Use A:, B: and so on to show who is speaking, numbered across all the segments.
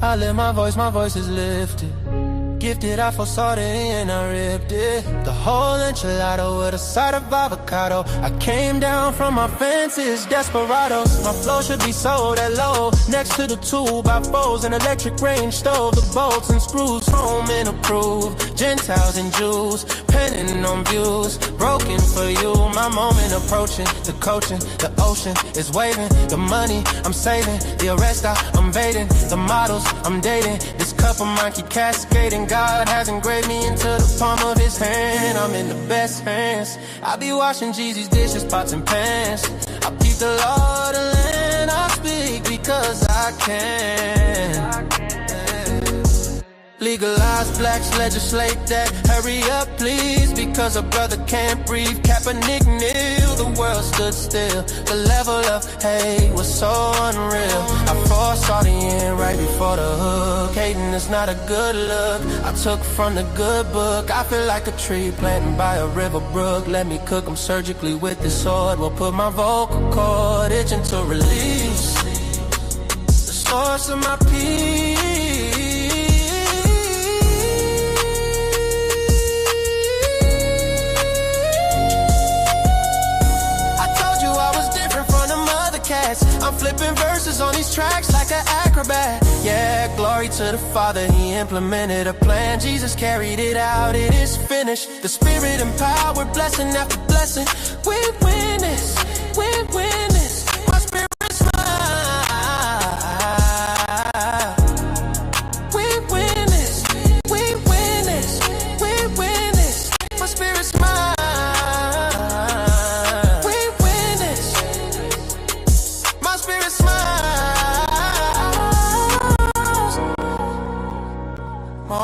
A: I lift my voice is lifted. Gifted, I foresaw the end, I ripped it. The whole enchilada with a side of avocado. I came down from my fences, desperados. My flow should be sold at low. Next to the 2x4s, an electric range stove. The bolts and screws, home and approved. Gentiles and Jews, penning on views. Broken for you, my moment approaching. The coaching, the ocean is waving. The money I'm saving, the arrest I'm evading. The models I'm dating, this cup of mine keep cascading. God has engraved me into the palm of his hand. I'm in the best hands. I be washing Jeezy's dishes, pots and pans. I keep the law of the land. I speak because I can. Legalize blacks, legislate that. Hurry up, please, because a brother can't breathe. Kaepernick kneel, the world stood still. The level of hate was so unreal. I foresaw the end right before the hook. Hating is not a good look. I took from the good book. I feel like a tree planted by a river brook. Let me cook them surgically with this sword. Will put my vocal cord itching to release the source of my peace. I'm flipping verses on these tracks like an acrobat. Yeah, glory to the Father, he implemented a plan. Jesus carried it out, it is finished. The Spirit empowered, blessing after blessing. We win this, we win this. My spirit's mine. We win this, we win this, we win this. My spirit's mine.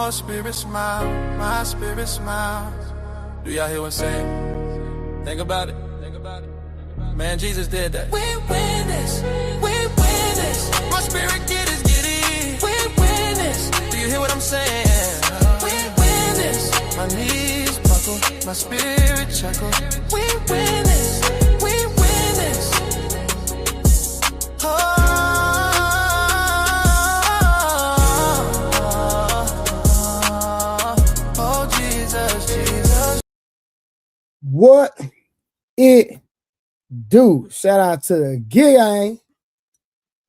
A: My spirit smile, my spirit smiles. Do y'all hear what I'm saying? Think about it, think about it. Man, Jesus did that. We win this, we win this. My spirit get it. We win this. Do you hear what I'm saying? We win this. My knees buckle, my spirit chuckle. We win this, we win this. Oh.
B: What it do? Shout out to the gang.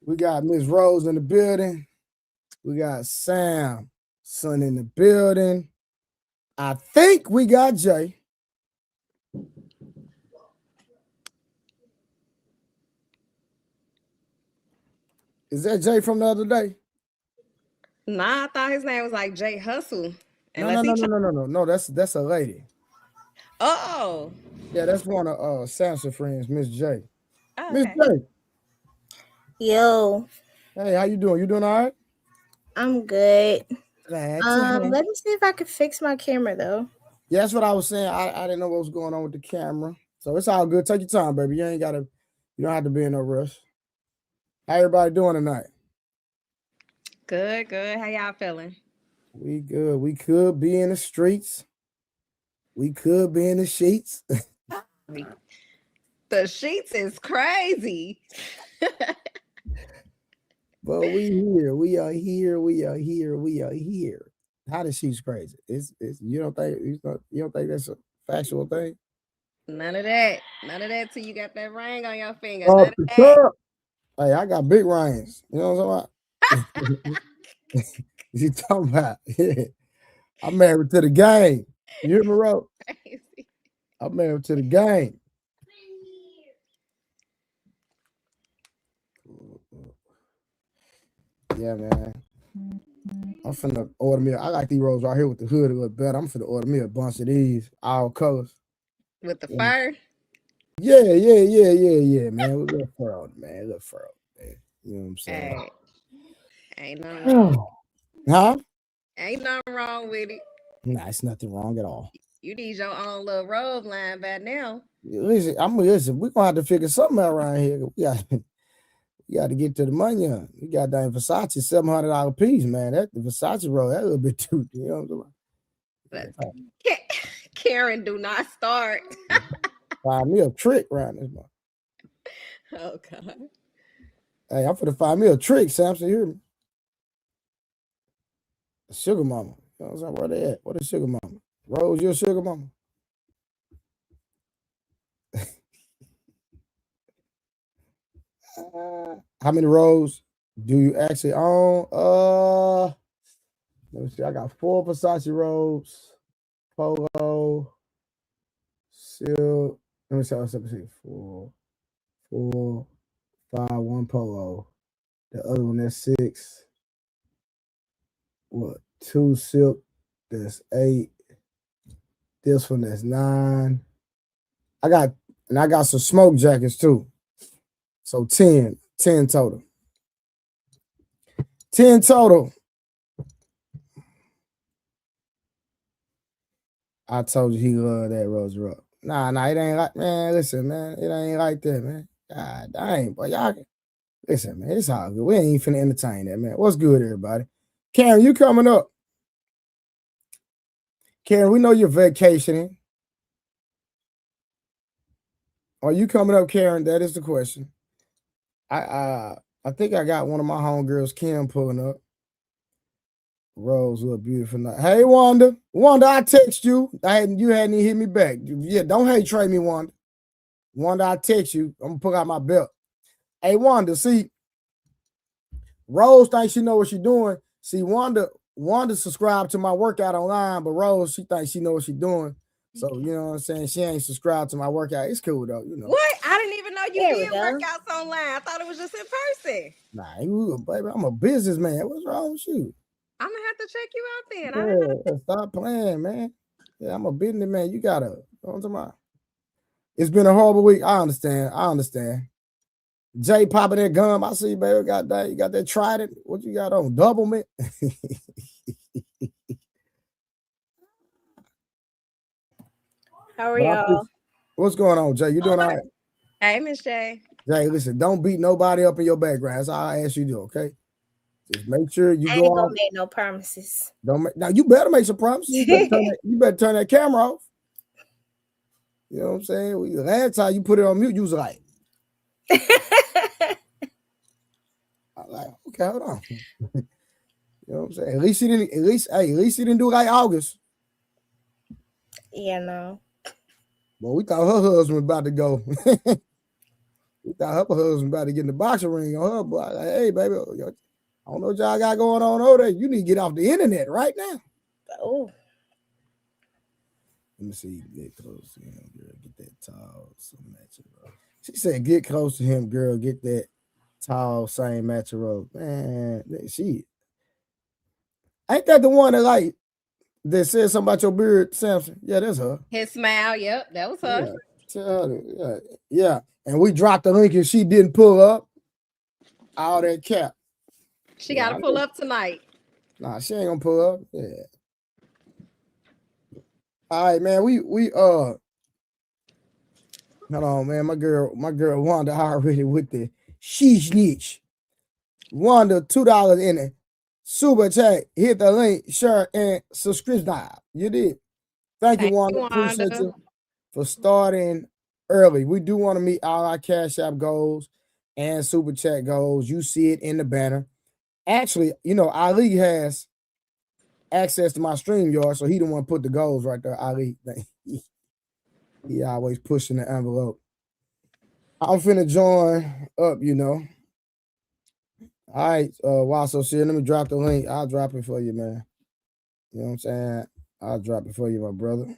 B: We got Miss Rose in the building. We got Sam Son in the building. I think we got Jay. Is that Jay from the other day?
C: Nah, I thought his name was like Jay Hustle.
B: No. That's a lady.
C: Oh.
B: Yeah, that's one of Samson friends, Miss J.
C: Oh,
B: Miss
C: okay.
B: J.
D: Yo.
B: Hey, how you doing? You doing all right?
D: I'm good.
B: Glad to have you.
D: Let me see if I can fix my camera though.
B: Yeah, that's what I was saying. I didn't know what was going on with the camera. So it's all good. Take your time, baby. You don't have to be in no rush. How everybody doing tonight?
C: Good. How y'all feeling?
B: We good. We could be in the streets. We could be in the sheets.
C: The sheets is crazy.
B: But we here. We are here. How the sheets crazy? It's you don't think that's a factual thing?
C: None of that till you got that ring on your finger.
B: Oh, sure. Hey, I got big rings. You know what I'm talking about? You talking about? Yeah. I'm married to the game. You hear me, Ro? I'm married to the game. Yeah, man. I'm finna order me. I like these rolls right here with the hood a little better. I'm finna order me a bunch of these, all colors.
C: With the fur?
B: Yeah, man. With a little fur on it, man. A little fur on it, man. You know what I'm saying?
C: Hey, ain't nothing wrong.
B: Huh?
C: Ain't nothing wrong with it.
B: Nah, it's nothing wrong at all.
C: You need your own little robe line by now.
B: Listen, we're gonna have to figure something out around here. We got to get to the money. We got that Versace $700 a piece, man. That the Versace robe, that a little bit too. You know what I'm
C: saying? Karen, do not start.
B: Find me a trick around this month.
C: Oh God.
B: Hey, I'm finna find me a trick, Samson. You hear me? Sugar mama. You know what I'm saying? Where they at? What is sugar mama? Rose, your sugar mama? How many rows do you actually own? Let me see. I got 4 Versace robes, polo, silk. Let me see. Let me see. 4, 4, 5, 1 polo. The other one that's 6. What? 2 silk. That's 8. This one that's 9. I got some smoke jackets too. So 10 total. 10 total. I told you he loved that Rose Rock. Nah, it ain't like, man, listen, man, it ain't like that, man. God dang, boy, y'all, listen, man, it's all good. We ain't finna entertain that, man. What's good, everybody? Karen, you coming up? Karen, we know you're vacationing. Are you coming up, Karen? That is the question. I think I got one of my homegirls, Kim, pulling up. Rose look beautiful night. Hey, Wanda. Wanda, I text you. You hadn't even hit me back. Yeah, don't hate trade me, Wanda. Wanda, I text you. I'm gonna pull out my belt. Hey, Wanda, see, Rose thinks she know what she's doing. See, Wanda subscribed to my workout online, but Rose, she thinks she know what she's doing. So, you know what I'm saying? She ain't subscribed to my workout. It's cool, though, you know.
C: What? I didn't even know you did workouts online. I thought it was just in person.
B: Nah, baby, I'm a businessman. What's wrong with you?
C: I'm going to have to check you out then.
B: Yeah,
C: I didn't know.
B: stop playing, man. Yeah, I'm a businessman. You got to, you know what I'm talking about? It's been a horrible week. I understand. Jay popping that gum. I see you, baby. Got that. You got that Trident. What you got on? Double mint?
D: How are y'all?
B: What's going on, Jay? You doing all right?
C: Hey, Miss Jay.
B: Jay, listen, don't beat nobody up in your background. That's all I ask you to do, okay? Just make sure you
D: I
B: go
D: ain't gonna
B: off.
D: make no promises.
B: Now you better make some promises. You better turn that camera off. You know what I'm saying? Last time you put it on mute, you was like, I'm like, okay, hold on. You know what I'm saying? At least he didn't do it like August.
D: Yeah, no.
B: Well, we thought her husband was about to go. We thought her husband about to get in the boxing ring on her, but like, hey, baby, I don't know what y'all got going on over there. You need to get off the internet right now.
D: Oh.
B: Let me see. Get close to him, girl. Get that tall, some matching robe. She said, get close to him, girl. Get that tall, same matching robe. Man, she ain't that the one that said something about your beard, Samson? Yeah, that's her.
C: His smile. Yep, that was her.
B: Yeah. And we dropped the link and she didn't pull up. All that cap.
C: She got to pull up tonight.
B: Nah, she ain't gonna pull up. Yeah. All right, man. We hold on, man. My girl Wanda already with the sheesh niche. Wanda, $2 in it. Super chat. Hit the link, share, and subscribe. You did. Thank you, Wanda. Appreciate you for starting early. We do want to meet all our Cash App goals and Super Chat goals. You see it in the banner. Actually, Ali has access to my StreamYard, so he the one put the goals right there. Ali, he always pushing the envelope. I'm finna join up, All right, wow, so see, let me drop the link. I'll drop it for you, man. You know what I'm saying? I'll drop it for you, my brother.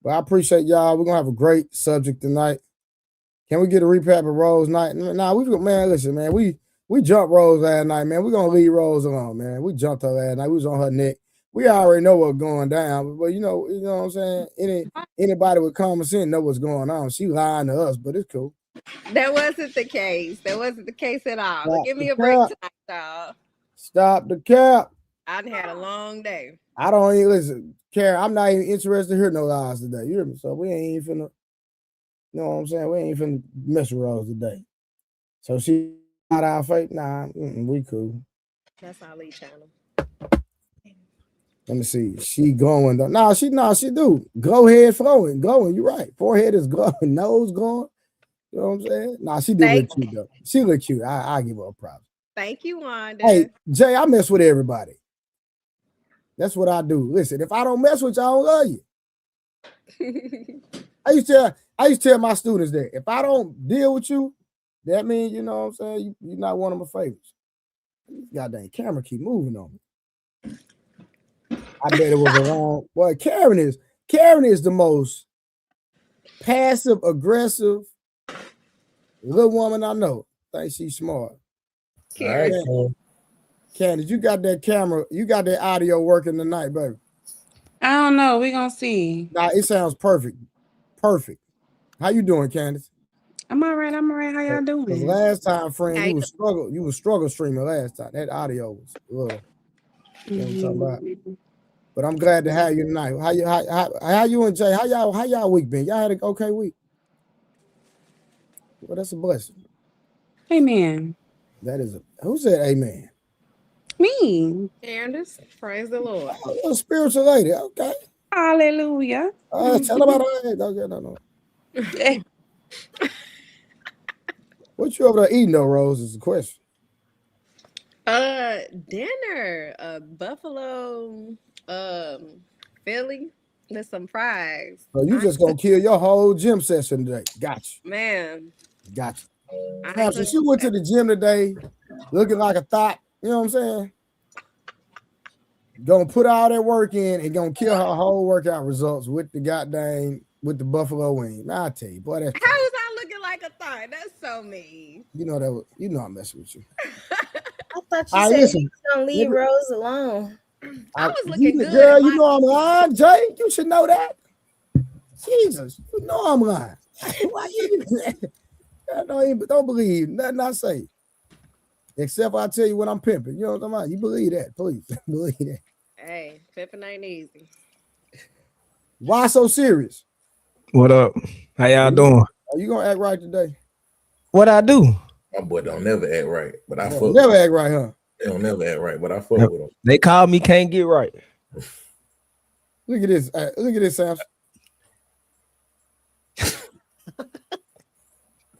B: But I appreciate y'all. We're gonna have a great subject tonight. Can we get a recap of Rose night? Nah, listen, man. We jumped Rose last night, man. We're gonna leave Rose alone, man. We jumped her last night. We was on her neck. We already know what's going down, but you know what I'm saying? Anybody with common sense know what's going on. She lying to us, but it's cool.
C: That wasn't the case. That wasn't the case at all. But give me a break tonight, dog.
B: Stop the cap.
C: I done had a long day.
B: I don't even listen, Karen. I'm not even interested to hear no lies today. You hear me? So we ain't even finna. You know what I'm saying? We ain't finna mess with Rose today. So she not our fake. Nah, we cool.
C: That's our lead channel.
B: Let me see. She glowing though. She do. Glow head flowing, glowing. You're right. Forehead is glowing, nose glowing. You know what I'm saying? She do look cute though. She look cute. I give her a problem.
C: Thank you, Wanda.
B: Hey, Jay, I mess with everybody. That's what I do. Listen, if I don't mess with you, I don't love you. I used to tell my students that if I don't deal with you, that means, you know what I'm saying, you're not one of my favorites. This goddamn camera keep moving on me. I bet it was around. Boy, Karen is the most passive aggressive little woman I know. Think she's smart.
E: All right,
B: Candace, you got that camera, you got that audio working tonight, baby.
F: I don't know. We're gonna see.
B: Nah, it sounds perfect. Perfect. How you doing, Candace?
F: I'm all right. How y'all doing?
B: Because last time, friend, you was struggle streaming last time. That audio was you know what I'm talking about. But I'm glad to have you tonight. How you and Jay? How y'all week been? Y'all had an okay week? Well, that's a blessing.
F: Amen.
B: That is who said amen?
F: Me.
C: Candace, praise the Lord.
B: Oh, a spiritual lady. Okay.
F: Hallelujah.
B: Tell about it. Okay, no. What you over there eating though, Rose? Is the question.
C: Dinner, buffalo, Philly with some fries.
B: So you just gonna kill your whole gym session today. Gotcha.
C: Man.
B: Gotcha. Now, so she went to the gym today looking like a thought, you know what I'm saying? Gonna put all that work in and gonna kill her whole workout results with the buffalo wing. Now I tell you, boy, that's
C: how was I looking like a thought? That's so mean.
B: You know I'm messing with you.
D: I thought you said you was gonna leave Rose alone.
C: I was looking good.
B: Girl, you know I'm lying, Jay. You should know that. Jesus, you know I'm lying. Why you don't believe nothing I say. Except I tell you what I'm pimping. You know what I'm talking about? You believe that, please. Believe that.
C: Hey, pimping ain't easy.
B: Why so serious?
G: What up? How y'all doing?
B: Are you gonna act right today?
G: What I do?
E: My boy don't never act right, but I fuck.
B: Never act right, huh?
E: They don't never act right, but I fuck with them.
G: They call me can't get right.
B: Look at this. Look at this, Samson.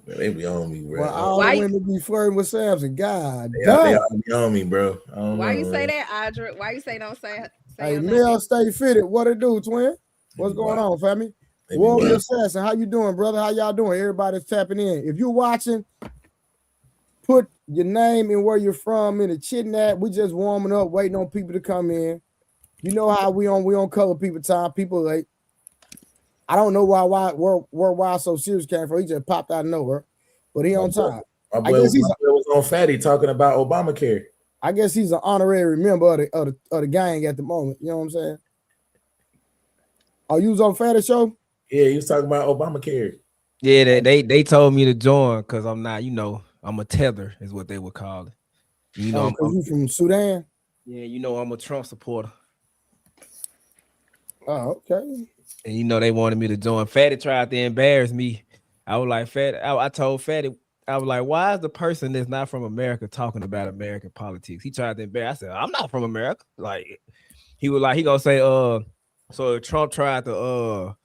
E: They be on me, bro.
B: Well, all the women be flirting with Samson. God
E: they all be on me, bro.
C: Why you say that, Audra? Why you say don't say?
B: Hey, Mel, stay fitted. What it do, twin? What's going on, family? Warrior Assassin, how you doing, brother? How y'all doing? Everybody's tapping in. If you're watching, put your name and where you're from in the chat. We just warming up, waiting on people to come in. You know how we on color people time. People late. I don't know why so serious came from. He just popped out of nowhere, but he on time.
E: My boy was on Fatty talking about Obamacare.
B: I guess he's an honorary member of the gang at the moment. You know what I'm saying? Oh, you was on Fatty show?
E: Yeah, he was talking about Obamacare.
G: Yeah, they told me to join because I'm not, I'm a tether is what they would call it. You know,
B: I'm you from Sudan?
G: Yeah, I'm a Trump supporter.
B: Oh, okay.
G: And they wanted me to join. Fatty tried to embarrass me. I was like, Fatty, I told Fatty, I was like, why is the person that's not from America talking about American politics? He tried to embarrass. I said, I'm not from America. Like, he was like, he gonna say, so if Trump tried to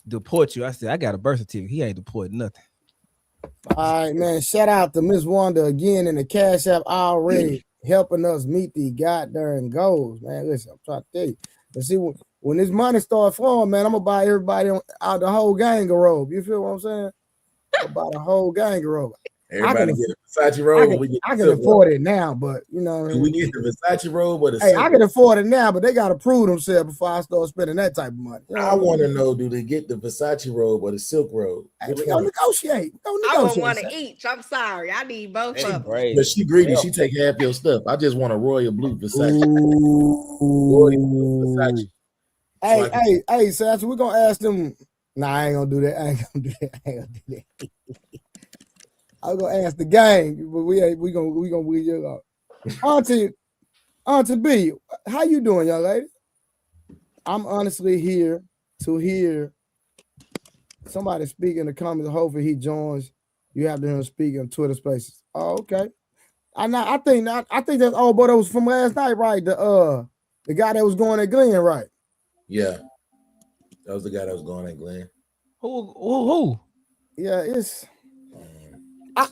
G: deport you, I said, I got a birth certificate. He ain't deported nothing.
B: All right, man. Shout out to Miss Wanda again in the Cash App already helping us meet the goddamn goals, man. Listen, I'm trying to tell you. But see, when this money starts flowing, man, I'm gonna buy everybody out the whole gang a robe. You feel what I'm saying? I'll buy the whole gang a robe.
E: Everybody get a Versace robe.
B: I can afford it now, but you know,
E: we get the Versace robe or the
B: I can afford it now, but they gotta prove themselves before I start spending that type of money. You know
E: I want to know: do they get the Versace robe or the silk robe?
B: Hey, we gonna negotiate.
C: I want one of each. I'm sorry, I need both of them.
E: But she greedy. She take half your stuff. I just want a royal blue Versace.
B: Royal blue Versace. Hey, Sacha, we're gonna ask them. Nah, I ain't gonna do that. I'm gonna ask the gang, but we gonna wheel you up. Auntie B, how you doing, young lady? I'm honestly here to hear somebody speak in the comments. Hopefully he joins. You have to hear him speak in Twitter Spaces. Oh, okay. I think that's old boy that was from last night, right? The guy that was going at Glenn, right?
E: Yeah, that was the guy that was going at Glenn.
G: Who?
B: Yeah,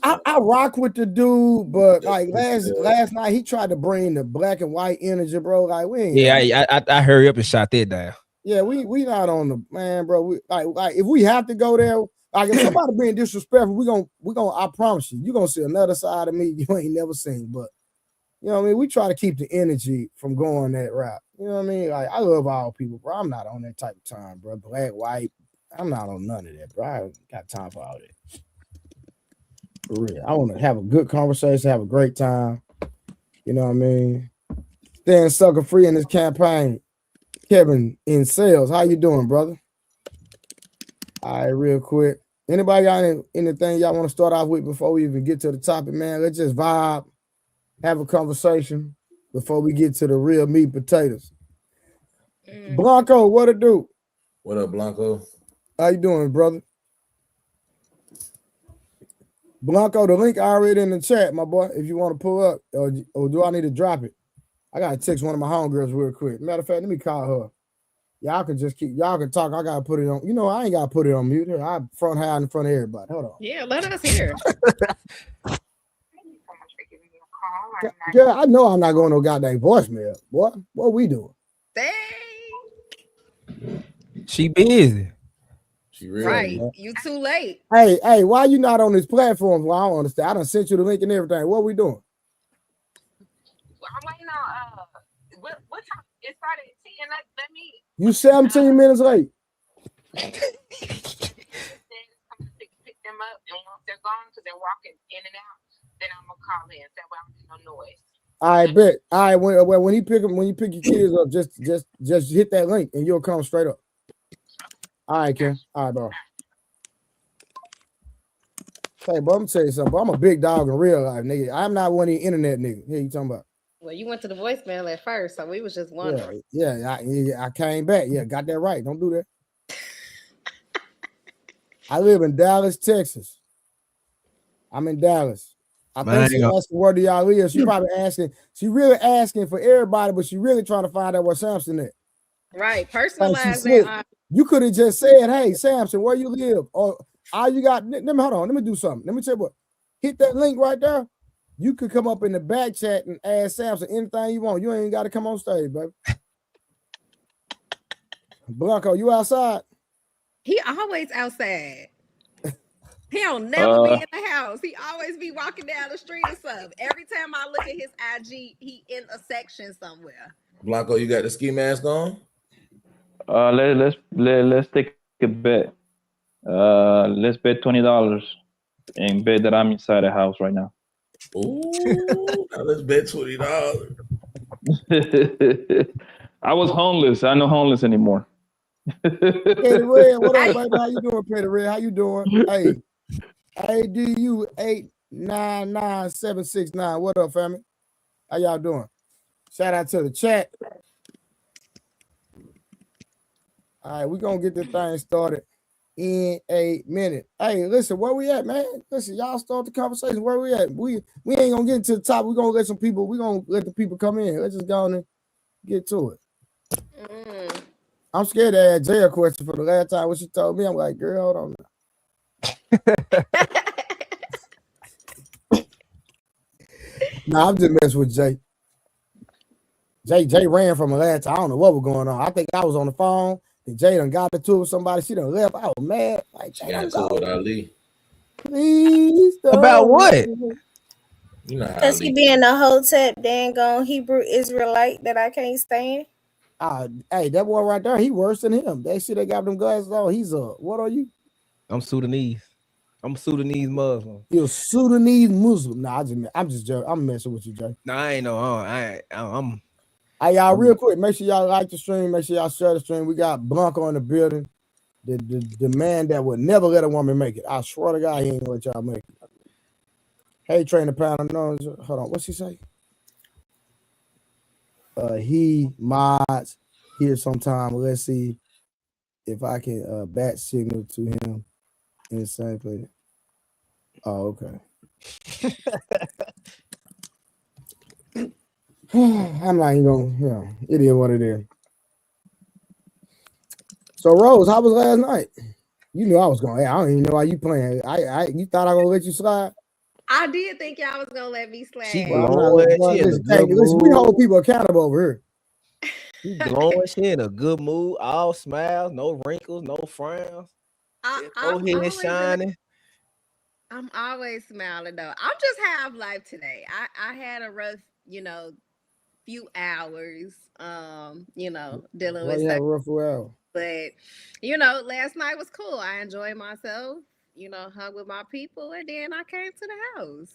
B: I rock with the dude, but like last night he tried to bring the black and white energy, bro. Like we ain't.
G: I hurry up and shot that down.
B: Yeah, we not on the man, bro. We like if we have to go there, like if somebody being disrespectful, we gonna I promise you gonna see another side of me you ain't never seen. But you know what I mean? We try to keep the energy from going that route. You know what I mean? Like I love all people, bro. I'm not on that type of time, bro. Black, white, I'm not on none of that, bro. I ain't got time for all that. For real. I want to have a good conversation, have a great time. You know what I mean? Staying sucker free in this campaign. Kevin in sales. How you doing, brother? All right, real quick. Anybody got anything y'all want to start off with before we even get to the topic, man? Let's just vibe, have a conversation before we get to the real meat and potatoes. Blanco, what it do?
E: What up, Blanco?
B: How you doing, brother? Blanco, the link already in the chat, my boy. If you want to pull up, or do I need to drop it? I gotta text one of my homegirls real quick. Matter of fact, let me call her. Y'all can talk. I gotta put it on. You know, I ain't gotta put it on mute. I front high in front of everybody. Hold on.
C: Yeah, let us hear.
B: Yeah, I know I'm not going no goddamn voicemail. What we doing?
C: Dang.
G: She busy.
E: She really
C: Right. You too late.
B: Hey, why you not on this platform? Well, I don't understand. I done sent you the link and everything. What we doing?
H: Well, I'm waiting on what time it started at 10. Let me.
B: You 17 minutes late.
H: Pick them up, and once they're gone, because they're walking in and out, then I'm gonna call in. That way I don't make no noise.
B: I bet. All right, when you pick your kids up, just hit that link and you'll come straight up. All right, Ken. All right, bro. Hey, bro, I'm tell you something. Bro, I'm a big dog in real life, nigga. I'm not one of the internet niggas. Here you talking about?
C: Well, you went to the voicemail at first, so we was just wondering.
B: Yeah, I came back. Yeah, got that right. Don't do that. I live in Dallas, Texas. I'm in Dallas. I think she asking where do y'all live. She probably asking. She really asking for everybody, but she really trying to find out where Samson is.
C: Right, personalized that.
B: You could have just said, "Hey, Samson, where you live?" Or all you got. Let me hold on. Let me do something. Let me tell you what. Hit that link right there. You could come up in the back chat and ask Samson anything you want. You ain't got to come on stage, baby. Blanco, you outside?
C: He always outside. He don't never be in the house. He always be walking down the street or something. Every time I look at his IG, he in a section somewhere.
E: Blanco, you got the ski mask on?
I: Let's take a bet. Let's bet $20 and bet that I'm inside the house right now.
E: Ooh, now let's bet $20.
I: I was homeless. I'm not homeless anymore.
B: Petty Red, what up, baby? How you doing, Petty Red? How you doing? Hey, ADU 899769. What up, family? How y'all doing? Shout out to the chat. All right, we're gonna get this thing started in a minute. Hey, listen, where we at, man? Listen, y'all start the conversation. Where we at? We ain't gonna get into the top. We're gonna let the people come in. Let's just go on and get to it. I'm scared to ask Jay a question for the last time when she told me. I'm like, girl, hold on now. Nah, I'm just messing with Jay. Jay ran from the last time. I don't know what was going on. I think I was on the phone. And Jay done got into it with somebody. She done left. I was mad. Like, Jay,
E: got into it with Ali.
B: Please don't.
G: About what?
D: You know, does he being a hotep dang on Hebrew Israelite that I can't stand?
B: Hey, that boy right there, he worse than him. They see they got them glasses on. He's what are you?
G: I'm Sudanese. I'm Sudanese Muslim.
B: You're Sudanese Muslim. Nah, I'm just joking. I'm messing with you, Jay.
G: No, I ain't no.
B: Hey, y'all, real quick, make sure y'all like the stream. Make sure y'all share the stream. We got Blanco in the building. The man that would never let a woman make it. I swear to God, he ain't gonna let y'all make it. Hey, train the pound. No, hold on. What's he say? He mods here sometime. Let's see if I can bat signal to him in the same place. Oh, okay. I'm not even gonna, it is what it is. So Rose, how was last night? You knew I was going. I don't even know why you playing. You thought I was gonna let you slide?
C: I did think y'all was gonna let me slide.
G: She
B: Well, I'm not letting.
G: glowing.
B: Well,
G: She in a
B: listen, hey,
G: good
B: listen, we
G: mood.
B: hold people accountable over here.
G: She glowing. She in a good mood. All smiles, no wrinkles, no frowns. Forehead shining.
C: I'm always smiling though. I'm just half life today. I had a rough, few hours, dealing
B: Why
C: with
B: you have
C: stuff.
B: a rough hour?
C: But last night was cool. I enjoyed myself, hung with my people, and then I came to the house.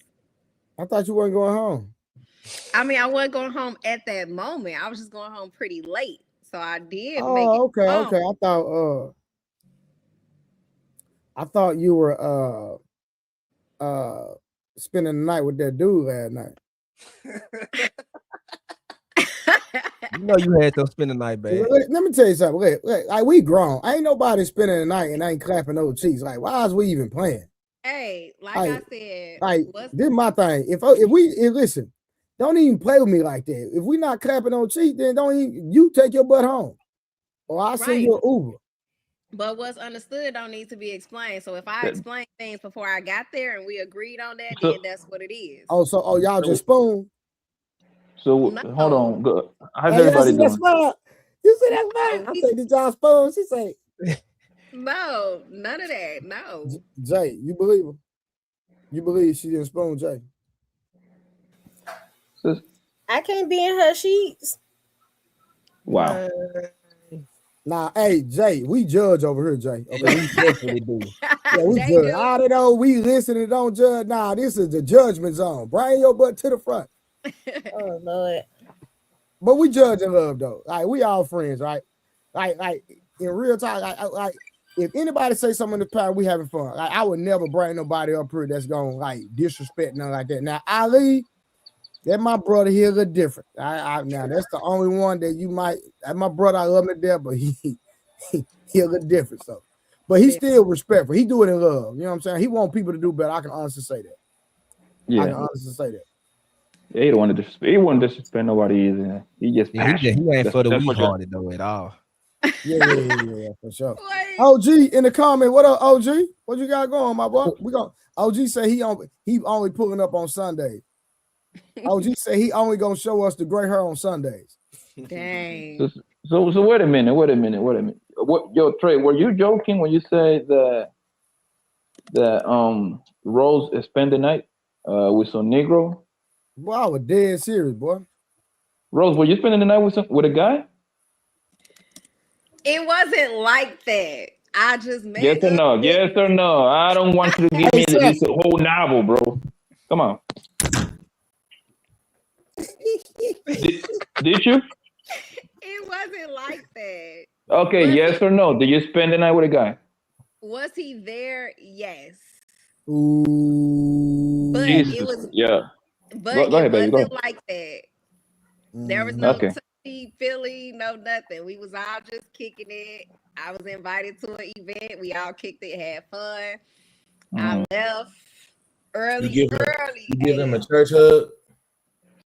B: I thought you weren't going home.
C: I mean, I wasn't going home at that moment. I was just going home pretty late. So I did make it
B: Oh, okay,
C: home.
B: okay. I thought you were spending the night with that dude last night.
G: You know you had to spend the night, babe.
B: Let me tell you something. Look, like we grown. Ain't nobody spending the night and ain't clapping no cheeks. Like, why is we even playing?
C: Hey, like I said,
B: this is my thing. If listen, don't even play with me like that. If we not clapping on cheeks, then don't even you take your butt home, or I'll send you an Uber.
C: But what's understood don't need to be explained. So if I explain things before I got there and we agreed on that, then that's what it is.
B: Oh, y'all just spoon.
I: So hold on. Good. How's everybody doing?
B: You see that's fine. I say, did y'all spoon? She say,
C: no, none of that. No.
B: Jay, you believe her? You believe she didn't spoon Jay?
D: I can't be in her sheets.
I: Wow.
B: Nah, hey Jay, we judge over here, Jay. Okay,
G: we definitely do.
B: Yeah, we judge. I don't know. We listen and don't judge. Nah, this is the judgment zone. Bring your butt to the front.
D: Oh Lord.
B: But we judge and love though. Like we all friends, right? Like in real time, like if anybody say something in the past, we having fun. Like I would never bring nobody up here that's gonna like disrespect nothing like that. Now Ali, that my brother here look different. Now that's the only one that you might. My brother, I love him to death, but he look different. So, but he's still respectful. He do it in love. You know what I'm saying? He want people to do better. I can honestly say that.
I: Yeah.
B: I can honestly say that.
I: Yeah, he don't want to disrespect. He won't disrespect nobody either. He just
G: he ain't for the weak hearted though at all.
B: Yeah, for sure. OG in the comment, what up, OG? What you got going, my boy? We gon' OG say he only pulling up on Sundays. OG say he only gonna show us the gray hair on Sundays.
C: Dang.
I: So wait a minute. What Trey? Were you joking when you said that Rose spent the night with some Negro?
B: Boy, I was dead serious, boy.
I: Rose, were you spending the night with a guy?
C: It wasn't like that. I just made
I: Yes or no? Yes or no? I don't want you to give me this whole novel, bro. Come on. Did you?
C: It wasn't like that.
I: Okay, yes or no? Did you spend the night with a guy?
C: Was he there? Yes.
B: Ooh.
C: But
I: Jesus.
C: it was
I: But go ahead, baby. Go ahead.
C: like that. There was no Philly, no nothing. We was all just kicking it. I was invited to an event. We all kicked it, had fun. I left early.
E: You give him a church hug.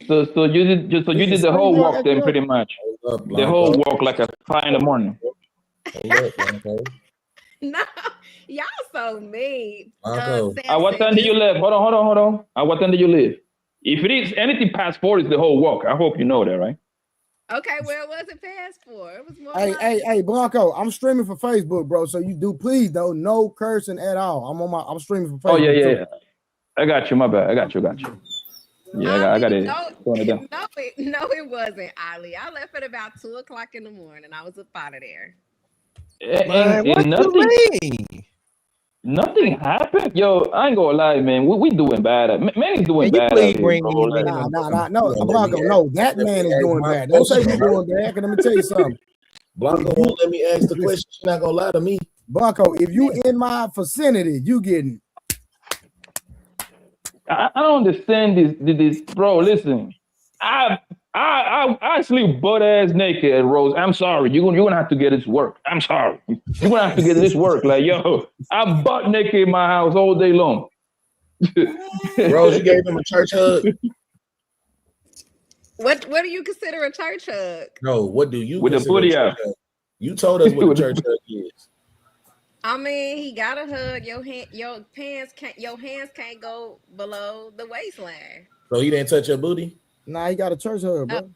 I: So you did the whole walk then, pretty much. The whole walk like a 5 in the morning.
C: No, y'all so mean.
I: At what time did you leave? Hold on. At what time did you leave? If it is anything past 4, it's the whole walk. I hope you know that, right?
C: Okay, well, it wasn't past 4. It was more.
B: Hey, Blanco, I'm streaming for Facebook, bro. So you do please though, no cursing at all. I'm streaming for Facebook.
I: Oh yeah. I got you. My bad. I got you. Yeah, I got it.
C: No, it wasn't, Ali. I left at about 2:00 in the morning. I was up out of there.
I: And nothing happened. Yo, I ain't gonna lie, man. We doing bad. Man is doing bad.
B: No, Blanco, no, that man is doing bad. Don't say we're doing bad. Let me tell you something.
E: Blanco won't let me ask the question. She's not gonna lie to me.
B: Blanco, if you in my vicinity, you getting.
I: I don't understand this, bro. Listen, I sleep butt ass naked, Rose. I'm sorry. You're gonna have to get this work. I'm sorry. You're gonna have to get this work. Like, yo, I'm butt naked in my house all day long.
E: Rose, you gave him a church hug.
C: What do you consider a church hug?
E: No, what do you
I: with a booty out?
E: You told us what a church hug is.
C: I mean, he got a hug. Your hands can't go below the waistline.
E: So he didn't touch your booty?
B: Nah, he got a church hug, bro.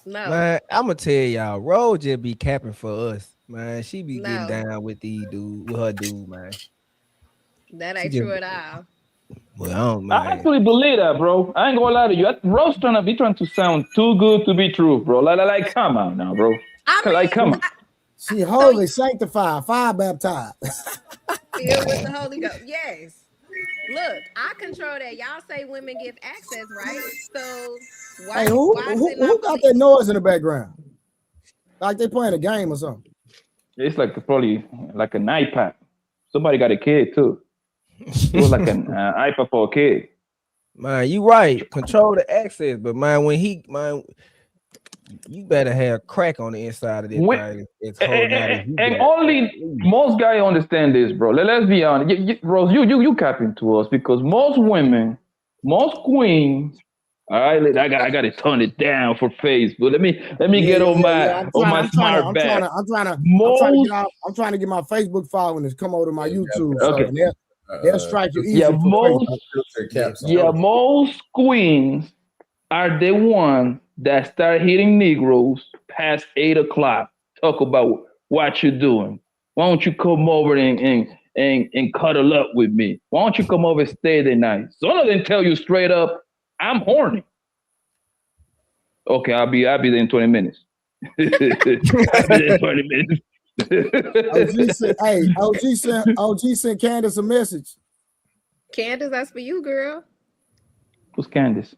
C: No.
G: Man, I'm gonna tell y'all, Rose just be capping for us, man. She be getting
C: No.
G: down with her dude, man.
C: That
G: She
C: ain't
G: just,
C: true at all.
G: well, I don't
I: I
G: mind.
I: actually believe that, bro. I ain't gonna lie to you. Rose trying to sound too good to be true, bro. Like come on now, bro. Like, come on.
B: She holy, sanctified, fire baptized.
C: Filled with the Holy Ghost. Yes. Look, I control that. Y'all say women give access, right? So why
B: Hey,
C: why is it
B: who
C: not
B: got
C: police?
B: that noise in the background? Like they playing a game or something.
I: It's like probably like an iPad. Somebody got a kid too. It was like an iPad for a kid.
G: Man, you right. Control the access, but man, you better have crack on the inside of this thing. It's holding out.
I: And only most guys understand this, bro. Let's be honest. Rose, you capping to us because most women, most queens. All right, I got to turn it down for Facebook. Let me get on my smart back.
B: I'm trying to get my Facebook followers to come over to my YouTube show, and they'll strike you easy.
I: Most queens are the ones that start hitting Negroes past 8 o'clock. Talk about what you're doing. Why don't you come over and cuddle up with me? Why don't you come over and stay the night? Some of them tell you straight up, I'm horny. Okay, I'll be there in 20 minutes. I'll be there in 20 minutes.
B: OG sent Candace a message.
C: Candace, that's for you, girl.
I: Who's Candace?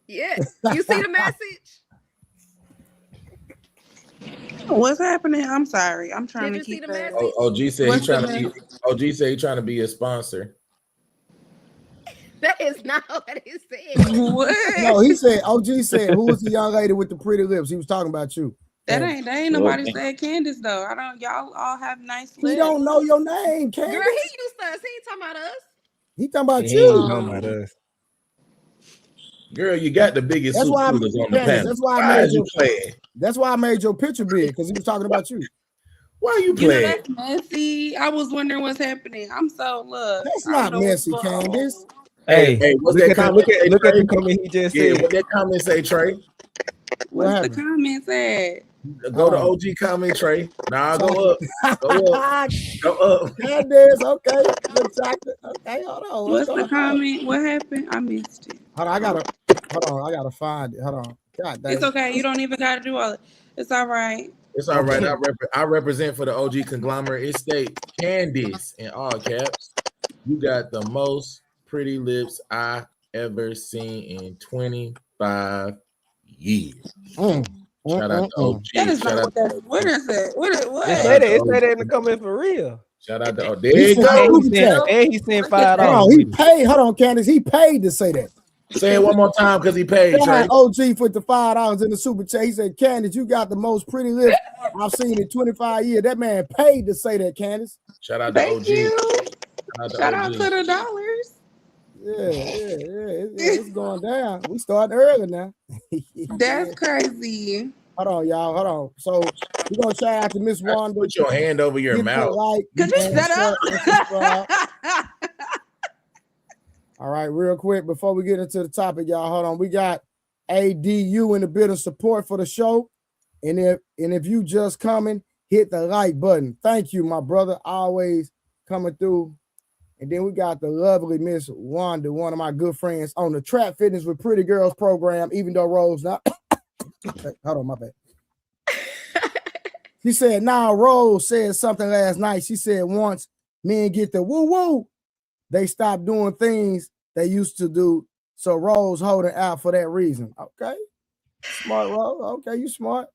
C: Yeah. You see the message?
F: What's happening? I'm sorry. I'm trying to keep
C: the
E: OG said he's trying to be a sponsor.
C: That is not what he said.
F: What?
B: No, he said, OG said, who was the young lady with the pretty lips? He was talking about you.
F: That ain't nobody said Candace though. Y'all all have nice lips.
B: He don't know your name, Candace.
C: Girl, he used us. He ain't talking about us.
B: He talking about
G: He
B: you.
G: ain't talking about us.
E: Girl, you got the biggest suit coolers on the panel.
B: That's why I made your picture big, because he was talking about you.
E: Why are you playing?
F: That's messy. I was wondering what's happening. I'm so
B: That's not messy, Candace.
G: Hey,
E: what's that comment?
G: Look at the comment he just said.
E: What that comment say, Trey?
F: What's the comment said?
E: Go to OG comment, Trey. Nah, go up. Go up. Go up.
B: Candace, okay. Okay, hold on.
F: What's the comment? What happened? I missed it.
B: Hold on, I gotta find it. Hold on. God damn.
F: It's okay. You don't even gotta do all it. It's all right.
E: It's all right. I represent for the OG conglomerate. It states Candace in all caps. You got the most pretty lips I ever seen in 25 years. Shout out to OG.
F: That is not what is that? What?
G: It said it in the comment for real.
E: Shout out to there you
G: go. And he sent $5.
B: Hold on, he paid. Hold on, Candace. He paid to say that.
E: Say it one more time because he paid. Trey.
B: OG for the $5 in the super chat. He said, Candace, you got the most pretty lips I've seen in 25 years. That man paid to say that, Candace.
E: Shout out to OG.
F: Shout out to the dollars.
B: Yeah. It's going down. We starting early now.
F: That's crazy.
B: Hold on, y'all. Hold on. So we're gonna shout out to Miss Wanda.
E: Put your hand over your mouth.
F: Could you shut up?
B: All right, real quick before we get into the topic, y'all. Hold on. We got ADU in the bit of support for the show. And if you just coming, hit the like button. Thank you, my brother. Always coming through. And then we got the lovely Miss Wanda, one of my good friends, on the Trap Fitness with Pretty Girls program, even though Rose not. Hold on, my bad. She said, Rose said something last night. She said once men get the woo-woo, they stop doing things they used to do. So Rose holding out for that reason. Okay. Smart, Rose. Okay, you smart.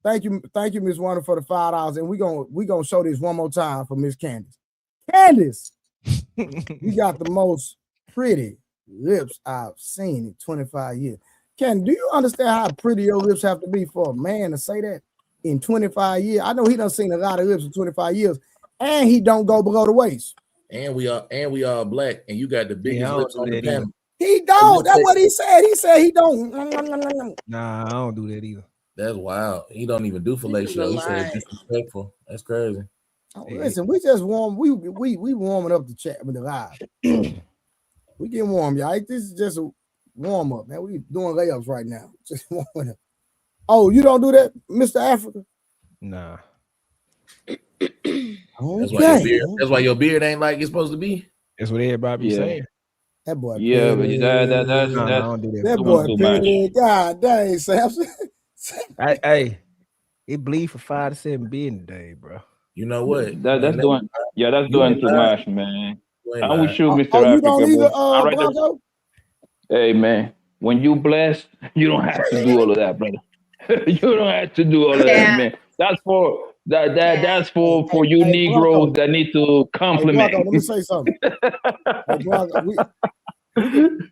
B: Thank you, Miss Wanda, for the $5. And we gonna show this one more time for Miss Candace. Candace, you got the most pretty lips I've seen in 25 years. Ken, do you understand how pretty your lips have to be for a man to say that in 25 years? I know he done seen a lot of lips in 25 years, and he don't go below the waist.
E: And we are black, and you got the biggest lips on the panel.
B: He don't. That's what he said. He said he don't.
G: Nah, I don't do that either.
E: That's wild. He don't even do fellatio. He said it's disrespectful. That's crazy.
B: Oh, listen, we just warm. We warming up the chat with the live. We getting warm, y'all. This is just a warm up, man. We doing layups right now. Just warming up. Oh, you don't do that, Mr. Africa?
G: Nah.
B: Okay.
E: That's why your beard ain't like it's supposed to be.
G: That's what everybody be saying.
B: That boy.
I: Yeah, but that's
B: that boy. God dang, Samson.
G: Hey, it bleed for 5 to 7 billion a day, bro.
E: You know what?
I: That's doing too much, man. I wish you, Mr.
B: Oh, you
I: Africa,
B: don't either,
I: right
B: Blanco?
I: Hey, man, when you blessed, you don't have to do all of that, brother. You don't have to do all of that, man. That's for that's for you Negroes that need to compliment.
B: Blanco, let me say something.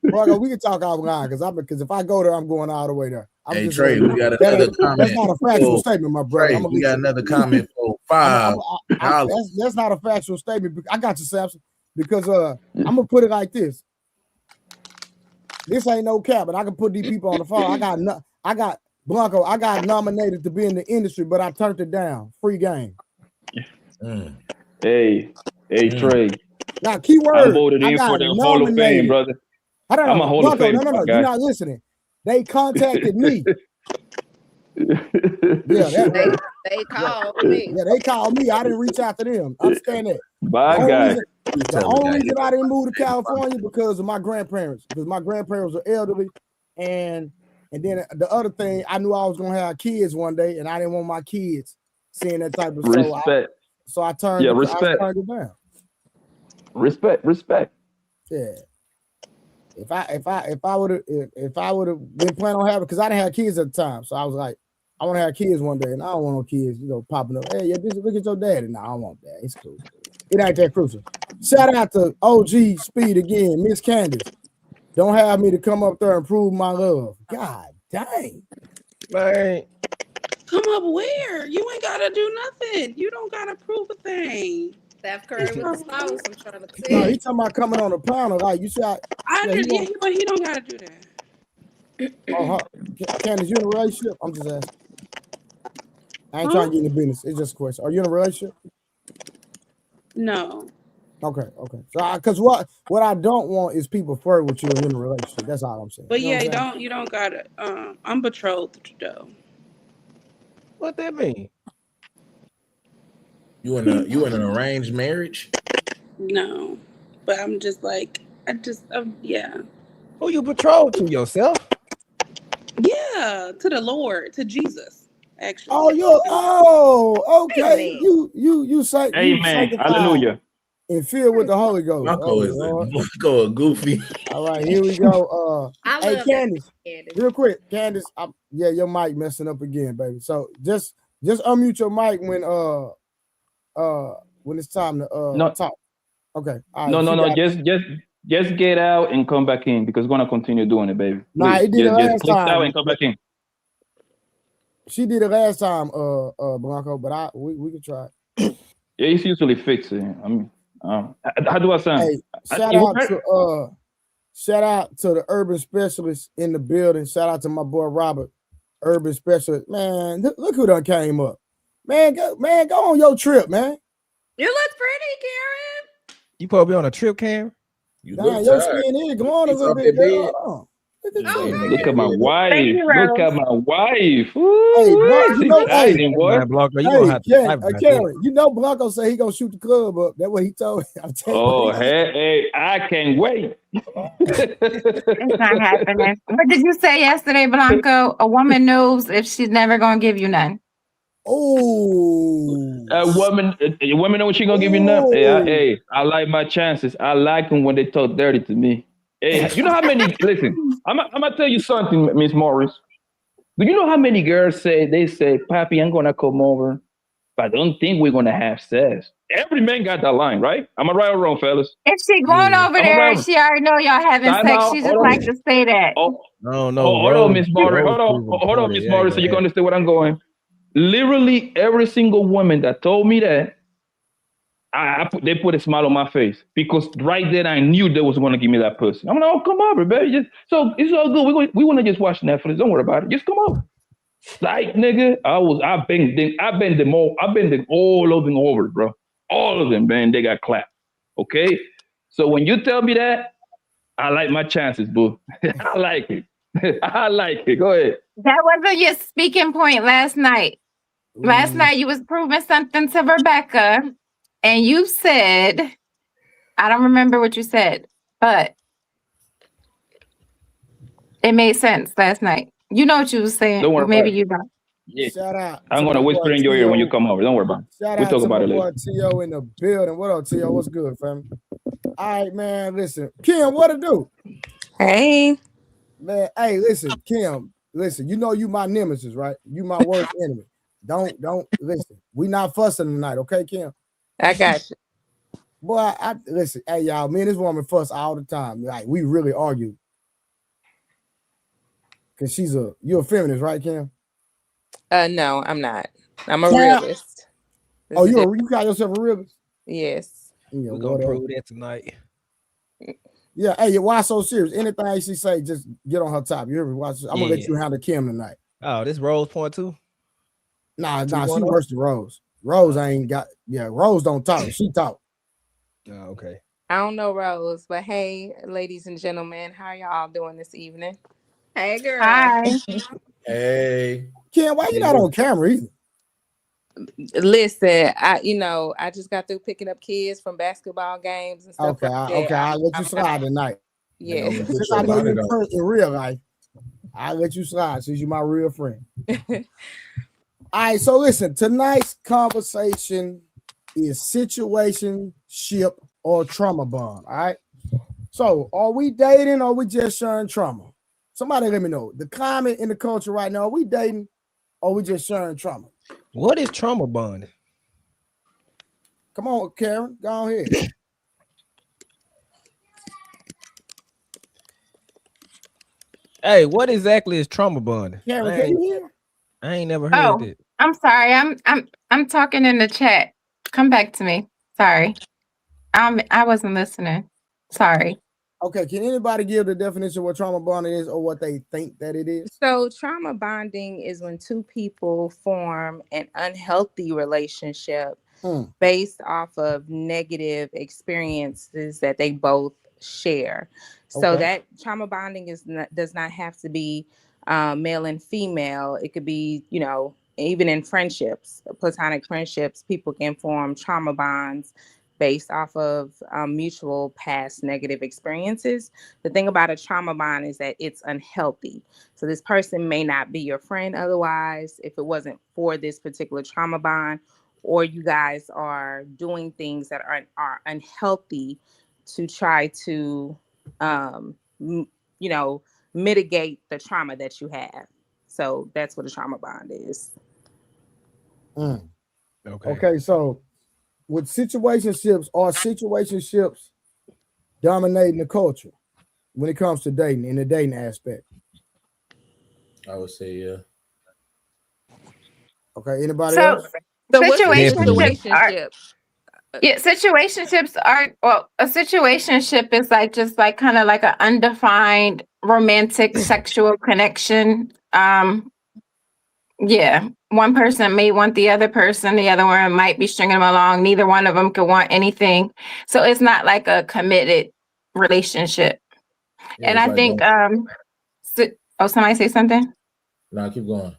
B: Blanco, we can talk offline because if I go there, I'm going all the way there.
E: Hey, Trey, we got another comment.
B: That's not a factual statement, my brother.
E: Trey, we got another comment for $5.
B: That's not a factual statement. I got you, Samson, because I'm gonna put it like this. This ain't no cap, and I can put these people on the phone. I got Blanco. I got nominated to be in the industry, but I turned it down. Free game.
I: Hey, Trey.
B: Now, keyword.
I: I voted in for the Hall of Fame, brother. I'm a Hall of Fame.
B: No, you're not listening. They contacted me. Yeah,
C: they called me.
B: Yeah, they called me. I didn't reach out to them. Understand that. The only reason I didn't move to California because of my grandparents. Because my grandparents were elderly, and then the other thing, I knew I was gonna have kids one day, and I didn't want my kids seeing that type of
I: respect.
B: So I turned it down.
I: Respect.
B: Yeah. If I would have been planning on having, because I didn't have kids at the time, so I was like, I want to have kids one day, and I don't want no kids, popping up. Hey, look at your daddy. No, I don't want that. It's cool. It ain't that crucial. Shout out to OG Speed again, Miss Candace. Don't have me to come up there and prove my love. God dang,
G: man.
F: Come up where? You ain't gotta do nothing. You don't gotta prove a thing.
C: Steph Curry with the sauce. I'm trying to see.
B: No, he talking about coming on the panel. Like you said,
F: but he don't gotta do that.
B: Oh, Candace, you in a relationship? I'm just asking. I ain't trying to get in the business. It's just a question. Are you in a relationship?
F: No.
B: Okay. So, because what I don't want is people flirt with you in a relationship. That's all I'm saying.
F: But you don't gotta. I'm betrothed though.
G: What that mean?
E: You in an arranged marriage?
F: No, but I'm just like yeah.
G: Who you betrothed to? Yourself?
F: Yeah, to the Lord, to Jesus. Actually.
B: Okay. You say,
I: amen. Hallelujah.
B: And filled with the Holy Ghost.
E: Blanco goofy.
B: All right, here we go. Hey, Candace, real quick, Candace. Your mic messing up again, baby. So just unmute your mic when it's time to talk. Okay. All right,
I: no. Just get out and come back in because we're gonna continue doing it, baby.
B: Nah, it did it last time.
I: Out and come back in.
B: She did it last time, Blanco, but we could try.
I: Yeah, it's usually fixed. I mean, how do I sound?
B: Hey, shout out to the urban specialist in the building. Shout out to my boy Robert, urban specialist. Man, look who done came up. Man, go on your trip, man.
C: You look pretty, Karen.
G: You probably on a trip, Karen?
B: Your skin is going a little bit.
I: Look at my wife. Look at my wife.
B: Hey,
G: Blanco,
B: Karen, Blanco say he gonna shoot the club up. That's what he told me.
I: Hey, I can't wait.
J: It's not happening. What did you say yesterday, Blanco? A woman knows if she's never gonna give you none.
B: Oh,
I: a woman know she gonna give you none. Hey, I like my chances. I like them when they talk dirty to me. Hey, you know how many? Listen, I'm gonna tell you something, Miss Morris. Do you know how many girls say, "Papi, I'm gonna come over, but I don't think we're gonna have sex." Every man got that line, right? Am I right or wrong, fellas?
J: If she going over there, she already know y'all having sex. She just like to say that.
G: No.
I: Hold on, Miss Morris. Hold on, Miss Morris. So you can understand what I'm going. Literally every single woman that told me that, they put a smile on my face because right then I knew they was going to give me that pussy. I'm like, oh, come over, baby. So it's all good. We want to just watch Netflix. Don't worry about it. Just come over. Like, nigga, I've been them all over, bro. All of them, man, they got clapped. Okay? So when you tell me that, I like my chances, boo. I like it. I like it. Go ahead.
J: That wasn't your speaking point last night. Last night you was proving something to Rebecca, and you said, I don't remember what you said, but it made sense last night. You know what you was saying.
I: Don't worry
J: Well,
I: about
J: maybe
I: it.
J: you don't.
I: Yeah.
B: Shout out
I: I'm
B: to my
I: gonna
B: boy
I: whisper in your ear when you
B: T.O.
I: come over. Don't worry about it.
B: Shout
I: We'll
B: out
I: talk
B: to my
I: about it
B: boy
I: later.
B: T.O. in the building. What up, T.O.? What's good, fam? All right, man. Listen, Kim, what to do?
K: Hey.
B: Man, hey, listen, Kim. Listen, you know you my nemesis, right? You my worst enemy. Don't listen. We not fussing tonight, okay, Kim?
K: I got you.
B: Boy, I listen. Hey, y'all, me and this woman fuss all the time. Like we really argue. Cause you're a feminist, right, Kim?
K: No, I'm not. I'm a realist.
B: Oh, you call yourself a realist?
K: Yes.
B: Yeah,
G: we're gonna prove that tonight.
B: Yeah, hey, why so serious? Anything she say, just get on her top. You hear me? Watch. I'm gonna let you handle Kim tonight.
G: Oh, this Rose point too?
B: Nah, she worse than Rose. Rose ain't got. Yeah, Rose don't talk. She talk.
G: Oh, okay.
K: I don't know Rose, but hey, ladies and gentlemen, how y'all doing this evening?
C: Hey, girl.
J: Hi.
E: Hey.
B: Kim, why you not on camera either?
K: Listen, I just got through picking up kids from basketball games and stuff like that.
B: Okay, I'll let you slide tonight.
K: Yes.
B: Since I know you in real life, I'll let you slide since you're my real friend. All right, so listen, tonight's conversation is situationship or trauma bond. All right. So are we dating or are we just sharing trauma? Somebody let me know. The climate in the culture right now, are we dating or are we just sharing trauma?
G: What is trauma bond?
B: Come on, Karen, go ahead.
G: Hey, what exactly is trauma bond?
B: Karen, can you hear?
G: I ain't never heard it.
J: I'm sorry. I'm talking in the chat. Come back to me. Sorry. I wasn't listening. Sorry.
B: Okay, can anybody give the definition of what trauma bonding is or what they think that it is?
K: So trauma bonding is when two people form an unhealthy relationship based off of negative experiences that they both share. So that trauma bonding does not have to be male and female. It could be, even in friendships, platonic friendships, people can form trauma bonds based off of mutual past negative experiences. The thing about a trauma bond is that it's unhealthy. So this person may not be your friend otherwise if it wasn't for this particular trauma bond, or you guys are doing things that are unhealthy to try to, mitigate the trauma that you have. So that's what a trauma bond is.
B: Okay, so with situationships, are situationships dominating the culture when it comes to dating, in the dating aspect?
E: I would say yeah.
B: Okay, anybody else?
K: So situationships
J: situationships are, well, a situationship is just kind of like an undefined romantic sexual connection. Yeah, one person may want the other person, the other one might be stringing them along. Neither one of them could want anything. So it's not like a committed relationship.
E: Yeah,
J: and I think, somebody say something?
E: No, keep going.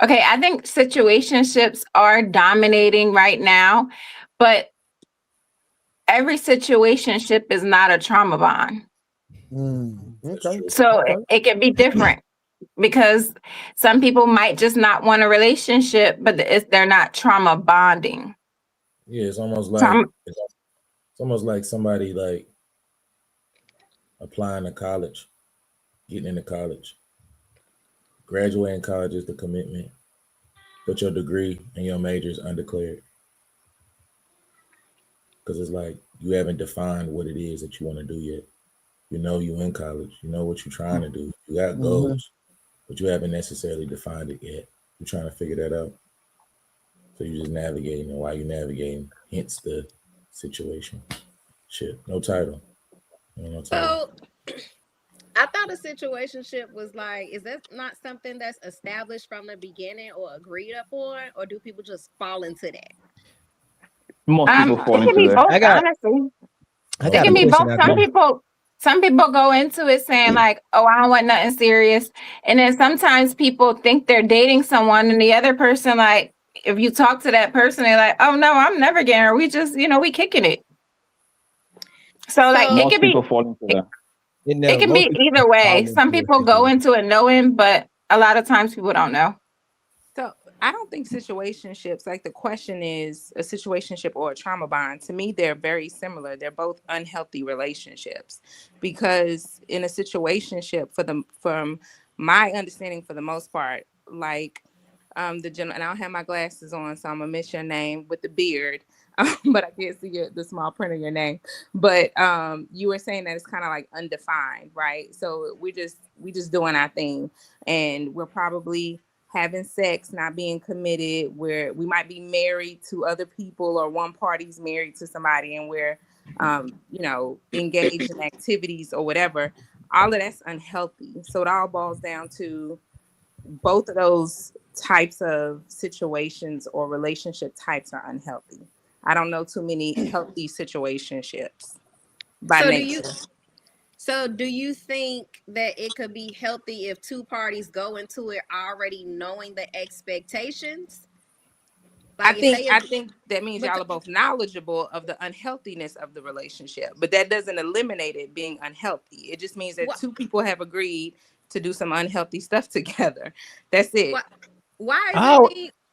J: Okay, I think situationships are dominating right now, but every situationship is not a trauma bond.
B: Okay.
J: So it can be different. Because some people might just not want a relationship, but they're not trauma bonding.
E: Yeah, it's almost like somebody like applying to college, getting into college. Graduating college is the commitment, but your degree and your major is undeclared. Because it's like you haven't defined what it is that you want to do yet. You know you in college. You know what you're trying to do. You got goals, but you haven't necessarily defined it yet. You're trying to figure that out. So you're just navigating, and while you're navigating, hence the situation. Shit, no title. No title.
C: So I thought a situationship was like, is that not something that's established from the beginning or agreed upon, or do people just fall into that?
I: Most people fall
J: it can
I: into
J: be
I: that.
J: both, honestly. It can be both. Some people go into it saying like, "Oh, I don't want nothing serious," and then sometimes people think they're dating someone, and the other person, like, if you talk to that person, they're like, "Oh no, I'm never getting her. We just, we kicking it." So like, it
I: most
J: can be.
I: people fall into that.
J: It can be either way. Some people go into it knowing, but a lot of times people don't know.
K: So I don't think situationships, like the question is a situationship or a trauma bond. To me, they're very similar. They're both unhealthy relationships because in a situationship, from my understanding, for the most part, like the general, and I don't have my glasses on, so I'm gonna miss your name with the beard, but I can't see the small print of your name. But you were saying that it's kind of like undefined, right? So we just doing our thing, and we're probably having sex, not being committed, where we might be married to other people or one party's married to somebody and we're engaged in activities or whatever. All of that's unhealthy. So it all boils down to both of those types of situations or relationship types are unhealthy. I don't know too many healthy situationships by nature.
C: So do you think that it could be healthy if two parties go into it already knowing the expectations?
K: Like I think that means y'all are both knowledgeable of the unhealthiness of the relationship, but that doesn't eliminate it being unhealthy. It just means that two people have agreed to do some unhealthy stuff together. That's it.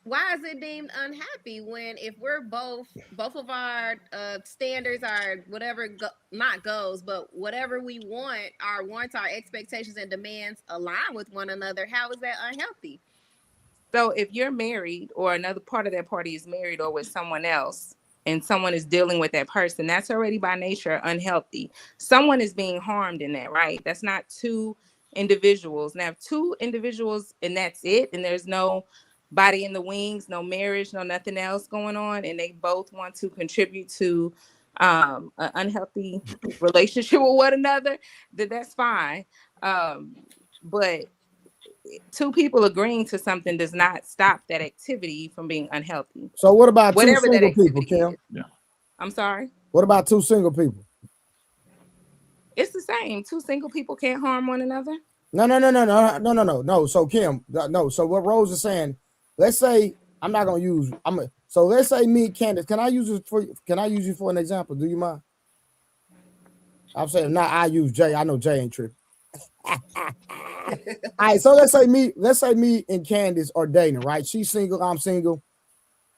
C: Why is it deemed unhappy when if we're both of our standards are whatever not goes, but whatever we want, our expectations and demands align with one another? How is that unhealthy?
K: So if you're married or another part of that party is married or with someone else and someone is dealing with that person, that's already by nature unhealthy. Someone is being harmed in that, right? That's not two individuals. Now, if two individuals and that's it, and there's no body in the wings, no marriage, no nothing else going on, and they both want to contribute to an unhealthy relationship with one another, then that's fine. But two people agreeing to something does not stop that activity from being unhealthy.
B: So what about
K: whatever
B: two single
K: that
B: people, Kim?
I: Yeah.
K: I'm sorry?
B: What about two single people?
K: It's the same. Two single people can't harm one another.
B: No. So Kim, no. So what Rose is saying, let's say so let's say me, Candace. Can I use you for an example? Do you mind? I'm saying not I use Jay. I know Jay ain't tripping. All right, so let's say me and Candace are dating, right? She's single, I'm single.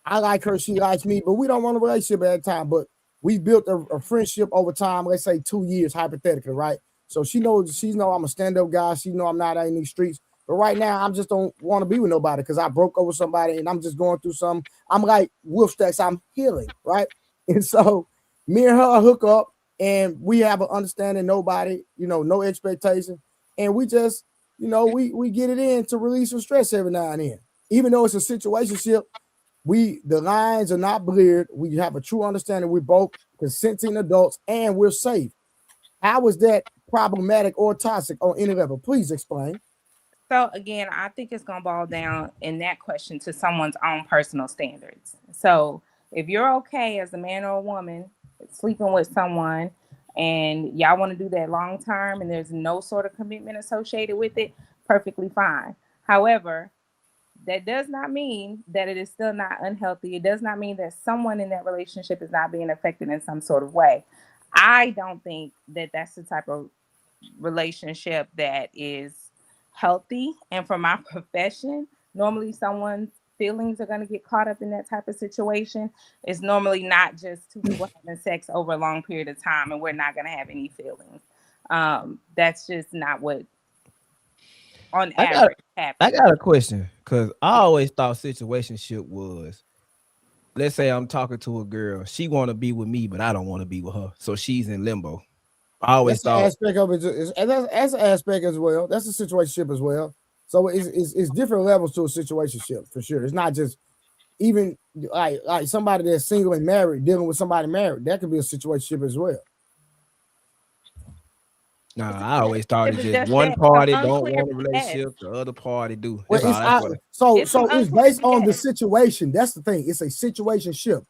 B: I like her, she likes me, but we don't want a relationship at that time. But we built a friendship over time, let's say 2 years, hypothetically, right? So she knows I'm a stand-up guy. She know I'm not out in these streets. But right now, I just don't want to be with nobody because I broke up with somebody and I'm just going through something. I'm like Wolf Stacks, I'm healing, right? And so me and her hook up and we have an understanding, nobody, no expectation. And we just, we get it in to release some stress every now and then. Even though it's a situationship, the lines are not blurred. We have a true understanding. We're both consenting adults and we're safe. How is that problematic or toxic on any level? Please explain.
K: So again, I think it's going to boil down in that question to someone's own personal standards. So if you're okay as a man or a woman sleeping with someone and y'all want to do that long term and there's no sort of commitment associated with it, perfectly fine. However, that does not mean that it is still not unhealthy. It does not mean that someone in that relationship is not being affected in some sort of way. I don't think that that's the type of relationship that is healthy. And for my profession, normally someone's feelings are going to get caught up in that type of situation. It's normally not just two people having sex over a long period of time and we're not going to have any feelings. That's just not what on average happens.
G: I got a question because I always thought situationship was, let's say I'm talking to a girl, she want to be with me, but I don't want to be with her, so she's in limbo. I always thought
B: an aspect of it. That's an aspect as well. That's a situationship as well. So it's different levels to a situationship for sure. It's not just even like somebody that's single and married dealing with somebody married. That could be a situationship as well.
G: Nah, I always thought it's just one party don't want a relationship, the other party do.
B: So it's based on the situation. That's the thing. It's a situationship.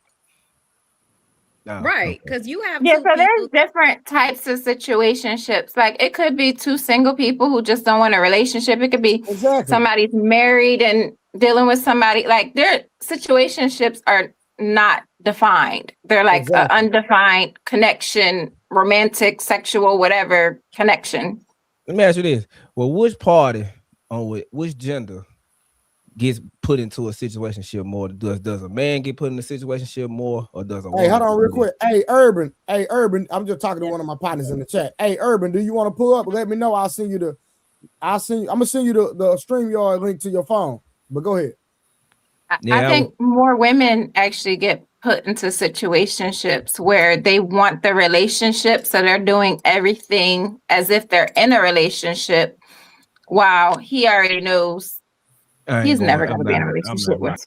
C: Right, because you have
J: so
C: two people.
J: there's different types of situationships. Like it could be two single people who just don't want a relationship. It could be somebody's married and dealing with somebody. Like their situationships are not defined. They're like an undefined connection, romantic, sexual, whatever connection.
G: Let me ask you this: well, which party on which gender gets put into a situationship more? Does a man get put in a situationship more, or does a woman?
B: Hey, hold on real quick. Hey, Urban. I'm just talking to one of my partners in the chat. Hey, Urban, do you want to pull up? Let me know. I'm gonna send you the StreamYard link to your phone. But go ahead.
J: I think more women actually get put into situationships where they want the relationship, so they're doing everything as if they're in a relationship, while he already knows he's never going to be in a relationship with.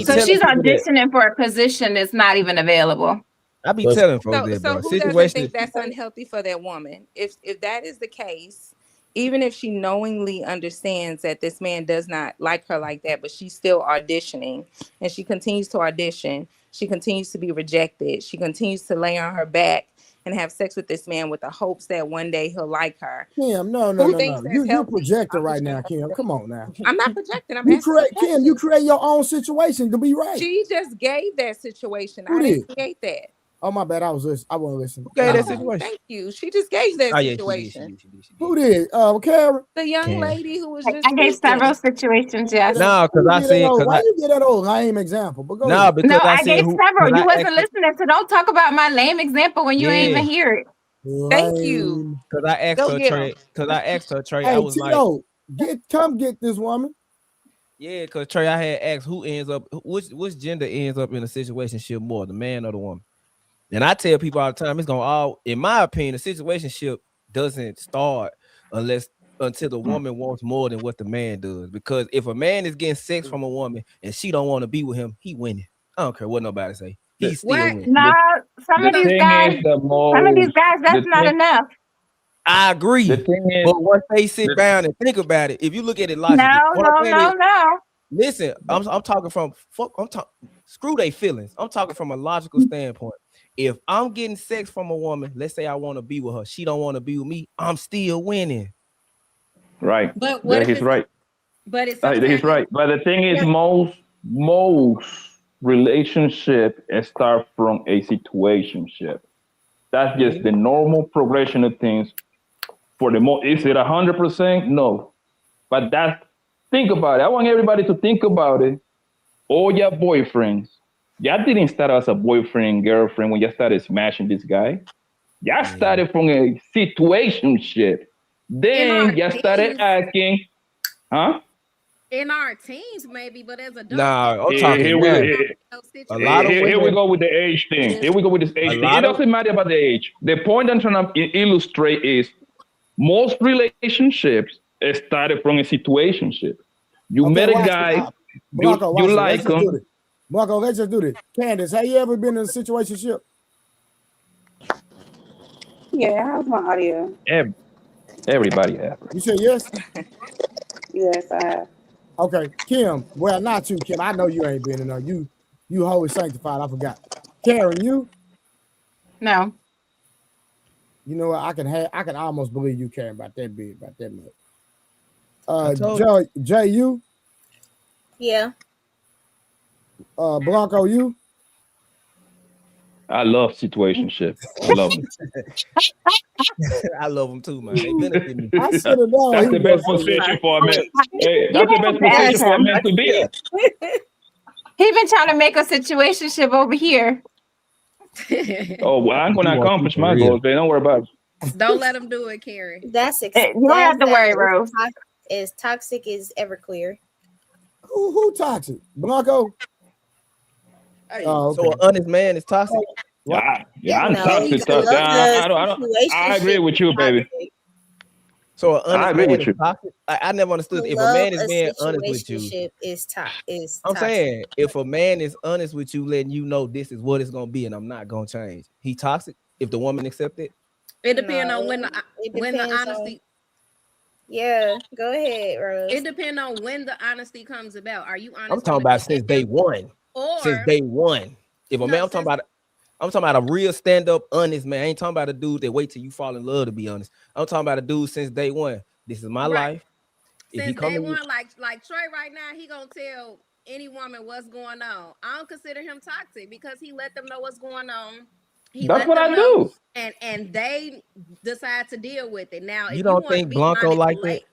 J: So she's auditioning for a position that's not even available.
G: I be telling folks that,
K: so who doesn't think that's unhealthy for that woman? If that is the case, even if she knowingly understands that this man does not like her like that, but she's still auditioning and she continues to audition, she continues to be rejected, she continues to lay on her back and have sex with this man with the hopes that one day he'll like her.
B: Kim, no. You're projecting right now, Kim. Come on now.
K: I'm not projecting. I'm asking
B: Kim, you create your own situation to be right.
K: She just gave that situation. I didn't create that.
B: Oh, my bad. I wasn't listening.
G: Who gave that situation?
K: Thank you. She just gave that situation.
B: Who did? Karen?
K: The young lady who was just
J: I gave several situations, yes.
G: No, because I said...
B: Why you get that old lame example? But go
G: ahead. Because
J: I gave several. You wasn't listening, so don't talk about my lame example when you ain't even hear it.
K: Thank you.
G: Because I asked her, Trey,
B: hey,
G: I was
B: Tito, come get this woman.
G: Yeah, because Trey, I had asked which gender ends up in a situationship more, the man or the woman? And I tell people all the time, in my opinion, a situationship doesn't start until the woman wants more than what the man does. Because if a man is getting sex from a woman and she don't want to be with him, he winning. I don't care what nobody say. He's still winning.
J: No, some of these guys, that's not enough.
G: I agree. But once they sit down and think about it, if you look at it logically,
J: no.
G: Listen, I'm talking from screw they feelings. I'm talking from a logical standpoint. If I'm getting sex from a woman, let's say I want to be with her, she don't want to be with me, I'm still winning.
I: Right.
C: But what
I: he's right.
C: But it's
I: he's right. But the thing is, most relationship start from a situationship. That's just the normal progression of things. For the most, is it 100%? No. But think about it. I want everybody to think about it. All your boyfriends. Y'all didn't start as a boyfriend, girlfriend when you started smashing this guy. Y'all started from a situationship. Then y'all started acting, huh?
C: In our teens, maybe, but as adults.
G: Nah, I'm talking
I: here we go with the age thing. Here we go with this age thing. It doesn't matter about the age. The point I'm trying to illustrate is most relationships started from a situationship. You met a guy, you like him.
B: Marco, let's just do this. Candace, have you ever been in a situationship?
F: Yeah, how's my audio?
I: Everybody have.
B: You said yes?
F: Yes, I have.
B: Okay, Kim. Well, not you, Kim. I know you ain't been in there. You holy sanctified. I forgot. Karen, you?
J: No.
B: You know what? I can almost believe you caring about that big, about that much. Jay, you?
D: Yeah.
B: Blanco, you?
I: I love situationship. I love them.
G: I love them too, man. They benefit me.
B: I should have known.
I: That's the best position for a man. Hey, that's the best position for a man to be in.
J: He been trying to make a situationship over here.
I: Oh, well, I'm going to accomplish my goals, man. Don't worry about it.
C: Don't let him do it, Carrie.
D: That's
J: you don't have to worry, Rose.
D: As toxic as Everclear.
B: Who toxic? Blanco?
G: So an honest man is toxic?
I: Yeah, I'm toxic. I agree with you, baby.
G: So an honest man is toxic? I never understood. If a man is being honest with you, I'm saying if a man is honest with you, letting you know this is what it's gonna be, and I'm not gonna change. He toxic if the woman accept it.
C: It depends on when the honesty.
D: Yeah, go ahead, Rose.
C: It depends on when the honesty comes about. Are you honest?
G: I'm talking about since day one. Since day one. If a man, I'm talking about I'm talking about a real stand-up, honest man. I ain't talking about a dude that wait till you fall in love to be honest. I'm talking about a dude since day one. This is my life. If he
C: Since day
G: come
C: one, like Trey right now, he gonna tell any woman what's going on. I don't consider him toxic because he let them know what's going on. He
I: That's
C: let
I: what
C: them
I: I
C: know,
I: do.
C: and they decide to deal with it. Now,
G: you
C: if you
G: don't
C: want to
G: think
C: be
G: Blanco like that?
C: manipulated,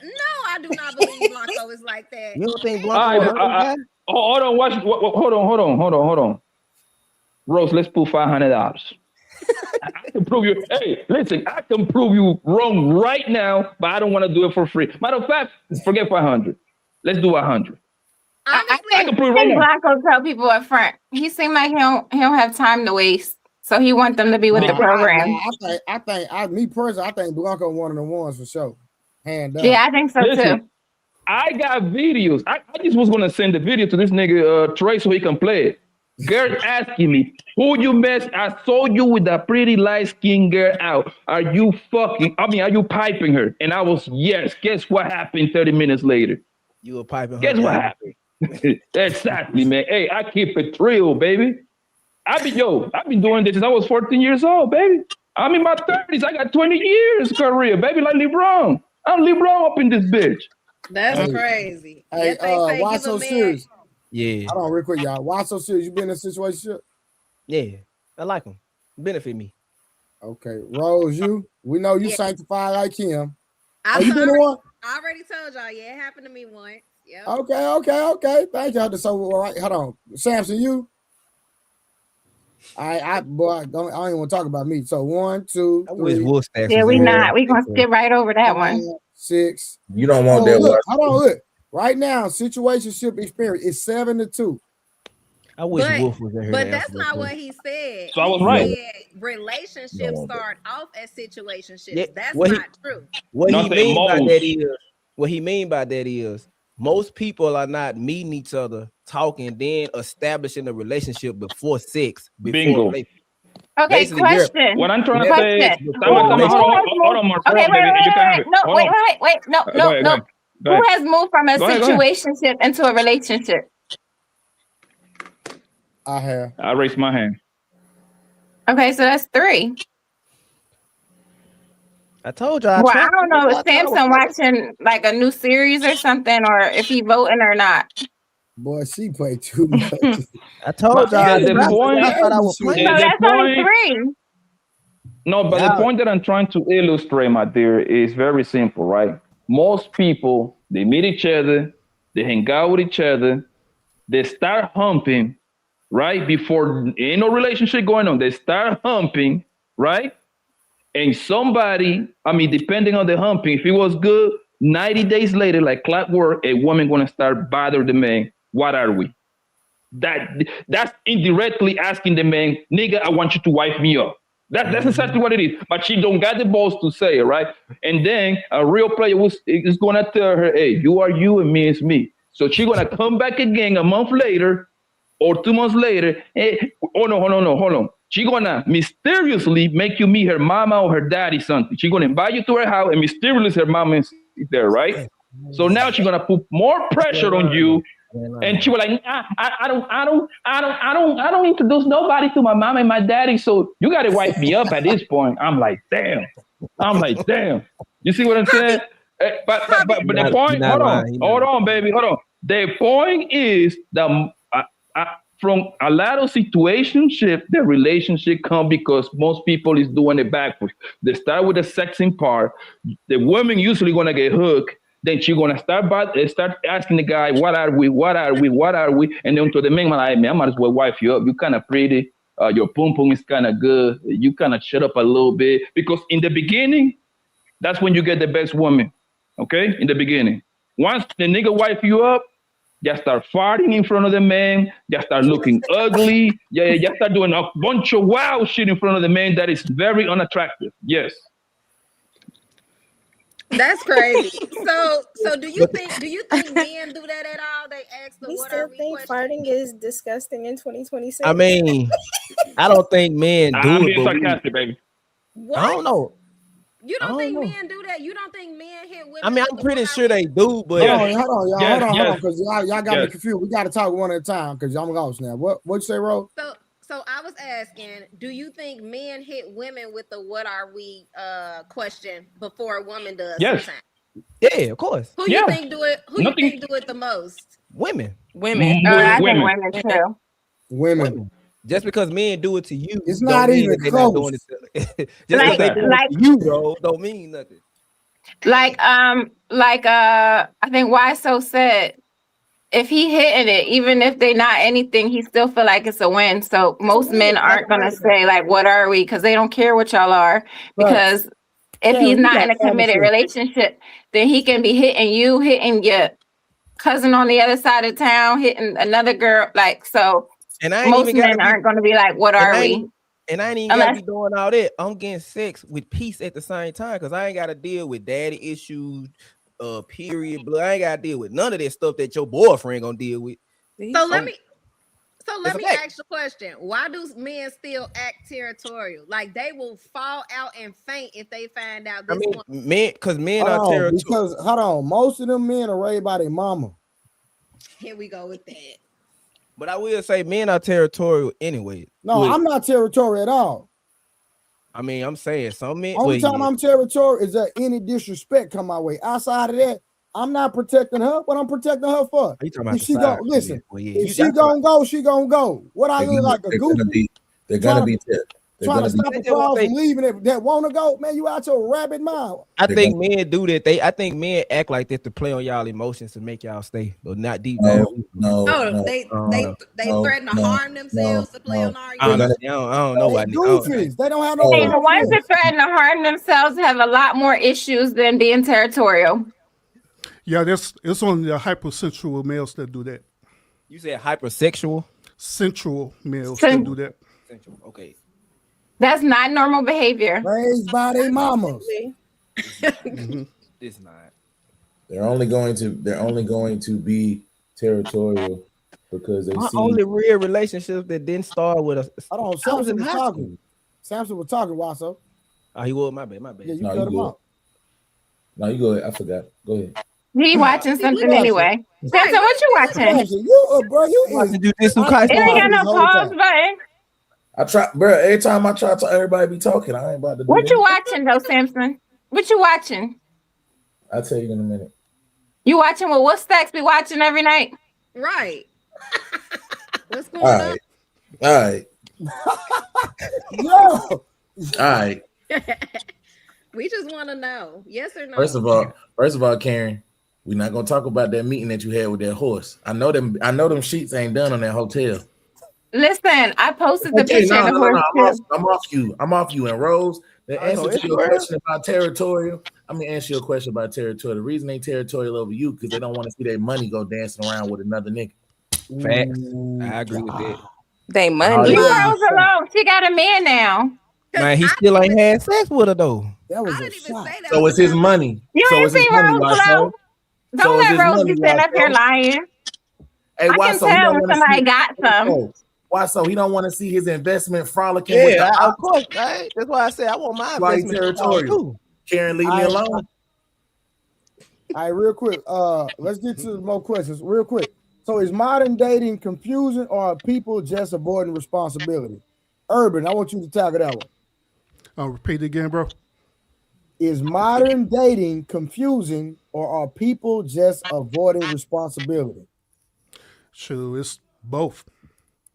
C: no, I do not believe Blanco is like that.
G: You don't think
I: All
G: Blanco
I: right,
G: hurt his guy?
I: hold on. Hold on. Rose, let's put $500. I can prove you. Hey, listen, I can prove you wrong right now, but I don't want to do it for free. Matter of fact, forget 500. Let's do 100.
C: Honestly,
I: I can prove it right now.
J: Blanco tell people up front. He seemed like he don't have time to waste, so he want them to be with the program.
B: Me personally, I think Blanco one of the ones for sure. Hand down.
J: Yeah, I think so too.
I: I got videos. I just was gonna send the video to this nigga Trey so he can play it. Girl asking me, who you mess? I saw you with that pretty light-skinned girl out. Are you piping her? And I was, yes. Guess what happened 30 minutes later?
G: You were piping her.
I: Guess what happened? Exactly, man. Hey, I keep it real, baby. I've been doing this since I was 14 years old, baby. I'm in my 30s. I got 20 years career, baby, like LeBron. I'm LeBron up in this bitch.
C: That's crazy.
B: Hey, why so serious?
G: Yeah.
B: Hold on real quick, y'all. Why so serious? You been in a situation?
G: Yeah. I like him. Benefit me.
B: Okay. Rose, we know you sanctified like him.
C: I already told y'all, it happened to me once. Yep.
B: Okay. Thank y'all. So, all right, hold on. Samson, you? I don't even want to talk about me. So 1, 2, 3.
J: Yeah, we not. We gonna skip right over that 1.
B: 6.
E: You don't want that.
B: Hold on, look. Right now, situationship experience is 7-2.
G: I wish Wolf was in here.
C: But that's not what he said.
I: So I was right.
C: Said relationships start off as situationships.
G: Yeah,
C: that's not true.
G: What he mean by that is most people are not meeting each other, talking, then establishing a relationship before sex.
I: Bingo.
J: Okay,
G: basically,
J: question.
I: What I'm trying to say is,
J: hold on, Mark. Okay, wait. No. Who has moved from a situationship into a relationship?
B: I have.
I: I raised my hand.
J: Okay, so that's 3.
G: I told you.
J: I don't know if Samson watching like a new series or something, or if he voting or not.
B: Boy, she played too much.
G: I told y'all.
I: The point.
J: That's only 3.
I: No, but the point that I'm trying to illustrate, my dear, is very simple, right? Most people, they meet each other, they hang out with each other, they start humping, right? Before ain't no relationship going on, they start humping, right? And somebody, depending on the humping, if it was good, 90 days later, like clockwork, a woman gonna start bothering the man. What are we? That's indirectly asking the man, nigga, I want you to wife me up. That's exactly what it is. But she don't got the balls to say it, right? And then a real player is gonna tell her, hey, you are you and me is me. So she's gonna come back again a month later or 2 months later. Hey, hold on. She's gonna mysteriously make you meet her mama or her daddy something. She's gonna invite you to her house and mysteriously her mama is there, right? So now she's gonna put more pressure on you. And she was like, I don't introduce nobody to my mom and my daddy, so you gotta wipe me up at this point. I'm like, damn. You see what I'm saying? But the point, hold on, baby, hold on. The point is that from a lot of situationship, the relationship come because most people is doing it backwards. They start with the sexing part. The woman usually gonna get hooked. Then she's gonna start asking the guy, what are we? And then to the man, like, man, I might as well wife you up. You kind of pretty. Your pum pum is kind of good. You kind of shut up a little bit. Because in the beginning, that's when you get the best woman. Okay? In the beginning. Once the nigga wife you up, you start farting in front of the man. You start looking ugly. You start doing a bunch of wild shit in front of the man that is very unattractive. Yes.
C: That's crazy. So do you think men do that at all? They ask the what are we
D: think farting is disgusting in 2026?
G: I mean, I don't think men do
I: I'm
G: it.
I: being sarcastic, baby.
C: What?
G: I don't know.
C: You don't think men do that? You don't think men hit women?
G: I mean, I'm pretty sure they do, but
B: hold on, y'all, because y'all got me confused. We got to talk one at a time because I'm lost now. What you say, Ro?
C: So I was asking, do you think men hit women with the "what are we" question before a woman does?
I: Yes.
C: Sometimes.
G: Yeah, of course.
C: Who you think do it? Who you
I: Nothing.
C: think do it the most?
G: Women.
J: I think
I: Women.
J: women too.
B: Women.
G: Just because men do it to you,
B: It's
G: don't
B: not
G: mean
B: even
G: that they're not doing
B: close.
G: it. Just because they doing it to you, bro, don't mean nothing.
J: I think Why So said, if he hitting it, even if they not anything, he still feel like it's a win. So most men aren't gonna say like, "What are we?" Because they don't care what y'all are. Because if
B: Karen,
J: he's
B: you
J: not
B: got
J: in a
B: common
J: committed
B: sense.
J: relationship, then he can be hitting you, hitting your cousin on the other side of town, hitting another girl. Like so,
G: And I ain't
J: most
G: even gotta
J: men
G: be.
J: aren't gonna be like, "What
G: And
J: are
G: I
J: we?"
G: ain't, and I ain't even gotta be doing all that. I'm getting sex with peace at the same time because I ain't gotta deal with daddy issues, period. Blood. I ain't gotta deal with none of that stuff that your boyfriend gonna deal with.
C: So let me ask you a question. Why do men still act territorial? Like they will fall out and faint if they find out this one.
G: Men, because men are
B: Hold on,
G: territorial.
B: because hold on, most of them men are raised by their mama.
C: Here we go with that.
G: But I will say men are territorial anyway.
B: No, I'm not territorial at all.
G: I mean, I'm saying some men.
B: Only time I'm territorial is that any disrespect come my way. Outside of that, I'm not protecting her. What I'm protecting her for?
G: You talking about
B: If she gonna listen,
G: well,
B: if she gonna go, she gonna go. What I look like a goofy?
E: They're gonna be
B: trying to stop a crowd from leaving that wanna go. Man, you out your rabbit mind.
G: I think men do that. I think men act like that to play on y'all emotions to make y'all stay, but not deep down.
C: They threaten to harm themselves to play on our
G: Honestly, I don't know why.
B: Goofies. They don't have no.
J: Hey, the ones that threaten to harm themselves have a lot more issues than being territorial.
L: Yeah, it's only the hypersensual males that do that.
G: You said hypersexual?
L: Sensual males that do that.
G: Sensual. Okay.
J: That's not normal behavior.
B: Raised by their mamas.
G: It's not.
E: They're only going to be territorial because they
G: My
E: see
G: only real relationship that didn't start with us.
B: Hold on, Samson was talking. Samson was talking, Wasso.
G: Oh, he was. My bad.
B: Yeah, you cut him off.
E: No, you go ahead. I forgot. Go ahead.
J: He watching something anyway. Samson, what you watching?
B: You, bro, you is.
J: It ain't got no pause button.
E: I try, bro. Every time I try to, everybody be talking. I ain't about to do
J: What
E: that.
J: you watching though, Samson? What you watching?
E: I'll tell you in a minute.
J: You watching what Stacks be watching every night?
C: Right. What's going
E: on? All right.
B: Yo.
E: All right.
C: We just want to know, yes or no.
E: First of all, Karen, we're not gonna talk about that meeting that you had with that horse. I know them sheets ain't done on that hotel.
J: Listen, I posted the picture of the horse.
E: I'm off you. And Rose, the answer to your question about territorial, I'm gonna answer your question about territorial. The reason they territorial over you because they don't want to see their money go dancing around with another nigga.
G: Facts. I agree with that.
K: They money.
J: Leave Rose alone. She got a man now.
G: Man, he still ain't had sex with her though.
B: That was a shot.
E: So it's his money.
J: You ain't seen Rose below. Don't let Rose be sitting up here lying.
E: Hey,
J: I can tell when somebody got some.
E: Why so he don't want to see his investment frolicking with the
G: of course, right? That's why I said I want my investment
E: territorial. Karen, leave me alone.
B: All right, real quick. Let's get to more questions. Real quick. So is modern dating confusing or are people just avoiding responsibility? Urban, I want you to tackle that one.
L: I'll repeat it again, bro.
B: Is modern dating confusing or are people just avoiding responsibility?
L: Sure, it's both.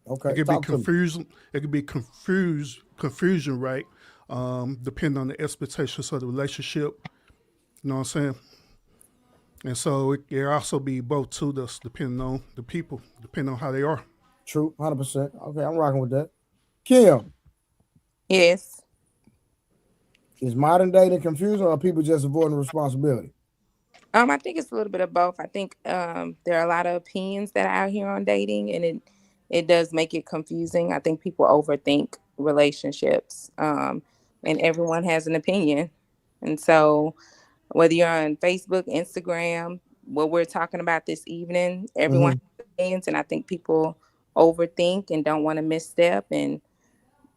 B: Okay.
L: It could be confusion. It could be confusion, right? Depending on the expectations of the relationship. You know what I'm saying? And so it can also be both too, that's depending on the people, depending on how they are.
B: True, 100%. Okay, I'm rocking with that. Kim.
K: Yes.
B: Is modern dating confusing or are people just avoiding responsibility?
K: I think it's a little bit of both. I think there are a lot of opinions that are out here on dating, and it does make it confusing. I think people overthink relationships, and everyone has an opinion. And so whether you're on Facebook, Instagram, what we're talking about this evening, everyone has opinions, and I think people overthink and don't want to misstep and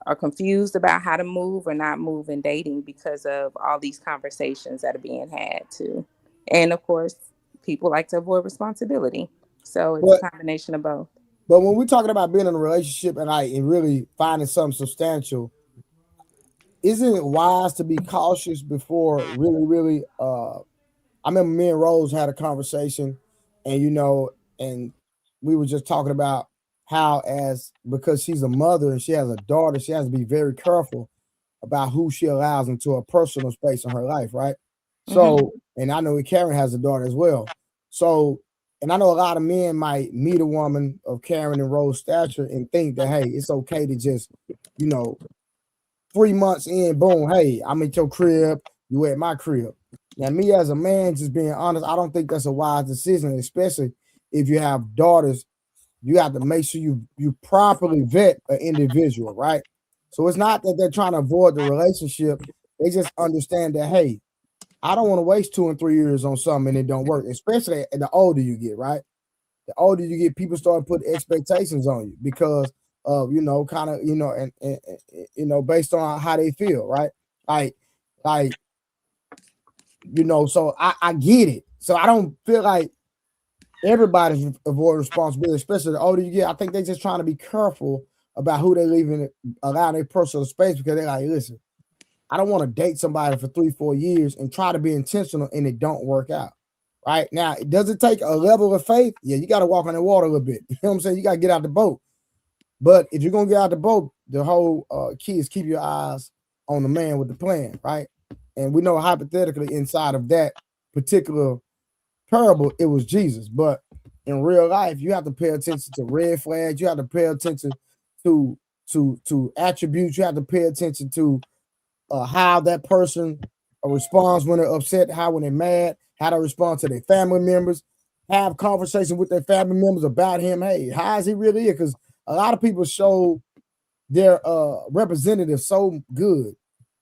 K: are confused about how to move or not move in dating because of all these conversations that are being had too. And of course, people like to avoid responsibility. So it's a combination of both.
B: But when we're talking about being in a relationship and really finding something substantial, isn't it wise to be cautious before really I remember me and Rose had a conversation, and and we were just talking about how because she's a mother and she has a daughter, she has to be very careful about who she allows into a personal space in her life, right? So, and I know Karen has a daughter as well. So, and I know a lot of men might meet a woman of Karen and Rose stature and think that, hey, it's okay to just, 3 months in, boom, hey, I'm at your crib, you at my crib. Now, me as a man, just being honest, I don't think that's a wise decision, especially if you have daughters. You have to make sure you properly vet an individual, right? So it's not that they're trying to avoid the relationship. They just understand that, hey, I don't want to waste 2 and 3 years on something and it don't work, especially the older you get, right? The older you get, people start putting expectations on you because of, kind of, and based on how they feel, right? Like, so I get it. So I don't feel like everybody's avoiding responsibility, especially the older you get. I think they're just trying to be careful about who they allow their personal space because they're like, listen, I don't want to date somebody for 3-4 years and try to be intentional and it don't work out. Right now, does it take a level of faith? Yeah, you got to walk on the water a little bit. You know what I'm saying? You got to get out the boat. But if you're gonna get out the boat, the whole key is keep your eyes on the man with the plan, right? And we know hypothetically inside of that particular parable, it was Jesus. But in real life, you have to pay attention to red flags. You have to pay attention to attributes. You have to pay attention to how that person responds when they're upset, how when they're mad, how to respond to their family members, have conversation with their family members about him. Hey, how is he really here? Because a lot of people show their representative so good.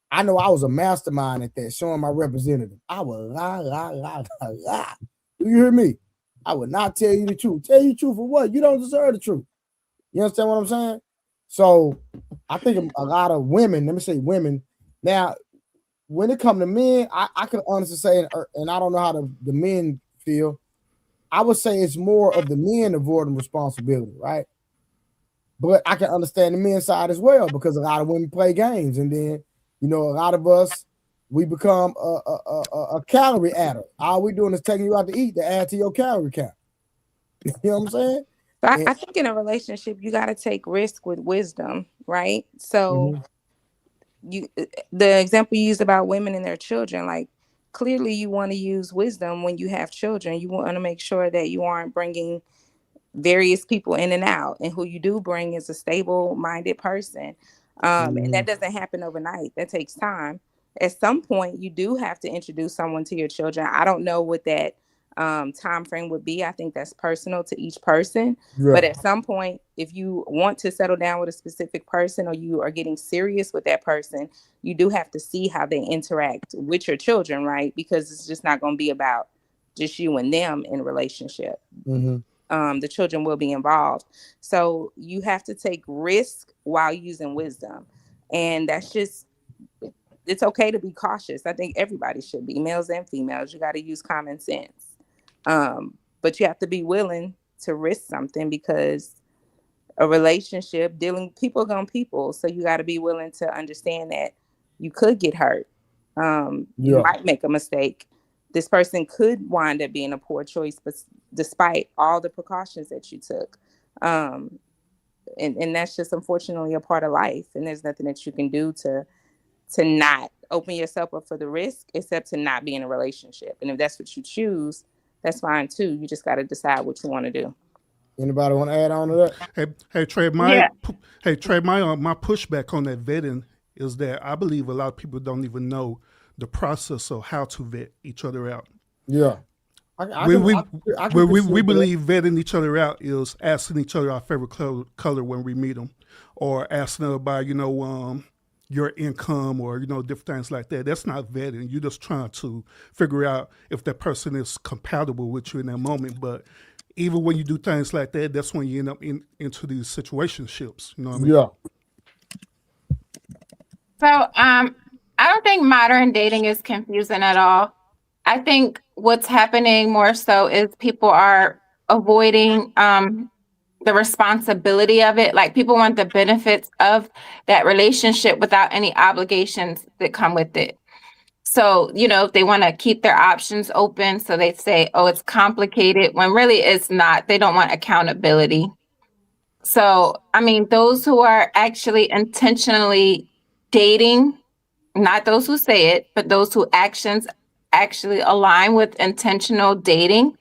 B: I know I was a mastermind at that, showing my representative. I would lie. Do you hear me? I would not tell you the truth. Tell you the truth for what? You don't deserve the truth. You understand what I'm saying? So I think a lot of women, let me say women, now when it comes to men, I can honestly say, and I don't know how the men feel, I would say it's more of the men avoiding responsibility, right? But I can understand the men's side as well because a lot of women play games, and then a lot of us we become a calorie adder. All we doing is taking you out to eat to add to your calorie count. You know what I'm saying?
K: So I think in a relationship you got to take risk with wisdom, right? So the example you used about women and their children, like clearly you want to use wisdom when you have children. You want to make sure that you aren't bringing various people in and out, and who you do bring is a stable-minded person. And that doesn't happen overnight. That takes time. At some point, you do have to introduce someone to your children. I don't know what that time frame would be. I think that's personal to each person. Yeah. But at some point, if you want to settle down with a specific person or you are getting serious with that person, you do have to see how they interact with your children, right? Because it's just not going to be about just you and them in a relationship. The children will be involved. So you have to take risk while using wisdom. And that's just, it's okay to be cautious. I think everybody should be, males and females. You got to use common sense. But you have to be willing to risk something because a relationship, people gonna people. So you got to be willing to understand that you could get hurt. You might make a mistake. This person could wind up being a poor choice, but despite all the precautions that you took. And that's just unfortunately a part of life. And there's nothing that you can do to not open yourself up for the risk, except to not be in a relationship. And if that's what you choose, that's fine too. You just got to decide what you want to do.
B: Anybody want to add on to that?
L: Hey Trey, my pushback on that vetting is that I believe a lot of people don't even know the process of how to vet each other out.
B: Yeah.
L: We believe vetting each other out is asking each other our favorite color when we meet them, or asking them about, your income or, different things like that. That's not vetting. You're just trying to figure out if that person is compatible with you in that moment. But even when you do things like that, that's when you end up into these situationships. You know what I mean?
B: Yeah.
J: So I don't think modern dating is confusing at all. I think what's happening more so is people are avoiding the responsibility of it. Like people want the benefits of that relationship without any obligations that come with it. So, they want to keep their options open. So they say, oh, it's complicated when really it's not. They don't want accountability. So, I mean, those who are actually intentionally dating, not those who say it, but those who actions actually align with intentional dating,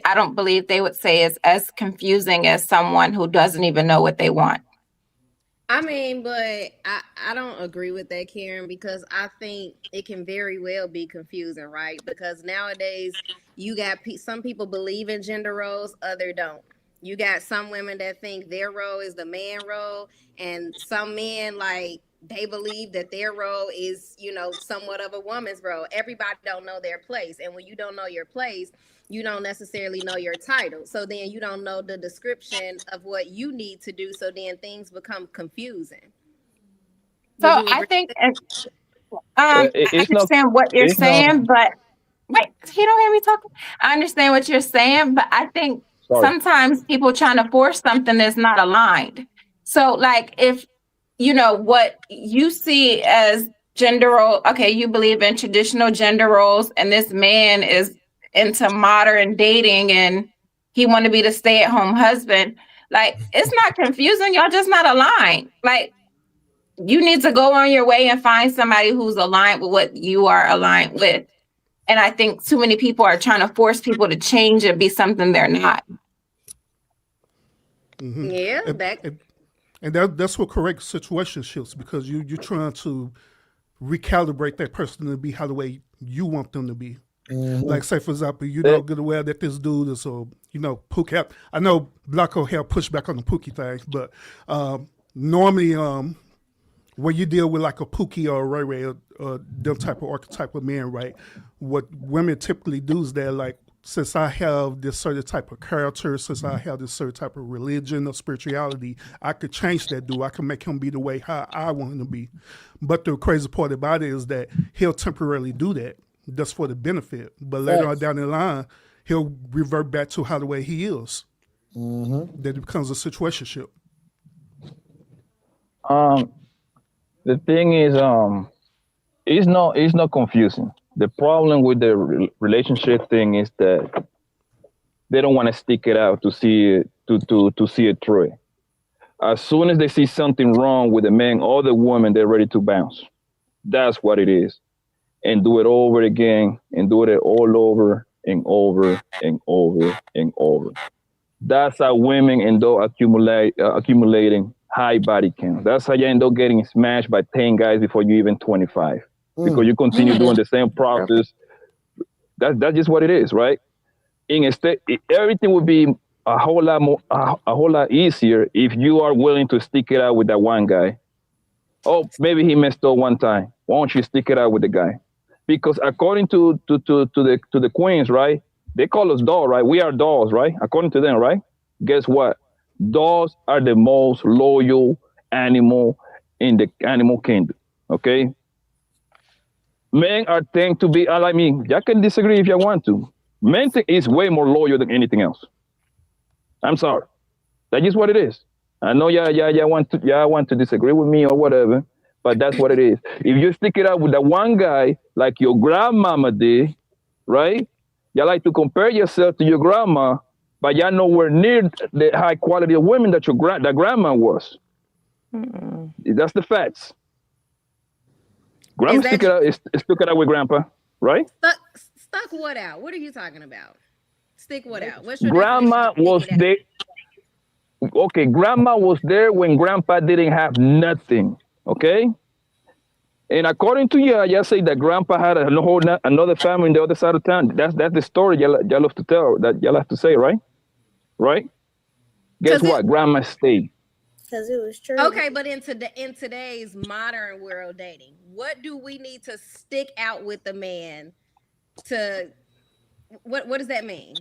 J: I don't believe they would say is as confusing as someone who doesn't even know what they want.
C: I mean, but I don't agree with that, Karen, because I think it can very well be confusing, right? Because nowadays you got some people believe in gender roles, other don't. You got some women that think their role is the man role, and some men they believe that their role is, somewhat of a woman's role. Everybody don't know their place, and when you don't know your place, you don't necessarily know your title. So then you don't know the description of what you need to do. So then things become confusing.
J: So I think I understand what you're saying, but wait, you don't hear me talking? I understand what you're saying, but I think sometimes people trying to force something that's not aligned. So like if what you see as gender role, okay, you believe in traditional gender roles, and this man is into modern dating and he want to be the stay-at-home husband. Like, it's not confusing. Y'all just not aligned. Like, you need to go on your way and find somebody who's aligned with what you are aligned with. And I think too many people are trying to force people to change and be something they're not.
L: Mm-hmm.
C: Yeah,
L: and that's what correct situationships, because you're trying to recalibrate that person to be how the way you want them to be. Mm-hmm. Like, say for example, get aware that this dude is Pookie. I know Blacko have pushback on the Pookie thing, but normally when you deal with like a Pookie or a Ray Ray or them type of archetype of men, right? What women typically do is they're like, since I have this certain type of character, since I have this certain type of religion or spirituality, I could change that dude. I can make him be the way how I want him to be. But the crazy part about it is that he'll temporarily do that just for the benefit. But later on down the line, he'll revert back to how the way he is. Mm-hmm. That it becomes a situationship.
I: The thing is, it's not confusing. The problem with the relationship thing is that they don't want to stick it out to see it to see it through. As soon as they see something wrong with the man or the woman, they're ready to bounce. That's what it is, and do it over again, and do it all over and over and over and over. That's how women end up accumulating high body count. That's how you end up getting smashed by 10 guys before you even 25. Because you continue doing the same process. That's just what it is, right? Everything would be a whole lot easier if you are willing to stick it out with that one guy. Oh, maybe he messed up one time. Why don't you stick it out with the guy? Because according to the queens, right? They call us dolls, right? We are dolls, right? According to them, right? Guess what? Dolls are the most loyal animal in the animal kingdom. Okay. Men are tend to be, y'all can disagree if you want to. Men is way more loyal than anything else. I'm sorry. That's just what it is. I know y'all want to disagree with me or whatever, but that's what it is. If you stick it out with that one guy, like your grandmama did, right? Y'all like to compare yourself to your grandma, but y'all nowhere near the high quality of women that that grandma was. Mm-mm. That's the facts. Grandma stuck it out with grandpa, right?
C: Stuck what out? What are you talking about? Stick what out? What's your
I: grandma was there? Okay, grandma was there when grandpa didn't have nothing. Okay, and according to y'all say that grandpa had another family in the other side of town. That's the story y'all love to tell. That y'all have to say, right? Right? Guess what? Grandma stayed.
D: Because it was true.
C: Okay, but in today's modern world dating, what do we need to stick out with the man to? What does that mean?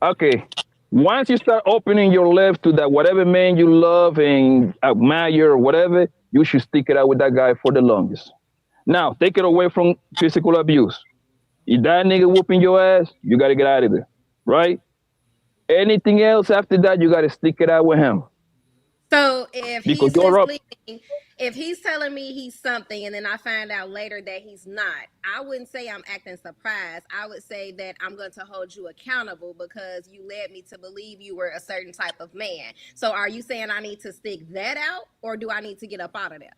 I: Okay. Once you start opening your lips to that whatever man you love and admire or whatever, you should stick it out with that guy for the longest. Now, take it away from physical abuse. If that nigga whooping your ass, you got to get out of there, right? Anything else after that, you got to stick it out with him.
C: So if
I: Because
C: he's
I: you're up.
C: misleading, if he's telling me he's something and then I find out later that he's not, I wouldn't say I'm acting surprised. I would say that I'm going to hold you accountable because you led me to believe you were a certain type of man. So are you saying I need to stick that out or do I need to get up out of there?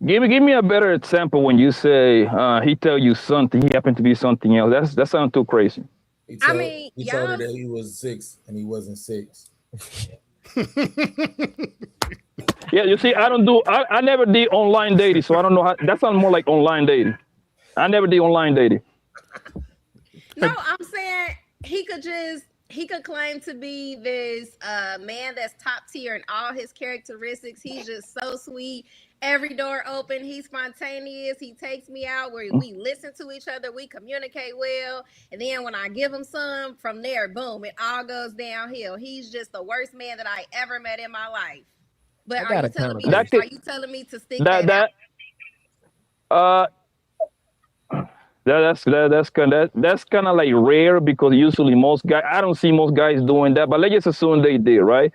I: Give me a better example when you say he tell you something, he happened to be something else. That sounds too crazy.
E: He
C: I
E: told
C: mean,
E: he told her that he was 6 and he wasn't 6.
I: Yeah, you see, I never did online dating, so I don't know how that sounds more like online dating. I never did online dating.
C: No, I'm saying he could claim to be this man that's top tier in all his characteristics. He's just so sweet. Every door open. He's spontaneous. He takes me out where we listen to each other. We communicate well. And then when I give him some, from there, boom, it all goes downhill. He's just the worst man that I ever met in my life. But are you telling me to stick that out?
I: Uh, that's kind of like rare because usually most guys I don't see most guys doing that. But let's just assume they did, right?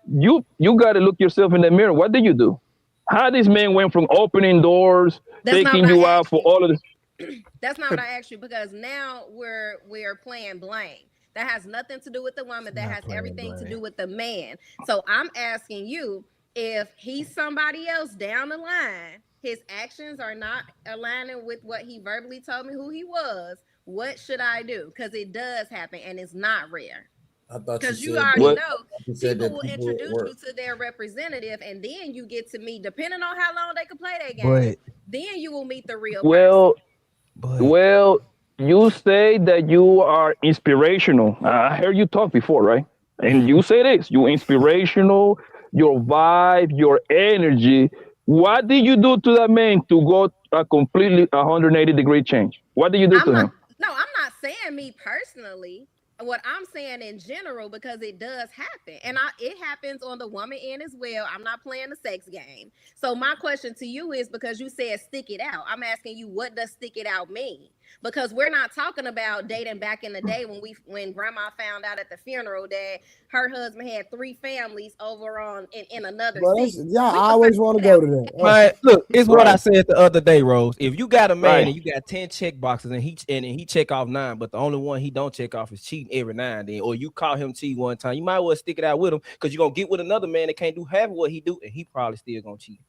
I: You got to look yourself in the mirror. What did you do? How this man went from opening doors, taking you out for all of this.
C: That's not what I asked you because now we're playing blame. That has nothing to do with the woman. That has everything to do with the man. So I'm asking you if he's somebody else down the line, his actions are not aligning with what he verbally told me who he was. What should I do? Because it does happen and it's not rare.
E: I thought
C: because
E: you
C: you
E: said
C: already
E: that,
C: know people will introduce you to their representative, and then you get to meet, depending on how long they can play that game. Then you will meet the real person.
I: Well, you say that you are inspirational. I heard you talk before, right? And you say this: you inspirational, your vibe, your energy. What did you do to that man to go a completely 180-degree change? What did you do to him?
C: No, I'm not saying me personally. What I'm saying in general, because it does happen, and it happens on the woman end as well. I'm not playing the sex game. So my question to you is, because you said stick it out, I'm asking you, what does stick it out mean? Because we're not talking about dating back in the day when grandma found out at the funeral that her husband had 3 families over on in another city.
B: Y'all always want to go to that.
G: But look, it's what I said the other day, Rose. If you got a man and you got 10 check boxes and he check off 9, but the only one he don't check off is cheating every now and then, or you call him cheat one time, you might as well stick it out with him because you're gonna get with another man that can't do half of what he do, and he probably still gonna cheat.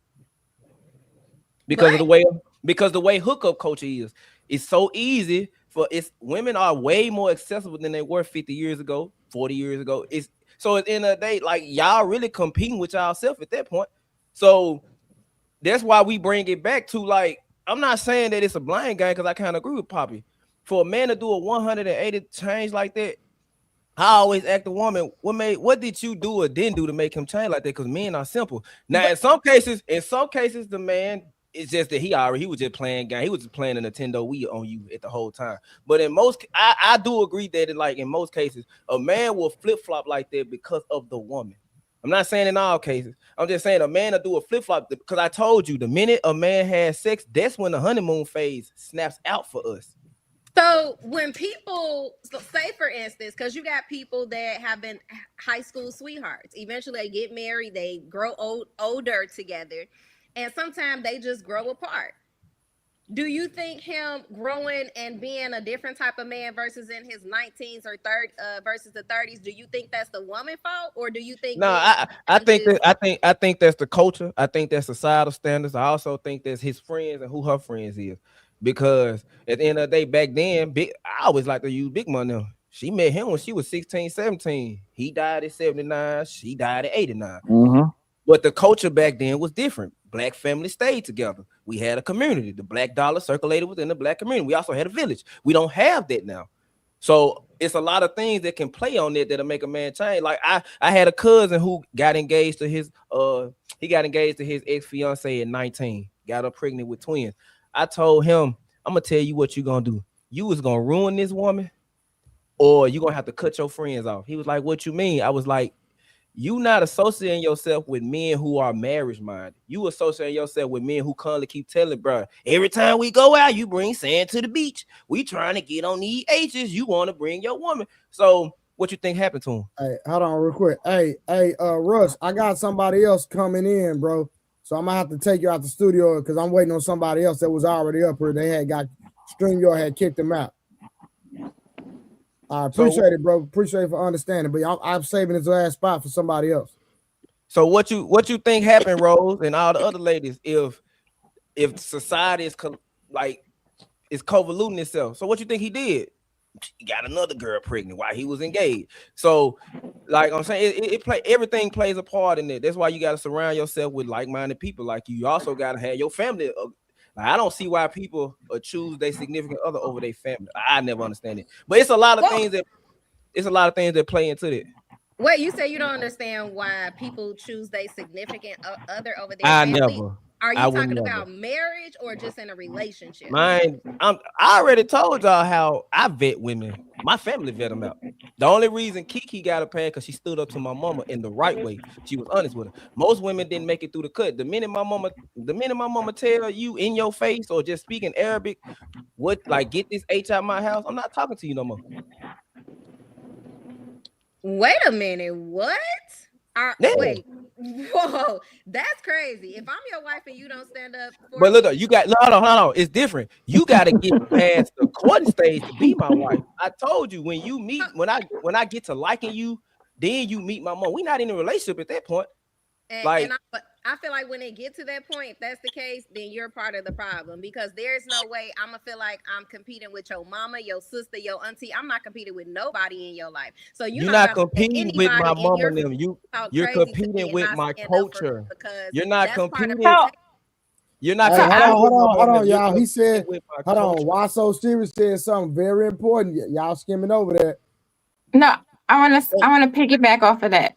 G: Because of the way hookup culture is. It's so easy for women are way more accessible than they were 50 years ago, 40 years ago. So at the end of the day, like y'all really competing with yourself at that point. So that's why we bring it back to, like, I'm not saying that it's a blind game because I kind of agree with Poppy. For a man to do a 180 change like that, I always ask the woman, what did you do or didn't do to make him change like that? Because men are simple. Now, in some cases, the man, it's just that he was just playing game. He was just playing a Nintendo Wii on you at the whole time. But in most, I do agree that in most cases, a man will flip flop like that because of the woman. I'm not saying in all cases. I'm just saying a man will do a flip flop because I told you the minute a man has sex, that's when the honeymoon phase snaps out for us.
C: So when people, say for instance, because you got people that have been high school sweethearts, eventually they get married, they grow older together, and sometimes they just grow apart. Do you think him growing and being a different type of man versus in his 19s or versus the 30s, do you think that's the woman's fault, or do you think?
G: No, I think that's the culture. I think that's societal standards. I also think that's his friends and who her friends is. Because at the end of the day, back then, I always like to use Big Money. She met him when she was 16, 17. He died at 79. She died at 89.
I: Mm-hmm.
G: But the culture back then was different. Black families stayed together. We had a community. The black dollar circulated within the black community. We also had a village. We don't have that now. So it's a lot of things that can play on it that'll make a man change. Like I had a cousin who got engaged to his ex-fiance at 19, got her pregnant with twins. I told him, I'm gonna tell you what you're gonna do. You was gonna ruin this woman, or you're gonna have to cut your friends off. He was like, what you mean? I was like, you not associating yourself with men who are marriage minded. You associating yourself with men who constantly keep telling, bro, every time we go out, you bring sand to the beach. We trying to get on these H's. You want to bring your woman. So What you think happened to him?
B: Hey, hold on real quick. Hey, Russ, I got somebody else coming in, bro. So I'm gonna have to take you out the studio because I'm waiting on somebody else that was already up here. They had got StreamYard had kicked them out. I appreciate it, bro. Appreciate it for understanding. But I'm saving this last spot for somebody else.
G: So what you think happened, Rose, and all the other ladies, if society is is convoluting itself? So what you think he did? He got another girl pregnant while he was engaged. So, like I'm saying, everything plays a part in it. That's why you got to surround yourself with like-minded people like you. You also got to have your family. Like, I don't see why people choose their significant other over their family. I never understand it. But it's a lot of things that play into it.
C: Wait, you say you don't understand why people choose their significant other over their family?
G: Never.
C: Are you talking about marriage or just in a relationship?
G: I already told y'all how I vet women. My family vet them out. The only reason Kiki got a pad because she stood up to my mama in the right way. She was honest with her. Most women didn't make it through the cut. The minute my mama tell you in your face or just speaking Arabic, get this H out my house, I'm not talking to you no more.
C: Wait a minute, what? Wait, whoa, that's crazy. If I'm your wife and you don't stand up for
G: but look, you got hold on. It's different. You got to get past the courting stage to be my wife. I told you when I get to liking you, then you meet my mom. We're not in a relationship at that point.
C: I feel like when they get to that point, if that's the case, then you're part of the problem because there's no way I'm gonna feel like I'm competing with your mama, your sister, your auntie. I'm not competing with nobody in your life. So you're
G: not competing with my mama and them. You're competing with my culture. You're not competing. You're not.
B: Hold on, y'all. He said, hold on. Why so serious said something very important. Y'all skimming over that.
J: No, I want to piggyback off of that.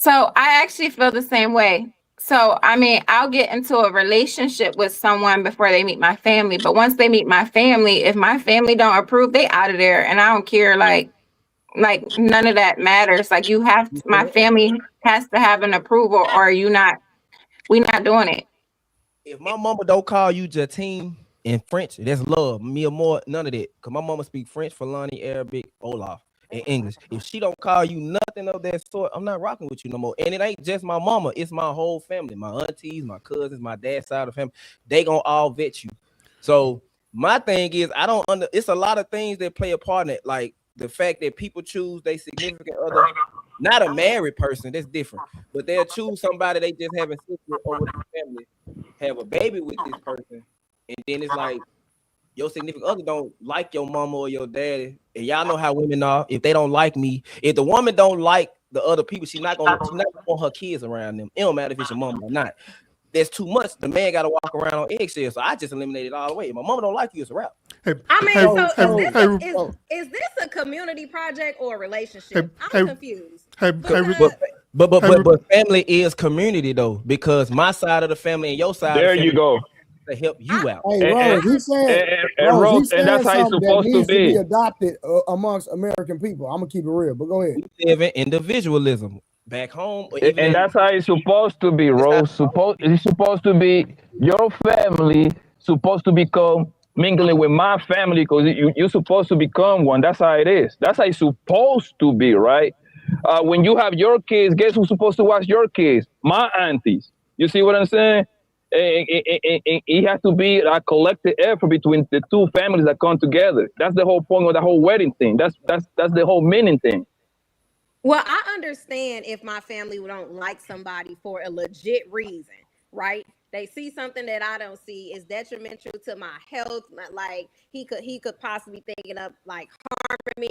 J: So I actually feel the same way. So, I mean, I'll get into a relationship with someone before they meet my family. But once they meet my family, if my family don't approve, they out of there. And I don't care. Like none of that matters. Like my family has to have an approval or we're not doing it.
G: If my mama don't call you Jatine in French, that's love. Me or more, none of that. Because my mama speak French, Fulani, Arabic, Olaf, and English. If she don't call you nothing of that sort, I'm not rocking with you no more. And it ain't just my mama, it's my whole family. My aunties, my cousins, my dad's side of the family, they gonna all vet you. So my thing is, it's a lot of things that play a part in it. Like the fact that people choose their significant other, not a married person, that's different. But they'll choose somebody they just having sex with over their family, have a baby with this person, and then it's like your significant other don't like your mama or your daddy, and y'all know how women are. If they don't like me, if the woman don't like the other people, she's not gonna want her kids around them. It don't matter if it's your mama or not. There's too much. The man got to walk around on eggshells. So I just eliminated all the way. If my mama don't like you, it's a wrap.
C: Is this a community project or a relationship? I'm confused.
G: But family is community though, because my side of the family and your side.
I: There
G: of the family
I: you go.
G: To help you out.
B: Hey, Rose, he said,
I: and that's how it's supposed to be
B: adopted amongst American people. I'm gonna keep it real, but go ahead.
G: We live in individualism back home,
I: and that's how it's supposed to be, Rose. It's supposed to be your family supposed to become mingling with my family because you're supposed to become one. That's how it is. That's how it's supposed to be, right? When you have your kids, guess who's supposed to watch your kids? My aunties. You see what I'm saying? It has to be a collective effort between the two families that come together. That's the whole point of the whole wedding thing. That's the whole meaning thing.
C: Well, I understand if my family don't like somebody for a legit reason, right? They see something that I don't see is detrimental to my health. Like he could possibly thinking of like harming me.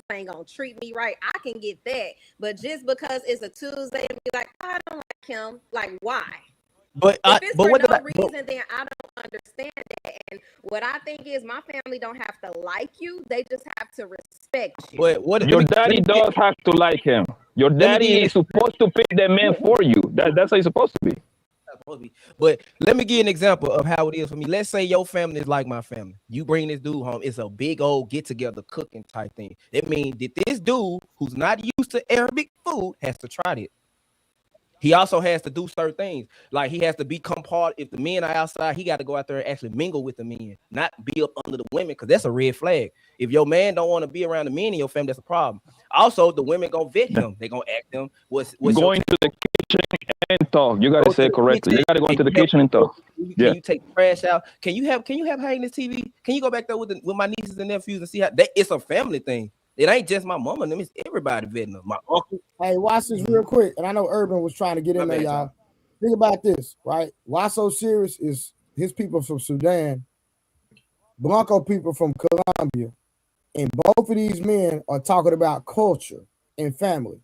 C: He ain't gonna treat me right. I can get that, but just because it's a Tuesday and be like, I don't like him, like why? If it's for no reason, then I don't understand that. And what I think is my family don't have to like you. They just have to respect you.
I: Your daddy does have to like him. Your daddy is supposed to pick that man for you. That's how it's supposed to be.
G: But let me give you an example of how it is for me. Let's say your family is like my family. You bring this dude home. It's a big old get-together cooking type thing. That means that this dude who's not used to Arabic food has to try it. He also has to do certain things. Like he has to become part. If the men are outside, he got to go out there and actually mingle with the men, not be up under the women, because that's a red flag. If your man don't want to be around the men in your family, that's a problem. Also, the women gonna vet him. They gonna ask him what's
I: going to the kitchen and talk. You gotta say it correctly. You gotta go into the kitchen and talk.
G: Can you take the trash out? Can you have Hagen's TV? Can you go back there with my nieces and nephews and see how it's a family thing? It ain't just my mama and them, it's everybody vetting them. My uncle.
B: Hey, watch this real quick. And I know Urban was trying to get in there, y'all. Think about this, right? Why so serious is his people from Sudan, Blanco people from Colombia, and both of these men are talking about culture and family.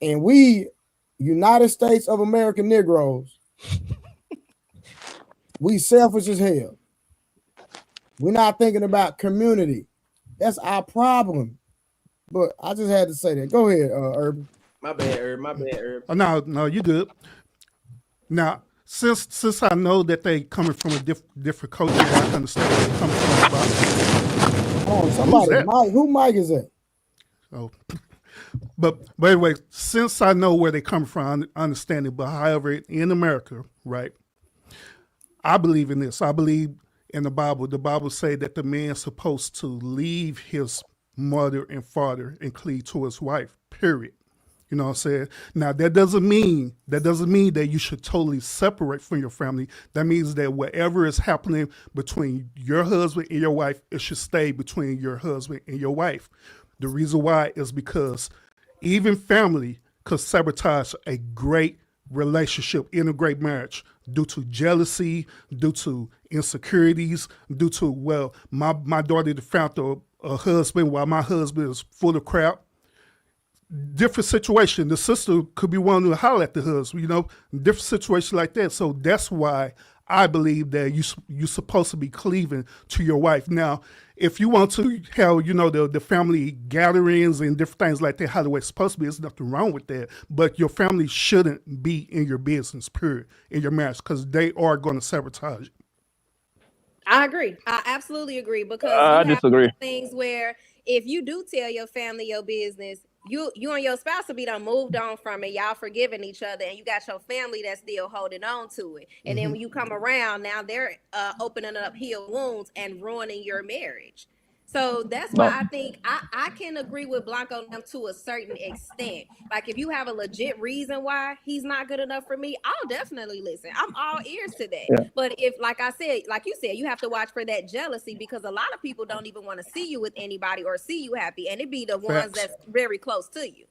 B: And we, United States of America Negroes, we selfish as hell. We're not thinking about community. That's our problem. But I just had to say that. Go ahead, Urban.
G: My bad, Herb.
L: Oh, no, you good. Now, since I know that they coming from a different culture, I understand where they're coming from.
B: Oh, somebody, Mike. Who Mike is that?
L: Oh, but anyway, since I know where they come from, I understand it. But however, in America, right, I believe in this. I believe in the Bible. The Bible say that the man's supposed to leave his mother and father and cleave to his wife, period. You know what I'm saying? Now, that doesn't mean that you should totally separate from your family. That means that whatever is happening between your husband and your wife, it should stay between your husband and your wife. The reason why is because even family could sabotage a great relationship in a great marriage due to jealousy, due to insecurities, due to, well, my daughter found a husband while my husband is full of crap. Different situation. The sister could be wanting to holler at the husband, you know, different situation like that. So that's why I believe that you're supposed to be cleaving to your wife. Now, if you want to have, you know, the family gatherings and different things like that, how the way it's supposed to be, there's nothing wrong with that. But your family shouldn't be in your business, period, in your marriage, because they are going to sabotage it.
C: I agree. I absolutely agree, because
I: I disagree.
C: Things where if you do tell your family your business, you and your spouse will be done moved on from it. Y'all forgiving each other, and you got your family that's still holding on to it. And then when you come around, now they're opening up healed wounds and ruining your marriage. So that's why I think I can agree with Blanco to a certain extent. Like, if you have a legit reason why he's not good enough for me, I'll definitely listen. I'm all ears to that. Yeah. But if, like I said, like you said, you have to watch for that jealousy, because a lot of people don't even want to see you with anybody or see you happy. And it be the ones that's very close to you.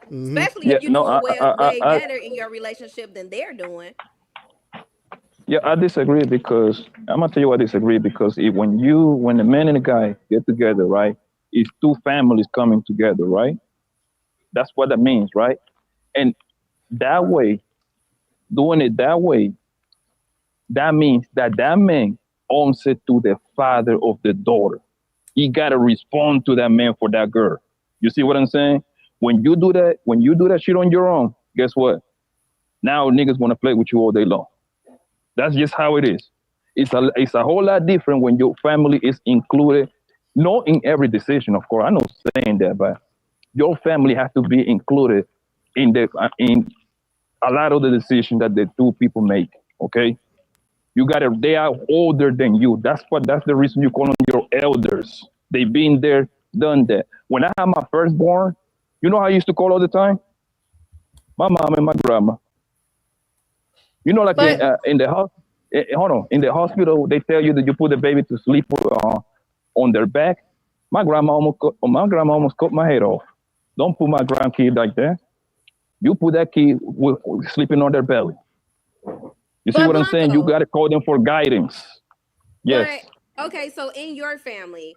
C: Especially if you're doing way better in your relationship than they're doing.
I: Yeah, I disagree, because I'm gonna tell you why I disagree. Because when the man and the guy get together, right, it's two families coming together, right? That's what that means, right? And that way, doing it that way, that means that man owns it to the father of the daughter. He gotta respond to that man for that girl. You see what I'm saying? When you do that shit on your own, guess what? Now niggas wanna play with you all day long. That's just how it is. It's a whole lot different when your family is included. Not in every decision, of course. I'm not saying that, but your family has to be included in a lot of the decisions that the two people make. Okay, they are older than you. That's the reason you call them your elders. They've been there, done that. When I had my firstborn, you know how I used to call all the time? My mom and my grandma. You know, like in the house, in the hospital, they tell you that you put the baby to sleep on their back. My grandma almost cut my head off. Don't put my grandkid like that. You put that kid sleeping on their belly. You see what I'm saying? You got to call them for guidance. Yes.
C: But, okay, so in your family,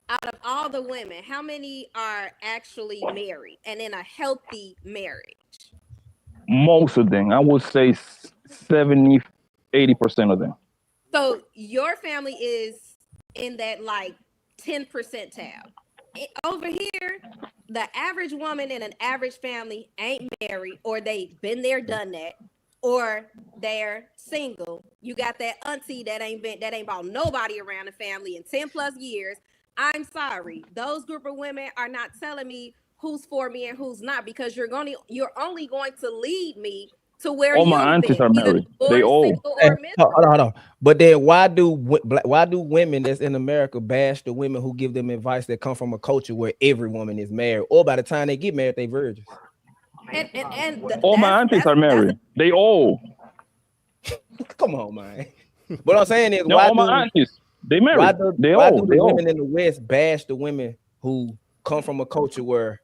C: out of all the women, how many are actually married and in a healthy marriage?
I: Most of them. I would say 70, 80% of them.
C: So your family is in that like 10% tab. Over here, the average woman in an average family ain't married, or they've been there, done that, or they're single. You got that auntie that ain't bought nobody around the family in 10 plus years. I'm sorry. Those group of women are not telling me who's for me and who's not, because you're only going to lead me to where
I: All my
C: you've
I: aunties
C: been,
I: are
C: either
I: married. They
C: divorced,
I: all.
C: single,
G: Hey,
C: or miserable.
G: hold on. But then why do women that's in America bash the women who give them advice that come from a culture where every woman is married, or by the time they get married, they virgins?
I: All my aunties are married. They all.
G: Come on, man. What I'm saying is,
I: No, all my aunties, they married.
G: Why do the women in the West bash the women who come from a culture where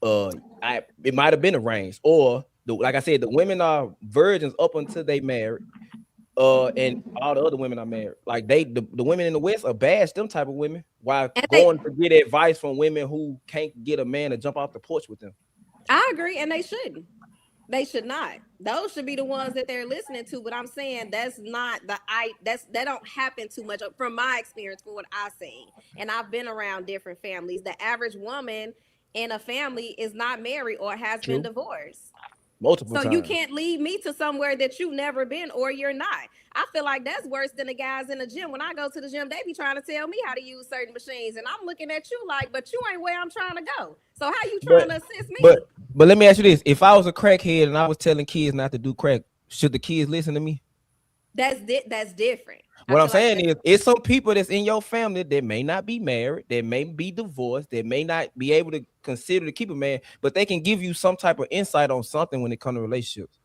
G: it might have been arranged, or like I said, the women are virgins up until they married, and all the other women are married. Like the women in the West are bash them type of women while going to get advice from women who can't get a man to jump off the porch with them.
C: I agree, and they shouldn't. They should not. Those should be the ones that they're listening to. But I'm saying that's not that don't happen too much from my experience, for what I've seen. And I've been around different families. The average woman in a family is not married or has been divorced.
G: Multiple times.
C: You can't lead me to somewhere that you've never been or you're not. I feel like that's worse than the guys in the gym. When I go to the gym, they be trying to tell me how to use certain machines, and I'm looking at you like, but you ain't where I'm trying to go. So how you trying to assist me?
G: But let me ask you this: if I was a crackhead and I was telling kids not to do crack, should the kids listen to me?
C: That's different.
G: What I'm saying is, it's some people that's in your family that may not be married, that may be divorced, that may not be able to consider to keep a man, but they can give you some type of insight on something when it comes to relationships.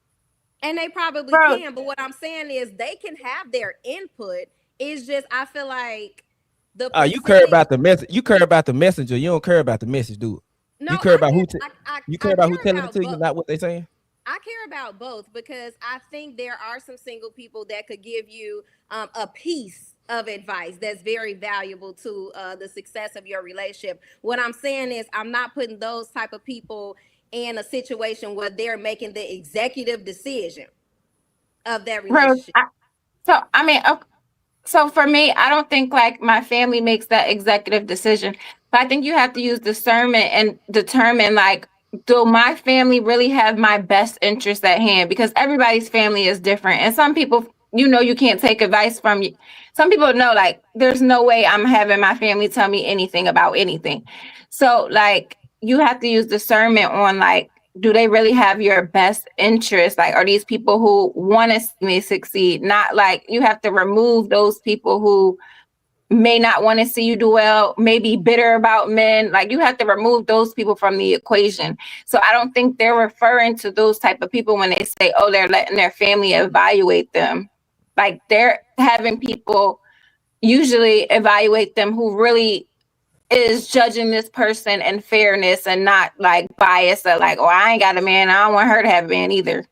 C: And they probably can, but what I'm saying is they can have their input. It's just I feel like
G: you care about the message. You care about the messenger. You don't care about the message, dude.
C: No,
G: you care about who telling
C: it
G: to you, not what they're saying.
C: I care about both, because I think there are some single people that could give you a piece of advice that's very valuable to the success of your relationship. What I'm saying is I'm not putting those type of people in a situation where they're making the executive decision of that relationship.
J: So for me, I don't think like my family makes that executive decision, but I think you have to use discernment and determine, like, do my family really have my best interest at hand? Because everybody's family is different. And some people, you can't take advice from you. Some people know, like, there's no way I'm having my family tell me anything about anything. So like, you have to use discernment on, like, do they really have your best interest? Like, are these people who want to see me succeed? Not like, you have to remove those people who may not want to see you do well, may be bitter about men. Like, you have to remove those people from the equation. So I don't think they're referring to those type of people when they say, oh, they're letting their family evaluate them. Like, they're having people usually evaluate them who really is judging this person in fairness and not like bias or like, oh, I ain't got a man, I don't want her to have a man either.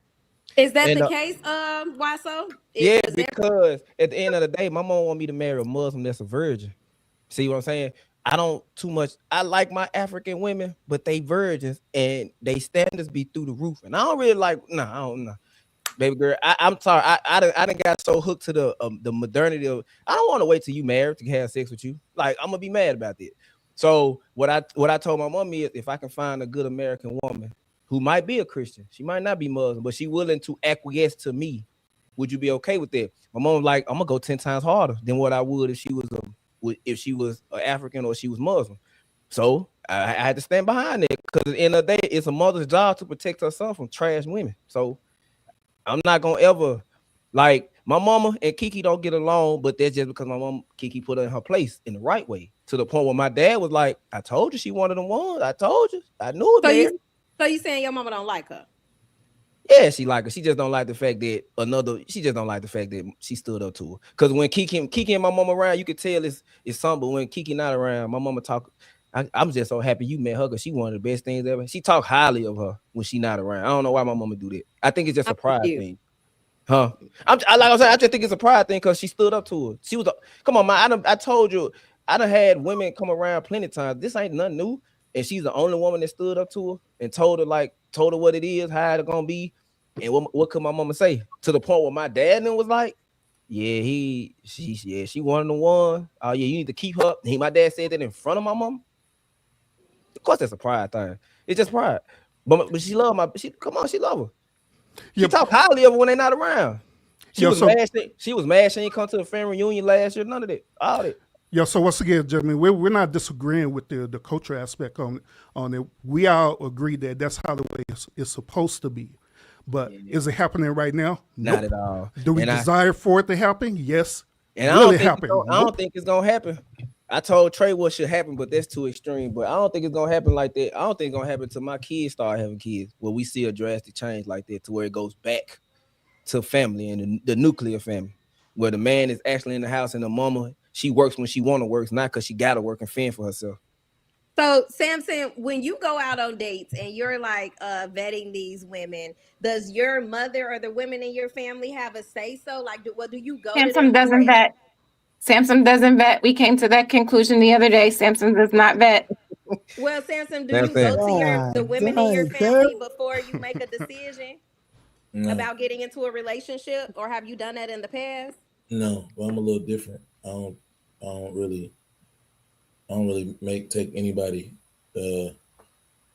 C: Is that the case? Why so?
G: Yeah, because at the end of the day, my mom want me to marry a Muslim that's a virgin. See what I'm saying? I don't too much. I like my African women, but they virgins and they standards be through the roof. And I don't really like. I don't know. Baby girl, I'm sorry. I done got so hooked to the modernity of. I don't want to wait till you married to have sex with you. Like, I'm gonna be mad about it. So what I told my mommy is, if I can find a good American woman who might be a Christian, she might not be Muslim, but she willing to acquiesce to me, would you be okay with that? My mom was like, I'm gonna go 10 times harder than what I would if she was an African or she was Muslim. So I had to stand behind it, because at the end of the day, it's a mother's job to protect her son from trash women. So I'm not gonna ever, like, my mama and Kiki don't get along, but that's just because my mom, Kiki, put her in her place in the right way, to the point where my dad was like, I told you she wanted them ones. I told you. I knew it.
C: So you saying your mama don't like her?
G: Yeah, she like her. She just don't like the fact that she stood up to her. Because when Kiki and my mama around, you could tell it's something. But when Kiki not around, my mama talk. I'm just so happy you met her, because she one of the best things ever. She talk highly of her when she not around. I don't know why my mama do that. I think it's just a pride thing. Huh? Like I said, I just think it's a pride thing, because she stood up to her. She was come on, man. I told you, I done had women come around plenty of times. This ain't nothing new. And she's the only woman that stood up to her and told her what it is, how it's gonna be. And what could my mama say? To the point where my dad then was like, yeah, she wanted the one. Oh yeah, you need to keep her. My dad said that in front of my mom. Of course, that's a pride thing. It's just pride. But she love she love her. She talk highly of her when they're not around. She was mad. She didn't come to the family reunion last year. None of that. All that.
L: Yeah, so once again, gentlemen, we're not disagreeing with the culture aspect on it. We all agree that that's how the way it's supposed to be. But is it happening right now?
G: Not
L: Nope.
G: at all.
L: Do we desire for it to happen? Yes.
G: And
L: Will it happen?
G: I don't think it's gonna happen. I told Trey what should happen, but that's too extreme. But I don't think it's gonna happen like that. I don't think it's gonna happen until my kids start having kids, where we see a drastic change like that, to where it goes back to family and the nuclear family, where the man is actually in the house and the mama, she works when she want to work, not because she gotta work and fend for herself.
C: So, Samson, when you go out on dates and you're like vetting these women, does your mother or the women in your family have a say so? Like, do you go to them
J: doesn't vet. Samson doesn't vet. We came to that conclusion the other day. Samson does not vet.
C: Well, Samson, do you go to the women in your family before you make a decision about getting into a relationship, or have you done that in the past?
E: No, but I'm a little different. I don't really take anybody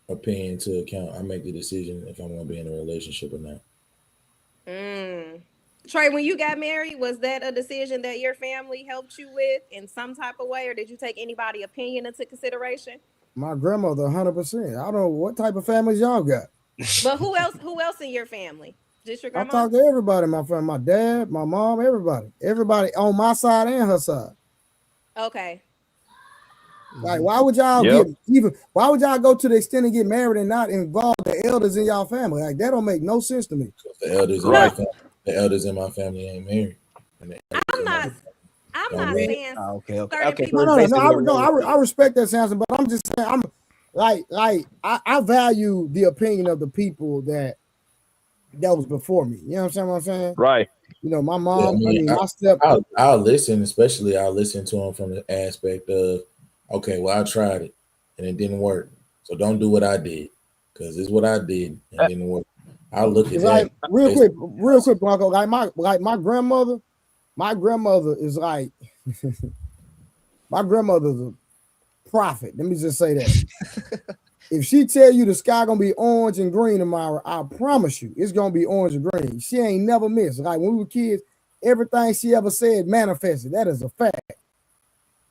E: opinion into account. I make the decision if I'm gonna be in a relationship or not.
C: Trey, when you got married, was that a decision that your family helped you with in some type of way, or did you take anybody's opinion into consideration?
B: My grandmother, 100%. I don't know what type of families y'all got.
C: But who else in your family? Just your grandma?
B: I talk to everybody in my family, my dad, my mom, everybody on my side and her side.
C: Okay.
B: Like, why would y'all why would y'all go to the extent of get married and not involve the elders in y'all family? Like, that don't make no sense to me.
E: The elders in my family ain't married.
C: I'm not saying
G: okay.
B: No, I respect that, Samson, but I'm just saying, I'm like I value the opinion of the people that was before me. You know what I'm saying?
I: Right.
B: You know, my mom, my step.
E: I'll listen, especially I'll listen to them from the aspect of, okay, well, I tried it and it didn't work. So don't do what I did, because it's what I did and it didn't work. I'll look at that.
B: Real quick, Blanco. Like my grandmother is like my grandmother's a prophet. Let me just say that. If she tell you the sky gonna be orange and green tomorrow, I promise you it's gonna be orange and green. She ain't never missed. Like, when we were kids, everything she ever said manifested. That is a fact.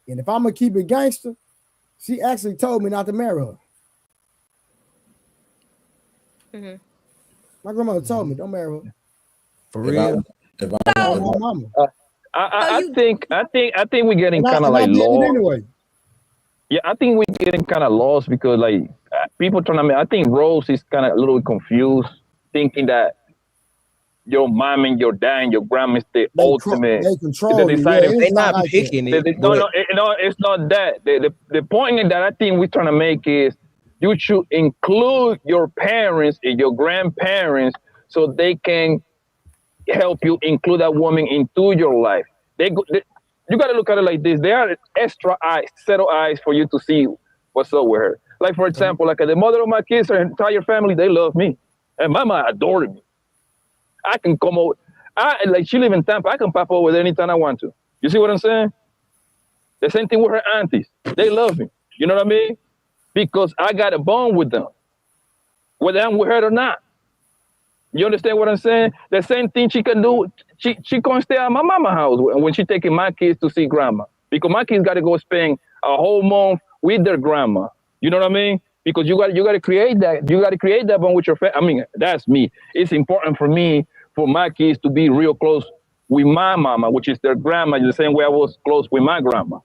B: And if I'm gonna keep it gangster, she actually told me not to marry her.
C: Mm-hmm.
B: My grandmother told me, don't marry her.
G: For real.
B: My mama.
I: I think we're getting kind of like lost.
B: Anyway.
I: Yeah, I think we're getting kind of lost because like people trying to. I think Rose is kind of a little confused, thinking that your mom and your dad and your grandma is the ultimate.
B: They control you.
G: They're not picking it.
I: No, it's not that. The point in that I think we're trying to make is you should include your parents and your grandparents so they can help you include that woman into your life. You got to look at it like this. They are extra eyes, set of eyes for you to see what's up with her. Like, for example, like the mother of my kids, her entire family, they love me. And mama adored me. I can come over. Like, she live in Tampa. I can pop over there anytime I want to. You see what I'm saying? The same thing with her aunties. They love me. You know what I mean? Because I got a bond with them, whether I'm with her or not. You understand what I'm saying? The same thing she can do. She can't stay at my mama's house when she taking my kids to see grandma, because my kids got to go spend a whole month with their grandma. You know what I mean? Because you got to create that. You got to create that bond with your family. I mean, that's me. It's important for me for my kids to be real close with my mama, which is their grandma, the same way I was close with my grandma.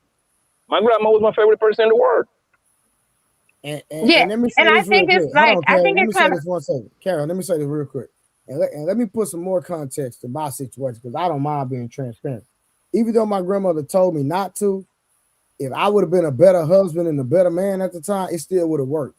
I: My grandma was my favorite person in the world.
B: And let me say
J: and I think it's like, I think it's kind of.
B: Carol, let me say this real quick. And let me put some more context to my situation, because I don't mind being transparent. Even though my grandmother told me not to, if I would have been a better husband and a better man at the time, it still would have worked.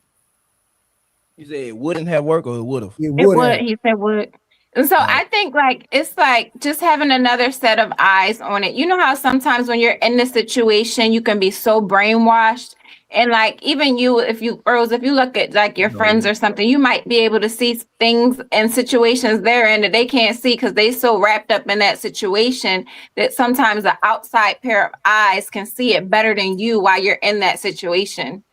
G: You said it wouldn't have worked, or it would have?
J: It would. He said would. And so I think like it's like just having another set of eyes on it. You know how sometimes when you're in the situation, you can be so brainwashed. And like even you, if you look at like your friends or something, you might be able to see things and situations therein that they can't see because they so wrapped up in that situation that sometimes the outside pair of eyes can see it better than you while you're in that situation.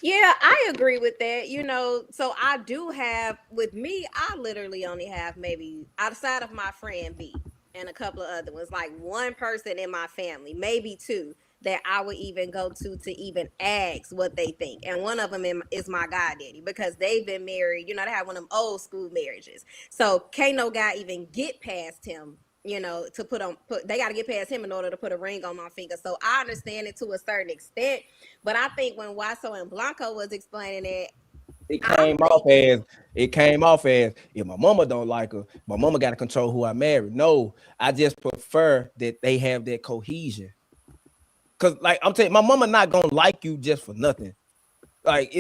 C: Yeah, I agree with that. You know, so I do have, with me, I literally only have maybe outside of my friend B. and a couple of other ones, like one person in my family, maybe two, that I would even go to even ask what they think. And one of them is my goddaddy, because they've been married, they have one of them old school marriages. So can't no guy even get past him, to they got to get past him in order to put a ring on my finger. So I understand it to a certain extent. But I think when Waso and Blanco was explaining it,
G: it came off as if my mama don't like her, my mama got to control who I marry. No, I just prefer that they have that cohesion. Cause like I'm telling you, my mama not gonna like you just for nothing. Like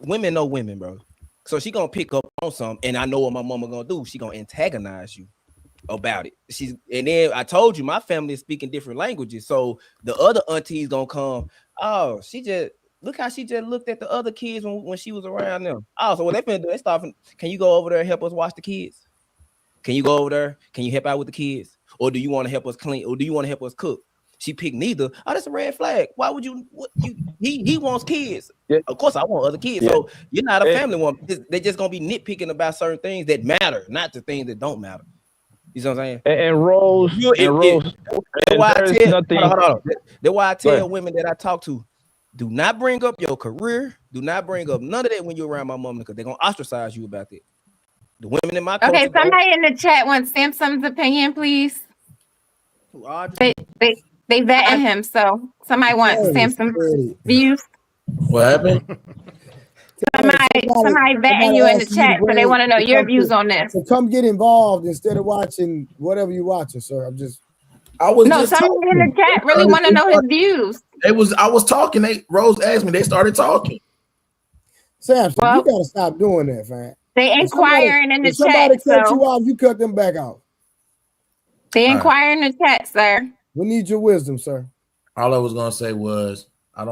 G: women know women, bro. So she gonna pick up on something, and I know what my mama gonna do. She gonna antagonize you about it. And then I told you my family is speaking different languages. So the other aunties gonna come. Oh, look how she just looked at the other kids when she was around them. Oh, so what they finna do? They start. Can you go over there and help us watch the kids? Can you go over there? Can you help out with the kids? Or do you want to help us clean? Or do you want to help us cook? She picked neither. Oh, that's a red flag. Why would you? He wants kids. Yeah. Of course, I want other kids. Yeah. So you're not a family woman. They're just gonna be nitpicking about certain things that matter, not the things that don't matter. You know what I'm saying?
I: And Rose,
G: that's why I tell. Hold on. That's why I tell women that I talk to, do not bring up your career. Do not bring up none of that when you're around my mom, because they're gonna ostracize you about that. The women in my culture.
J: Okay, somebody in the chat wants Samson's opinion, please. They vetting him, so somebody wants Samson's views.
E: What happened?
J: Somebody vetting you in the chat, so they want to know your views on this.
B: So come get involved instead of watching whatever you're watching, sir.
J: Somebody in the chat really want to know his views.
E: I was talking. Rose asked me. They started talking.
B: Samson, you gotta stop doing that, man.
J: They inquiring in the chat.
B: Somebody cut you off, you cut them back off.
J: They inquire in the chat, sir.
B: We need your wisdom, sir.
E: All I was gonna say was I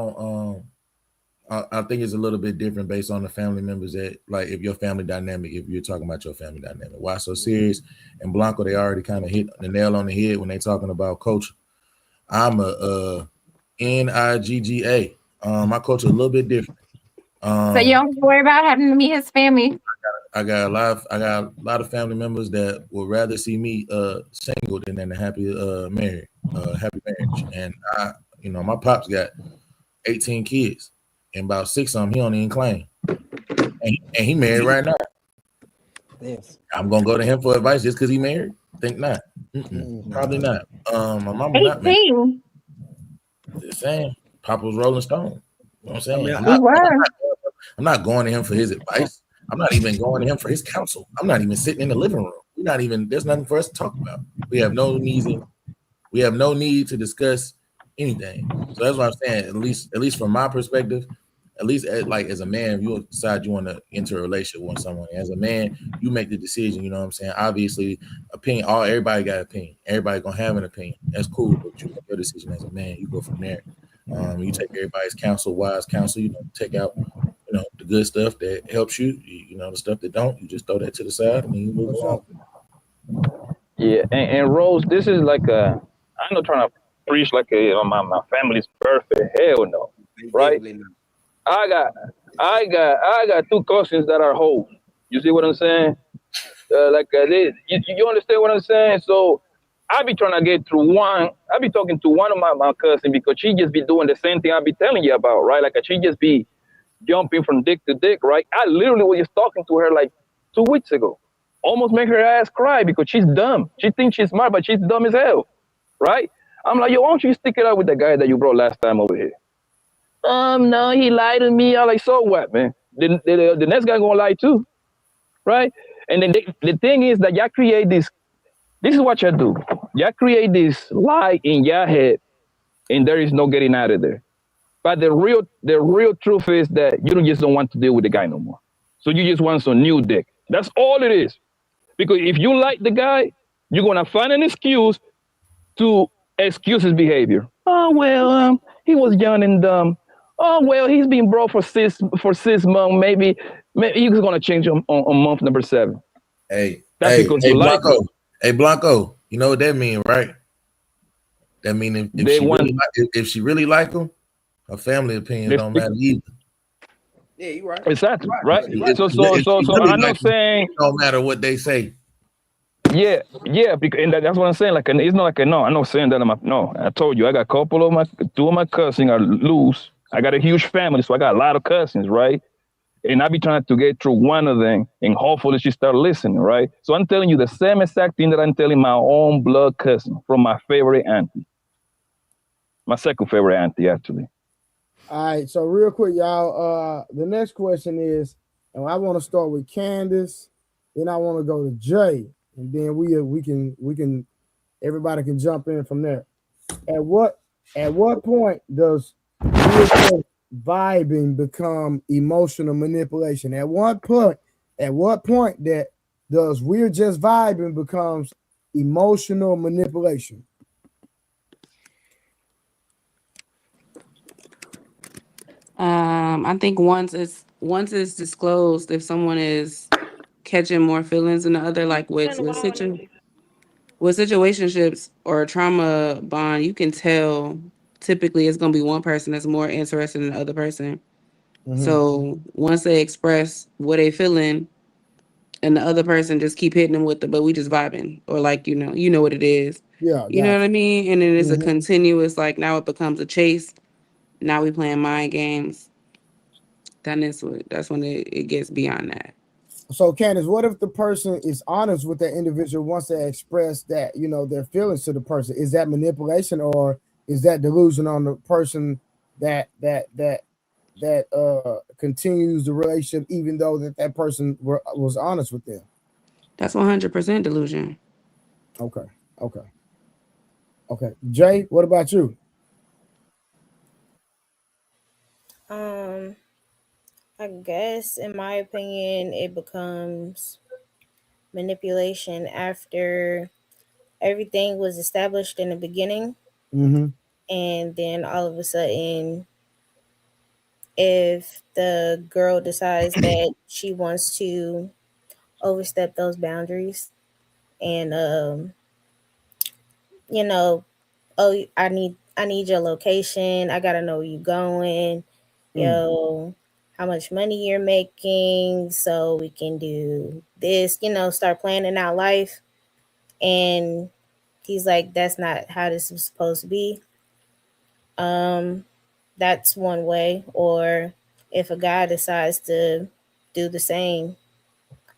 E: think it's a little bit different based on the family members that, like, if your family dynamic, if you're talking about your family dynamic. Why so serious? And Blanco, they already kind of hit the nail on the head when they talking about culture. I'm a NIGGA. My culture a little bit different.
J: So you don't worry about having to meet his family.
E: I got a lot of family members that would rather see me single than in a happy marriage. And my pops got 18 kids, and about 6 of them he don't even claim. And he married right now. Yes. I'm gonna go to him for advice just because he married? Think not. Probably not. My mama not married. Just saying, Papa was Rolling Stone. You know what I'm saying? I'm not going to him for his advice. I'm not even going to him for his counsel. I'm not even sitting in the living room. There's nothing for us to talk about. We have no need to discuss anything. So that's what I'm saying. At least from my perspective, at least as a man, if you decide you want to enter a relationship with someone, as a man, you make the decision. You know what I'm saying? Obviously, everybody got an opinion. Everybody gonna have an opinion. That's cool, but you make your decision as a man. You go from there. You take everybody's wise counsel. Take out the good stuff that helps you. The stuff that don't, you just throw that to the side and then you move on.
I: Yeah, and Rose, this is like I'm not trying to preach like my family's perfect. Hell no, right? I got 2 cousins that are hoes. You see what I'm saying? You understand what I'm saying? So I be trying to get through one. I be talking to one of my cousins because she just be doing the same thing I be telling you about, right? Like she just be jumping from dick to dick, right? I literally was just talking to her like 2 weeks ago. Almost make her ass cry because she's dumb. She thinks she's smart, but she's dumb as hell, right? I'm like, yo, why don't you stick it out with the guy that you brought last time over here? No, he lied to me. I'm like, so what, man? The next guy gonna lie too, right? And then the thing is that y'all create this. This is what y'all do. Y'all create this lie in your head, and there is no getting out of there. But the real truth is that you just don't want to deal with the guy no more. So you just want some new dick. That's all it is. Because if you like the guy, you're gonna find an excuse to excuse his behavior. Oh well, he was young and dumb. Oh well, he's been broke for 6 months. Maybe he's gonna change him on month number 7. That's because you like
E: Blanco. Hey Blanco, you know what that mean, right? That mean if she really like him, her family opinions don't matter either.
G: Yeah, you're right.
I: Exactly, right? So I'm not saying
E: it don't matter what they say.
I: Yeah, because and that's what I'm saying. Like, it's not like I'm not saying that no. I told you, I got two of my cousins are loose. I got a huge family, so I got a lot of cousins, right? And I be trying to get through one of them, and hopefully she start listening, right? So I'm telling you the same exact thing that I'm telling my own blood cousin from my favorite auntie, my second favorite auntie, actually.
B: All right, so real quick, y'all. The next question is, and I want to start with Candace, then I want to go to Jay, and then we can everybody can jump in from there. At what point does vibing become emotional manipulation? At what point that does we're just vibing becomes emotional manipulation?
F: I think once it's disclosed, if someone is catching more feelings than the other, like with situationships or a trauma bond, you can tell typically it's gonna be one person that's more interested in the other person. Mm-hmm. So once they express what they feeling, and the other person just keep hitting them with but we just vibing, or like you know what it is. Yeah, you know what I mean. And then it's a continuous, like, now it becomes a chase. Now we playing mind games. That's when it gets beyond that.
B: So, Candace, what if the person is honest with that individual once they express that, their feelings to the person? Is that manipulation, or is that delusion on the person that continues the relationship even though that person was honest with them?
F: That's 100% delusion.
B: Okay. Jay, what about you?
D: I guess, in my opinion, it becomes manipulation after everything was established in the beginning. Mm-hmm. And then all of a sudden, if the girl decides that she wants to overstep those boundaries and, oh, I need your location. I got to know where you're going. Yo, how much money you're making so we can do this, start planning out life. And he's like, that's not how this is supposed to be. That's one way. Or if a guy decides to do the same,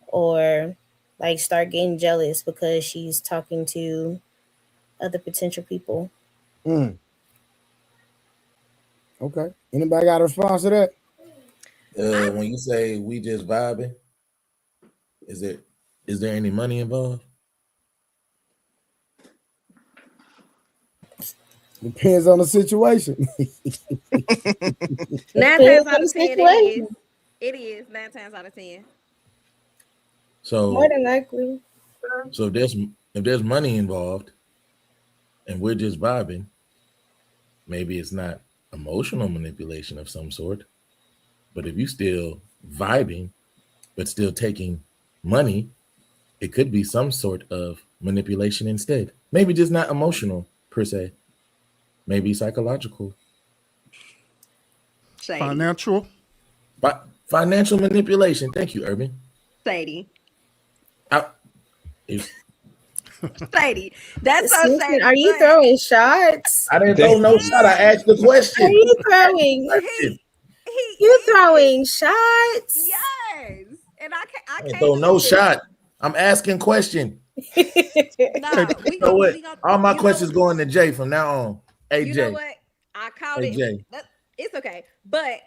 D: or like start getting jealous because she's talking to other potential people.
B: Okay. Anybody got a response to that?
E: When you say we just vibing, is there any money involved?
B: Depends on the situation.
C: 9 times out of 10, it is 9 times out of 10.
E: So
D: more than likely.
E: So if there's money involved, and we're just vibing, maybe it's not emotional manipulation of some sort. But if you still vibing, but still taking money, it could be some sort of manipulation instead. Maybe just not emotional per se. Maybe psychological.
L: Shady. Financial.
E: Financial manipulation. Thank you, Urban.
C: Shady. Shady. That's so shady.
D: Are you throwing shots?
E: I didn't throw no shot. I asked the question.
D: Are you throwing? You throwing shots?
C: Yes. And I can't
E: throw no shot. I'm asking question.
C: No,
E: all my questions going to Jay from now on. Hey,
C: you
E: Jay.
C: know what? I called it. Jay. It's okay. But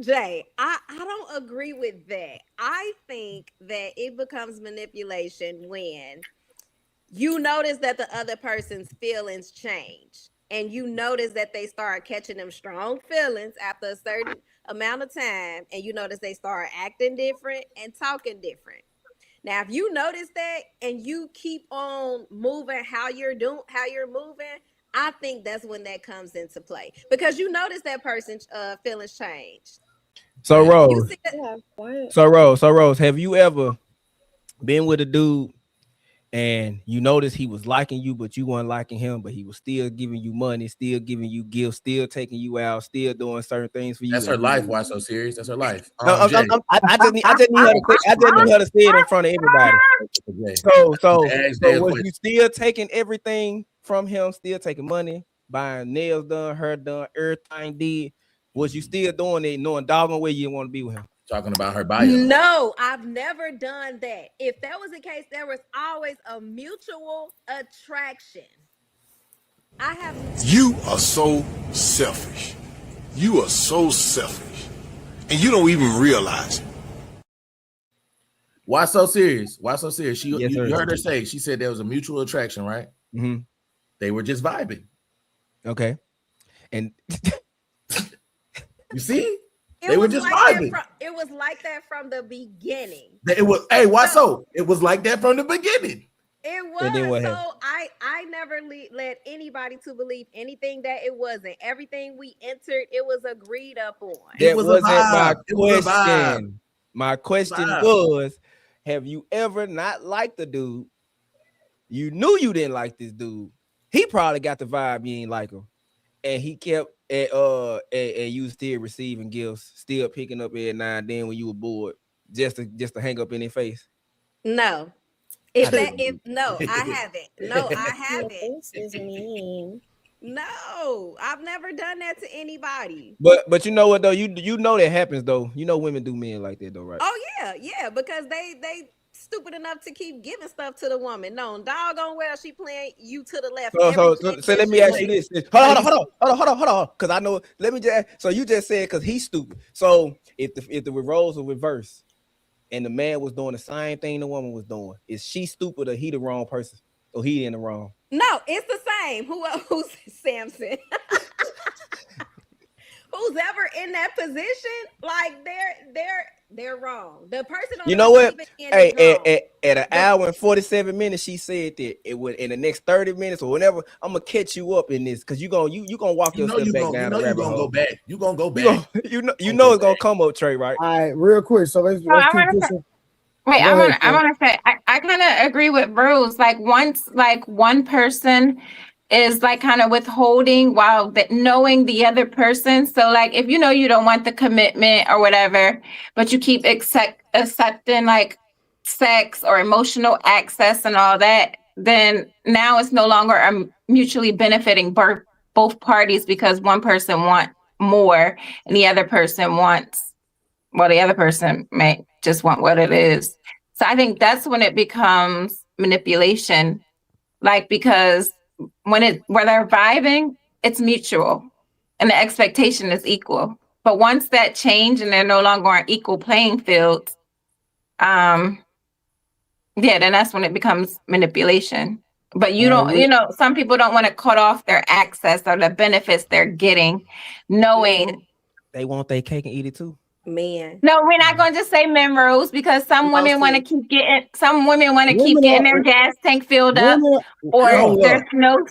C: Jay, I don't agree with that. I think that it becomes manipulation when you notice that the other person's feelings change, and you notice that they start catching them strong feelings after a certain amount of time, and you notice they start acting different and talking different. Now, if you notice that and you keep on moving how you're moving, I think that's when that comes into play, because you notice that person's feelings change.
G: So Rose, have you ever been with a dude and you notice he was liking you, but you weren't liking him, but he was still giving you money, still giving you gifts, still taking you out, still doing certain things for you.
E: That's her life. Why so serious? That's her life.
G: I just need her to say it in front of everybody. So was you still taking everything from him? Still taking money, buying nails done, hair done, everything did? Was you still doing it, knowing doggone way you didn't want to be with him?
E: Talking about her bio.
C: No, I've never done that. If that was the case, there was always a mutual attraction.
M: You are so selfish. You are so selfish. And you don't even realize it.
E: Why so serious? Why so serious? You heard her say, she said there was a mutual attraction, right?
G: Mm-hmm.
E: They were just vibing.
G: Okay. And
E: you see? They were just vibing.
C: It was like that from the beginning.
E: It was, hey, why so? It was like that from the beginning.
C: It was. So I never let anybody to believe anything that it wasn't. Everything we entered, it was agreed upon.
G: That wasn't my question. My question was, have you ever not liked the dude? You knew you didn't like this dude. He probably got the vibe you ain't like him. And he kept and you still receiving gifts, still picking up every now and then when you were bored, just to hang up in their face.
C: No. I haven't. No, I haven't.
D: Is mean.
C: No, I've never done that to anybody.
G: But you know what though? You know that happens though. You know women do men like that though, right?
C: Oh yeah, because they stupid enough to keep giving stuff to the woman. No, doggone well she playing you to the left.
G: So let me ask you this. Hold on. Because I know. Let me just. So you just said because he's stupid. So if the roles were reversed, and the man was doing the same thing the woman was doing, is she stupid or he the wrong person? Or he in the wrong?
C: No, it's the same. Who's Samson? Who's ever in that position, like they're wrong. The person on
G: you know what? Hey, at an hour and 47 minutes, she said that it would in the next 30 minutes or whenever. I'm gonna catch you up in this because you gonna walk yourself back down the rabbit hole.
E: You gonna go back.
G: You know it's gonna come up, Trey, right?
B: All right, real quick. So let's keep pushing.
J: I want to say I kind of agree with Bruce. Like once like one person is like kind of withholding while knowing the other person. So like if you know you don't want the commitment or whatever, but you keep accepting like sex or emotional access and all that, then now it's no longer mutually benefiting both parties because one person wants more and the other person the other person may just want what it is. So I think that's when it becomes manipulation, like because when they're vibing, it's mutual and the expectation is equal. But once that change and they're no longer on equal playing fields, then that's when it becomes manipulation. But some people don't want to cut off their access or the benefits they're getting, knowing
G: they want their cake and eat it too.
C: Man.
J: No, we're not going to just say men rules because some women want to keep getting their gas tank filled up or their snow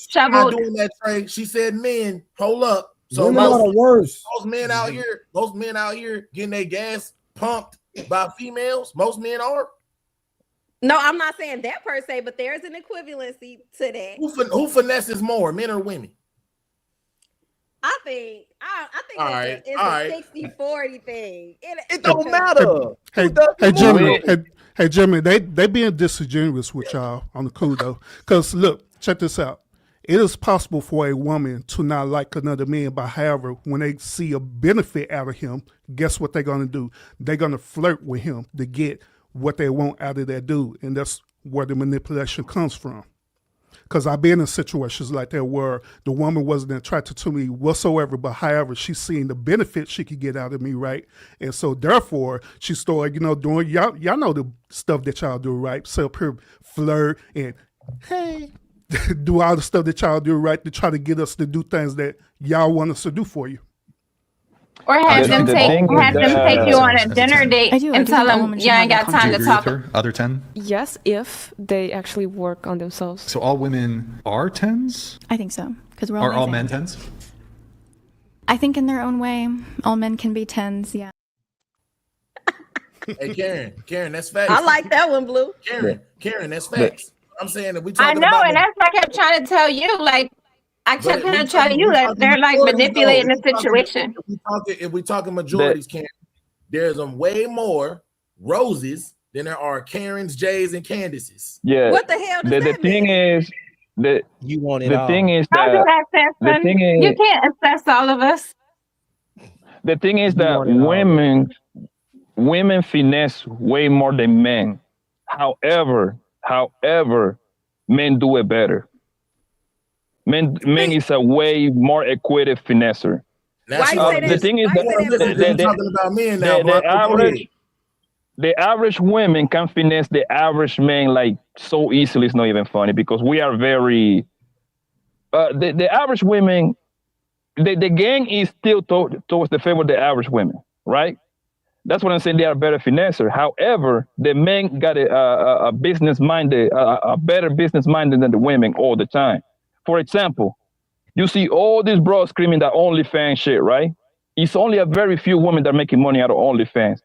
J: shoveled.
E: Not doing that, Trey. She said men. Hold up.
B: So most
E: men out here getting their gas pumped by females. Most men are.
C: No, I'm not saying that per se, but there's an equivalency to that.
E: Who finesses more, men or women?
C: I think it's a 60-40 thing.
G: It don't matter.
L: Hey, Jimmy, they being disingenuous with y'all on the cool though. Because look, check this out. It is possible for a woman to not like another man, but however, when they see a benefit out of him, guess what they're gonna do? They're gonna flirt with him to get what they want out of that dude, and that's where the manipulation comes from. Because I've been in situations like that where the woman wasn't attracted to me whatsoever, but however, she's seeing the benefit she could get out of me, right? And so therefore, she started, doing, y'all know the stuff that y'all do, right? So up here, flirt and, hey, do all the stuff that y'all do, right? To try to get us to do things that y'all want us to do for you.
J: Or have them take you on a dinner date and tell them you ain't got time to talk.
N: Other 10?
O: Yes, if they actually work on themselves.
N: So all women are 10s?
P: I think so.
N: Are all men 10s?
P: I think in their own way, all men can be 10s, yeah.
E: Hey, Karen, that's facts.
C: I like that one, Blue.
E: Karen, that's facts. I'm saying that we
J: I
E: talking
J: know,
E: about
J: and that's what I kept trying to tell you. Like, I kept
E: we
J: telling you that they're like manipulating the situation.
E: If we talking majorities, Karen, there's way more Roses than there are Karens, Jays, and Candaces.
I: Yeah.
C: What the hell does
I: the
C: that
I: thing
C: mean?
I: is that
G: You want it
I: the
G: all.
I: thing is
J: How do
I: that
J: that,
I: the thing
J: You
I: is
J: can't assess all of us.
I: the thing is
G: You
I: that
G: want it all,
I: women finesse way more than men. However, men do it better. Men is a way more equated finesser.
C: Why you say that?
I: The thing is
C: Why you say that?
E: Listen, we're talking about men now, bro.
I: The average women can finesse the average man like so easily. It's not even funny because we are very. The average women, the gang is still towards the favor of the average women, right? That's what I'm saying. They are better finesser. However, the men got a business minded, a better business minded than the women all the time. For example, you see all these bros screaming that OnlyFans shit, right? It's only a very few women that are making money out of OnlyFans.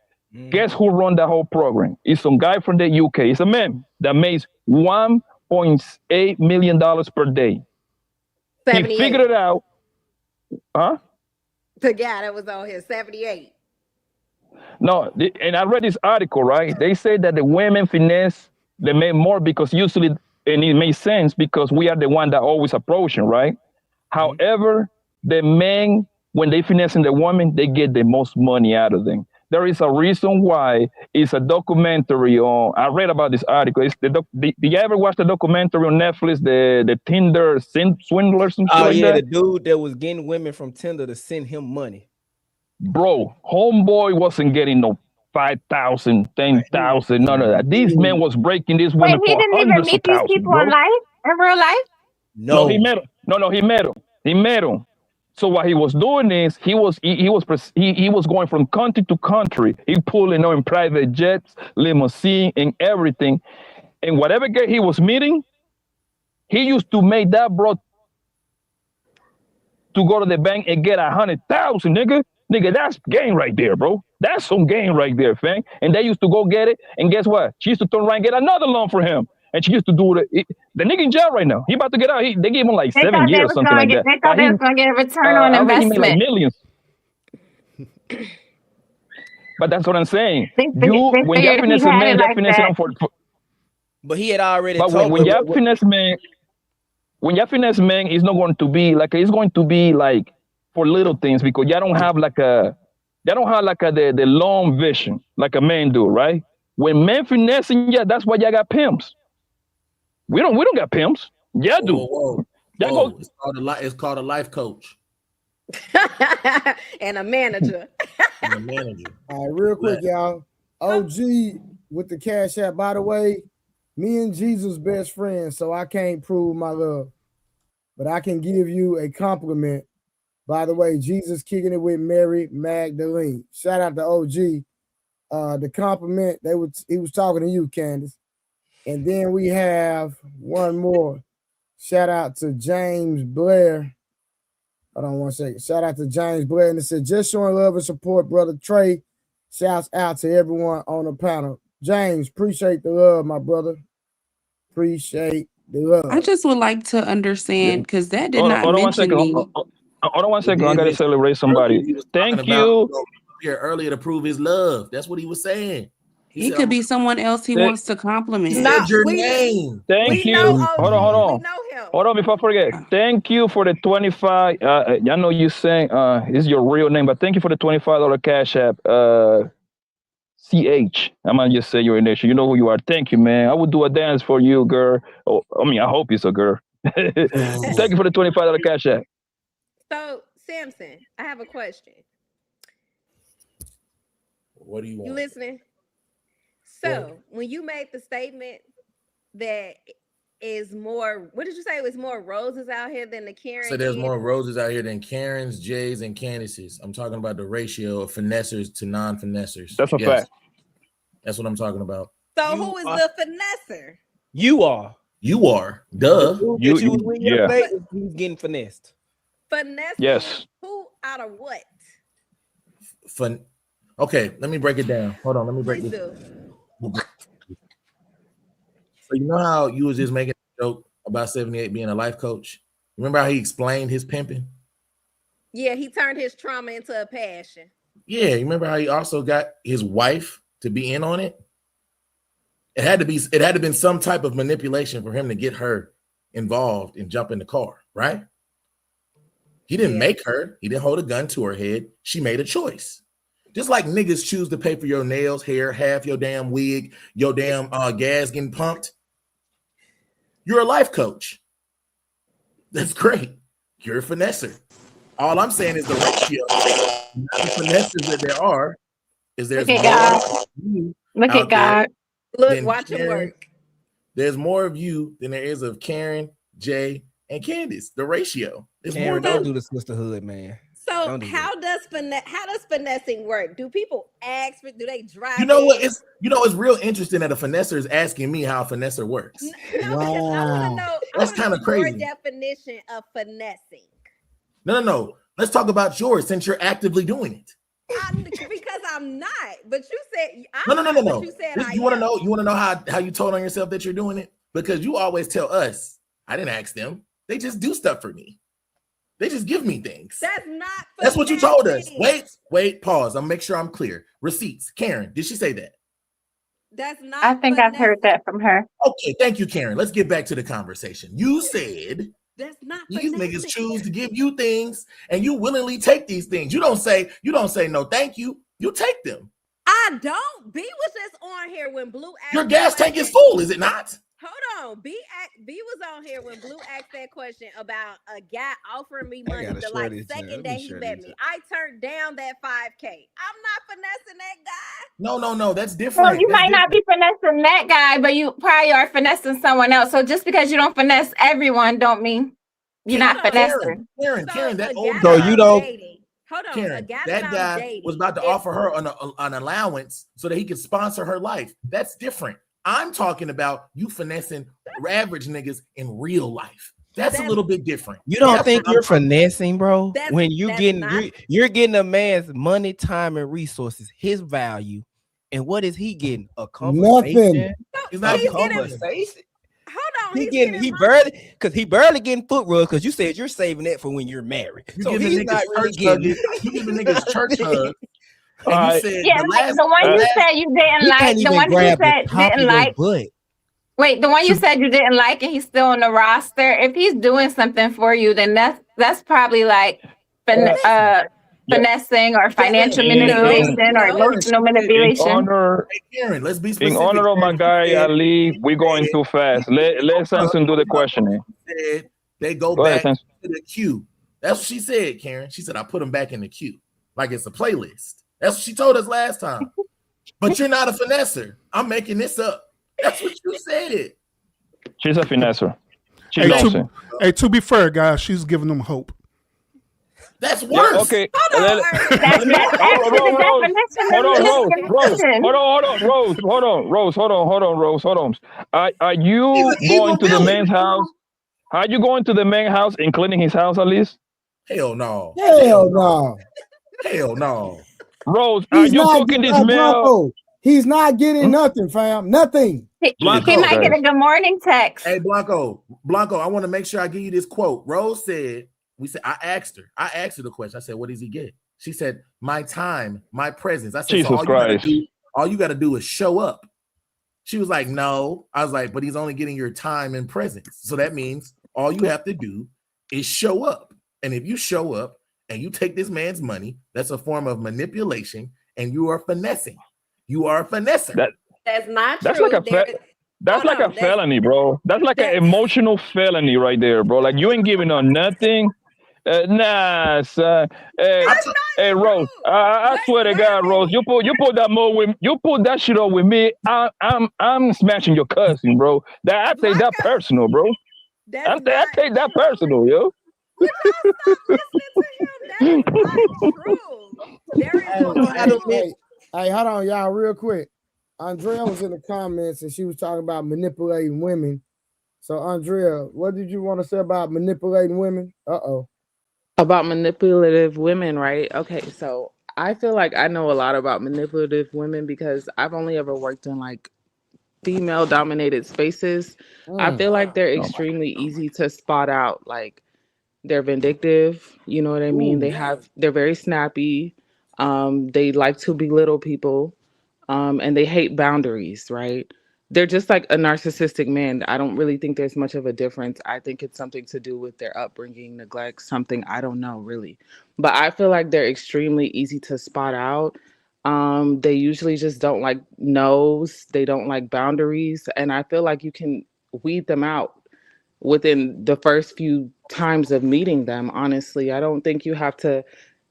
I: Guess who run that whole program? It's some guy from the UK. It's a man that makes $1.8 million per day. 78. He figured it out. Huh?
C: The guy that was on here, 78.
I: No, and I read this article, right? They say that the women finesse, they make more because usually, and it makes sense because we are the one that always approaching, right? However, the men, when they finessing the woman, they get the most money out of them. There is a reason why. It's a documentary on. I read about this article. It's did you ever watch the documentary on Netflix, the Tinder swindler?
G: Oh yeah, the dude that was getting women from Tinder to send him money.
I: Bro, homeboy wasn't getting no 5,000, 10,000, none of that. These men was breaking these women
J: Wait, he
I: for
J: didn't even
I: hundreds
J: meet
I: of
J: these
I: thousands,
J: people
I: bro.
J: in life, in real life?
I: No, he met him. No, he met him. He met him. So what he was doing is he was going from country to country. He pulling on private jets, limousine, and everything. And whatever guy he was meeting, he used to make that bro to go to the bank and get 100,000, nigga. Nigga, that's game right there, bro. That's some game right there, fam. And they used to go get it. And guess what? She used to turn around and get another loan for him. And she used to do the nigga in jail right now. He about to get out. They gave him like 7 years or something like that.
J: They thought they was going to get a return on
I: I read
J: investment.
I: he made like millions. But that's what I'm saying. When you finesse a man, you finesse him for.
G: But he had already
I: told
G: me.
I: When you finesse man, it's not going to be like, it's going to be like for little things because you don't have like the long vision like a man do, right? When men finessing, yeah, that's why y'all got pimps. We don't got pimps. Yeah, do.
E: Whoa. It's called a life coach.
C: And a manager.
B: All right, real quick, y'all. OG with the Cash App. By the way, me and Jesus best friends, so I can't prove my love. But I can give you a compliment. By the way, Jesus kicking it with Mary Magdalene. Shout out to OG. The compliment, he was talking to you, Candace. And then we have one more. Shout out to James Blair. Hold on 1 second. Shout out to James Blair. And it said, just showing love and support, Brother Trey. Shouts out to everyone on the panel. James, appreciate the love, my brother. Appreciate the love.
F: I just would like to understand because that did not mention me.
I: Hold on 1 second. I got to celebrate somebody. Thank you.
E: Here earlier to prove his love. That's what he was saying.
F: He could be someone else he wants to compliment.
E: He said your name.
I: Thank you. Hold on. We know him. Hold on before I forget. Thank you for the 25. I know you saying this is your real name, but thank you for the $25 Cash App. CH. I'm gonna just say your initial. You know who you are. Thank you, man. I would do a dance for you, girl. Oh, I mean, I hope you're a girl. Thank you for the $25 Cash App.
C: So, Samson, I have a question.
E: What do you want?
C: You listening? So, when you made the statement that is more, what did you say? It was more roses out here than the Karen.
E: So there's more roses out here than Karens, Jays, and Candaces. I'm talking about the ratio of finessers to non-finessers.
I: That's a fact.
E: That's what I'm talking about.
C: So who is the finesser?
G: You are.
E: You are. Duh.
G: He's getting finessed.
C: Finesse.
I: Yes.
C: Who out of what?
E: Okay, let me break it down. Hold on, let me break it down. So you know how you was just making a joke about 78 being a life coach? Remember how he explained his pimping?
C: Yeah, he turned his trauma into a passion.
E: Yeah, you remember how he also got his wife to be in on it? It had to been some type of manipulation for him to get her involved and jump in the car, right? He didn't make her. He didn't hold a gun to her head. She made a choice. Just like niggas choose to pay for your nails, hair, half your damn wig, your damn gas getting pumped. You're a life coach. That's great. You're a finesser. All I'm saying is the ratio. The finesses that there are is there's
J: Look at
E: more
J: God.
E: you
J: Look
E: out
J: at God.
C: Look, watch him work.
E: There's more of you than there is of Karen, Jay, and Candace. The ratio is
G: Karen,
E: more.
G: don't do the sisterhood, man.
C: So how does finessing work? Do people ask for? Do they drive?
E: You know what? It's real interesting that a finesser is asking me how a finesser works.
C: No, because I want to know.
E: That's kind of crazy.
C: Your definition of finessing.
E: No. Let's talk about yours since you're actively doing it.
C: Because I'm not. But you said
E: No.
C: You said
E: You want to know? You want to know how you told on yourself that you're doing it? Because you always tell us. I didn't ask them. They just do stuff for me. They just give me things. That's what you told us. Wait, pause. I'll make sure I'm clear. Receipts. Karen, did she say that?
C: That's not.
J: I think I've heard that from her.
E: Okay, thank you, Karen. Let's get back to the conversation. You said
C: that's not
E: these niggas choose to give you things and you willingly take these things. You don't say no thank you. You take them.
C: I don't. B was just on here when Blue asked.
E: Your gas tank is full, is it not?
C: Hold on. B was on here when Blue asked that question about a guy offering me money the second day he met me. I turned down that $5K. I'm not finessing that guy.
E: No, that's different.
J: Well, you might not be finessing that guy, but you probably are finessing someone else. So just because you don't finesse everyone, don't mean you're not finessing.
E: Karen, that old
G: so you don't.
C: Hold on,
E: Karen, that guy was about to offer her an allowance so that he could sponsor her life. That's different. I'm talking about you finessing average niggas in real life. That's a little bit different.
G: You don't think you're finessing, bro? When you're getting a man's money, time, and resources, his value, and what is he getting? A conversation.
B: Nothing.
E: He's not
G: a conversation.
C: Hold on.
G: He barely getting foot rubs because you said you're saving that for when you're married.
E: So he's not really getting. You giving niggas church hugs.
J: And you said the one you said you didn't like, the one you said didn't like. Wait, the one you said you didn't like, and he's still on the roster. If he's doing something for you, then that's probably like finessing or financial manipulation or emotional manipulation.
E: Karen, let's be specific.
I: In honor of my guy Ali, we're going too fast. Let Samson do the questioning.
E: They go back to the queue. That's what she said, Karen. She said, I put them back in the queue. Like it's a playlist. That's what she told us last time. But you're not a finesser. I'm making this up. That's what you said.
I: She's a finesser.
L: To be fair, guys, she's giving them hope.
E: That's worse.
I: Yeah, okay. Hold on, Rose. Are you going to the man's house? Are you going to the man's house and cleaning his house at least?
E: Hell no.
I: Rose, are you cooking this meal?
B: He's not getting nothing, fam. Nothing.
J: He might get a good morning text.
E: Hey, Blanco, I want to make sure I give you this quote. Rose said, I asked her the question. I said, what does he get? She said, my time, my presence. I said,
I: Jesus Christ.
E: All you got to do is show up. She was like, no. I was like, but he's only getting your time and presence. So that means all you have to do is show up. And if you show up and you take this man's money, that's a form of manipulation, and you are finessing. You are a finesser.
C: That's not
I: that's
C: true.
I: That's like a felony, bro. That's like an emotional felony right there, bro. Like you ain't giving her nothing. Nah, son. Hey, Rose. I swear to God, Rose. You put that shit up with me. I'm smashing your cousin, bro. I take that personal, bro. I take that personal, yo.
C: Stop listening to him. That is not true.
B: Hey, hold on, y'all, real quick. Andrea was in the comments and she was talking about manipulating women. So, Andrea, what did you want to say about manipulating women?
K: About manipulative women, right? Okay, so
P: I feel like I know a lot about manipulative women because I've only ever worked in like female dominated spaces. I feel like they're extremely easy to spot out. Like they're vindictive, you know what I mean? They're very snappy. They like to belittle people. And they hate boundaries, right? They're just like a narcissistic man. I don't really think there's much of a difference. I think it's something to do with their upbringing, neglect, something. I don't know really. But I feel like they're extremely easy to spot out. They usually just don't like no's, they don't like boundaries. And I feel like you can weed them out within the first few times of meeting them, honestly. I don't think you have to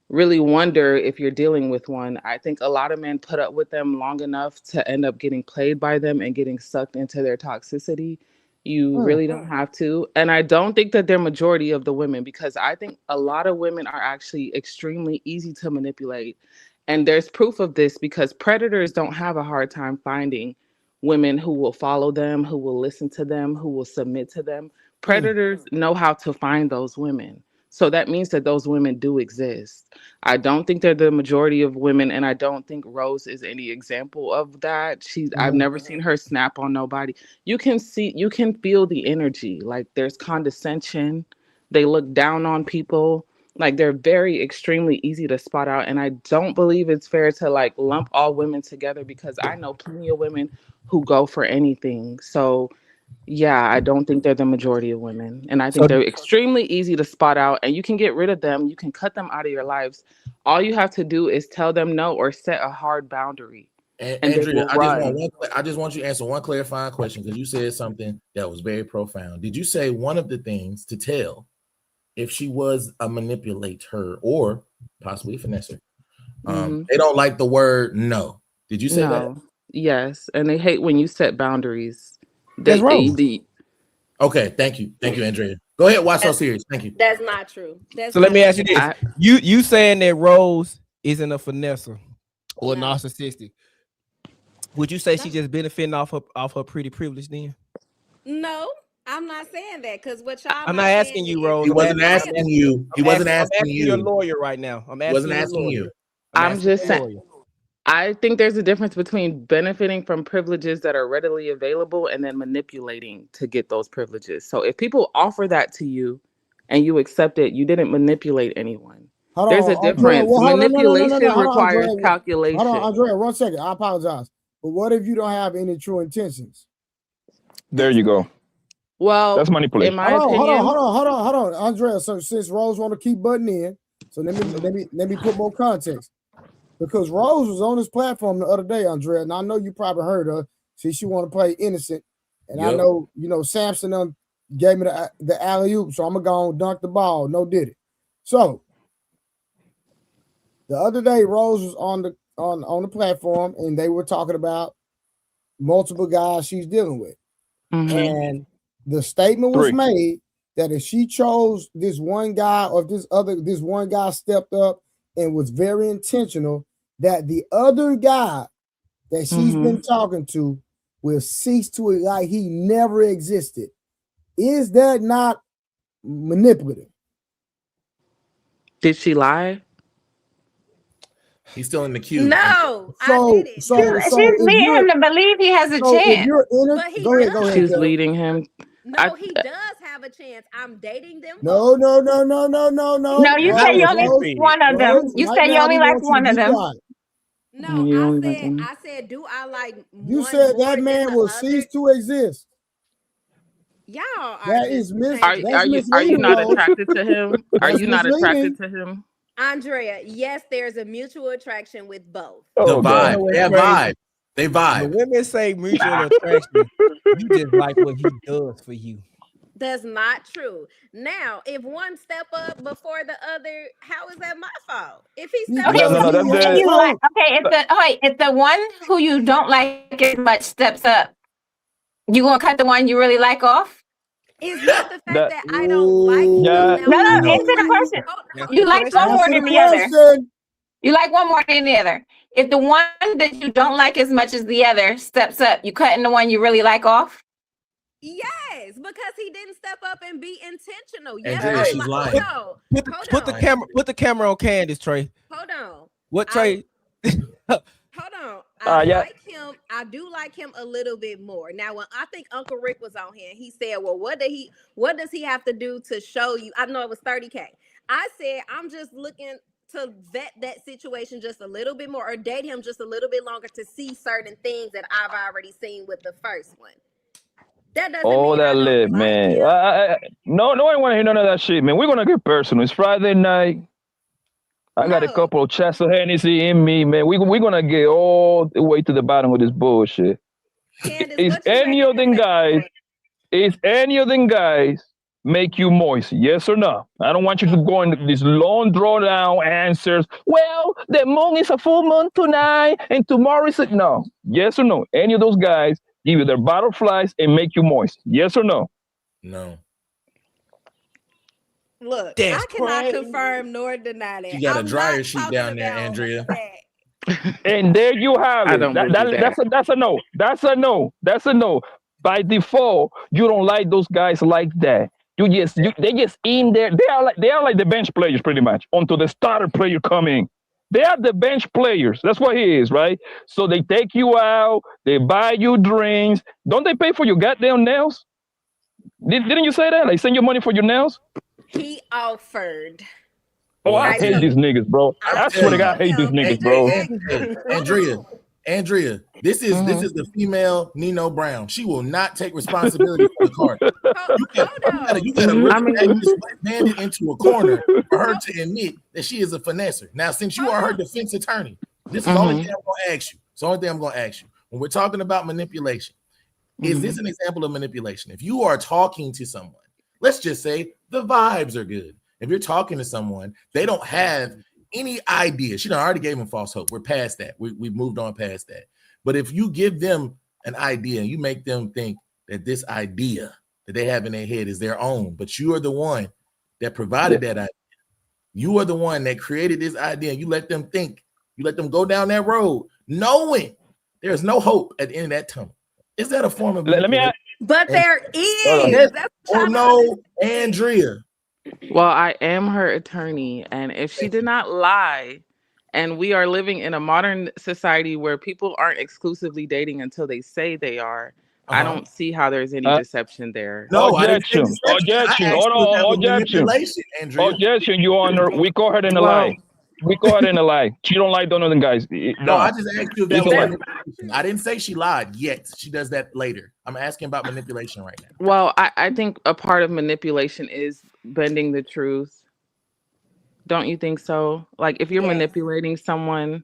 P: really wonder if you're dealing with one. I think a lot of men put up with them long enough to end up getting played by them and getting sucked into their toxicity. You really don't have to. And I don't think that they're majority of the women because I think a lot of women are actually extremely easy to manipulate. And there's proof of this because predators don't have a hard time finding women who will follow them, who will listen to them, who will submit to them. Predators know how to find those women. So that means that those women do exist. I don't think they're the majority of women, and I don't think Rose is any example of that. I've never seen her snap on nobody. You can feel the energy. Like there's condescension. They look down on people. Like they're very extremely easy to spot out. And I don't believe it's fair to like lump all women together because I know plenty of women who go for anything. So yeah, I don't think they're the majority of women. And I think they're extremely easy to spot out and you can get rid of them. You can cut them out of your lives. All you have to do is tell them no or set a hard boundary. And
E: Andrea, I just want you to answer one clarifying question because you said something that was very profound. Did you say one of the things to tell if she was a manipulator or possibly finesse her? They don't like the word no. Did you say that?
P: Yes. And they hate when you set boundaries.
B: That's wrong.
E: Okay, thank you, Andrea. Go ahead, watch so serious. Thank you.
C: That's not true.
G: So let me ask you this: you saying that Rose isn't a finesser or narcissistic? Would you say she's just benefiting off her pretty privilege then?
C: No, I'm not saying that because what y'all.
G: I'm not asking you, Rose.
E: He wasn't asking you. He wasn't asking you.
G: You're a lawyer right now. I'm asking you.
P: I'm just saying. I think there's a difference between benefiting from privileges that are readily available and then manipulating to get those privileges. So if people offer that to you and you accept it, you didn't manipulate anyone. There's a difference. Manipulation requires calculation.
B: Hold on, Andrea, 1 second. I apologize. But what if you don't have any true intentions?
I: There you go.
P: Well,
I: that's manipulation.
P: In my opinion,
B: hold on, Andrea. So since Rose want to keep butting in, so let me put more context. Because Rose was on this platform the other day, Andrea, and I know you probably heard her. She want to play innocent, and I know Samson gave me the alley oop, so I'm gonna go and dunk the ball. No did it. So the other day, Rose was on the platform, and they were talking about multiple guys she's dealing with, and the statement was made that if she chose this one guy or this one guy stepped up and was very intentional, that the other guy that she's been talking to will cease to it like he never existed. Is that not manipulative?
P: Did she lie?
E: He's still in the queue.
C: No,
B: so
J: she's leading him to believe he has a chance.
B: Go ahead.
P: She's leading him.
C: No, he does have a chance. I'm dating them.
B: No.
J: No, you said you only like one of them. You said you only like one of them.
C: No, I said, do I like?
B: You said that man will cease to exist.
C: Y'all are.
B: That is
P: are you not attracted to him? Are you not attracted to him?
C: Andrea, yes, there's a mutual attraction with both.
E: The vibe. They vibe.
G: The women say mutual attraction. You just like what he does for you.
C: That's not true. Now, if one step up before the other, how is that my fault? If he steps up,
J: if the one who you don't like as much steps up, you gonna cut the one you really like off?
C: It's not the fact that I don't like
J: No, answer the question. You like one more than the other. You like one more than the other. If the one that you don't like as much as the other steps up, you cutting the one you really like off?
C: Yes, because he didn't step up and be intentional.
E: Yes, she's lying.
G: Put the camera on Candace, Trey.
C: Hold on.
G: What trade?
C: Hold on. I
I: Yeah.
C: like him. I do like him a little bit more. Now, when I think Uncle Rick was on here, he said, "Well, what does he have to do to show you?" I know it was 30K. I said, "I'm just looking to vet that situation just a little bit more, or date him just a little bit longer to see certain things that I've already seen with the first one." That doesn't mean
I: that
C: I don't
I: lit,
C: like
I: man.
C: him.
I: No, no one want to hear none of that shit, man. We're gonna get personal. It's Friday night. I got a
C: No,
I: couple of chests of Hennessy in me, man. We're gonna get all the way to the bottom of this bullshit.
C: Candace,
I: Is
C: what you
I: any
C: making
I: of
C: her
I: them
C: say?
I: guys? Is any of them guys make you moist? Yes or no? I don't want you to go into these long, drawn down answers. Well, the moon is a full moon tonight, and tomorrow is no. Yes or no? Any of those guys give you their butterflies and make you moist? Yes or no?
E: No.
C: Look,
G: That's
C: I cannot
G: crazy.
C: confirm nor deny that.
E: She got a
C: I'm not
E: dryer sheet
C: talking
E: down there,
C: about
E: Andrea.
C: that.
I: And there you have
P: I
I: it.
P: don't believe that.
I: That's a no. That's a no. That's a no. By default, you don't like those guys like that. They just in there. They are like the bench players pretty much until the starter player come in. They are the bench players. That's what he is, right? So they take you out. They buy you drinks. Don't they pay for your goddamn nails? Didn't you say that? They send you money for your nails?
C: He offered.
I: Oh,
E: Boy, I
I: I
E: tell
I: hate
E: you,
I: these niggas, bro.
E: I
I: I
E: tell
I: swear to God,
E: you.
I: I hate these
E: Hey,
I: niggas,
E: hey,
I: bro.
E: Andrea, this is the female Nino Brown. She will not take responsibility for the card. You gotta
P: I
E: really back
P: mean,
E: this white bandit into a corner for her to admit that she is a finesser. Now, since you are her defense attorney, this is the only thing I'm gonna ask you. It's the only thing I'm gonna ask you. When we're talking about manipulation, is this an example of manipulation? If you are talking to someone, let's just say the vibes are good. If you're talking to someone, they don't have any idea. She done already gave them false hope. We're past that. We've moved on past that. But if you give them an idea and you make them think that this idea that they have in their head is their own, but you are the one that provided that idea. You are the one that created this idea. You let them think. You let them go down that road, knowing there's no hope at the end of that tunnel. Is that a form of
I: Let me
E: manipulation?
I: ask.
C: But there
E: Yes
C: is. That's what
E: or
C: I'm
E: no,
C: understanding.
E: Andrea?
P: well, I am her attorney, and if she did not lie, and we are living in a modern society where people aren't exclusively dating until they say they are, I don't see how there's any deception there.
E: No, I didn't say
I: Objection.
E: deception. I
I: Objection.
E: asked
I: Hold
E: you if that
I: on.
E: was
I: Objection.
E: manipulation, Andrea.
I: Objection, Your Honor. We call her in a
P: Well,
I: lie. We call her in a lie. She don't like those other guys.
E: No, I
I: No,
E: just asked you if that
I: it's a
E: was
I: lie.
E: manipulation. I didn't say she lied yet. She does that later. I'm asking about manipulation right now.
P: well, I think a part of manipulation is bending the truth. Don't you think so? Like if you're
C: Yes.
P: manipulating someone,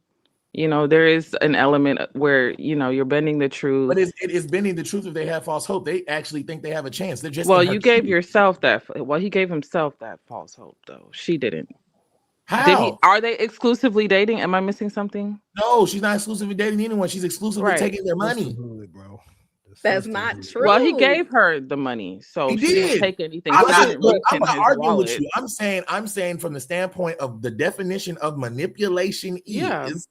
P: there is an element where, you're bending the truth.
E: But it is bending the truth if they have false hope. They actually think they have a chance. They're just
P: Well,
E: in her
P: you gave
E: shoes.
P: yourself that. Well, he gave himself that false hope, though. She didn't. Did he?
E: How?
P: Are they exclusively dating? Am I missing something?
E: No, she's not exclusively dating anyone. She's exclusively
P: Right.
E: taking their money.
G: Bro.
C: That's not true.
P: Well, he gave her the money, so
E: He
P: she didn't
E: did.
P: take anything.
E: I'm
P: She
E: not.
P: didn't
E: Look,
P: reach
E: I'm
P: in
E: not
P: his
E: arguing with
P: wallet.
E: you. I'm saying from the standpoint of the definition of manipulation
P: Yeah.
E: is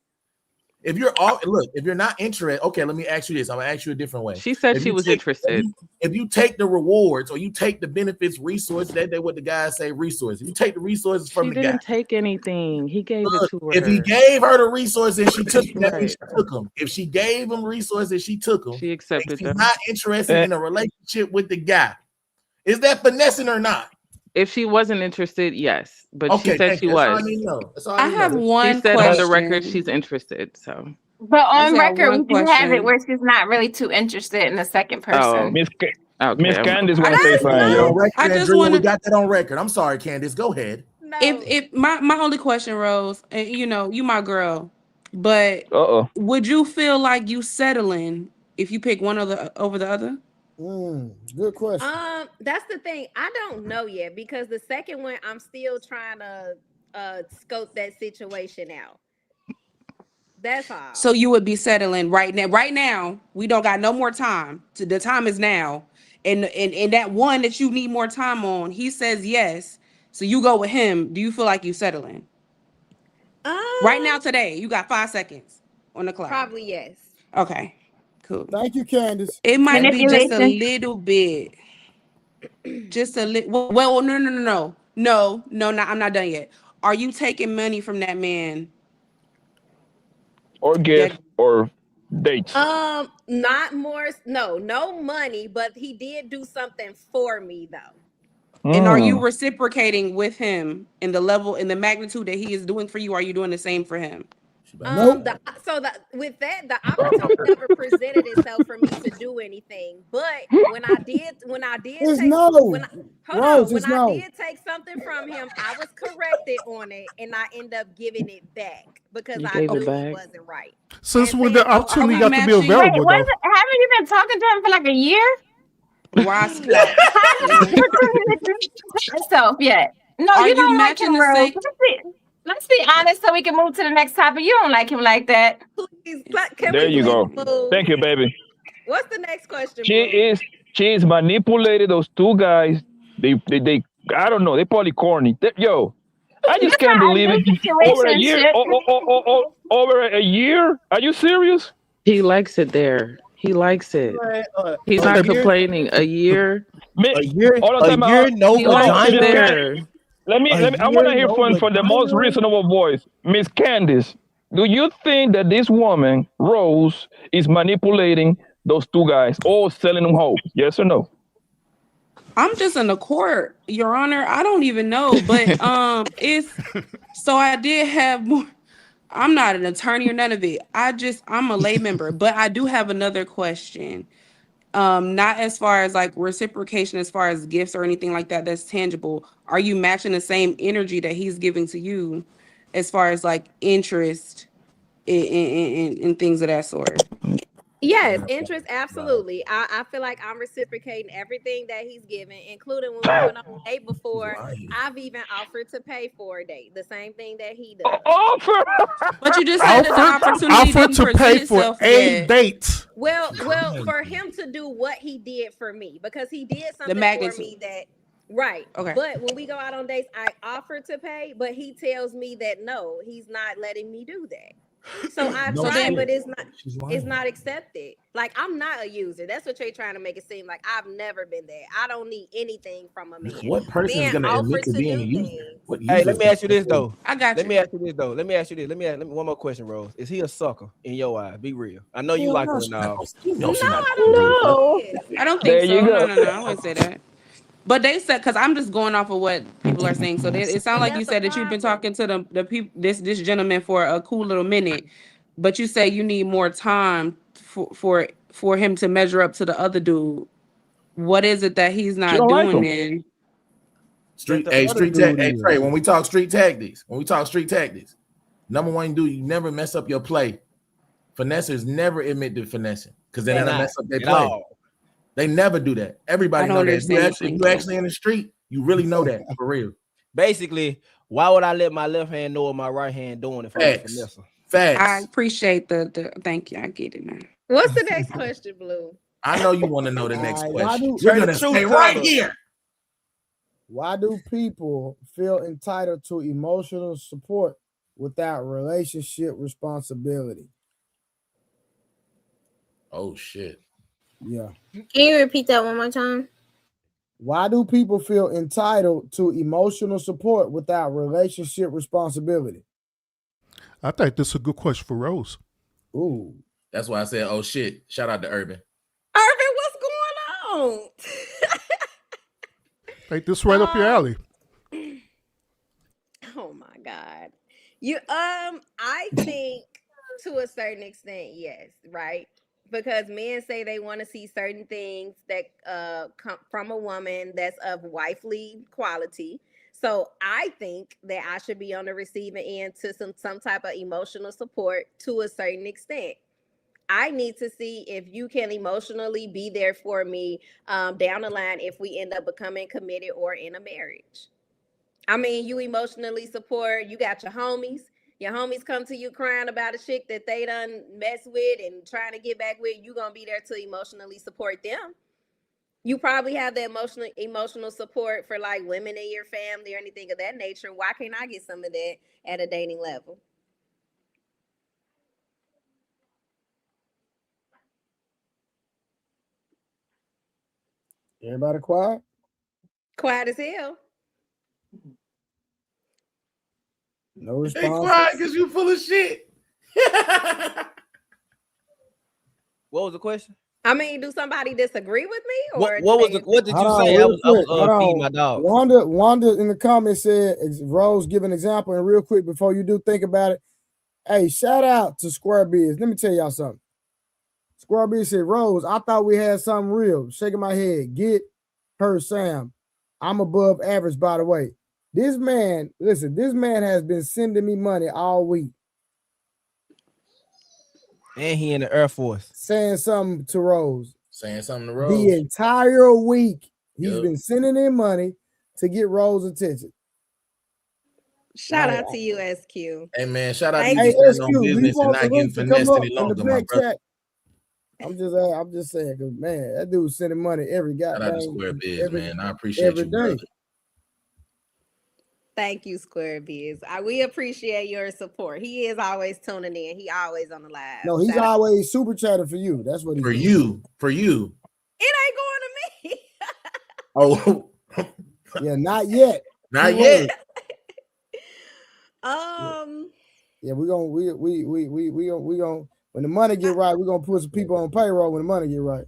E: if you're if you're not interested, okay, let me ask you this. I'm gonna ask you a different way.
P: She said
E: If
P: she
E: you
P: was
E: take-
P: interested.
E: If you take the rewards or you take the benefits, resources, they what the guys say, resources. If you take the resources from
P: She
E: the guy,
P: didn't take anything. He gave it
E: look,
P: to her.
E: if he gave her the resources and she took them, that means
P: Right.
E: she took them. If she gave him resources, she took them.
P: She
E: And
P: accepted
E: she's
P: them.
E: not interested in a relationship with the guy. Is that finessing or not?
P: If she wasn't interested, yes, but
E: Okay,
P: she said
E: thank
P: she
E: you. That's all
P: was.
E: I need to know. That's all
F: I
E: I need to
F: have
E: know.
P: She
F: one
P: said on the record
F: question.
P: she's interested. So,
J: But
F: I
J: on
F: just have
J: record,
F: one
J: we do have it
F: question.
J: where she's not really too interested in the second person.
I: Miss
P: okay.
I: Candace want to say
C: That's
I: something,
E: On
I: yo.
C: not
E: record,
F: I just
E: Andrea, we
F: want to.
E: got that on record. I'm sorry, Candace. Go ahead.
C: no.
F: If my only question, Rose, and you my girl, but would you feel like you settling if you pick one over the other?
B: Good question.
C: That's the thing. I don't know yet because the second one, I'm still trying to scope that situation out. That's all.
F: So you would be settling right now. Right now, we don't got no more time. The time is now. And that one that you need more time on, he says yes. So you go with him. Do you feel like you settling? Right now, today, you got 5 seconds on the clock.
C: Probably yes.
F: Okay, cool.
B: Thank you, Candace.
F: It might be just a
J: Manipulation.
F: little bit. Just a little. Well, no. No, I'm not done yet. Are you taking money from that man
I: or gift or dates?
C: Not more. No money, but he did do something for me though.
F: And are you reciprocating with him in the level, in the magnitude that he is doing for you? Are you doing the same for him?
B: Nope.
C: With that, the opportunity never presented itself for me to do anything. But when I did
B: It's
C: take
B: no.
C: when
B: Rose,
C: when
B: it's
C: I
B: no.
C: did take something from him, I was corrected on it, and I end up giving it back because
P: You
C: I
P: gave it
C: knew he
P: back?
C: wasn't right.
L: Since when
C: saying,
L: the opportunity got to be
J: Wait,
L: available, though.
J: haven't you been talking to him for like a year?
F: Roscoe.
J: Myself yet. No,
F: Are
J: you
F: you
J: don't like him,
F: matching the
J: Rose.
F: same?
J: Let's be honest so we can move to the next topic. You don't like him like that.
C: Please, can
I: There
C: we
I: you
C: please
I: go.
C: move?
I: Thank you, baby.
C: What's the next question,
I: She
C: Blue?
I: is manipulated those two guys. They I don't know. They probably corny. Yo, I just
J: That's
I: can't
J: why I
I: believe
J: do
I: it. Over a year.
J: situationship.
I: Over a year. Are you serious?
P: He likes it there. He likes it. He's
G: A
P: not
G: year,
P: complaining. A year.
G: a year,
I: All the
G: a
I: time.
G: year, no
P: He likes it
G: vagina.
P: there.
I: Let me.
G: A
I: I want
G: year,
I: to hear
G: no
I: from the most
G: vagina.
I: reasonable voice, Miss Candice. Do you think that this woman Rose is manipulating those two guys or selling them hope? Yes or no?
F: I'm just in the court, Your Honor. I don't even know, but it's so I did have more. I'm not an attorney or none of it. I'm a lay member, but I do have another question. Not as far as like reciprocation, as far as gifts or anything like that. That's tangible. Are you matching the same energy that he's giving to you, as far as like interest in things of that sort?
C: Yes, interest, absolutely. I feel like I'm reciprocating everything that he's giving, including when we went on a date before. I've even offered to pay for a date, the same thing that he does.
I: Offer.
F: But you just said that the opportunity didn't
L: to
F: present
L: pay for
F: itself
L: a
F: yet.
L: date.
C: Well, for him to do what he did for me, because he did something for
F: magnitude.
C: me that right.
F: Okay.
C: But when we go out on dates, I offer to pay, but he tells me that no, he's not letting me do that. So I tried, but it's not accepted. Like, I'm not a user. That's what you're trying to make it seem like. I've never been that. I don't need anything from a man.
E: What person is
C: Being
E: going to admit
C: offered
E: to
C: to
E: being a
C: do
E: user?
C: things.
E: What
G: Hey, let me ask you this though.
F: I got
G: Let
F: you.
G: me ask you this though. Let me ask you this. Let me one more question, Rose. Is he a sucker in your eyes? Be real. I know you like her now.
C: No, I don't think he is.
F: I don't think
I: There
F: so.
I: you go.
F: No. I wouldn't say that. But they said, because I'm just going off of what people are saying. So it sounds like you said that you've been talking to the people, this gentleman for a cool little minute, but you say you need more time for him to measure up to the other dude. What is it that he's not doing then?
E: Street Trey, when we talk street tactics, number one, you never mess up your play. Finessers never admit to finessing because then they mess up their play. They never do that. Everybody know that. If you actually in the street, you really know that for real.
G: Basically, why would I let my left hand know what my right hand doing if I'm a finesser?
F: Facts. I appreciate the thank you. I get it now.
C: What's the next question, Blue?
E: I know you want to know the next question.
B: You're
E: gonna stay right here.
B: Why do people feel entitled to emotional support without relationship responsibility?
E: Oh shit.
B: Yeah.
D: Can you repeat that one more time?
B: Why do people feel entitled to emotional support without relationship responsibility?
L: I think this is a good question for Rose.
B: Ooh.
E: That's why I said, oh shit. Shout out to Urban.
C: Urban, what's going on?
L: Take this right up your alley.
C: Oh my God. I think to a certain extent, yes, right? Because men say they want to see certain things that come from a woman that's of wifely quality. So I think that I should be on the receiving end to some type of emotional support to a certain extent. I need to see if you can emotionally be there for me down the line if we end up becoming committed or in a marriage. I mean, you emotionally support, you got your homies. Your homies come to you crying about a chick that they done mess with and trying to get back with. You gonna be there to emotionally support them. You probably have the emotional support for like women in your family or anything of that nature. Why can't I get some of that at a dating level?
B: Everybody quiet?
C: Quiet as hell.
B: No response.
E: Hey, quiet because you full of shit.
G: What was the question?
C: I mean, do somebody disagree with me, or
G: what did you say?
B: Real quick.
G: I was feeding my dog.
B: Wanda in the comments said, Rose, give an example, and real quick before you do think about it. Hey, shout out to Square Biz. Let me tell y'all something. Square Biz said, Rose, I thought we had something real. Shaking my head. Get her, Sam. I'm above average, by the way. This man, listen, this man has been sending me money all week.
G: And he in the Air Force.
B: Saying something to Rose.
E: Saying something to Rose.
B: The entire week, he's been sending in money to get Rose attention.
C: Shout out to you, SQ.
E: Hey man, shout out to
B: you.
E: you for on business and not getting finessed any longer, my brother.
B: I'm just saying, because man, that dude's sending money every goddamn.
E: Shout out to Square Biz, man. I appreciate you, brother.
C: Thank you, Square Biz. We appreciate your support. He is always tuning in. He always on the live.
B: No, he's always super chatting for you. That's what he's
E: for doing. For you.
C: It ain't
E: going to me.
B: Oh, yeah, not yet.
E: Not yet.
B: Yeah, we gonna when the money get right, we're gonna put some people on payroll when the money get right.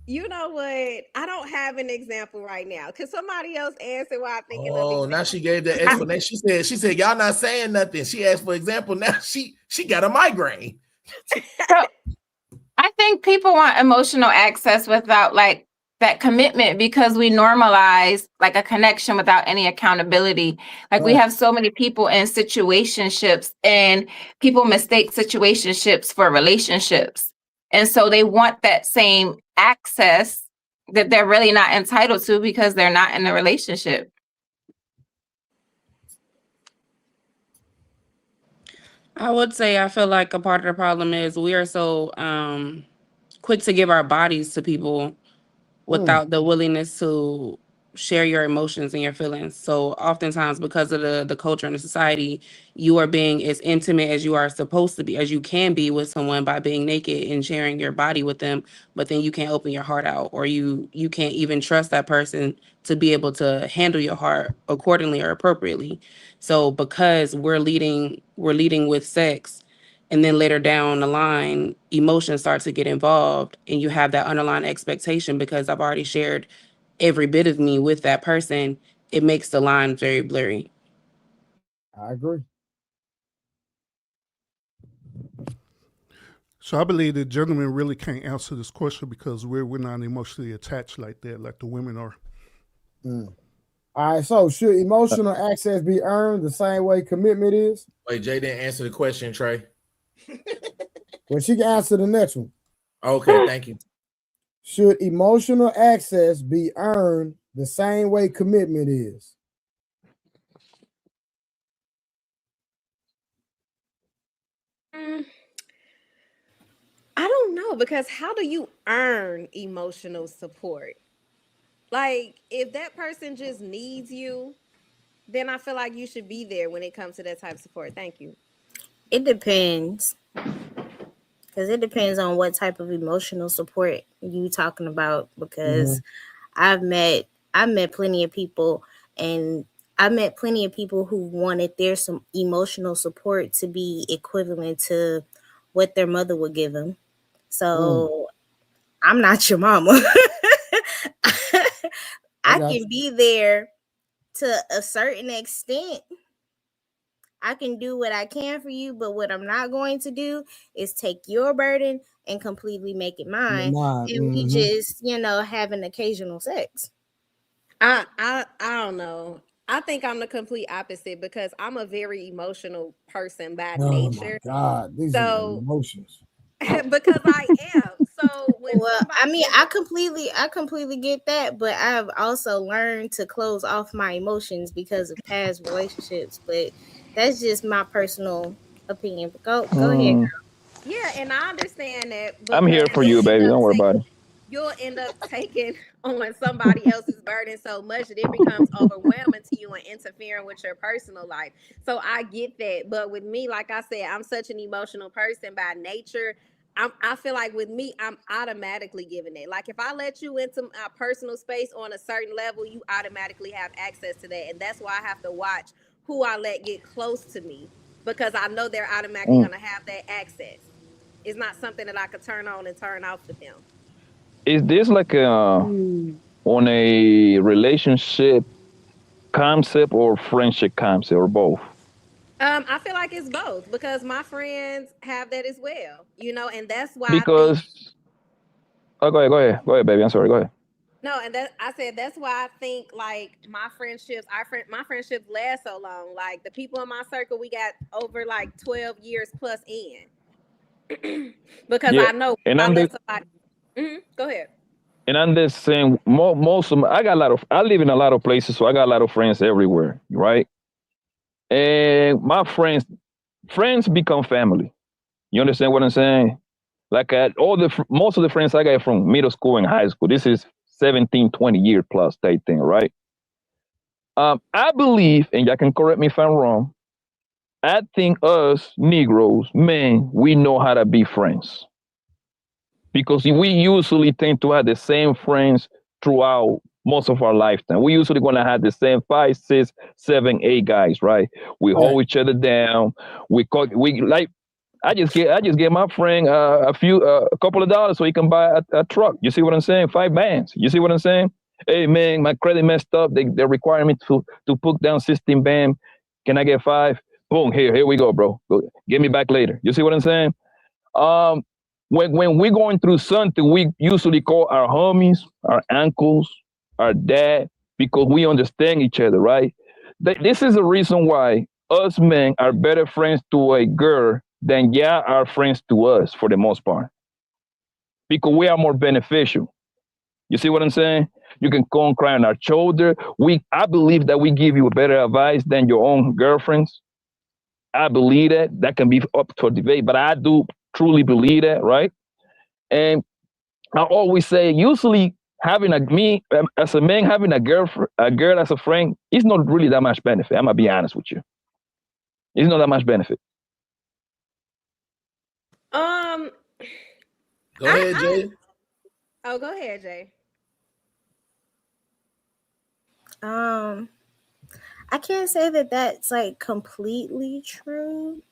C: You know what? I don't have an example right now. Can somebody else answer while I'm thinking of
E: example? Now she gave the explanation. She said, y'all not saying nothing. She asked for example. Now she got a migraine.
J: So I think people want emotional access without like that commitment, because we normalize like a connection without any accountability. Like we have so many people in situationships, and people mistake situationships for relationships. And so they want that same access that they're really not entitled to because they're not in a relationship.
F: I would say I feel like a part of the problem is we are so quick to give our bodies to people without the willingness to share your emotions and your feelings. So oftentimes, because of the culture and the society, you are being as intimate as you are supposed to be, as you can be with someone by being naked and sharing your body with them, but then you can't open your heart out, or you can't even trust that person to be able to handle your heart accordingly or appropriately. So because we're leading with sex, and then later down the line, emotions start to get involved, and you have that underlying expectation because I've already shared every bit of me with that person. It makes the line very blurry.
B: I agree.
L: So I believe the gentlemen really can't answer this question because we're not emotionally attached like that, like the women are.
B: All right, so should emotional access be earned the same way commitment is?
E: Wait, Jay didn't answer the question, Trey.
B: Well, she can answer the next one.
E: Okay, thank you.
B: Should emotional access be earned the same way commitment is?
C: I don't know, because how do you earn emotional support? Like, if that person just needs you, then I feel like you should be there when it comes to that type of support. Thank you.
D: It depends. Because it depends on what type of emotional support you talking about. Because I've met plenty of people, and I met plenty of people who wanted their some emotional support to be equivalent to what their mother would give them. So I'm not your mama. I can be there to a certain extent. I can do what I can for you, but what I'm not going to do is take your burden and completely make it mine. And we just, have an occasional sex.
C: I don't know. I think I'm the complete opposite, because I'm a very emotional person by nature.
B: Oh my God, these are emotions.
C: Because I am. So when
D: I completely get that, but I've also learned to close off my emotions because of past relationships. But that's just my personal opinion. But go ahead, girl.
C: Yeah, and I understand that.
I: I'm here for you, baby. Don't worry about it.
C: You'll end up taking on somebody else's burden so much that it becomes overwhelming to you and interfering with your personal life. So I get that. But with me, like I said, I'm such an emotional person by nature. I feel like with me, I'm automatically giving it. Like, if I let you into my personal space on a certain level, you automatically have access to that. And that's why I have to watch who I let get close to me. because I know they're automatically going to have that access. It's not something that I could turn on and turn off with them.
I: Is this like on a relationship concept or friendship concept or both?
C: I feel like it's both because my friends have that as well, and that's why I think.
I: Because go ahead, baby. I'm sorry. Go ahead.
C: No, and that I said that's why I think like my friendships last so long. Like the people in my circle, we got over like 12 years plus in, because
I: Yeah,
C: I know
I: and
C: I
I: I'm
C: let
I: the
C: somebody. Go ahead.
I: and I'm the same. Most of I got a lot of. I live in a lot of places, so I got a lot of friends everywhere, right? And my friends become family. You understand what I'm saying? Like most of the friends I got from middle school and high school. This is 17, 20 year plus type thing, right? I believe, and y'all can correct me if I'm wrong. I think us Negroes, men, we know how to be friends because we usually tend to have the same friends throughout most of our lifetime. We usually gonna have the same 5, 6, 7, 8 guys, right? We hold each other down. We like. I just get my friend a couple of dollars so he can buy a truck. You see what I'm saying? 5 bands. You see what I'm saying? Hey man, my credit messed up. They require me to put down 16 band. Can I get 5? Boom, here we go, bro. Get me back later. You see what I'm saying? Um, when we're going through something, we usually call our homies, our uncles, our dad, because we understand each other, right? This is the reason why us men are better friends to a girl than are friends to us for the most part, because we are more beneficial. You see what I'm saying? You can come cry on our shoulder. I believe that we give you better advice than your own girlfriends. I believe that. That can be up for debate, but I do truly believe that, right? And I always say, usually having as a man having a girl as a friend, is not really that much benefit. I'm gonna be honest with you. It's not that much benefit.
E: Go ahead, Jay.
C: Oh, go ahead, Jay.
D: I can't say that that's like completely true.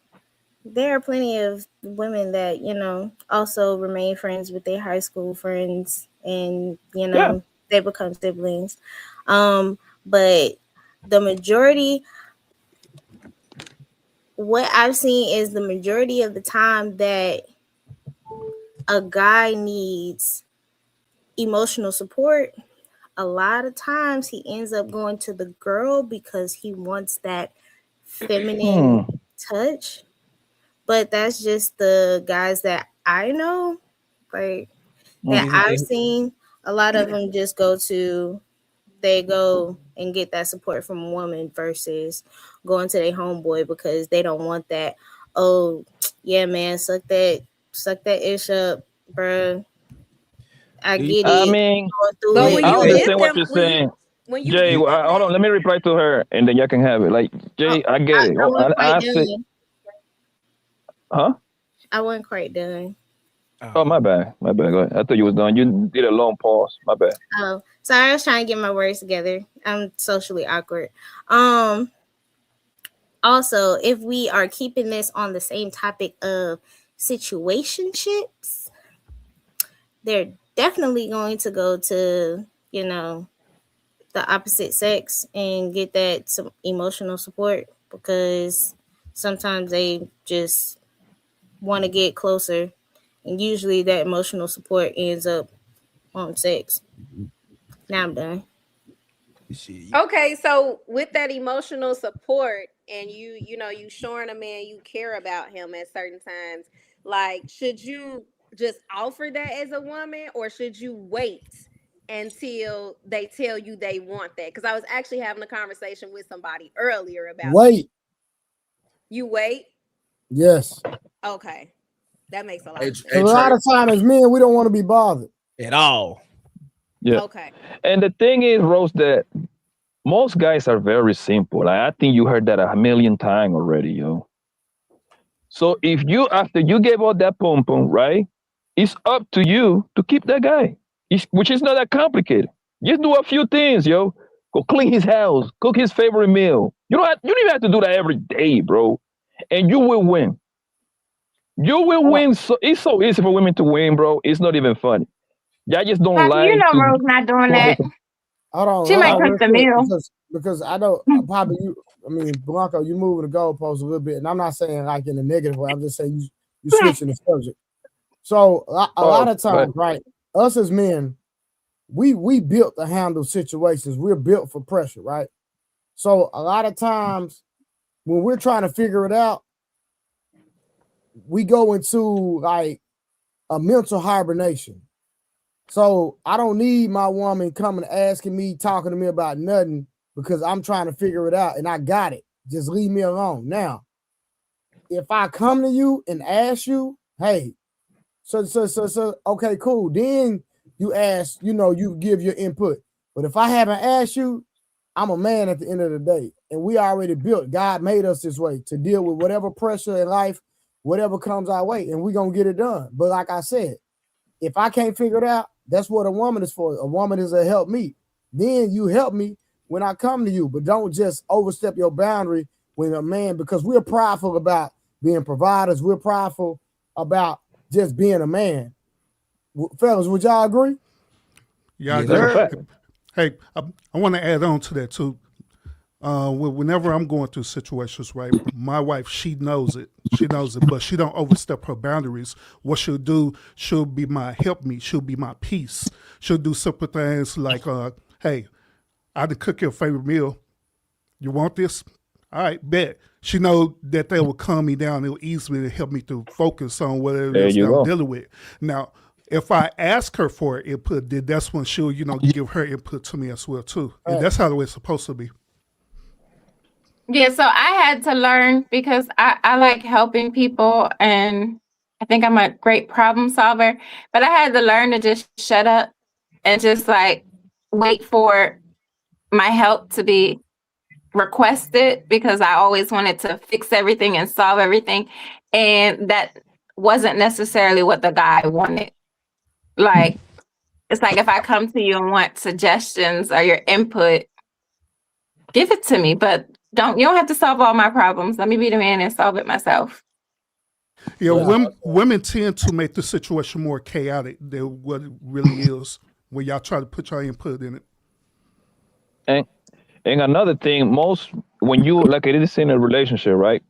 D: There are plenty of women that, also remain friends with their high school friends and, they become siblings. But the majority, what I've seen is the majority of the time that a guy needs emotional support, a lot of times he ends up going to the girl because he wants that feminine touch. But that's just the guys that I know, like that I've seen. A lot of them just they go and get that support from a woman versus going to their homeboy because they don't want that. Oh, yeah, man, suck that ish up, bruh. I get
I: I
D: it.
I: mean,
C: But when
I: I
C: you
I: understand
C: give
I: what
C: them,
I: you're saying.
C: when you
I: Jay,
C: give them
I: hold on. Let me reply to her, and then y'all can have it. Like, Jay, I get it.
D: I wasn't quite
I: I say,
D: done.
I: huh?
D: I wasn't quite done.
I: Oh, my bad. My bad. Go ahead. I thought you was done. You did a long pause. My bad.
D: Oh, sorry, I was trying to get my words together. I'm socially awkward. Also, if we are keeping this on the same topic of situationships, they're definitely going to go to, the opposite sex and get that some emotional support because sometimes they just want to get closer. And usually that emotional support ends up on sex. Now I'm done.
C: Okay, so with that emotional support and you showing a man you care about him at certain times, like should you just offer that as a woman or should you wait until they tell you they want that? Because I was actually having a conversation with somebody earlier about that.
B: Wait.
C: You wait?
B: Yes.
C: Okay. That makes a lot of sense.
B: A lot of times as men, we don't want to be bothered.
G: At all.
I: Yeah.
C: Okay.
I: And the thing is, Rose, that most guys are very simple. Like, I think you heard that a million times already, yo. So if you, after you gave out that pom pom, right, it's up to you to keep that guy, which is not that complicated. Just do a few things, yo. Go clean his house, cook his favorite meal. You don't even have to do that every day, bro. and you will win. You will win. So it's so easy for women to win, bro. It's not even funny. Y'all just don't
J: Poppy, you
I: like
J: know
I: to.
J: Rose not doing that.
B: Hold
J: She might
B: on,
J: cook
B: real
J: the
B: quick,
J: meal.
B: because I know probably you. I mean, Blanco, you moving the goalposts a little bit, and I'm not saying like in a negative way. I'm just saying you switching the subject. So a lot of times, right? Us as men, we built to handle situations. We're built for pressure, right? So a lot of times when we're trying to figure it out, we go into like a mental hibernation. So I don't need my woman coming asking me, talking to me about nothing because I'm trying to figure it out and I got it. Just leave me alone. Now, if I come to you and ask you, hey, so okay, cool. Then you ask, you give your input. But if I haven't asked you, I'm a man at the end of the day. And we already built. God made us this way to deal with whatever pressure in life, whatever comes our way, and we're gonna get it done. But like I said, if I can't figure it out, that's what a woman is for. A woman is a help me. Then you help me when I come to you, but don't just overstep your boundary when a man, because we're prideful about being providers. We're prideful about just being a man. Fellas, would y'all agree?
L: Yeah, I
I: That's a
L: agree.
I: fact.
L: Hey, I want to add on to that too. Whenever I'm going through situations, right, my wife, she knows it, but she don't overstep her boundaries. What she'll do, she'll be my help me, she'll be my peace. She'll do simple things like, hey, I did cook your favorite meal. You want this? All right, bet. She know that will calm me down. It'll ease me to help me to focus on whatever it
I: There
L: is that
I: you
L: I'm
I: go.
L: dealing with. Now, if I ask her for input, then that's when she'll, give her input to me as well too. And that's how it's supposed to be.
J: Yeah, so I had to learn because I like helping people and I think I'm a great problem solver, but I had to learn to just shut up and just like wait for my help to be requested because I always wanted to fix everything and solve everything. And that wasn't necessarily what the guy wanted. Like, it's like if I come to you and want suggestions or your input, give it to me, but you don't have to solve all my problems. Let me be the man and solve it myself.
L: Yeah, women tend to make the situation more chaotic than what it really is when y'all try to put your input in it.
I: And another thing, most when you like it is in a relationship, right?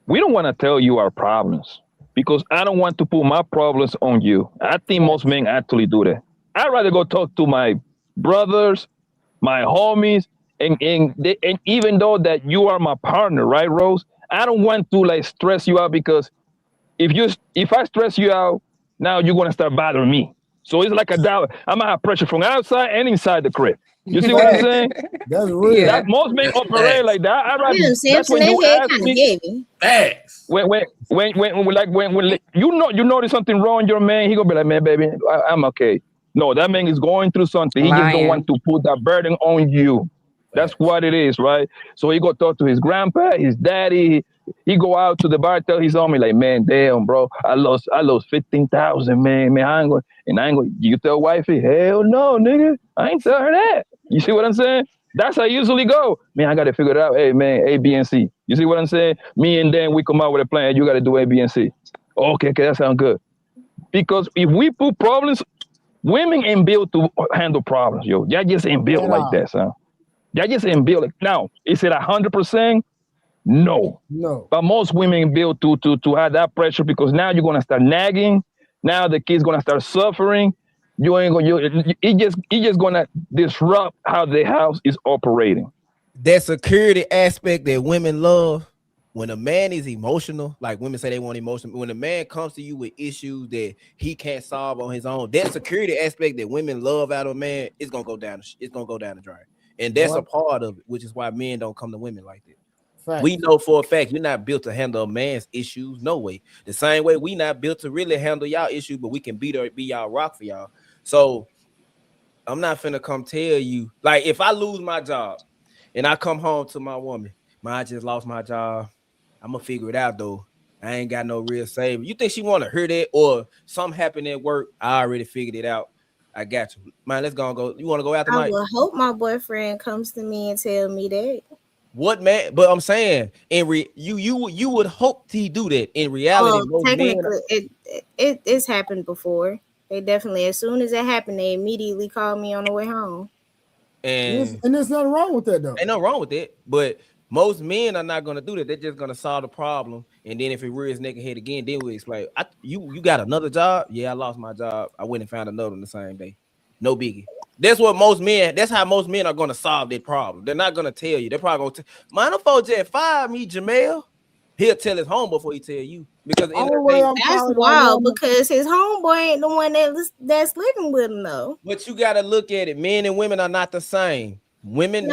I: We don't want to tell you our problems because I don't want to put my problems on you. I think most men actually do that. I'd rather go talk to my brothers, my homies, and even though that you are my partner, right, Rose? I don't want to like stress you out because if I stress you out, now you're gonna start bothering me. So it's like a dollar. I'm gonna have pressure from outside and inside the crib. You see what I'm saying?
B: That's real.
I: That most men operate like that.
D: Yeah,
I: That's
D: Samson,
I: when
D: that
I: you
D: head
I: ask
D: kind of
I: me.
D: heavy.
E: Facts.
I: When you notice something wrong, your man, he gonna be like, man, baby, I'm okay. No, that man is going through something. He just don't want to put that burden on you. That's what it is, right? So he go talk to his grandpa, his daddy. He go out to the bar, tell his homie, like, man, damn, bro, I lost 15,000, man, I ain't going. You tell wifey, hell no, nigga, I ain't tell her that. You see what I'm saying? That's how I usually go. Man, I got to figure it out. Hey, man, A, B, and C. You see what I'm saying? Me and Dan, we come out with a plan. You got to do A, B, and C. Okay, that sounds good. Because if we put problems, women ain't built to handle problems, yo. Y'all just ain't built like that, son. Y'all just ain't built. Now, is it 100%? No. But most women built to have that pressure because now you're gonna start nagging. Now the kid's gonna start suffering. You ain't gonna. It just gonna disrupt how the house is operating.
G: That security aspect that women love. When a man is emotional, like women say they want emotion, when a man comes to you with issues that he can't solve on his own, that security aspect that women love out of a man is gonna go down. It's gonna go down the drain, and that's a part of it, which is why men don't come to women like that.
B: Facts.
G: We know for a fact you're not built to handle a man's issues. No way. The same way we not built to really handle y'all issues, but we can be y'all rock for y'all. So I'm not finna come tell you, like, if I lose my job and I come home to my woman, I just lost my job. I'm gonna figure it out though. I ain't got no real savings. You think she want to hear that, or something happened at work? I already figured it out. I got you, man. Let's go. You want to go out
D: I
G: tonight?
D: will hope my boyfriend comes to me and tell me that.
G: What man? But I'm saying, you would hope he do that. In reality, most men.
D: Technically, it's happened before. They definitely, as soon as it happened, they immediately called me on the way home.
G: And
B: there's nothing wrong with that, though.
G: Ain't nothing wrong with it, but most men are not gonna do that. They're just gonna solve the problem, and then if it rears naked head again, then we explain. You got another job? Yeah, I lost my job. I went and found another one the same day. No biggie. That's what most men. That's how most men are gonna solve their problem. They're not gonna tell you. They're probably gonna mind if folks just fire me, Jamel. He'll tell his home before he tell you, because
D: that's wild because his homeboy ain't the one that's living with him though.
G: But you gotta look at it. Men and women are not the same. Men and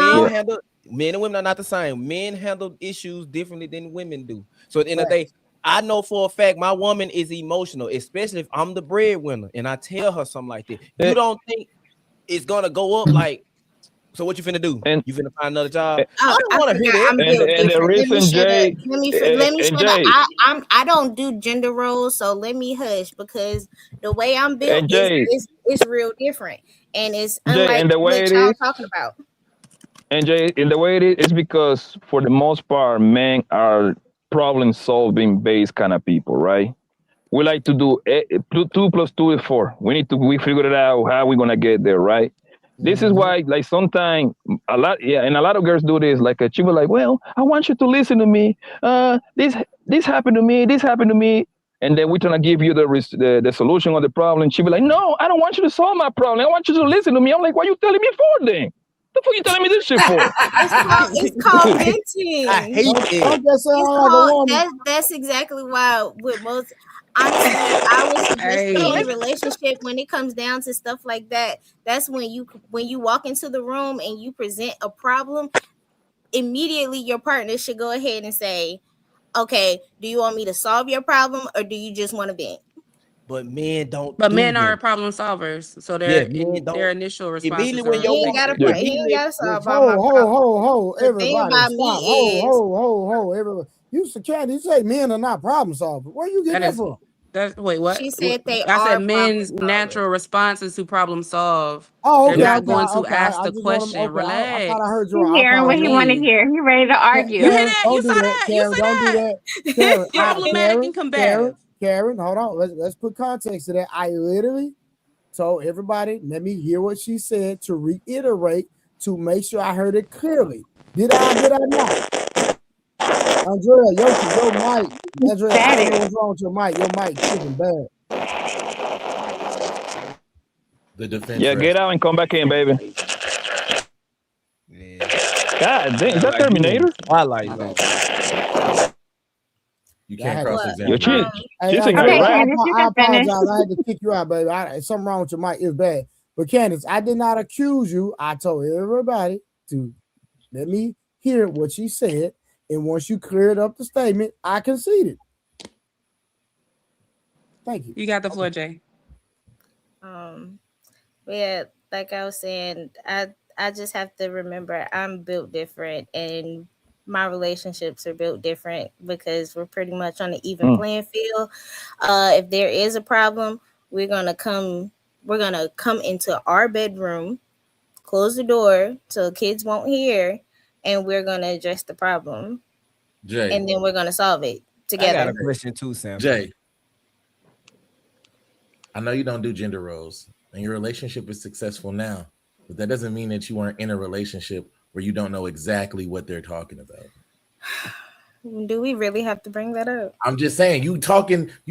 G: women are not the same. Men handle issues differently than women do. So at the end of the day, I know for a fact my woman is emotional, especially if I'm the breadwinner and I tell her something like that. You don't think it's gonna go up like? So what you finna do? You finna find another job? I don't want to hear that.
D: I'm built
I: and the reason, Jay,
D: let me shut up. I don't do gender roles, so let me hush because the way I'm built is real different, and it's unlike
I: and the way
D: what
I: it
D: y'all
I: is,
D: talking about.
I: And Jay, in the way it is, it's because for the most part, men are problem solving based kind of people, right? We like to do 2 plus 2 is 4. We figure it out how we're gonna get there, right? This is why, like, sometimes and a lot of girls do this. Like, she was like, "Well, I want you to listen to me. This happened to me. This happened to me." And then we're trying to give you the solution of the problem. She be like, "No, I don't want you to solve my problem. I want you to listen to me." I'm like, "Why you telling me for then? The fuck you telling me this shit for?"
D: It's called venting.
G: I hate
D: it. That's exactly why with most. Honestly, I would suggest in any relationship when it comes down to stuff like that. That's when you walk into the room and you present a problem. Immediately, your partner should go ahead and say, "Okay, do you want me to solve your problem or do you just want to vent?"
G: But men don't.
F: But men are problem solvers, so their initial responses are.
D: He ain't got to solve all my
B: problems.
D: The thing about me is,
B: everybody. You say men are not problem solvers. Where you get that from?
F: Wait, what?
D: She said
F: I said men's natural responses to problem solve.
B: Oh, okay.
F: They're not going to ask the question. Relax.
B: I thought I heard you.
J: He's hearing what he want to hear. He ready to argue.
F: You hear that? You saw that?
B: Karen,
F: you
B: don't do that. Karen,
F: problematic and combative.
B: Karen, hold on. Let's put context to that. I literally told everybody, let me hear what she said to reiterate to make sure I heard it clearly. Did I not? Andrea, your mic. Andrea, I don't know what's wrong with your mic. Your mic is bad.
E: The defense.
I: Yeah, get out and come back in, baby.
G: Yeah.
I: God dang, is that Terminator?
G: I like that.
E: You can't cross examine.
B: I apologize. I had to kick you out, baby. Something wrong with your mic. It's bad. But Candace, I did not accuse you. I told everybody to let me hear what she said. And once you cleared up the statement, I conceded. Thank you.
F: You got the floor, Jay.
D: Yeah, like I was saying, I just have to remember I'm built different and my relationships are built different because we're pretty much on an even playing field. If there is a problem, we're gonna come into our bedroom, close the door so kids won't hear, and we're gonna address the problem.
E: Jay.
D: And then we're gonna solve it together.
G: I got a question too, Sam.
E: Jay, I know you don't do gender roles, and your relationship is successful now, but that doesn't mean that you weren't in a relationship where you don't know exactly what they're talking about.
D: Do we really have to bring that up?
E: I'm just saying, you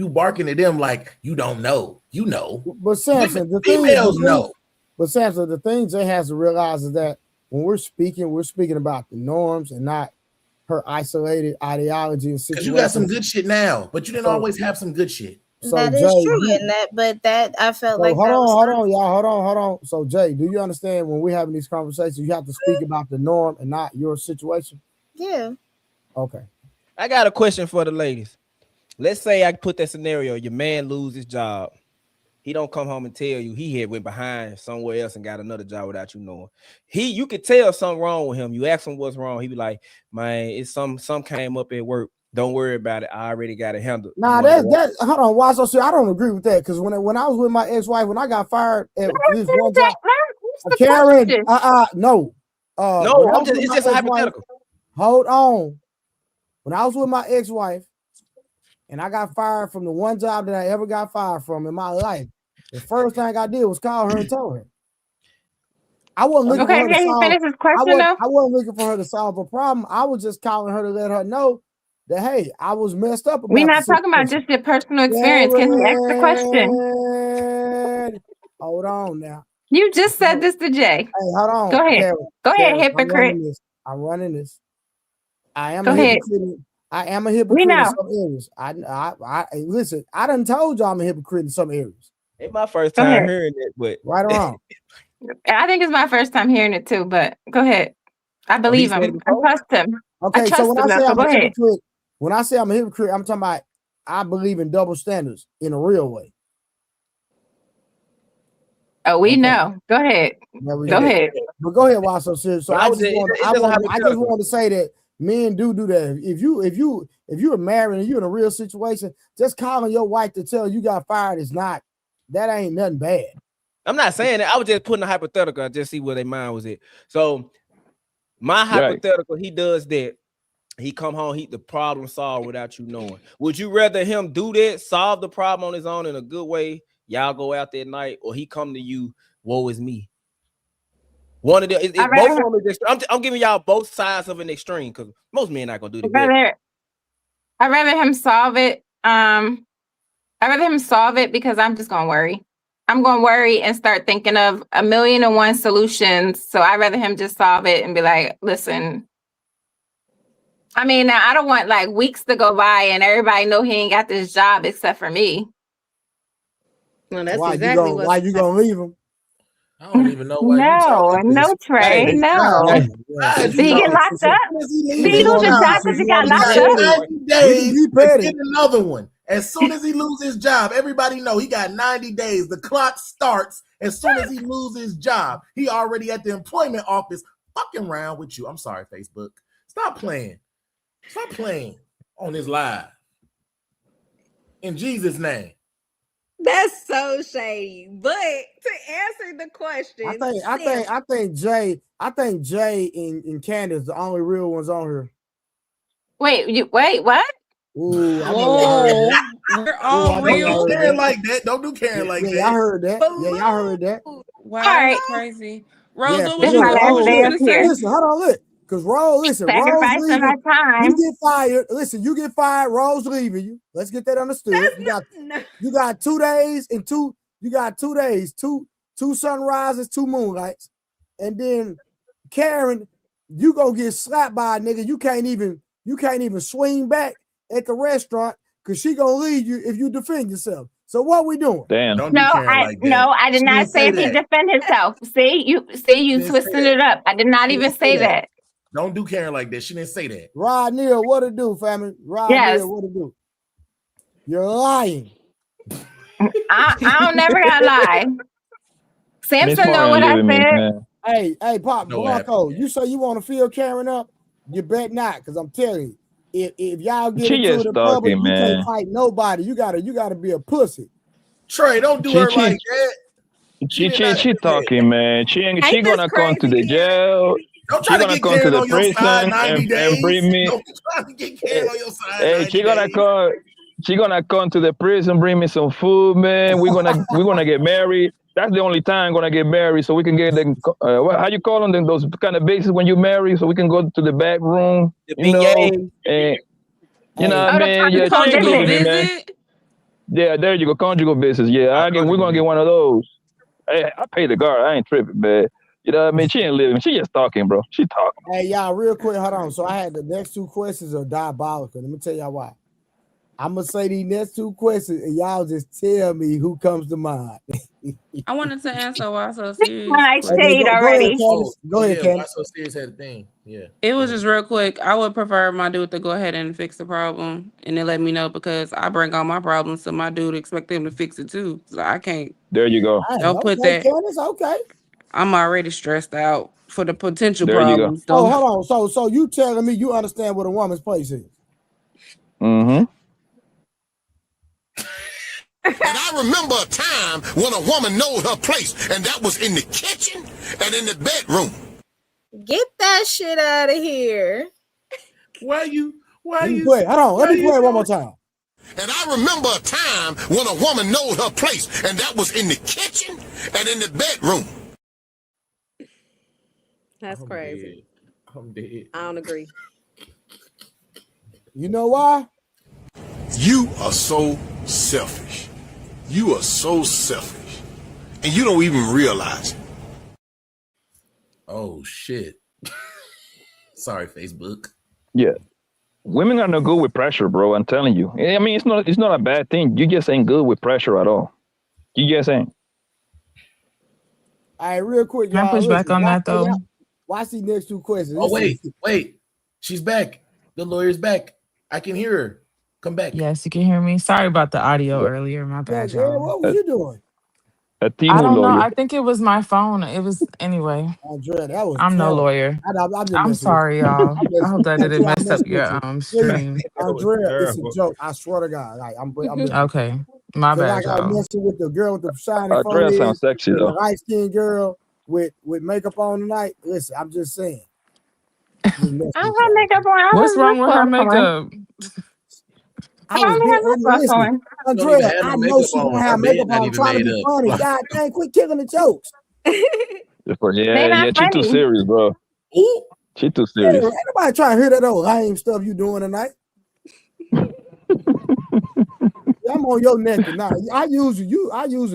E: barking at them like you don't know. You know.
B: But Samson,
E: females know.
B: But Samson, the things they have to realize is that when we're speaking about the norms and not her isolated ideology and situation.
E: Because you got some good shit now, but you didn't always have some good shit.
B: So
D: that is
B: Jay,
D: true, that I felt like.
B: Hold on, y'all. Hold on. So Jay, do you understand when we're having these conversations, you have to speak about the norm and not your situation?
D: Yeah.
B: Okay.
G: I got a question for the ladies. Let's say I put that scenario: your man loses his job. He don't come home and tell you he had went behind somewhere else and got another job without you knowing. You could tell something wrong with him. You ask him what's wrong. He be like, man, it's some came up at work. Don't worry about it. I already got it handled.
B: Nah, that hold on. Why so serious? I don't agree with that because when I was with my ex-wife, when I got fired at this one job, Karen, no.
G: No, it's just a hypothetical.
B: Hold on. When I was with my ex-wife and I got fired from the one job that I ever got fired from in my life, the first thing I did was call her and tell her. I wasn't looking for her to solve.
J: Finish his question,
B: I wasn't looking for her to solve a problem. I was just calling her to let her know that, hey, I was messed up
J: we're
B: about the
J: not talking about
B: situation.
J: just your personal experience. Can you ask the question?
B: Hold on now.
J: You just said this to Jay.
B: Hey, hold on.
J: Go ahead.
B: Karen,
J: Go ahead,
B: Karen,
J: hypocrite.
B: I'm running this. I am
J: Go
B: a
J: ahead.
B: hypocrite. I am a hypocrite in some areas. I listen, I done told you I'm a hypocrite in some areas.
G: It's my first time hearing it, but
B: right or wrong.
J: I think it's my first time hearing it too, but go ahead. I believe him. I trust him.
B: Okay, so when I say I'm
J: go
B: a
J: ahead.
B: hypocrite, when I say I'm a hypocrite, I'm talking about I believe in double standards in a real way.
J: Oh, we know. Go ahead. Go ahead.
B: But go ahead, why so serious? So I just want to say that men do that. If you're married and you're in a real situation, just calling your wife to tell you got fired that ain't nothing bad.
G: I'm not saying that. I was just putting a hypothetical. I just see where their mind was at. So my hypothetical, he does that. He come home, the problem solved without you knowing. Would you rather him do that, solve the problem on his own in a good way, y'all go out that night, or he come to you, woe is me? One of them, both of them. I'm giving y'all both sides of an extreme because most men not gonna do that.
J: I'd rather him solve it. I'd rather him solve it because I'm just gonna worry. I'm gonna worry and start thinking of 1,000,001 solutions. So I'd rather him just solve it and be like, listen. I mean, now I don't want like weeks to go by and everybody know he ain't got this job except for me.
C: Well, that's
B: why you gonna leave him?
E: I don't even know why you talking.
J: No, Trey, no. Did he get locked up? Did he lose his job because he got locked up?
E: 90 days to get another one. As soon as he loses his job, everybody know he got 90 days. The clock starts as soon as he loses his job. He already at the employment office fucking around with you. I'm sorry, Facebook. Stop playing. Stop playing on this live. In Jesus' name.
C: That's so shady. But to answer the question,
B: I think Jay and Candace the only real ones on here.
J: Wait, what?
B: Ooh,
P: we're all real.
E: Don't do Karen like that. Don't do Karen like that.
B: I heard that. Yeah, y'all heard that.
P: Wow, that's crazy. Rose, what was
J: you going to say?
B: Listen, hold on, look. Because Rose leaving. You get fired. Listen, you get fired. Rose leaving you. Let's get that understood. You got 2 days and two sunrises, 2 moonlights, and then Karen, you gonna get slapped by a nigga. You can't even swing back at the restaurant because she gonna leave you if you defend yourself. So what we doing?
I: Damn.
J: I did not say if he defend himself. See you twisting it up. I did not even say that.
E: Don't do Karen like that. She didn't say that.
B: Rod Neal, what it do, family? Neal, what it do? You're lying.
J: I don't never gotta lie. Samson know what I said.
B: Hey, Pop Blanco, you say you want to fill Karen up? You bet not, because I'm telling you, if y'all get into it in public, you can't fight nobody. You gotta be a pussy.
E: Trey, don't do her like that.
I: She talking, man. She gonna come to the jail.
E: Don't try to get Karen on your side 90 days.
I: And bring me.
E: Don't try to get Karen on your side.
I: Hey, she gonna come to the prison, bring me some food, man. We're gonna get married. That's the only time I'm gonna get married, so we can get the how you call them, those kind of bases when you marry, so we can go to the back room, you know, and you know what I mean? Yeah, she ain't leaving me, man. Yeah, there you go, conjugal business. Yeah, we're gonna get one of those. Hey, I pay the guard. I ain't tripping, man. You know what I mean? She ain't living. She just talking, bro. She talking.
B: Hey, y'all, real quick, hold on. So I had the next 2 questions are diabolical. Let me tell y'all why. I'm gonna say these next 2 questions, and y'all just tell me who comes to mind.
P: I wanted to answer why so serious.
J: I stayed already.
B: Go ahead, Candace.
E: Why so serious had a thing? Yeah.
P: It was just real quick. I would prefer my dude to go ahead and fix the problem and then let me know, because I bring all my problems to my dude, expect him to fix it too. So I can't.
I: There you go.
P: Don't put that.
B: Candace, okay.
P: I'm already stressed out for the potential problems.
B: Oh, hold on. So you telling me you understand what a woman's place is?
I: Mm-hmm.
M: And I remember a time when a woman knows her place, and that was in the kitchen and in the bedroom.
D: Get that shit out of here.
E: Why you?
B: Let me play it one more time.
M: And I remember a time when a woman knowed her place, and that was in the kitchen and in the bedroom.
C: That's crazy.
E: I'm dead.
C: I don't agree.
B: You know why?
M: You are so selfish. You are so selfish. And you don't even realize it.
E: Oh shit. Sorry, Facebook.
I: Yeah. Women are not good with pressure, bro. I'm telling you. I mean, it's not a bad thing. You just ain't good with pressure at all. You just ain't.
B: All right, real quick,
Q: Can I
B: y'all.
Q: push back on that though?
B: Watch these next two questions.
E: Oh, wait. She's back. The lawyer's back. I can hear her. Come back.
Q: Yes, you can hear me. Sorry about the audio earlier. My bad, y'all.
B: What was you doing?
I: A
Q: I don't know.
I: lawyer.
Q: I think it was my phone. It was anyway.
B: Andrea, that was
Q: I'm no
B: terrible.
Q: lawyer.
B: I'm
Q: I'm sorry, y'all. I hope that didn't mess up your stream.
B: Andrea, it's a joke. I swear to God. Like I'm
Q: Okay. My bad,
B: like I
Q: y'all.
B: messing with the girl with the shiny
I: Andrea
B: forehead
I: sounds sexy
B: and
I: though.
B: the light skinned girl with makeup on tonight. Listen, I'm just saying.
J: I don't have makeup on.
Q: What's wrong with her makeup?
B: Listen, Andrea, I know she don't have makeup on. I'm trying to be funny. God dang, quit killing the jokes.
I: Yeah, she too serious, bro.
B: Ooh.
I: She too
B: Hey,
I: serious.
B: ain't nobody trying to hear that old lame stuff you doing tonight. I'm on your neck tonight. I usually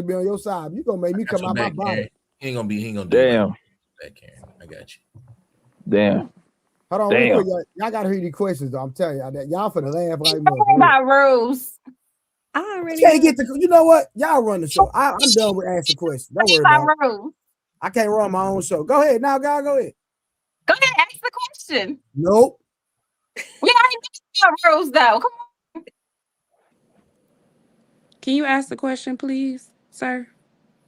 B: be on your side. You gonna make me come out my body.
E: He ain't gonna do
I: Damn.
E: that, Karen. I got you.
I: Damn.
B: Hold on, real quick, y'all gotta hear these questions though. I'm telling y'all for the laugh like
J: about rules.
C: I already
B: can't get the. You know what? Y'all run the show. I'm done with asking questions. Don't worry about it.
J: Rules.
B: I can't run my own show. Go ahead now, guys. Go ahead.
J: Go ahead, ask the question.
B: Nope.
J: We already did rules though. Come on.
F: Can you ask the question, please, sir?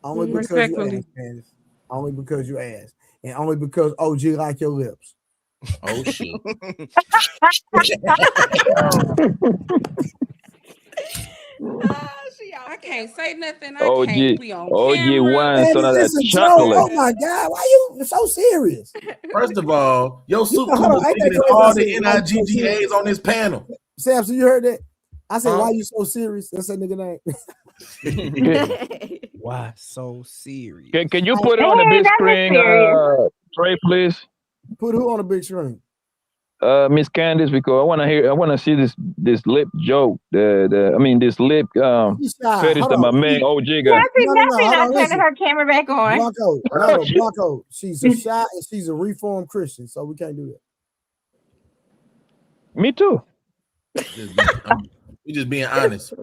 B: Only because
F: respectfully.
B: you asked, Candace. Only because you asked, and only because OG like your lips.
E: Oh shit.
F: I can't say nothing. I
I: OG,
F: can't be on
I: OG
F: camera.
I: wine, son of that
B: It's a joke.
I: chocolate.
B: Oh my God, why you so serious?
E: First of all, your soup
B: hold
E: was
B: on,
E: bigger than all the NIGGAs on this panel.
B: Samson, you heard that? I said, why you so serious? That's that nigga
G: name. Why so serious?
I: Can you put it on the big screen, Trey, please?
B: Put who on the big screen?
I: Miss Candace, because I want to see this lip joke. This lip fetish that my man OG got.
J: Nothing. Not turning her camera back on.
B: Blanco. She's a shy and she's a reformed Christian, so we can't do that.
I: Me too.
E: We just being honest.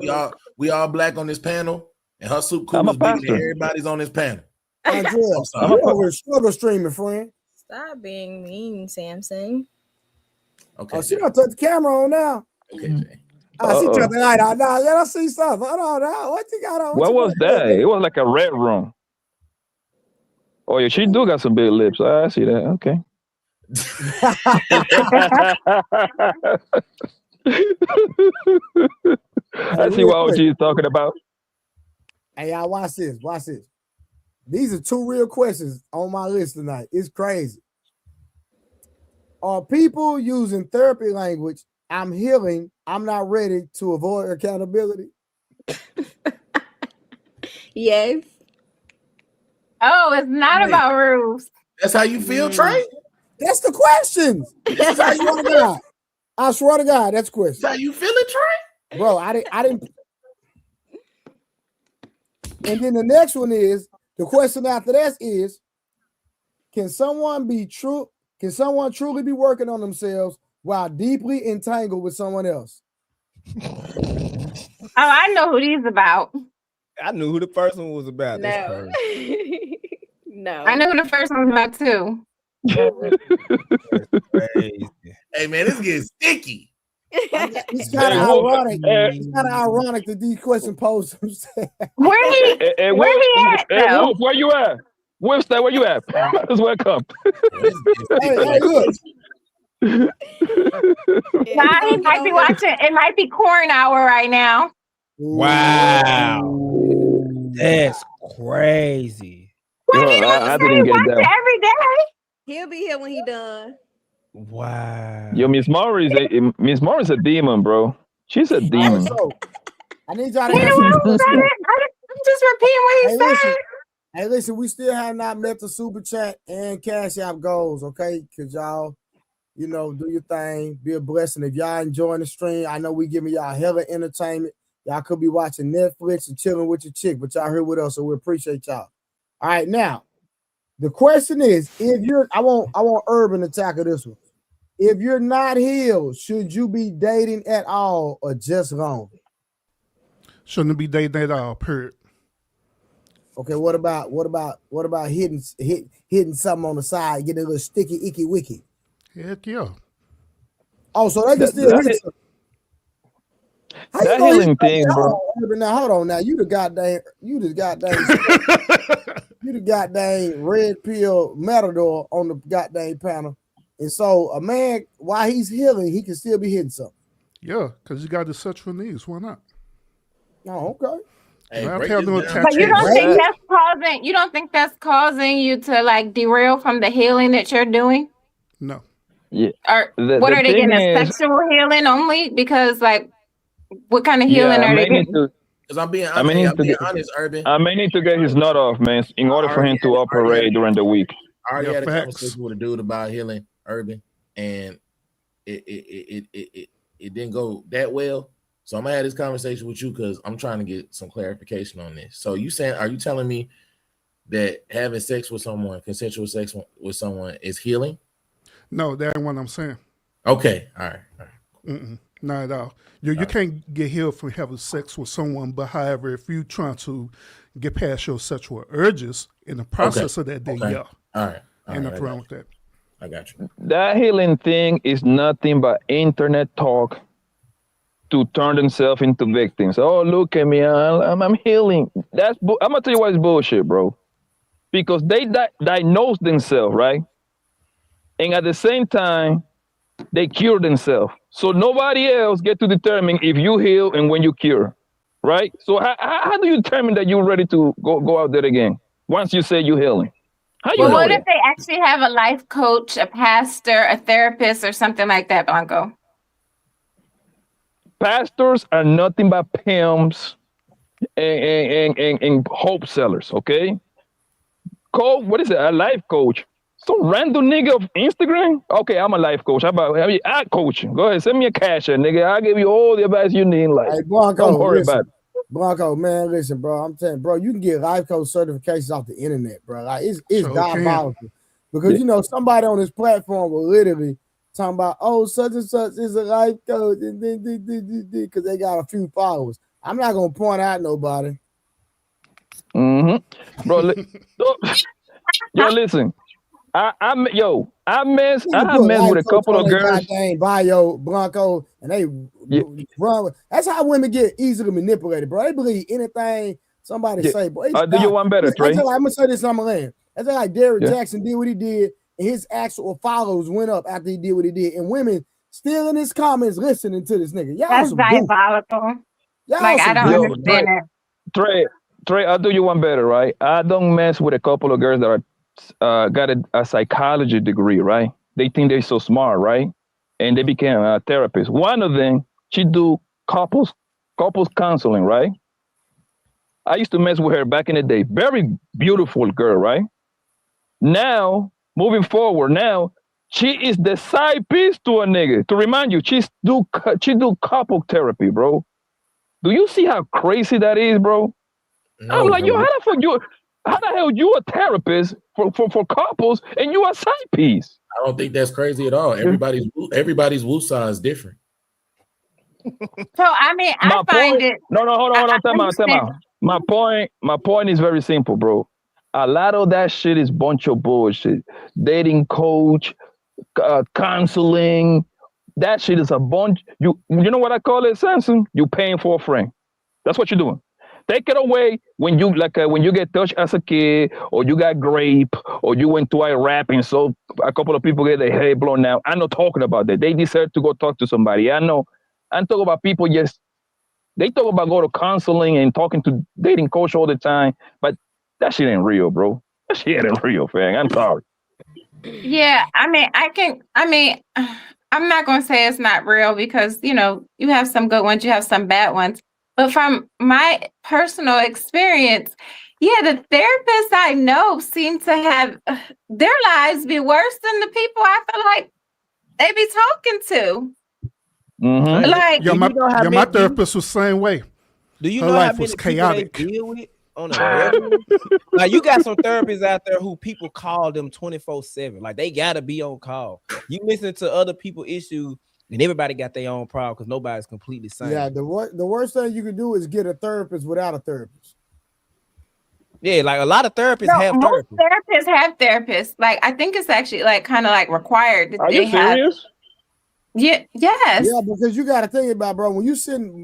E: We all black on this panel, and her soup cool is bigger than everybody's on this panel.
B: Andrea, you over struggle streaming, friend.
D: Stop being mean, Samson.
E: Okay.
B: Oh, she gonna turn the camera on now.
E: Okay, Jay.
B: I see the light out now. Let us see stuff. Hold on now. What you got on?
I: What was that? It was like a red room. Oh yeah, she do got some big lips. I see that. Okay. I see what OG is talking about.
B: Hey, y'all, watch this. These are two real questions on my list tonight. It's crazy. Are people using therapy language? I'm healing. I'm not ready to avoid accountability.
C: Yes.
J: Oh, it's not about rules.
E: That's how you feel, Trey?
B: That's the questions. That's how you God. I swear to God, that's the question.
E: That's how you feeling, Trey?
B: Bro, I didn't. And then the next one is the question after that is: Can someone truly be working on themselves while deeply entangled with someone else?
J: Oh, I know who these about.
G: I knew who the first one was about.
C: No. No.
J: I know who the first one was about too.
E: Hey man, this gets sticky.
B: It's kind of ironic. It's kind of ironic that these questions posed themselves.
J: Where he at?
I: Hey, Wolf, where you at? Wolf, where you at? Might as well come.
B: Hey, look.
J: He might be watching. It might be corn hour right now.
G: Wow, that's crazy.
I: I didn't get that.
J: Every day.
C: He'll be here when he done.
G: Wow.
I: Yo, Miss Maury is a demon, bro. She's a
B: All right,
I: demon.
B: so I need y'all to
J: He the
B: answer
J: one
B: this
J: who
B: question.
J: said it. I'm just repeating what he
B: Hey,
J: said.
B: listen, we still have not met the super chat and cash app goals, okay? Because y'all, you know, do your thing, be a blessing. If y'all enjoying the stream, I know we giving y'all hella entertainment. Y'all could be watching Netflix and chilling with your chick, but y'all here with us, so we appreciate y'all. All right, now the question is: if you're, I want Urban to tackle this one. If you're not healed, should you be dating at all or just long?
L: Shouldn't be dating at all. Period.
B: Okay, what about hitting something on the side, getting a little sticky, icky, wicky?
L: Heck yeah.
B: Oh, so they can still hit something. How
I: that healing thing, bro.
B: Hold on. Now you the goddamn red pill matador on the goddamn panel. And so a man, while he's healing, he can still be hitting something.
L: Yeah, because you got the sexual needs. Why not?
B: Oh, okay.
E: Hey,
J: but you don't think that's causing you to like derail from the healing that you're doing?
L: No.
I: Yeah.
J: Or
I: The
J: what are they
I: thing
J: getting? A
I: is,
J: sexual healing only? Because like, what kind of healing are they getting?
E: Because I'm being honest, Urban.
I: I may need to get his nut off, man, in order for him to operate during the week.
E: I already had a conversation with a dude about healing, Urban, and it didn't go that well. So I'm gonna have this conversation with you because I'm trying to get some clarification on this. So are you telling me that having sex with someone, consensual sex with someone, is healing?
L: No, that ain't what I'm saying.
E: Okay, all right.
L: Not at all. You can't get healed from having sex with someone, but however, if you trying to get past your sexual urges in the process of that day, yeah.
E: All right.
L: Ain't nothing wrong with that.
E: I got you.
I: That healing thing is nothing but internet talk to turn themselves into victims. Oh, look at me, I'm healing. I'm gonna tell you why it's bullshit, bro. Because they diagnose themselves, right? And at the same time, they cure themselves. So nobody else get to determine if you heal and when you cure, right? So how do you determine that you're ready to go out there again once you say you're healing? How you know
J: what
I: that?
J: if they actually have a life coach, a pastor, a therapist, or something like that, Blanco?
I: Pastors are nothing but pimps and hope sellers, okay? What is it? A life coach. Some random nigga of Instagram? Okay, I'm a life coach. How about I coach? Go ahead, send me a cash, nigga. I'll give you all the advice you need in life.
B: Hey, Blanco,
I: don't worry about it.
B: Blanco, man, listen, bro. I'm telling you, bro, you can get life coach certifications off the internet, bro. Like it's diabolical. Because you know, somebody on this platform will literally talking about, oh, such and such is a life coach, because they got a few followers. I'm not gonna point out nobody.
I: Bro, yo, listen. I mess with a couple of girls.
B: Goddamn bio Blanco, and they run. That's how women get easily manipulated, bro. They believe anything somebody say, bro.
I: Do you want better, Trey?
B: I'm gonna say this on my land. That's like Derrick Jackson did what he did, and his actual followers went up after he did what he did, and women still in his comments listening to this nigga. Y'all
J: That's diabolical. Like I don't understand that.
I: Trey, I'll do you one better, right? I don't mess with a couple of girls that are got a psychology degree, right? They think they're so smart, right? And they became a therapist. One of them, she do couples counseling, right? I used to mess with her back in the day. Very beautiful girl, right? Now, moving forward, she is the side piece to a nigga. To remind you, she do couple therapy, bro. Do you see how crazy that is, bro? No, I'm like, bro. How the hell you a therapist for couples and you a side piece?
E: I don't think that's crazy at all. Everybody's woosah is different.
J: So I mean, I find it.
I: No, hold on, time out. My point is very simple, bro. A lot of that shit is bunch of bullshit. Dating coach, counseling, that shit is a bunch. You know what I call it, Samson? You paying for a friend. That's what you're doing. Take it away when you get touched as a kid, or you got grape, or you went to Iraq and so a couple of people get their head blown out. I'm not talking about that. They deserve to go talk to somebody. I know. I'm talking about people. Yes, they talk about go to counseling and talking to dating coach all the time, but that shit ain't real, bro. That shit ain't real, fam. I'm sorry.
J: Yeah, I mean, I'm not going to say it's not real because, you have some good ones, you have some bad ones. But from my personal experience, yeah, the therapists I know seem to have their lives be worse than the people I feel like they be talking to.
I: Mm-hmm.
J: Like,
L: my therapist was the same way.
G: Do you
L: Her
G: know how
L: life was
G: many people they
L: chaotic.
G: deal with on a regular? Like, you got some therapists out there who people call them 24/7. Like, they gotta be on call. You listen to other people's issues, and everybody got their own problem because nobody's completely sane.
B: Yeah, the worst thing you can do is get a therapist without a therapist.
G: Yeah, like a lot of therapists
J: no,
G: have
J: most
G: therapists.
J: therapists have therapists. Like, I think it's actually like kind of like required that
I: Are you
J: they have.
I: serious?
J: Yeah, yes.
B: Yeah, because you got to think about, bro. When you sitting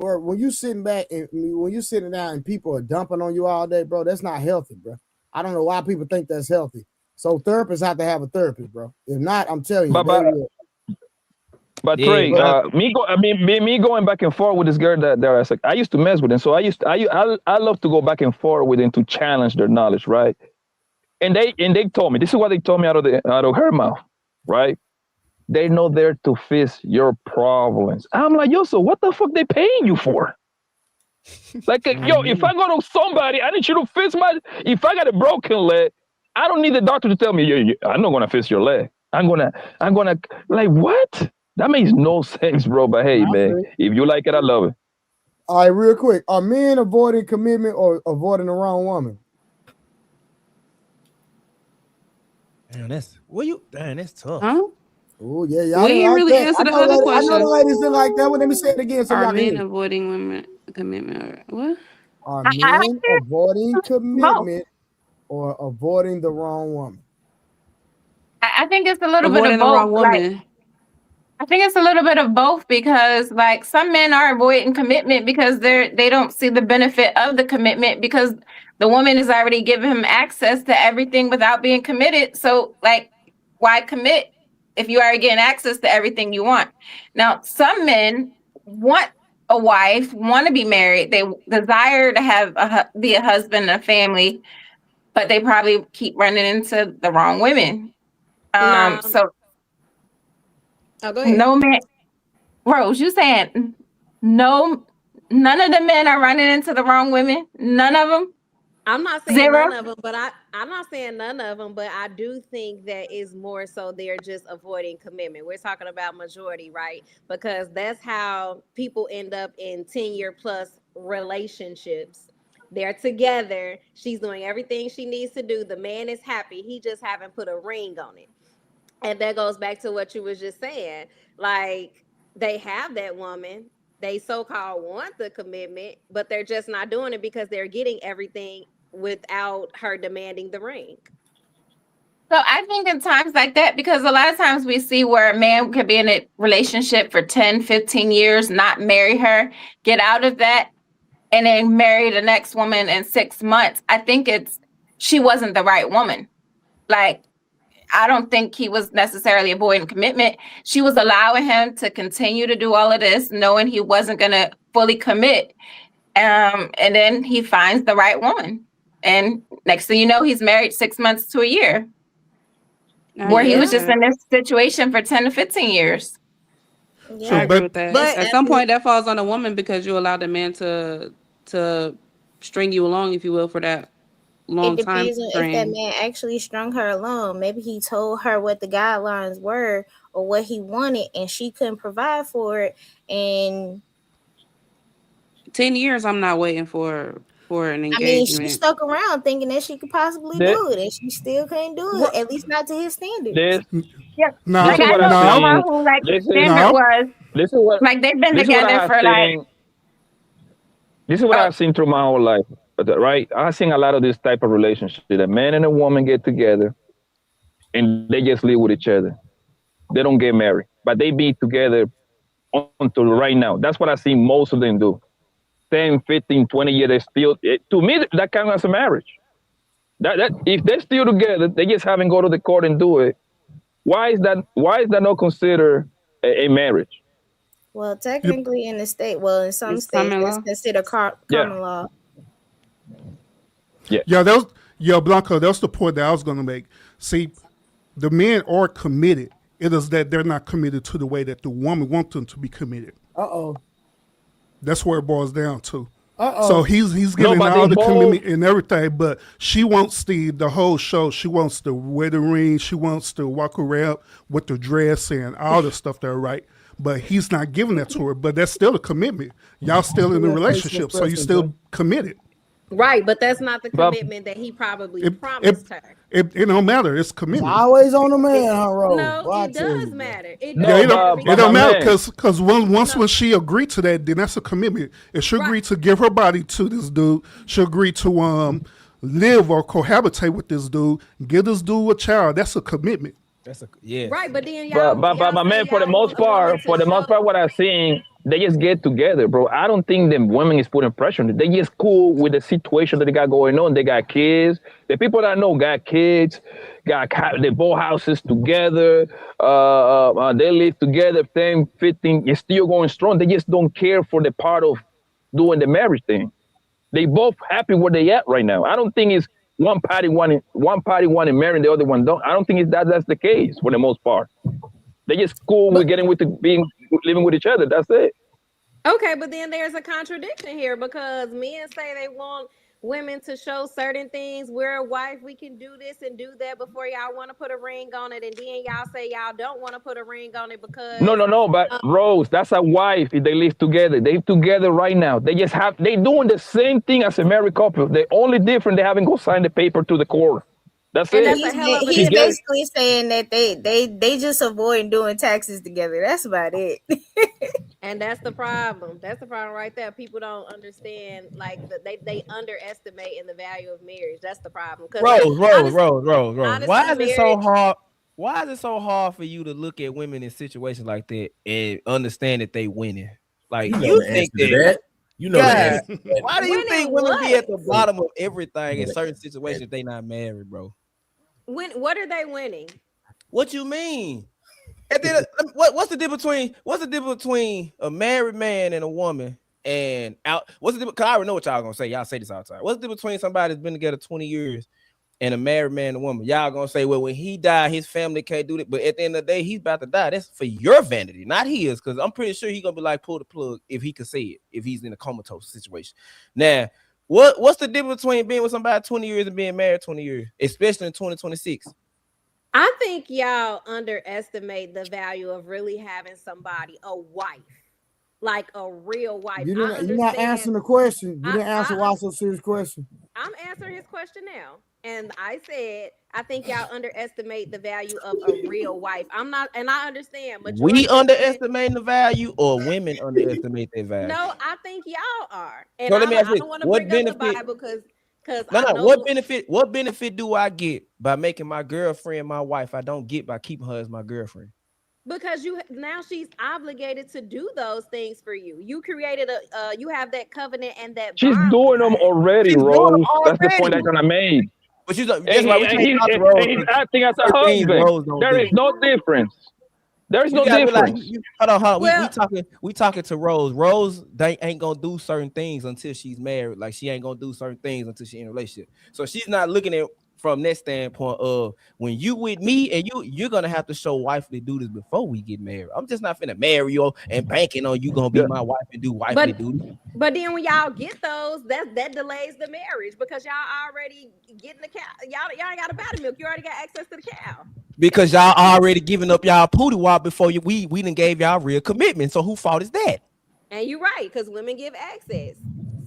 B: back and when you sitting down and people are dumping on you all day, bro, that's not healthy, bro. I don't know why people think that's healthy. So therapists have to have a therapist, bro. If not, I'm telling you,
I: But Trey, me going back and forth with this girl that I was like, I used to mess with them, so I love to go back and forth with them to challenge their knowledge, right? And they told me, this is what they told me out of her mouth, right? They're not there to fix your problems. I'm like, yo, so what the fuck they paying you for? Like, yo, if I go to somebody, I need you to fix if I got a broken leg, I don't need the doctor to tell me, I'm not gonna fix your leg. I'm gonna, like, what? That makes no sense, bro. But hey, man, if you like it, I love it.
B: All right, real quick. Are men avoiding commitment or avoiding the wrong woman?
G: Damn, that's tough.
F: Huh?
B: Oh, yeah, y'all
F: We
B: didn't
F: didn't really
B: that.
F: answer
B: I
F: the
B: know
F: other
B: that. I
F: question.
B: know the ladies didn't like that one. Let me say it again so
F: Are
B: y'all can
F: men
B: hear.
F: avoiding women commitment or what?
B: Are men avoiding commitment or avoiding the wrong woman?
J: I think it's a little bit
F: Avoiding
J: of
F: the
J: both.
F: wrong woman.
J: I think it's a little bit of both because like some men are avoiding commitment because they don't see the benefit of the commitment because the woman is already giving him access to everything without being committed. So like, why commit if you are getting access to everything you want? Now, some men want a wife, want to be married. They desire to have be a husband and a family, but they probably keep running into the wrong women. So
C: go ahead.
J: no man, Rose, you saying no, none of the men are running into the wrong women? None of them?
C: I'm not saying
J: Zero?
C: none of them, but I'm not saying none of them, but I do think that is more so they're just avoiding commitment. We're talking about majority, right? Because that's how people end up in 10-year plus relationships. They're together. She's doing everything she needs to do. The man is happy. He just haven't put a ring on it. And that goes back to what you was just saying. Like, they have that woman, they so-called want the commitment, but they're just not doing it because they're getting everything without her demanding the ring.
J: So I think in times like that, because a lot of times we see where a man could be in a relationship for 10, 15 years, not marry her, get out of that, and then marry the next woman in 6 months. I think she wasn't the right woman. Like, I don't think he was necessarily avoiding commitment. She was allowing him to continue to do all of this, knowing he wasn't going to fully commit. And then he finds the right woman. And next thing you know, he's married 6 months to a year. Where he was just in this situation for 10 to 15 years.
F: Yeah, I agree with that. But at some point, that falls on a woman because you allowed the man to string you along, if you will, for that long time.
D: It depends on if that man actually strung her along. Maybe he told her what the guidelines were or what he wanted, and she couldn't provide for it. And
F: 10 years, I'm not waiting for an engagement.
D: I mean, she stuck around thinking that she could possibly do it, and she still couldn't do it, at least not to his standards.
J: Like, I know someone who, like, the standard was, like, they've been together for, like...
I: This is what I've seen through my whole life, right? I've seen a lot of this type of relationship. A man and a woman get together, and they just live with each other. They don't get married, but they be together until right now. That's what I see most of them do. 10, 15, 20 years, they still, to me, that counts as a marriage. That if they're still together, they just haven't go to the court and do it. Why is that not considered a marriage?
D: Well, technically in the state, in some states, that's considered common law.
L: Yeah, Blanco, that's the point that I was going to make. See, The men are committed. It is that they're not committed to the way that the woman wants them to be committed. That's where it boils down to. So he's getting all the commitment and everything, but she wants the whole show. She wants the wedding ring. She wants to walk around with the dress and all the stuff there, right? But he's not giving that to her. But that's still a commitment. Y'all still in a relationship, so you still committed.
C: Right, but that's not the commitment that he probably promised her.
L: It don't matter. It's commitment.
B: It's always on the man, huh, Rose?
C: No, it does matter. It
L: don't matter because once when she agreed to that, then that's a commitment. If she agreed to give her body to this dude, she agreed to live or cohabitate with this dude, give this dude a child. That's a commitment.
G: That's
C: right, but then y'all.
I: But man, for the most part, what I've seen, they just get together, bro. I don't think the women is putting pressure on them. They just cool with the situation that they got going on. They got kids. The people that I know got kids, they bought houses together. They live together, 10, 15. It's still going strong. They just don't care for the part of doing the marriage thing. They both happy where they at right now. I don't think it's one party wanting marry and the other one don't. I don't think that's the case for the most part. They just cool with living with each other. That's it.
C: Okay, but then there's a contradiction here because men say they want women to show certain things. We're a wife, we can do this and do that before y'all want to put a ring on it, and then y'all say y'all don't want to put a ring on it because
I: no. But Rose, that's a wife. If they live together, they together right now. They doing the same thing as a married couple. The only difference they haven't go sign the paper to the court. That's it.
D: He's basically saying that they just avoid doing taxes together. That's about it.
C: And that's the problem. That's the problem right there. People don't understand, like they underestimate in the value of marriage. That's the problem.
G: Rose. Why is it so hard? Why is it so hard for you to look at women in situations like that and understand that they winning? Like you think that.
E: You know that.
G: Why do you think women be at the bottom of everything in certain situations they not married, bro?
C: What are they winning?
G: What you mean? And then what's the difference between a married man and a woman and out? What's the difference? Cause I already know what y'all gonna say. Y'all say this all the time. What's the difference between somebody that's been together 20 years and a married man and a woman? Y'all gonna say, well, when he died, his family can't do it. But at the end of the day, he's about to die. That's for your vanity, not his. Because I'm pretty sure he's gonna be like, pull the plug if he could say it, if he's in a comatose situation. Now, what's the difference between being with somebody 20 years and being married 20 years, especially in 2026?
C: I think y'all underestimate the value of really having somebody, a wife, like a real wife.
B: You're not answering the question. You didn't answer Wassow's serious question.
C: I'm answering his question now. And I said, I think y'all underestimate the value of a real wife. I'm not, and I understand. But
G: we underestimate the value, or women underestimate their value?
C: No, I think y'all are. And
G: so let me ask you,
C: I don't want to bring up the Bible because
G: what benefit do I get by making my girlfriend my wife I don't get by keeping her as my girlfriend?
C: Because now she's obligated to do those things for you. You created you have that covenant and that
I: she's doing them already, Rose. That's the point I'm gonna make.
G: But he's
I: acting as a husband. There is no difference. There is no difference.
G: Hold on, we talking to Rose. Rose, they ain't gonna do certain things until she's married. Like she ain't gonna do certain things until she's in a relationship. So she's not looking at from that standpoint of when you with me and you're gonna have to show wifely duties before we get married. I'm just not finna marry you and banking on you gonna be my wife and do wifely duties.
C: But then when y'all get those, that delays the marriage because y'all already getting the cow. Y'all ain't got a battle milk. You already got access to the cow.
G: Because y'all already giving up y'all pooty wop before we done gave y'all real commitment. So who fault is that?
C: And you're right, because women give access.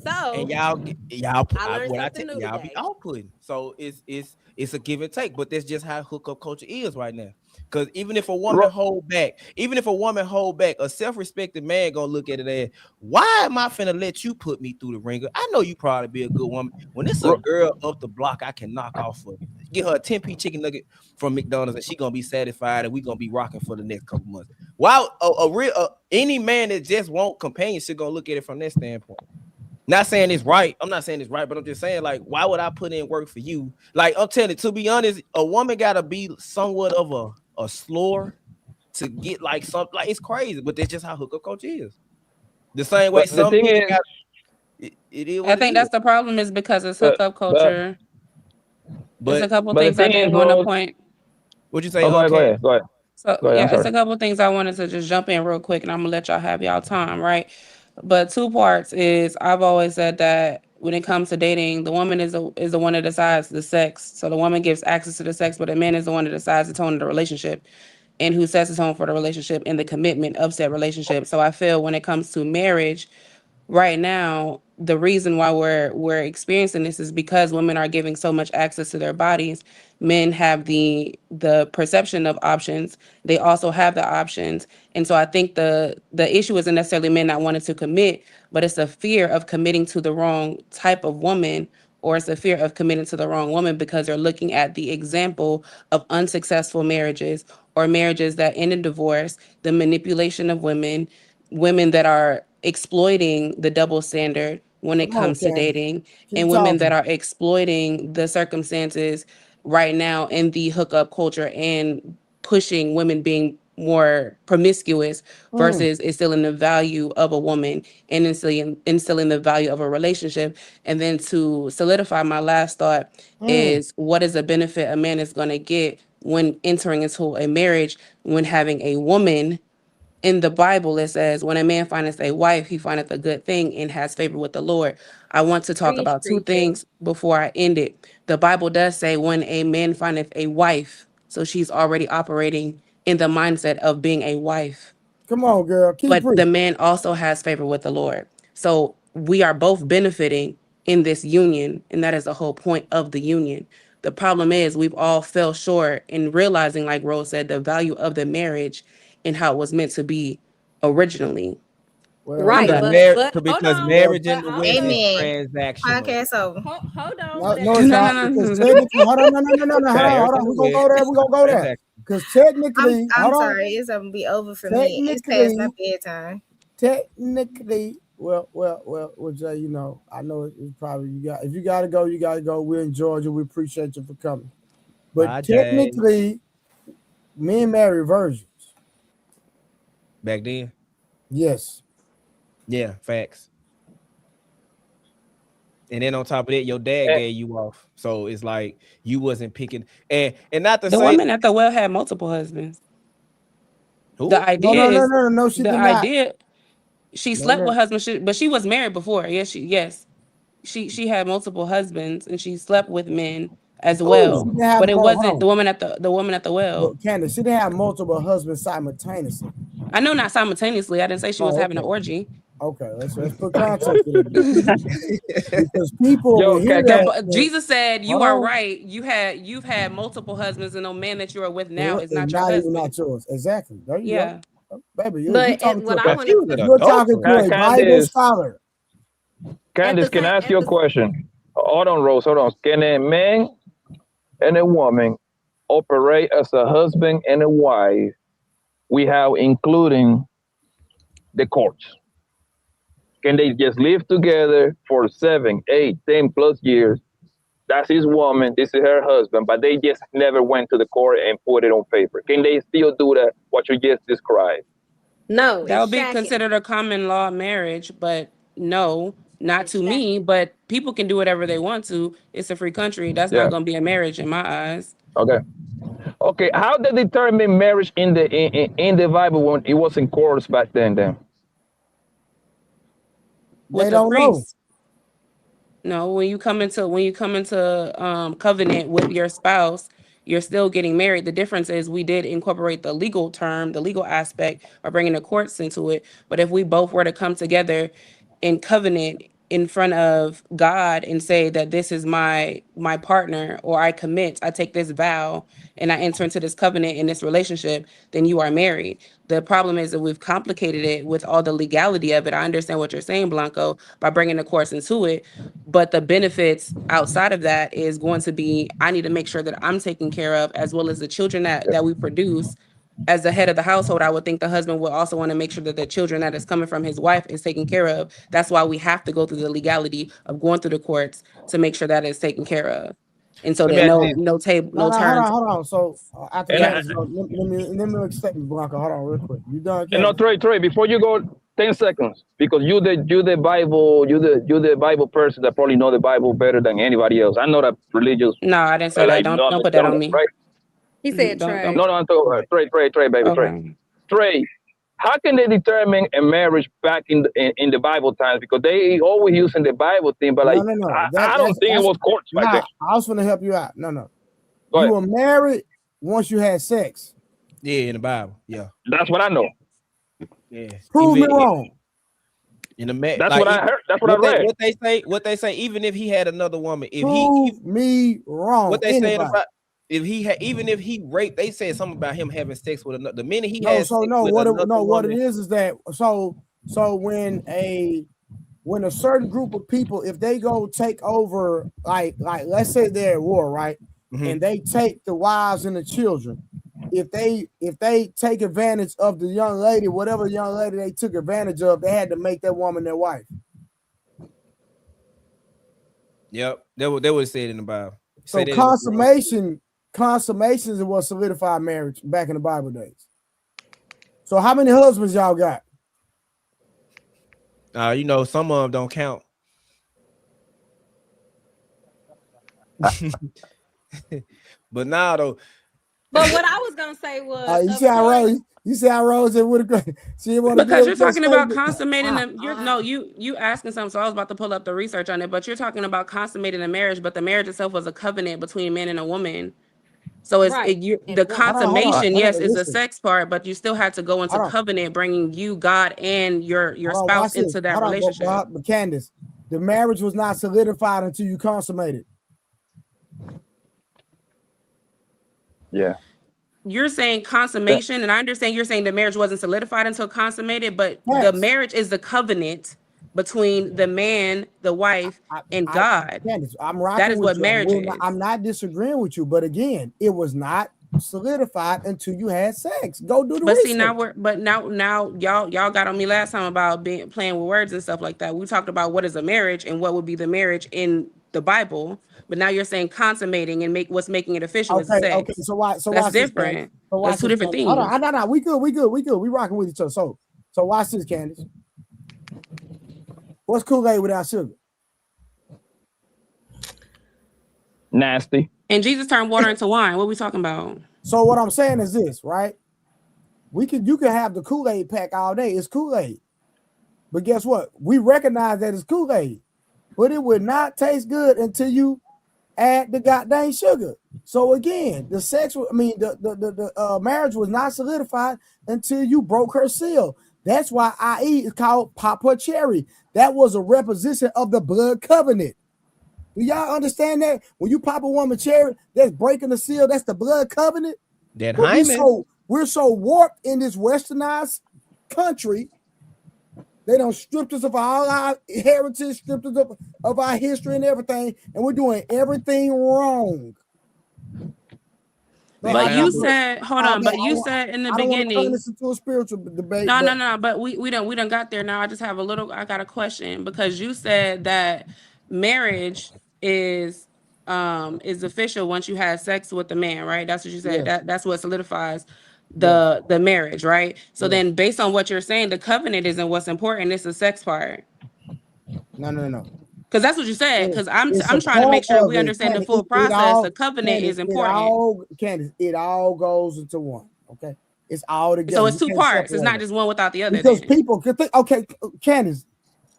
C: So
G: and y'all what I tell y'all be outputting. So it's a give and take, but that's just how hookup culture is right now. Because even if a woman hold back, a self-respecting man gonna look at it as, why am I finna let you put me through the ringer? I know you probably be a good woman. When it's a girl up the block, I can knock off for you. Get her a 10p chicken nugget from McDonald's, and she gonna be satisfied, and we gonna be rocking for the next couple months. While any man that just want companionship gonna look at it from that standpoint. Not saying it's right. I'm not saying it's right, but I'm just saying, like, why would I put in work for you? Like, I'm telling you, to be honest, a woman gotta be somewhat of a slore to get like something. Like, it's crazy, but that's just how hookup culture is. The same way some people got it is.
F: I think that's the problem, is because it's hookup culture. But there's a couple things I do want to point.
G: What you say?
I: Oh, go ahead,
G: Cat?
I: go ahead.
F: So
I: Go ahead, I'm
F: yeah, it's
I: sorry.
F: a couple of things I wanted to just jump in real quick, and I'm gonna let y'all have y'all time, right? But two parts is I've always said that when it comes to dating, the woman is the one that decides the sex. So the woman gives access to the sex, but the man is the one that decides the tone of the relationship, and who sets the tone for the relationship and the commitment of said relationship. So I feel when it comes to marriage, right now the reason why we're experiencing this is because women are giving so much access to their bodies. Men have the perception of options. They also have the options. And so I think the issue isn't necessarily men not wanting to commit, but it's a fear of committing to the wrong type of woman, or it's a fear of committing to the wrong woman because they're looking at the example of unsuccessful marriages or marriages that end in divorce, the manipulation of women, women that are exploiting the double standard when it
B: Come on,
F: comes to
B: Candace.
F: dating,
B: Keep
F: and women that
B: talking.
F: are exploiting the circumstances right now in the hookup culture and pushing women being more promiscuous versus instilling the value of a woman and instilling the value of a relationship. And then to solidify my last thought is, what is the benefit a man is going to get when entering into a marriage when having a woman? In the Bible, it says, when a man findeth a wife, he findeth a good thing and has favor with the Lord. I want to talk
D: Preach,
F: about two
D: preacher.
F: things before I end it. The Bible does say, when a man findeth a wife, so she's already operating in the mindset of being a wife.
B: Come on, girl. Keep
F: But the
B: preaching.
F: man also has favor with the Lord. So we are both benefiting in this union, and that is the whole point of the union. The problem is we've all fell short in realizing, like Rose said, the value of the marriage and how it was meant to be originally. I'm
B: Well,
C: Right,
F: done.
C: but hold
G: Because
C: on,
B: well,
G: marriage
C: but
G: in the
C: hold
G: West is
C: on,
D: Amen.
G: transactional.
D: Podcast over.
C: hold on.
B: no,
C: But at
B: no,
C: the
B: it's
F: No,
C: same,
F: no,
B: not
F: no,
B: because
F: no.
B: technically, hold on, no, hold on,
G: Marriage
B: hold
G: in
B: on.
G: the
B: We're gonna
G: West
B: go there.
G: is
B: We're gonna go there.
G: transactional.
B: Because technically, hold
D: I'm
B: on.
D: sorry. It's gonna be over for me. It's past my
B: Technically,
D: bedtime.
B: well, Jay, you know, I know it's probably if you gotta go, you gotta go. We're in Georgia. We appreciate you for coming. But
G: Bye, Jay.
B: technically, men marry virgins.
G: Back then,
B: Yes.
G: yeah, facts. And then on top of that, your dad
I: Eh,
G: gave you off, so it's like you wasn't picking. And not to
F: The
G: say
F: woman at the well had multiple husbands. The
G: who.
F: idea is
B: No. She
F: the
B: did not.
F: idea she slept
B: No.
F: with husbands, but she was married before. She had multiple husbands and she slept with men as
B: She
F: well.
B: didn't have
F: But it
B: hold
F: wasn't
B: on.
F: the woman at the well.
B: But Candace, she didn't have multiple husbands simultaneously.
F: I know, not simultaneously. I didn't say she was
B: Oh,
F: having an
B: okay.
F: orgy.
B: Okay, let's put context a little bit. Because people will
I: Yo,
B: hear that.
F: Jesus said, "You
B: Hold
F: are
B: on.
F: right. You've had multiple husbands, and the man that you are with now is
B: And
F: not your
B: not even
F: husband."
B: not yours. Exactly. There you go.
F: Yeah.
B: Baby,
C: but what I
G: She
C: wanted
G: was
C: to
G: an
B: you're talking to
G: adulterer.
B: a Bible
I: Candice,
B: scholar.
C: at the
I: Candice, can
C: same
I: I ask
C: at
I: you a
C: the
I: question? Hold on, Rose. Hold on. Can a man and a woman operate as a husband and a wife? We have including the courts. Can they just live together for 7, 8, 10+ years? That's his woman, this is her husband, but they just never went to the court and put it on paper. Can they still do that, what you just described?
C: no,
F: That
C: it's
F: would be
C: shacking.
F: considered a common law marriage, but no, not
C: It's
F: to me.
C: shacking.
F: But people can do whatever they want to. It's a free country. That's not
I: Yeah.
F: going to be a marriage in my eyes.
I: Okay. Okay. How they determine marriage in the Bible when it was in courts back then?
B: They
F: With a
B: don't know.
F: priest. No, when you come into covenant with your spouse, you're still getting married. The difference is we did incorporate the legal term, the legal aspect, by bringing the courts into it. But if we both were to come together in covenant in front of God and say that this is my partner, or I commit, I take this vow and I enter into this covenant in this relationship, then you are married. The problem is that we've complicated it with all the legality of it. I understand what you're saying, Blanco, by bringing the courts into it, but the benefits outside of that is going to be, I need to make sure that I'm taken care of, as well as the children that we produce. As the head of the household, I would think the husband would also want to make sure that the children that is coming from his wife is taken care of. That's why we have to go through the legality of going through the courts to make sure that it's taken care of. And so
G: Let me
F: that
G: ask
F: no
G: this.
F: no table,
B: No,
F: no
B: hold
F: turns.
B: on. So after
I: And
F: Yeah.
I: I,
B: Candace, let me accept Blanca. Hold on, real quick. You done,
I: and no,
B: Candace?
I: Trey, before you go, 10 seconds, because you the Bible, you the Bible person that probably know the Bible better than anybody else. I know that religious,
F: No, I didn't say that.
I: like
F: Don't
I: numbers,
F: put that on me.
I: right?
C: He said Trey.
I: No, I'm talking Trey, baby,
F: Okay.
I: Trey. How can they determine a marriage back in the Bible times? Because they always using the Bible thing, but like
B: No.
I: I don't think it was courts back then.
B: I was going to help you out. No.
I: Go
B: You
I: ahead.
B: were married once you had sex.
G: Yeah, in the Bible. Yeah.
I: That's what I know.
G: Yeah.
B: Prove me wrong.
G: In the
I: That's like, what I heard. That's what I read.
G: What they say, even if he had another woman, if
B: prove me wrong.
G: What they saying about if he had, even if he raped, they said something about him having sex with another. The minute he has sex with another woman,
B: what it is that so when a certain group of people, if they go take over, like let's say they're at war, right? Mm-hmm. And they take the wives and the children. If they take advantage of the young lady, whatever young lady they took advantage of, they had to make that woman their wife.
G: Yep, they would say it in the Bible.
B: So consummations is what solidified marriage back in the Bible days. So how many husbands y'all got?
G: Some of them don't count. But now though.
C: But what I was gonna say was,
B: you see how Rose would have.
F: Because you're talking about consummating them. You asking something. So I was about to pull up the research on it, but you're talking about consummating a marriage. But the marriage itself was a covenant between a man and a woman. So it's the consummation. Yes, is a sex part, but you still had to go into covenant, bringing you, God, and your spouse into that relationship.
B: But Candace, the marriage was not solidified until you consummated.
I: Yeah.
F: You're saying consummation, and I understand you're saying the marriage wasn't solidified until consummated, but the marriage is the covenant between the man, the wife, and God.
B: Candace, I'm rocking
F: that is
B: with
F: what
B: you.
F: marriage is.
B: I'm not disagreeing with you, but again, it was not solidified until you had sex. Go do the research.
F: See, now y'all got on me last time about playing with words and stuff like that. We talked about what is a marriage and what would be the marriage in the Bible, but now you're saying consummating and what's making it official is sex.
B: Okay. So
F: that's different. That's two different things.
B: Hold on. No. We good. We rocking with each other. So watch this, Candace. What's Kool-Aid without sugar?
I: Nasty.
F: And Jesus turned water into wine. What are we talking about?
B: So what I'm saying is this, right? You can have the Kool-Aid pack all day. It's Kool-Aid. But guess what? We recognize that it's Kool-Aid. But it would not taste good until you add the goddamn sugar. So again, the marriage was not solidified until you broke her seal. That's why I.E. is called Papa Cherry. That was a representation of the blood covenant. Do y'all understand that? When you pop a woman cherry, that's breaking the seal. That's the blood covenant. We're so warped in this westernized country. They don't strip us of all our heritage, stripped us of our history and everything, and we're doing everything wrong.
F: But you said, hold on. But you said in the beginning. I don't want to turn
B: this into a spiritual debate.
F: No. But we done got there. Now I just have I got a question, because you said that marriage is official once you have sex with the man, right? That's what you said. Yes. That's what solidifies the marriage, right? So then, based on what you're saying, the covenant isn't what's important. It's the sex part.
B: No.
F: Because that's what you said. Because I'm trying to make sure we understand the full process. The covenant is important.
B: It all goes into one. Okay, it's all together.
F: So it's two parts. It's not just one without the other.
B: Because people could think, okay, Candace,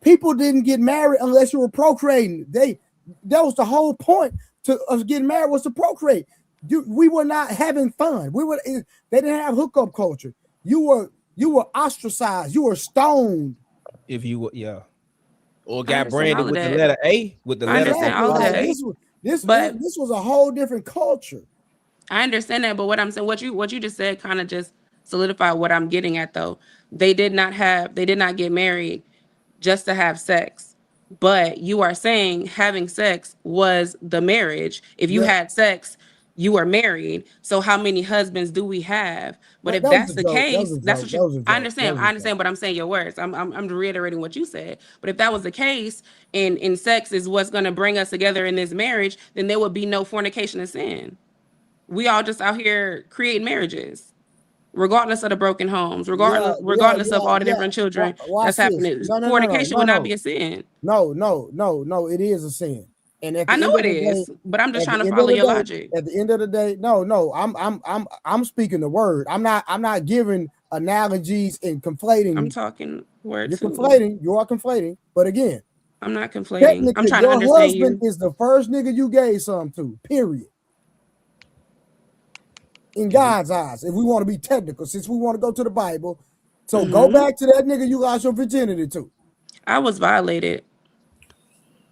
B: people didn't get married unless you were procreating. That was the whole point to us getting married, was to procreate. We were not having fun. They didn't have hookup culture. You were ostracized. You were stoned.
G: If you were, or got branded with the letter A. With the letter A.
B: This was a whole different culture.
F: I understand that, but what I'm saying, what you just said, kind of just solidified what I'm getting at. Though they did not get married just to have sex. But you are saying having sex was the marriage. If you had sex, you were married. So how many husbands do we have? But if that's the case, that's what you. I understand, but I'm saying your words. I'm reiterating what you said. But if that was the case, and sex is what's going to bring us together in this marriage, then there would be no fornication and sin. We all just out here creating marriages, regardless of the broken homes, regardless of all the different children that's happening. Fornication would not be a sin.
B: No, it is a sin. And at the
F: I know
B: end of
F: it
B: the day,
F: is, but I'm just
B: at
F: trying
B: the
F: to
B: end of
F: follow
B: the
F: your
B: day,
F: logic.
B: at the end of the day, no, I'm speaking the word. I'm not giving analogies and conflating.
F: I'm talking word
B: You're
F: too.
B: conflating. You are conflating. But again,
F: I'm not conflating. I'm
B: technically,
F: trying to
B: your
F: understand
B: husband
F: you.
B: is the first nigga you gave something to. Period. In God's eyes, if we want to be technical, since we want to go to the Bible, so go back to that nigga you lost your virginity to.
F: I was violated.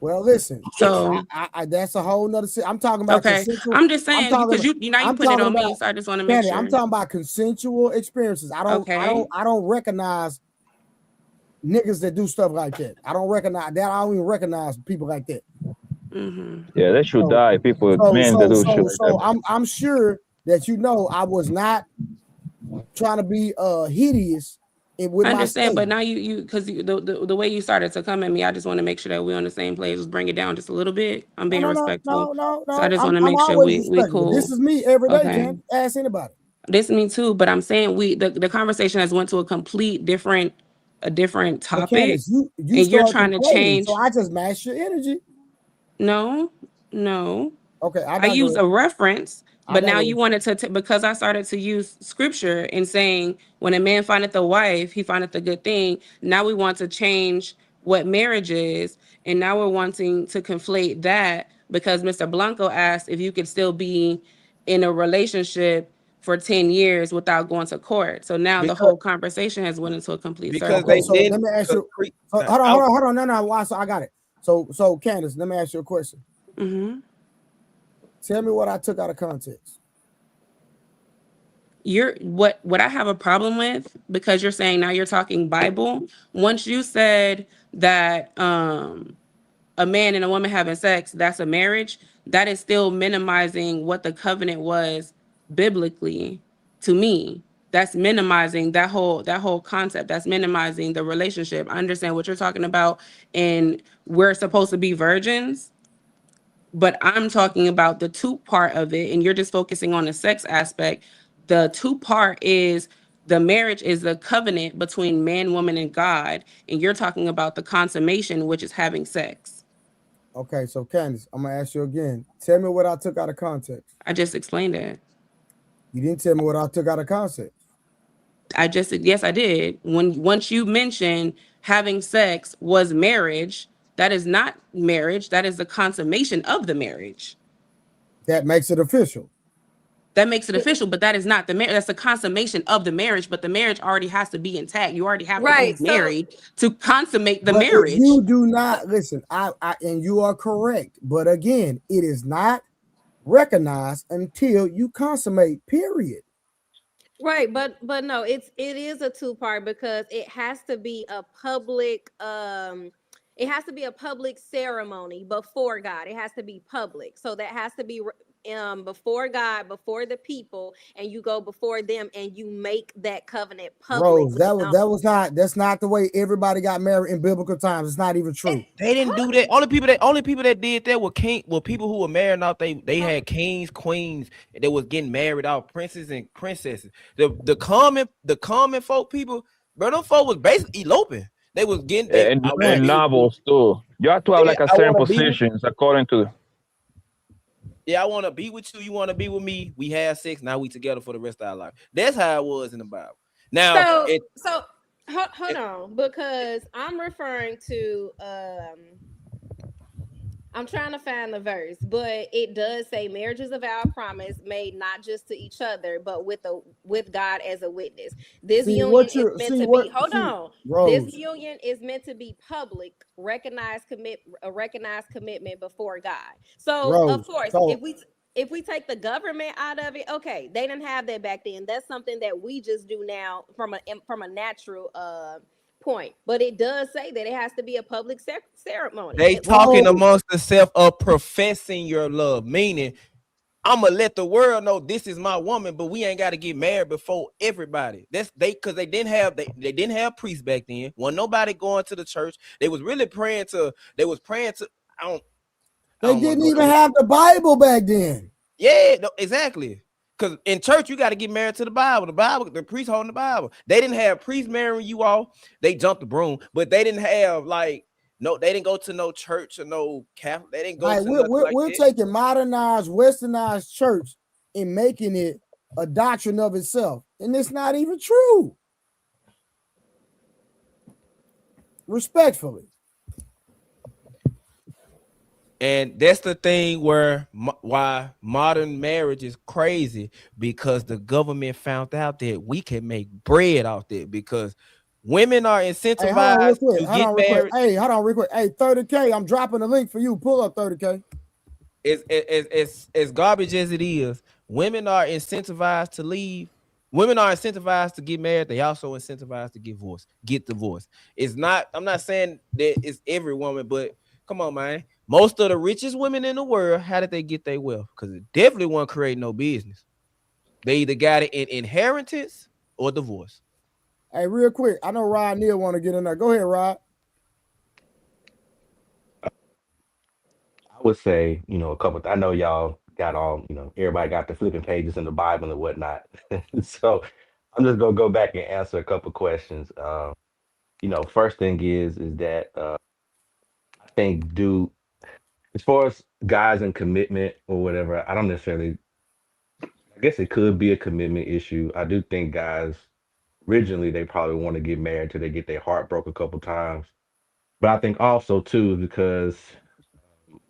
B: Well, listen.
F: So
B: I that's a whole nother. I'm talking about consensual.
F: I'm just saying because you now you
B: I'm
F: put it
B: talking
F: on
B: about,
F: me, so I just want to make
B: Candy,
F: sure.
B: I'm talking about consensual experiences. I don't recognize niggas that do stuff like that. I don't recognize that. I don't even recognize people like that.
I: Yeah, they should die. People, men that do shit like that.
B: I'm sure that I was not trying to be hideous with
F: I
B: my
F: understand, but
B: statement.
F: now you because the way you started to come at me, I just want to make sure that we're on the same page. Let's bring it down just a little bit. I'm being respectful.
B: No.
F: So I just want to
B: I'm
F: make sure
B: always
F: we
B: respectful.
F: cool.
B: This is me every day,
F: Okay.
B: Candy. Ask anybody.
F: This is me too, but I'm saying the conversation has went to a complete different topic.
B: Candace, you
F: and you're
B: start
F: trying to
B: complaining,
F: change.
B: so I just match your energy.
F: No.
B: Okay,
F: I use a reference, but now you wanted to because I started to use scripture and saying when a man findeth a wife, he findeth a good thing. Now we want to change what marriage is, and now we're wanting to conflate that because Mr. Blanco asked if you could still be in a relationship for 10 years without going to court. So now the whole conversation has went into a complete circle.
B: Okay, so let me ask you. Hold on. No. So I got it. So Candace, let me ask you a question. Tell me what I took out of context.
F: What I have a problem with, because you're saying now you're talking Bible. Once you said that a man and a woman having sex, that's a marriage, that is still minimizing what the covenant was biblically to me. That's minimizing that whole concept. That's minimizing the relationship. I understand what you're talking about, and we're supposed to be virgins. But I'm talking about the two part of it, and you're just focusing on the sex aspect. The two part is the marriage is the covenant between man, woman, and God, and you're talking about the consummation, which is having sex.
B: Okay, so Candace, I'm gonna ask you again. Tell me what I took out of context.
F: I just explained it.
B: You didn't tell me what I took out of context.
F: Yes, I did. Once you mentioned having sex was marriage, that is not marriage. That is the consummation of the marriage.
B: That makes it official.
F: That makes it official, but that is not the marriage. That's the consummation of the marriage, but the marriage already has to be intact. You already have to be married to consummate the marriage.
B: If you do not listen, I and you are correct, but again, it is not recognized until you consummate. Period.
C: Right, but no, it is a two-part because it has to be a public ceremony before God. It has to be public. So that has to be before God, before the people, and you go before them and you make that covenant public.
B: Rose, that's not the way everybody got married in biblical times. It's not even true.
G: They didn't do that. Only people that did that were people who were married off. They had kings, queens, and they was getting married off princes and princesses. The common folk people, bro, them folk was basically eloping. They was getting
I: and novels too. You have to have like a certain positions according to.
G: Yeah, I want to be with you. You want to be with me. We had sex. Now we together for the rest of our life. That's how it was in the Bible. Now,
C: hold on, because I'm referring to I'm trying to find the verse, but it does say marriage is a vow of promise made not just to each other, but with God as a witness. This union is meant to be. Hold on, this union is meant to be public, recognized commitment before God. So of course, if we take the government out of it, okay, they didn't have that back then. That's something that we just do now from a natural point, but it does say that it has to be a public ceremony.
G: They talking amongst themselves of professing your love, meaning I'm gonna let the world know this is my woman, but we ain't got to get married before everybody. That's because they didn't have priests back then. Wasn't nobody going to the church. They was really praying to. They
B: didn't even have the Bible back then.
G: Yeah, no, exactly. Because in church, you got to get married to the Bible. The priest holding the Bible. They didn't have priests marrying you all. They jumped the broom, but they didn't have like No, they didn't go to no church or no Catholic. They didn't go
B: Like
G: to nothing like
B: we're
G: that.
B: taking modernized, westernized church and making it a doctrine of itself, and it's not even true. Respectfully.
G: And that's the thing where why modern marriage is crazy, because the government found out that we can make bread off that, because women are
B: Hey, hold on real
G: incentivized
B: quick.
G: to get married.
B: Hey, hold on real quick. Hey, 30K, I'm dropping the link for you. Pull up 30K.
G: As garbage as it is, women are incentivized to leave. Women are incentivized to get married. They also incentivized to get divorced. It's not, I'm not saying that it's every woman, but come on, man. Most of the richest women in the world, how did they get their wealth? Because it definitely won't create no business. They either got it in inheritance or divorce.
B: Hey, real quick, I know Rod Neal want to get in there. Go ahead, Rod.
R: I would say, a couple. I know y'all got all, everybody got the flipping pages in the Bible and whatnot. So I'm just gonna go back and answer a couple questions. First thing is that I think, dude, as far as guys and commitment or whatever, I don't necessarily. I guess it could be a commitment issue. I do think guys originally they probably want to get married till they get their heart broke a couple times. But I think also too because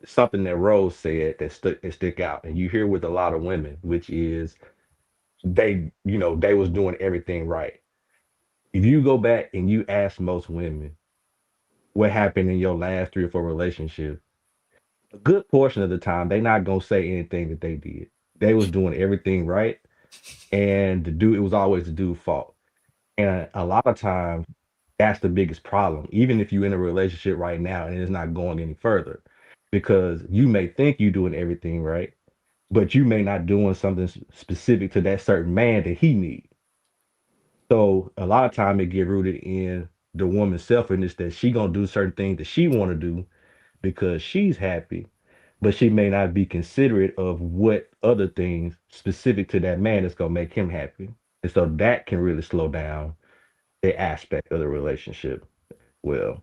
R: something that Rose said that stick out, and you hear with a lot of women, which is they was doing everything right. If you go back and you ask most women what happened in your last 3 or 4 relationships, a good portion of the time they not gonna say anything that they did. They was doing everything right, and it was always the dude's fault. And a lot of times that's the biggest problem, even if you're in a relationship right now and it's not going any further, because you may think you're doing everything right, but you may not doing something specific to that certain man that he needs. So a lot of time it get rooted in the woman's selfishness that she gonna do certain things that she want to do because she's happy, but she may not be considerate of what other things specific to that man is gonna make him happy. And so that can really slow down the aspect of the relationship. Well,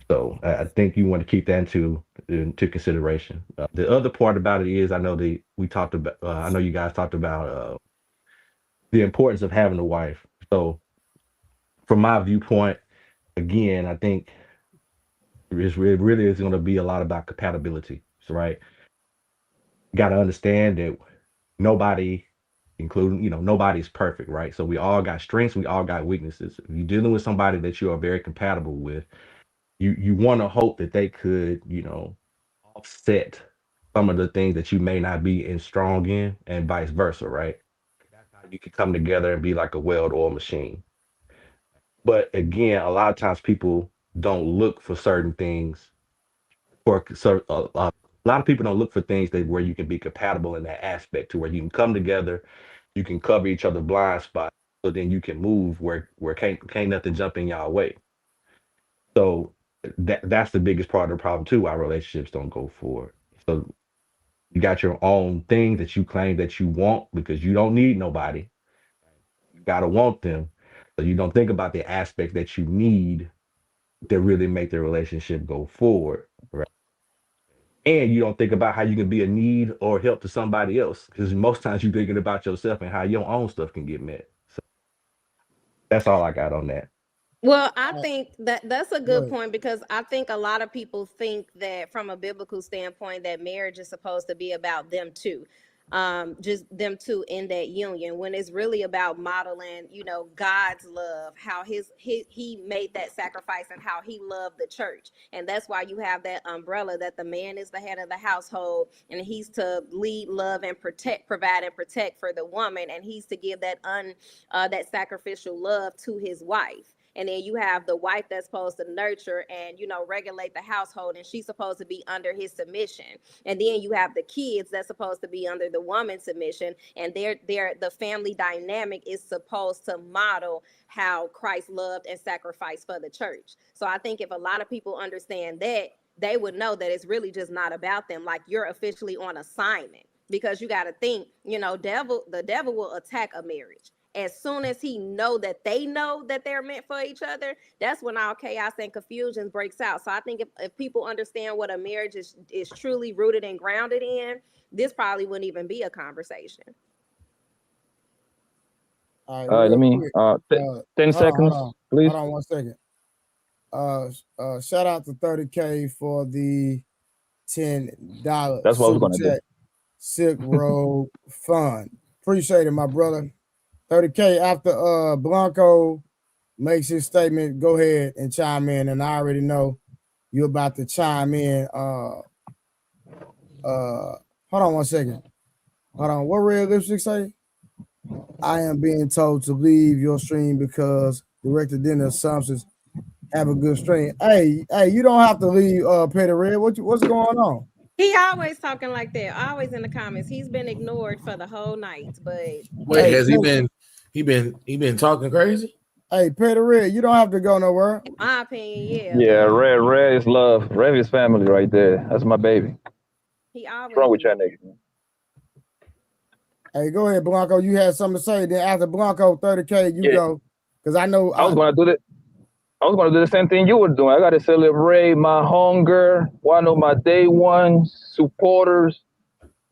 R: so I think you want to keep that into consideration. The other part about it is I know that we talked about. I know you guys talked about the importance of having a wife. So from my viewpoint, again, I think it really is going to be a lot about compatibility. So, right, you got to understand that nobody, including nobody's perfect, right? So we all got strengths, we all got weaknesses. If you're dealing with somebody that you are very compatible with, you want to hope that they could offset some of the things that you may not be in strong in, and vice versa, right? That's how you can come together and be like a well-oiled machine. But again, a lot of times people don't look for certain things a lot of people don't look for things that where you can be compatible in that aspect to where you can come together, you can cover each other blind spots, so then you can move where can't nothing jump in y'all way. So that's the biggest part of the problem too. Why relationships don't go forward. So you got your own thing that you claim that you want because you don't need nobody. You gotta want them. So you don't think about the aspect that you need to really make the relationship go forward. Right. And you don't think about how you can be a need or help to somebody else. Because most times you're thinking about yourself and how your own stuff can get met. So that's all I got on that.
C: Well, I think that that's a good point, because I think a lot of people think that from a biblical standpoint that marriage is supposed to be about them too. Just them two in that union, when it's really about modeling, God's love, how he made that sacrifice and how he loved the church. And that's why you have that umbrella that the man is the head of the household and he's to lead, love, and provide and protect for the woman, and he's to give that sacrificial love to his wife. And then you have the wife that's supposed to nurture and regulate the household, and she's supposed to be under his submission. And then you have the kids that's supposed to be under the woman's submission, and the family dynamic is supposed to model how Christ loved and sacrificed for the church. So I think if a lot of people understand that, they would know that it's really just not about them. Like, you're officially on assignment, because you got to think, the devil will attack a marriage. as soon as he know that they're meant for each other, that's when all chaos and confusion breaks out. So I think if people understand what a marriage is truly rooted and grounded in, this probably wouldn't even be a conversation.
B: All right,
I: let me 10 seconds, please.
B: Hold on 1 second. Shout out to 30K for the $10
I: That's what I was gonna
B: chat Silk Road Fund. Appreciate it, my brother. 30K after Blanco makes his statement, go ahead and chime in. And I already know you're about to chime in. Hold on 1 second. Hold on. What Red Lipstick say? I am being told to leave your stream because director dinner assumptions. Have a good stream. Hey, you don't have to leave Petty Red. What's going on?
C: He always talking like that, always in the comments. He's been ignored for the whole night, but
E: wait, has he been talking crazy?
B: Hey, Petty Red, you don't have to go nowhere.
C: In my opinion,
I: Yeah, Red is love. Red is family right there. That's my baby.
C: He always
I: wrong with y'all niggas.
B: Hey, go ahead, Blanco. You had something to say. Then after Blanco, 30K, you go. Because I know
I: I was gonna do that. I was gonna do the same thing you were doing. I gotta celebrate my hunger, one of my day one supporters.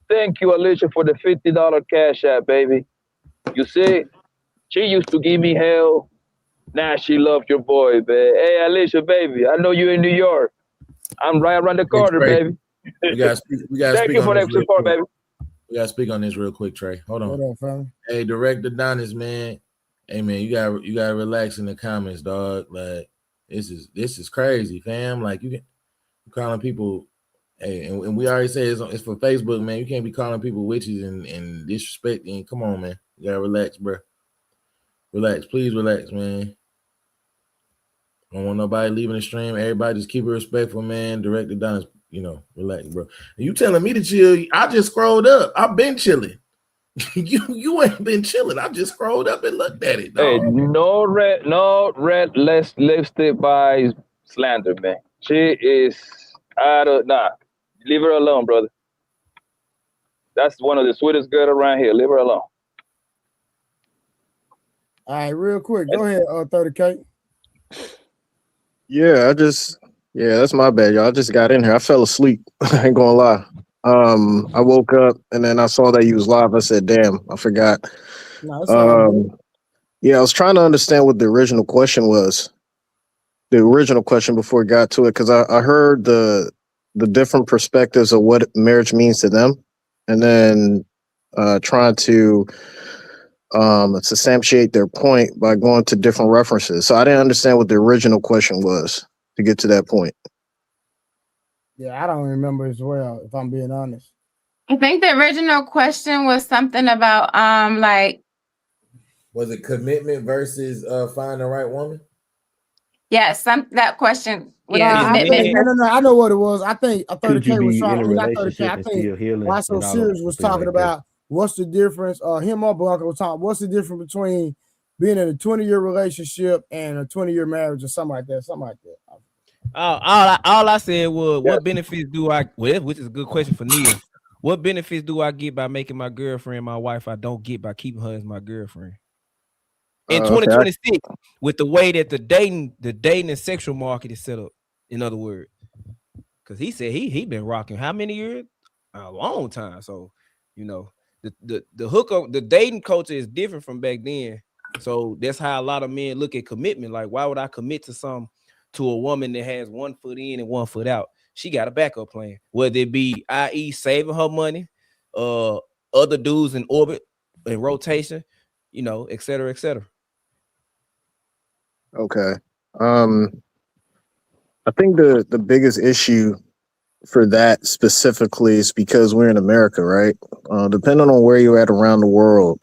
I: Thank you, Alicia, for the $50 cash app, baby. You see, she used to give me hell. Now she loved your boy, man. Hey, Alicia, baby, I know you're in New York. I'm right around the corner, baby.
E: We gotta speak
I: Thank you for that support, baby.
E: We gotta speak on this real quick, Trey. Hold on.
B: Hold on, fam.
E: Hey, Director Donis, man. Hey, man, you gotta relax in the comments, dog. Like this is crazy, fam. Like you calling people. Hey, and we already say it's for Facebook, man. You can't be calling people witches and disrespecting. Come on, man. You gotta relax, bro. Relax, please relax, man. I don't want nobody leaving the stream. Everybody just keep it respectful, man. Director Donis, relax, bro. And you telling me to chill? I just scrolled up. I've been chilling. you ain't been chilling. I just scrolled up and looked at it. Dog.
I: Hey, no red lipstick by slander, man. She is leave her alone, brother. That's one of the sweetest girls around here. Leave her alone.
B: All right, real quick. Go ahead, 30K.
S: Yeah, that's my bad, y'all. I just got in here. I fell asleep. I ain't gonna lie. I woke up and then I saw that you was live. I said, damn, I forgot. Yeah, I was trying to understand what the original question was. The original question before we got to it, because I heard the different perspectives of what marriage means to them, and then trying to substantiate their point by going to different references. So I didn't understand what the original question was to get to that point.
B: Yeah, I don't remember as well, if I'm being honest.
J: I think the original question was something about like,
E: was it commitment versus finding the right woman?
J: Yes, that question.
B: Yeah, I know what it was. I think 30K was trying. Not 30K. I think Why So Serious was talking about what's the difference. Him or Blanco was talking. What's the difference between being in a 20-year relationship and a 20-year marriage or something like that? Something like that.
G: All I said was, what benefits do I? Which is a good question for Neil. What benefits do I get by making my girlfriend my wife? I don't get by keeping her as my girlfriend. In 2026, with the way that the dating and sexual market is set up, in other words, because he said he been rocking how many years? A long time. So, the hookup, the dating culture is different from back then. So that's how a lot of men look at commitment. Like, why would I commit to a woman that has 1 foot in and 1 foot out? She got a backup plan, whether it be, i.e., saving her money, other dudes in orbit in rotation, et cetera, et cetera.
S: Okay. I think the biggest issue for that specifically is because we're in America, right? Depending on where you're at around the world,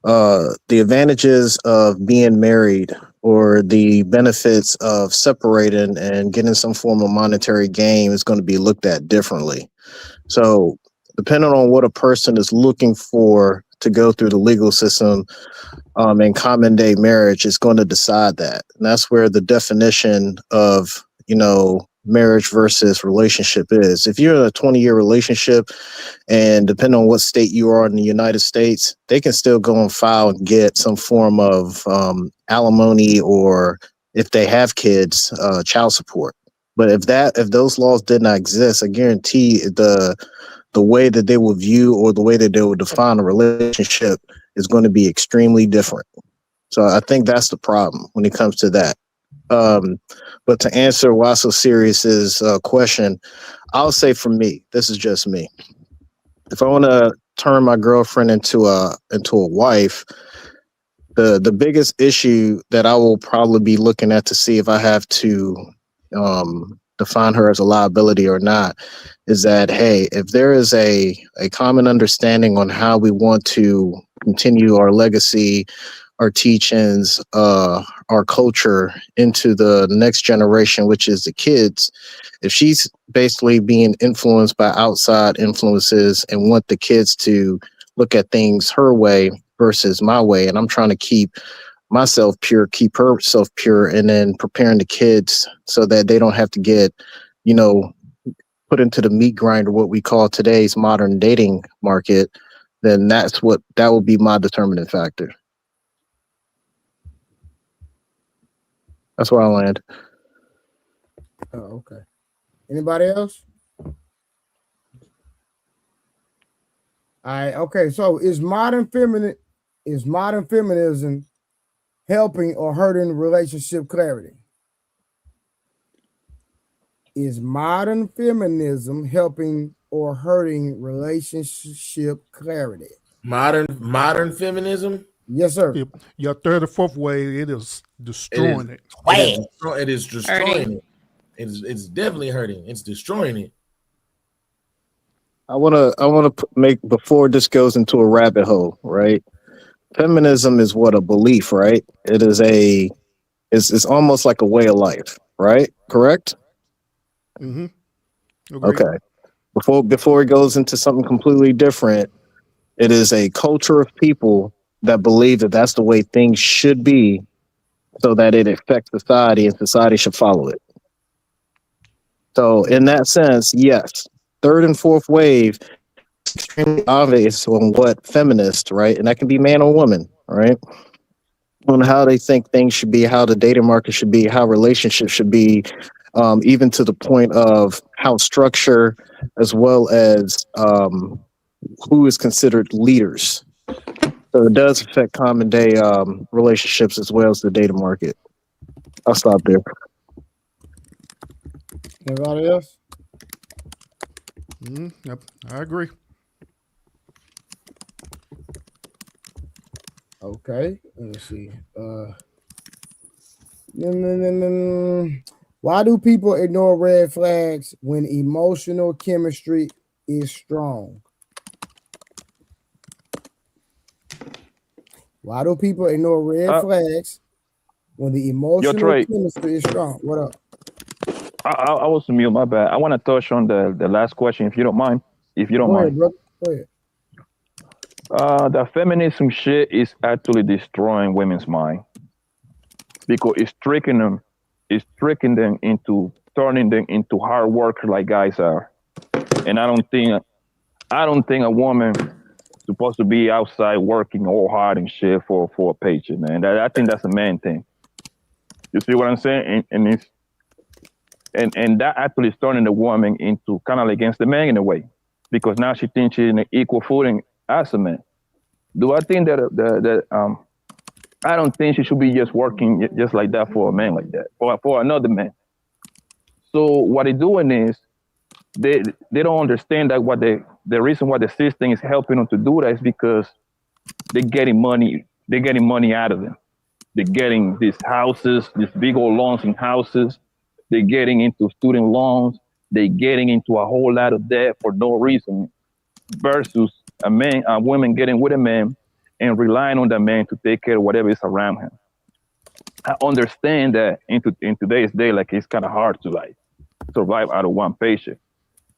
S: the advantages of being married or the benefits of separating and getting some form of monetary gain is going to be looked at differently. So depending on what a person is looking for to go through the legal system, and common day marriage is going to decide that. And that's where the definition of, marriage versus relationship is. If you're in a 20-year relationship, and depending on what state you are in the United States, they can still go and file and get some form of alimony, or if they have kids, child support. But if those laws did not exist, I guarantee the way that they will view, or the way that they will define a relationship, is going to be extremely different. So I think that's the problem when it comes to that. But to answer Why So Serious's question, I'll say for me, this is just me. If I want to turn my girlfriend into a wife, the biggest issue that I will probably be looking at to see if I have to define her as a liability or not is that, hey, if there is a common understanding on how we want to continue our legacy, our teachings, our culture into the next generation, which is the kids, if she's basically being influenced by outside influences and want the kids to look at things her way versus my way, and I'm trying to keep myself pure, keep herself pure, and then preparing the kids so that they don't have to get, put into the meat grinder, what we call today's modern dating market, then that will be my determining factor. That's where I land.
B: Oh, okay. Anybody else? All right. Okay. So is modern feminism helping or hurting relationship clarity? Is modern feminism helping or hurting relationship clarity?
E: Modern feminism?
B: Yes, sir.
L: Your third or fourth wave, it is destroying it.
E: It is destroying it. It's definitely hurting. It's destroying it.
S: I wanna make, before this goes into a rabbit hole, right? Feminism is what, a belief, right? It is it's almost like a way of life, right? Correct?
L: Mm-hmm. Agreed.
S: Okay. Before it goes into something completely different, it is a culture of people that believe that that's the way things should be, so that it affects society and society should follow it. So in that sense, yes, third and fourth wave, extremely obvious on what feminists, right? And that can be man or woman, right? On how they think things should be, how the dating market should be, how relationships should be, even to the point of how structure, as well as who is considered leaders. So it does affect common day relationships as well as the dating market. I'll stop there.
B: Anybody else?
L: Yep, I agree.
B: Okay, let's see. Why do people ignore red flags when emotional chemistry is strong? Why do people ignore red flags when the emotional chemistry is strong? What up?
I: I was mute, my bad. I want to touch on the last question, if you don't mind. If you don't
B: Go
I: mind.
B: ahead, brother. Go ahead.
I: The feminism shit is actually destroying women's mind because it's tricking them into turning them into hard workers like guys are. And I don't think a woman supposed to be outside working all hard and shit for a paycheck, man. I think that's a man thing. You see what I'm saying? And that actually is turning the woman into kind of like against the man in a way, because now she thinks she's in an equal footing as a man. Do I think that I don't think she should be just working just like that for a man like that, or for another man. So what they're doing is they don't understand that the reason why the system is helping them to do that is because they're getting money out of them. They're getting these houses, these big old loans in houses. They're getting into student loans. They're getting into a whole lot of debt for no reason, versus a woman getting with a man and relying on that man to take care of whatever is around him. I understand that in today's day, like, it's kind of hard to like survive out of one paycheck,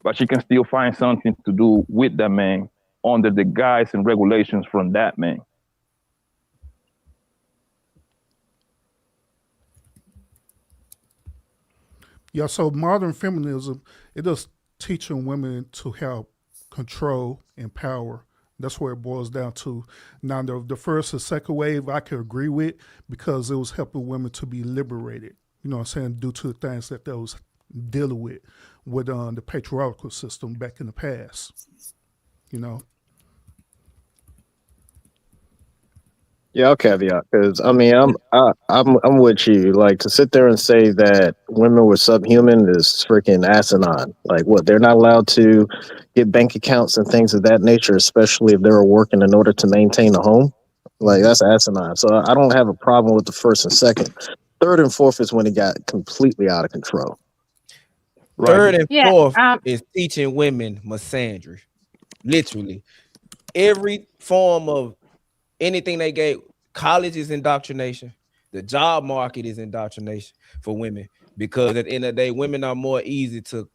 I: but she can still find something to do with that man under the guise and regulations from that man.
L: Yeah, so modern feminism, it is teaching women to have control and power. That's where it boils down to. Now, the first and second wave, I could agree with because it was helping women to be liberated. You know what I'm saying? Due to the things that they was dealing with the patriarchal system back in the past. You know.
S: Yeah, I'll caveat because I mean I'm with you. Like to sit there and say that women were subhuman is freaking asinine. Like what they're not allowed to get bank accounts and things of that nature, especially if they were working in order to maintain a home. Like that's asinine. So I don't have a problem with the first and second. Third and fourth is when it got completely out of control.
G: Third and
J: Yeah.
G: fourth is teaching women misandry. Literally. Every form of anything they gave, college is indoctrination. The job market is indoctrination for women because at the end of the day, women are more easy to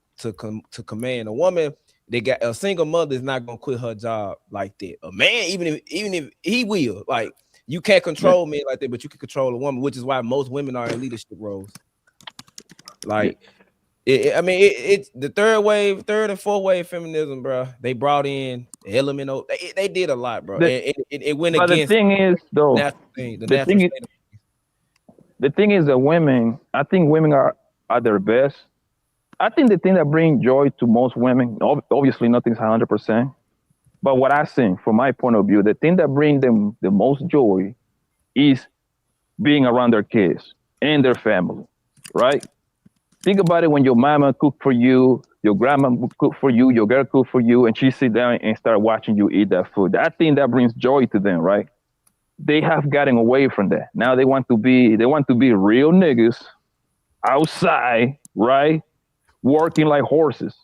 G: command. A woman, they got a single mother is not gonna quit her job like that. A man, even if he will, like you can't control men like that, but you can control a woman, which is why most women are in leadership roles. Like it's the third and fourth wave feminism, bro. They brought in the element of they did a lot, bro. It went
I: But the
G: against
I: thing is, though,
G: natural thing, the
I: the
G: natural
I: thing is,
G: state of
I: the thing is that women, I think women are at their best. I think the thing that brings joy to most women, obviously nothing's 100%, but what I think from my point of view, the thing that brings them the most joy is being around their kids and their family, right? Think about it when your mama cook for you, your grandma cook for you, your girl cook for you, and she sit down and start watching you eat that food. That thing that brings joy to them, right? They have gotten away from that. Now they want to be real niggas outside, right? Working like horses.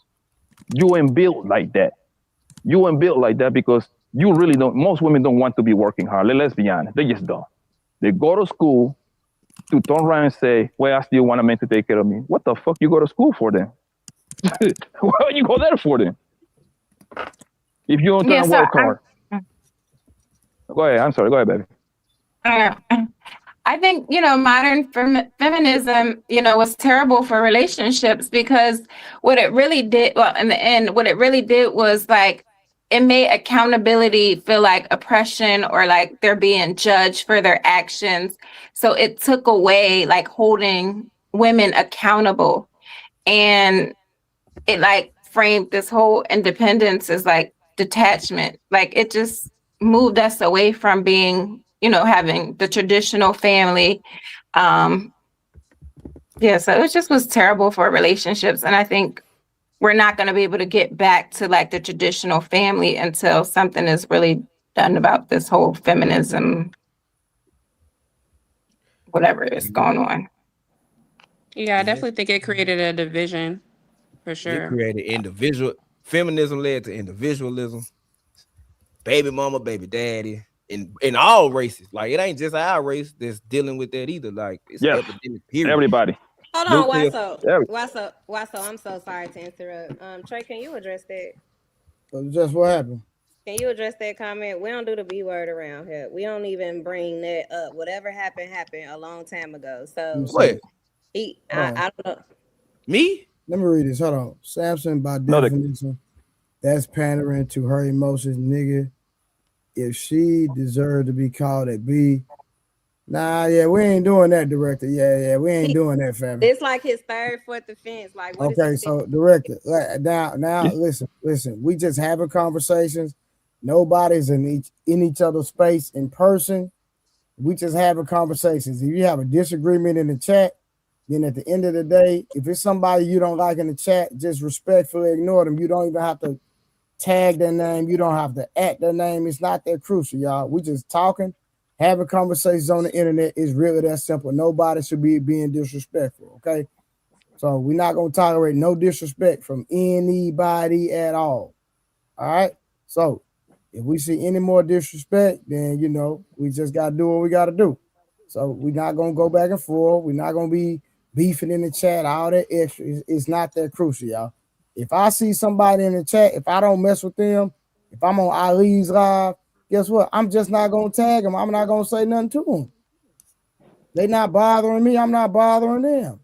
I: You ain't built like that. You ain't built like that because you really don't. Most women don't want to be working hard. Let's be honest. They just don't. They go to school to turn around and say, "Well, I still want a man to take care of me." What the fuck you go to school for then? What you go there for then? If you don't try to work hard. Go ahead. I'm sorry. Go ahead, baby.
J: I think, modern feminism, was terrible for relationships because what it really did, well, in the end, what it really did was like, it made accountability feel like oppression or like they're being judged for their actions. So it took away like holding women accountable. And it like framed this whole independence as like detachment. Like it just moved us away from being, having the traditional family. Yeah, so it just was terrible for relationships. And I think we're not going to be able to get back to like the traditional family until something is really done about this whole feminism, whatever is going on.
F: Yeah, I definitely think it created a division for sure.
G: It created individual feminism led to individualism, baby mama, baby daddy, in all races. Like it ain't just our race that's dealing with that either. Like it's an epidemic. Period.
I: Everybody.
C: Hold on,
G: Nuclear.
C: why so? I'm so sorry to interrupt. Trey, can you address that?
B: Just what happened?
C: Can you address that comment? We don't do the B word around here. We don't even bring that up. Whatever happened a long time ago. So
G: what?
C: I don't know.
G: Me?
B: Let me read this. Hold on. Samson, by definition, that's pandering to her emotions, nigga. If she deserved to be called a B, nah, yeah, we ain't doing that, director. Yeah, we ain't doing that, family.
C: It's like his third, fourth offense. Like, what
B: okay, so director, now, listen. We just having conversations. Nobody's in each other's space in person. We just having conversations. If you have a disagreement in the chat, then at the end of the day, if it's somebody you don't like in the chat, just respectfully ignore them. You don't even have to tag their name. You don't have to at their name. It's not that crucial, y'all. We just talking, having conversations on the internet is really that simple. Nobody should be being disrespectful, okay? So we're not going to tolerate no disrespect from anybody at all. All right? So if we see any more disrespect, then, we just got to do what we got to do. So we're not going to go back and forth. We're not going to be beefing in the chat, all that extra. It's not that crucial, y'all. If I see somebody in the chat, if I don't mess with them, if I'm on Ali's live, guess what? I'm just not going to tag them. I'm not going to say nothing to them. They not bothering me. I'm not bothering them.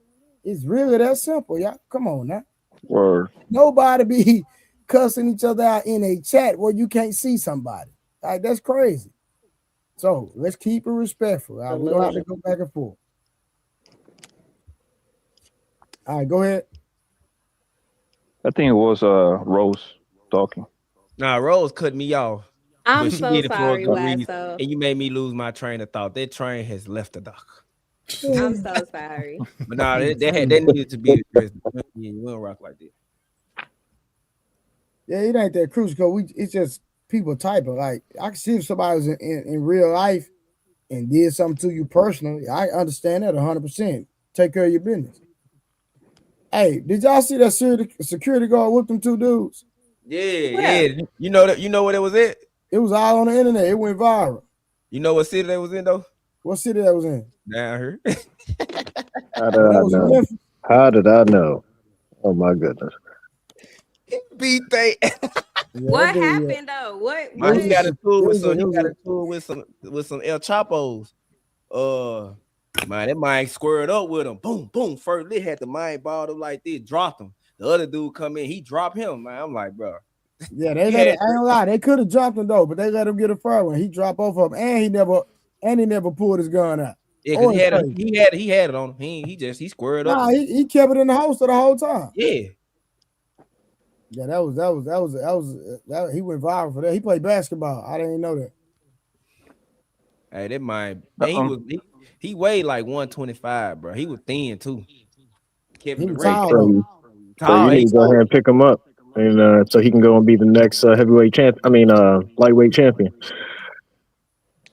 B: It's really that simple, y'all. Come on now.
I: Word.
B: Nobody be cussing each other out in a chat where you can't see somebody. Like, that's crazy. So let's keep it respectful. We don't have to go back and forth. All right, go ahead.
I: I think it was Rose talking.
G: Nah, Rose cut me off.
C: I'm
G: But she
C: so
G: did it for a
C: sorry,
G: good reason.
C: Waso.
G: And you made me lose my train of thought. That train has left the dock.
C: I'm so sorry.
G: But nah, that needed to be addressed. You won't rock like that.
B: Yeah, it ain't that crucial. It's just people typing. Like, I can see if somebody was in real life and did something to you personally. I understand that 100%. Take care of your business. Hey, did y'all see that security guard with them 2 dudes?
G: Yeah. You know that. You know what it was at?
B: It was all on the internet. It went viral.
G: You know what city they was in though?
B: What city that was in?
G: Down here.
S: How did I know? How did I know? Oh my goodness.
G: Beat they.
C: What happened though? What?
G: Man, he got a tour with some. He got a tour with some El Chapos. Man, that man squared up with him. Boom, boom. First, they had the mind balled up like this, dropped him. The other dude come in, he dropped him. Man, I'm like, bro.
B: Yeah, they let it. I ain't lie, they could have dropped him though, but they let him get a fire one. He dropped both of them, and he never pulled his gun out.
G: Yeah, because he had it on him. He squared up.
B: Nah, he kept it in the holster the whole time.
G: Yeah.
B: Yeah, that was he went viral for that. He played basketball. I didn't know that.
G: Hey, that man, he weighed like 125, bro. He was thin too. Kevin Durant.
S: So you need to go ahead and pick him up, and so he can go and be the next heavyweight champ. I mean, lightweight champion.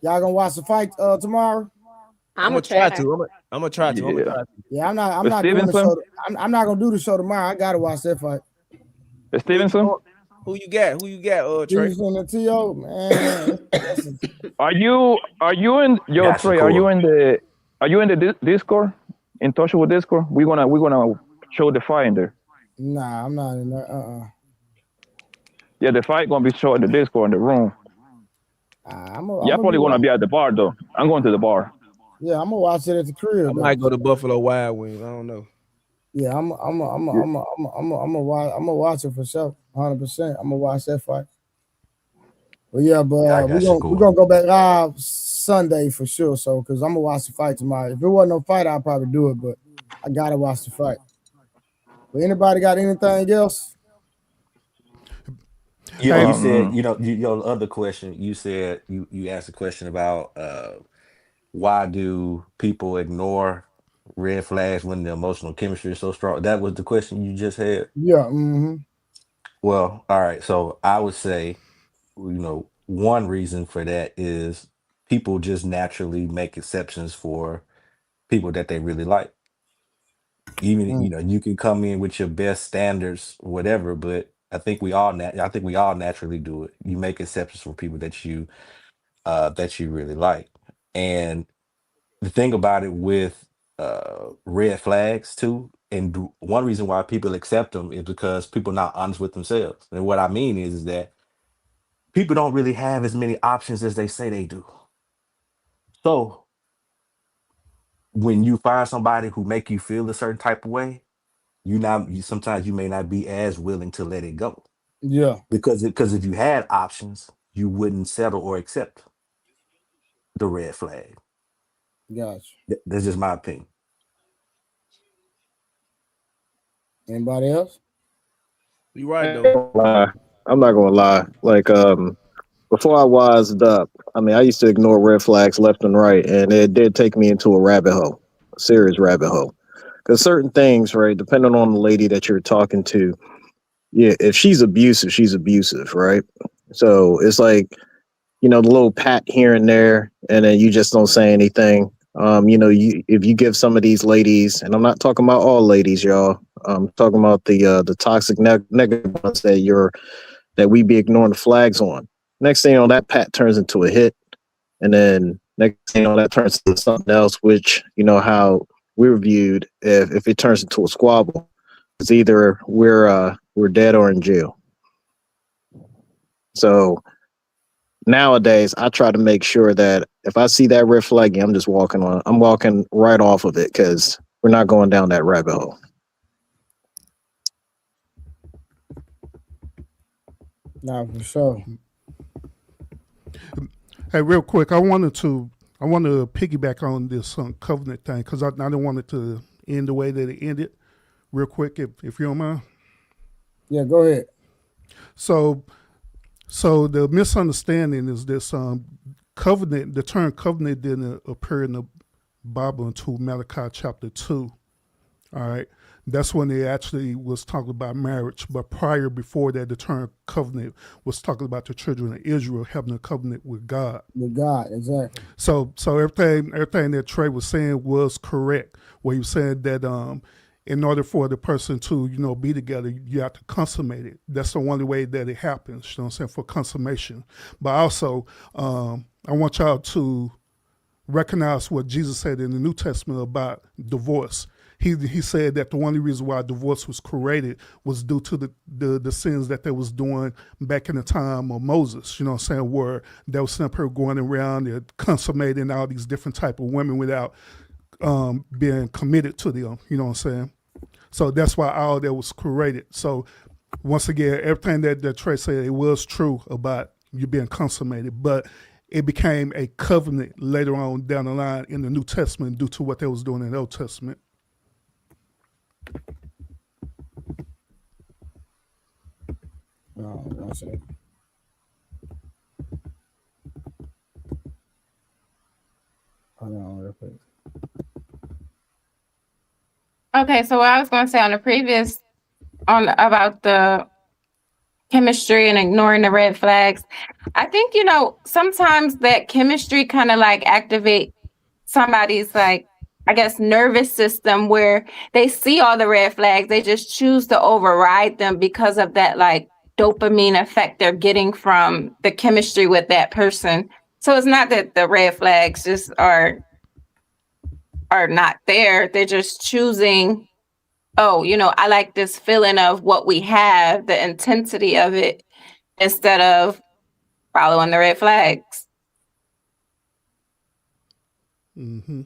B: Y'all gonna watch the fight tomorrow?
G: I'm gonna try to. I'm gonna try to.
B: Yeah, I'm not doing the show. I'm not gonna do the show tomorrow. I gotta watch that fight.
I: Stevenson?
G: Who you got? Trey?
B: Stevenson and T.O., man.
I: Are you in Trey? Are you in the Discord? In touch with Discord? We're gonna show the fight in there.
B: Nah, I'm not in there.
I: Yeah, the fight gonna be shown in the Discord in the room.
B: I'm
I: probably gonna be at the bar though. I'm going to the bar.
B: Yeah, I'm gonna watch it at the crib.
G: I might go to Buffalo Wild Wings. I don't know.
B: Yeah, I'm gonna watch it for sure, 100%. I'm gonna watch that fight. But yeah, we're gonna go back live Sunday for sure. So, because I'm gonna watch the fight tomorrow. If it wasn't no fight, I'd probably do it, but I gotta watch the fight. But anybody got anything else?
R: You said, your other question, you said you asked a question about why do people ignore red flags when the emotional chemistry is so strong? That was the question you just had?
B: Yeah. Mm-hmm.
R: Well, all right. So I would say, one reason for that is people just naturally make exceptions for people that they really like. Even, you can come in with your best standards, whatever, but I think we all naturally do it. You make exceptions for people that you really like. And the thing about it with red flags too, and one reason why people accept them is because people are not honest with themselves. And what I mean is that people don't really have as many options as they say they do. So when you find somebody who make you feel a certain type of way, sometimes you may not be as willing to let it go.
B: Yeah.
R: Because if you had options, you wouldn't settle or accept the red flag.
B: Gotcha.
R: That's just my opinion.
B: Anybody else?
G: You right though.
S: I'm not gonna lie. Like before I wised up, I mean, I used to ignore red flags left and right, and it did take me into a rabbit hole, a serious rabbit hole. Because certain things, right, depending on the lady that you're talking to, yeah, if she's abusive, right? So it's like, the little pat here and there, and then you just don't say anything. If you give some of these ladies, and I'm not talking about all ladies, y'all. I'm talking about the toxic negative ones that we be ignoring the flags on. Next thing you know, that pat turns into a hit, and then next thing you know, that turns into something else. Which how we're viewed if it turns into a squabble. It's either we're dead or in jail. So nowadays, I try to make sure that if I see that red flag, I'm walking right off of it, because we're not going down that rabbit hole.
B: No, for sure.
L: Hey, real quick, I want to piggyback on this covenant thing because I don't want it to end the way that it ended. Real quick, if you don't mind.
B: Yeah, go ahead.
L: So the misunderstanding is this covenant. The term covenant didn't appear in the Bible until Malachi chapter 2. All right. That's when they actually was talking about marriage. But before that, the term covenant was talking about the children of Israel having a covenant with God.
B: With God, exactly.
L: So everything that Trey was saying was correct. Where he was saying that in order for the person to, be together, you have to consummate it. That's the only way that it happens, you know what I'm saying, for consummation. But also, I want y'all to recognize what Jesus said in the New Testament about divorce. He said that the only reason why divorce was created was due to the sins that they was doing back in the time of Moses, you know what I'm saying, where they was simply going around and consummating all these different type of women without being committed to them, you know what I'm saying? So that's why all that was created. So once again, everything that Trey said, it was true about you being consummated, but it became a covenant later on down the line in the New Testament due to what they was doing in the Old Testament.
B: One second. Hold on real quick.
J: Okay, so what I was going to say on the previous about the chemistry and ignoring the red flags, I think sometimes that chemistry kind of like activate somebody's like, I guess, nervous system where they see all the red flags, they just choose to override them because of that like dopamine effect they're getting from the chemistry with that person. So it's not that the red flags just are not there. They're just choosing, I like this feeling of what we have, the intensity of it, instead of following the red flags.
L: Mm-hmm.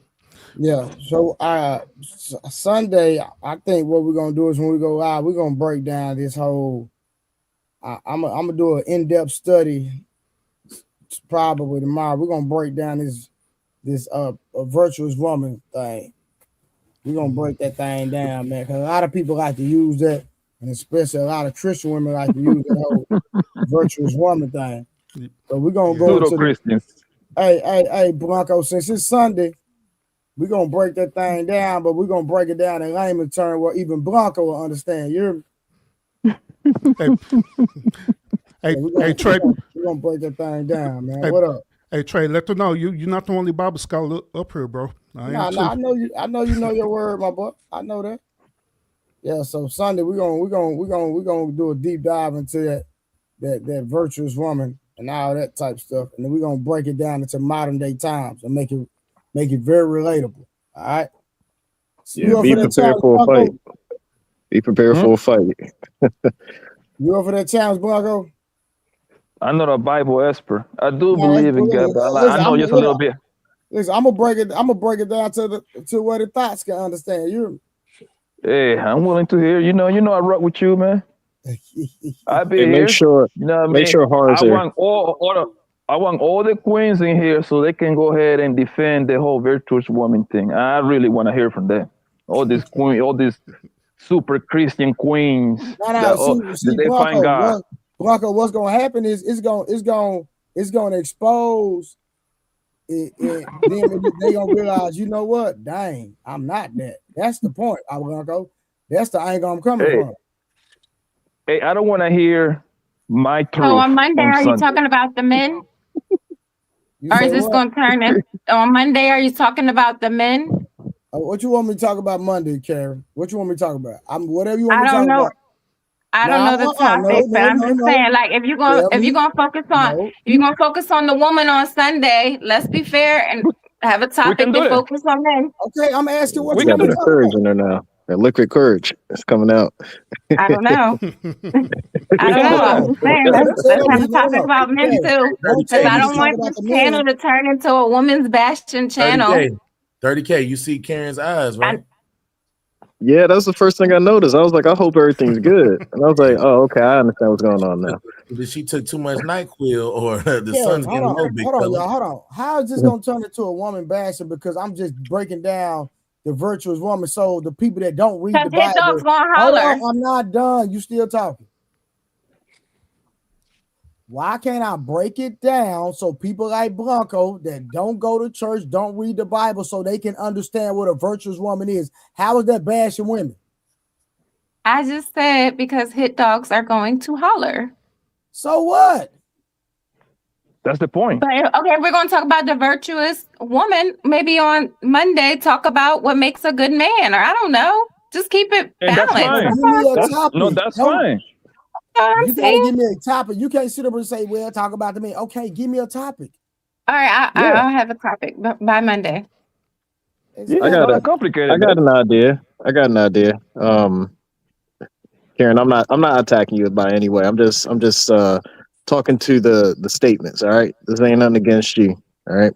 B: Yeah. So Sunday, I think what we're gonna do is when we go live, we're gonna break down this whole. I'm gonna do an in-depth study probably tomorrow. We're gonna break down this a virtuous woman thing. We're gonna break that thing down, man, because a lot of people like to use that, and especially a lot of Christian women like to use that whole virtuous woman thing. So we're gonna go into
I: Christians.
B: Hey, Blanco, since it's Sunday, we're gonna break that thing down, but we're gonna break it down in layman terms where even Blanco will understand.
L: Hey, Trey.
B: We're gonna break that thing down, man. What up?
L: Hey, Trey, let them know you're not the only Bible scholar up here, bro.
B: I know you know your word, my boy. I know that. Yeah, so Sunday we're gonna do a deep dive into that virtuous woman and all that type stuff, and then we're gonna break it down into modern day times and make it very relatable. All right. So
S: yeah, be prepared for a fight. Be prepared for a fight.
B: You up for that challenge, Blanco?
I: I'm not a Bible expert. I do believe in God, but I know just a little bit.
B: Listen, I'm gonna break it down to where the thoughts can understand.
I: Hey, I'm willing to hear. You know, I rock with you, man. I'll be here.
S: Make sure,
I: you know what
S: make sure Har's
I: there. I want all the queens in here so they can go ahead and defend the whole virtuous woman thing. I really want to hear from them. All these super Christian queens.
B: See,
I: they
B: Blanco,
I: find God.
B: Blanco, what's gonna happen is it's gonna expose it, then they gonna realize, you know what? Dang, I'm not that. That's the point, Blanco. That's the angle I'm coming from.
I: Hey, I don't want to hear my truth.
J: So on Monday, are you talking about the men? Or is this going to turn in? On Monday, are you talking about the men?
B: What you want me to talk about Monday, Karen? What you want me to talk about? Whatever you want me to talk about.
J: I don't know the topic, but I'm just saying, like, if you're gonna focus on the woman on Sunday, let's be fair and have a topic to focus on men.
B: Okay, I'm asking what
S: you got that courage in there now. That liquid courage is coming out.
J: I don't know. I don't know. I'm saying let's have a topic about men too, because I don't want this channel to turn into a woman's bastion channel.
E: 30K. You see Karen's eyes, right?
S: Yeah, that's the first thing I noticed. I was like, I hope everything's good. And I was like, oh, okay, I understand what's going on now.
E: Either she took too much NyQuil or the
B: Yeah,
E: sun's
B: hold
E: getting low,
B: on,
E: big
B: hold on,
E: fella.
B: y'all, hold on. How is this gonna turn into a woman bashing? Because I'm just breaking down the virtuous woman. So the people that don't read the
J: Hit dogs
B: Bible.
J: gonna
B: Hold
J: holler.
B: on, I'm not done. You still talking. Why can't I break it down so people like Blanco that don't go to church, don't read the Bible, so they can understand what a virtuous woman is? How is that bashing women?
J: I just said because hit dogs are going to holler.
B: So what?
I: That's the point.
J: But okay, we're going to talk about the virtuous woman. Maybe on Monday, talk about what makes a good man, or I don't know. Just keep it
I: And that's
J: balanced.
I: fine.
B: Give me a topic.
I: That's fine.
B: You gotta give me a topic. You can't sit up and say, "Well, talk about the man." Okay, give me a topic.
J: All right, I'll have a topic by Monday.
I: Yeah, it's not that complicated.
S: I got an idea. Karen, I'm not attacking you by any way. I'm just talking to the statements. All right, this ain't nothing against you. All right.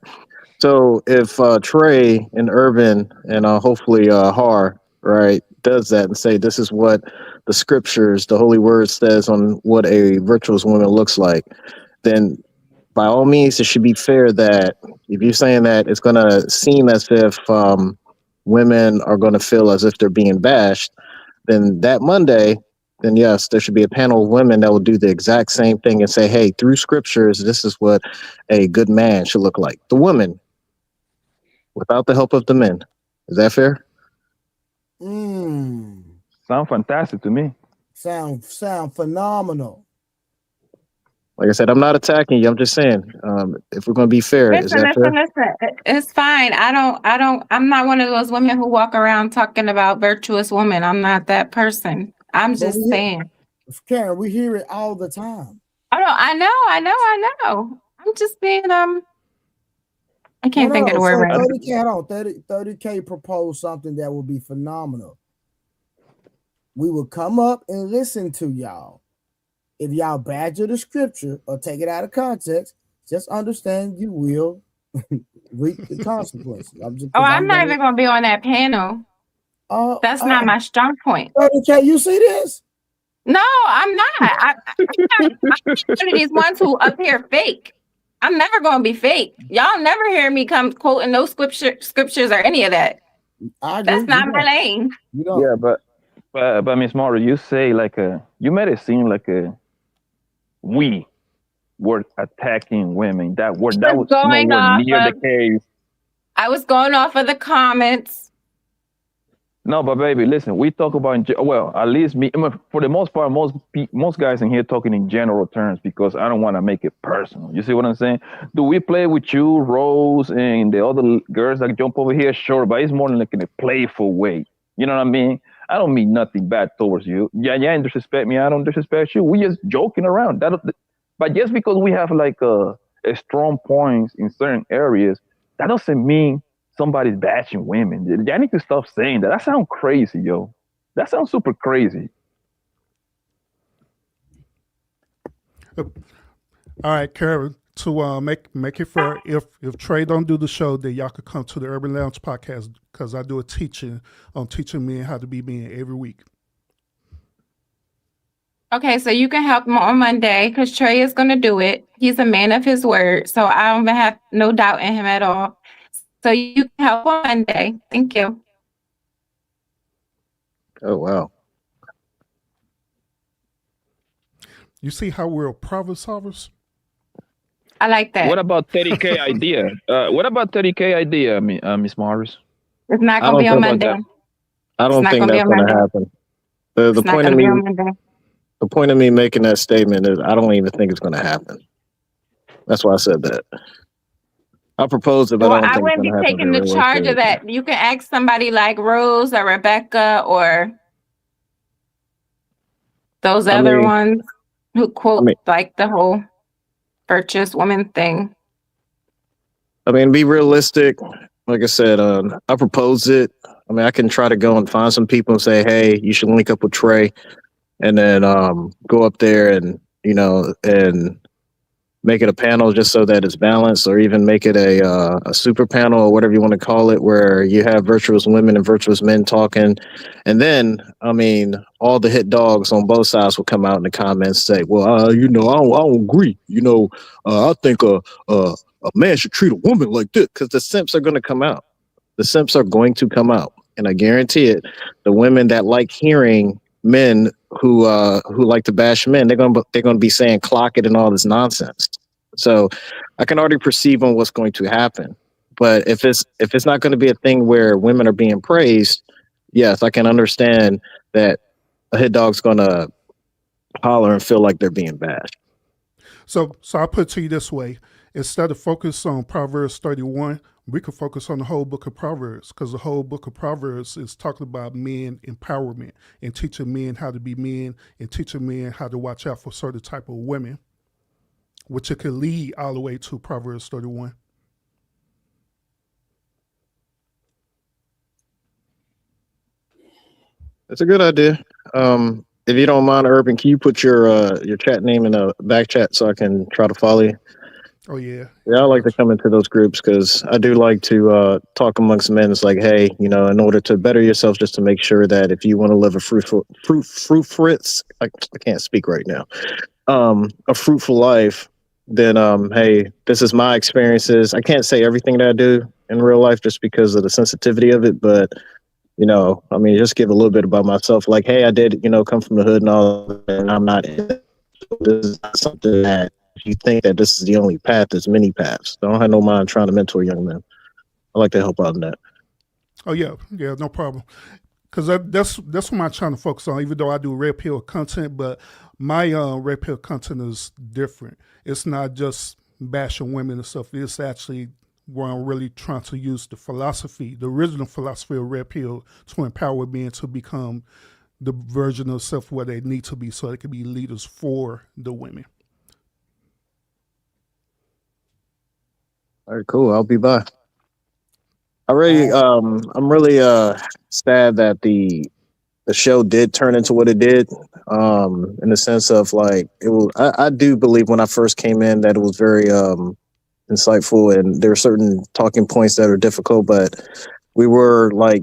S: So if Trey and Urban and hopefully Har, right, does that and say this is what the scriptures, the holy word says on what a virtuous woman looks like, then by all means it should be fair that if you're saying that it's going to seem as if women are going to feel as if they're being bashed, then that Monday, then yes, there should be a panel of women that will do the exact same thing and say, hey, through scriptures, this is what a good man should look like. The women, without the help of the men. Is that fair?
I: Sound fantastic to me.
B: Sound phenomenal.
S: Like I said, I'm not attacking you. I'm just saying, if we're going to be fair, is that fair?
J: Listen. It's fine. I'm not one of those women who walk around talking about virtuous women. I'm not that person. I'm just saying.
B: Karen, we hear it all the time.
J: Oh no, I know. I'm just being I can't think of the word right.
B: 30K proposed something that would be phenomenal. We will come up and listen to y'all. If y'all badger the scripture or take it out of context, just understand you will reap the consequences.
J: I'm not even going to be on that panel. That's not my strong point.
B: 30K, you see this?
J: No, I'm not. I'm one of these ones who up here fake. I'm never going to be fake. Y'all never hear me come quoting no scriptures or any of that. That's not my lane.
I: Yeah, but Miss Mara, you say you made it seem like we were attacking women. That was nowhere near the case.
J: I was going off of the comments.
I: No, but baby, listen, we talk about, at least me, for the most part, most guys in here talking in general terms because I don't want to make it personal. You see what I'm saying? Do we play with you, Rose, and the other girls that jump over here? Sure, but it's more like in a playful way. You know what I mean? I don't mean nothing bad towards you. Yeah, disrespect me. I don't disrespect you. We just joking around. But just because we have a strong points in certain areas, that doesn't mean somebody's bashing women. Y'all need to stop saying that. That sounds crazy, yo. That sounds super crazy.
L: All right, Karen, to make it fair, if Trey don't do the show, then y'all could come to the Urban Lounge podcast because I do a teaching on teaching men how to be men every week.
J: Okay, so you can help him on Monday because Trey is going to do it. He's a man of his word, so I don't have no doubt in him at all. So you can help on Monday. Thank you.
S: Oh, wow.
L: You see how we're problem solvers?
J: I like that.
I: What about 30K idea? What about 30K idea, Miss Morris?
J: It's not going to be on Monday.
S: I don't think that's going to happen. The point of me making that statement is I don't even think it's going to happen. That's why I said that. I proposed it, but I
J: wouldn't be taking the charge of that. You can ask somebody like Rose or Rebecca or those other ones who quote the whole virtuous woman thing.
S: I mean, be realistic. Like I said, I proposed it. I mean, I can try to go and find some people and say, hey, you should link up with Trey and then go up there and, and make it a panel just so that it's balanced, or even make it a super panel or whatever you want to call it, where you have virtuous women and virtuous men talking. And then, I mean, all the hit dogs on both sides will come out in the comments and say, well, I don't agree. I think a man should treat a woman like this, because the simps are going to come out. The simps are going to come out. And I guarantee it, the women that like hearing men who like to bash men, they're gonna be saying clock it and all this nonsense. So I can already perceive on what's going to happen. But if it's not going to be a thing where women are being praised, yes, I can understand that a hit dog's gonna holler and feel like they're being bashed.
L: So I put it to you this way: instead of focus on Proverbs 31, we could focus on the whole book of Proverbs, because the whole book of Proverbs is talking about men empowerment and teaching men how to be men and teaching men how to watch out for certain type of women, which it could lead all the way to Proverbs 31.
S: That's a good idea. If you don't mind, Urban, can you put your chat name in a back chat so I can try to follow you?
L: Oh yeah.
S: Yeah, I like to come into those groups because I do like to talk amongst men. It's like, hey, in order to better yourself, just to make sure that if you want to live a I can't speak right now, a fruitful life, then hey, this is my experiences. I can't say everything that I do in real life just because of the sensitivity of it, but I mean, just give a little bit about myself. Like, hey, I did, come from the hood and all, and I'm not. This is not something that if you think that this is the only path, there's many paths. So I don't have no mind trying to mentor young men. I like to help out in that.
L: Oh yeah, no problem. Because that's what I'm trying to focus on. Even though I do red pill content, but my red pill content is different. It's not just bashing women and stuff. It's actually where I'm really trying to use the philosophy, the original philosophy of red pill, to empower men to become the version of self where they need to be, so they can be leaders for the women.
S: All right, cool. I'll be by. I'm really sad that the show did turn into what it did. In the sense of like it was. I do believe when I first came in that it was very insightful, and there are certain talking points that are difficult, but we were like,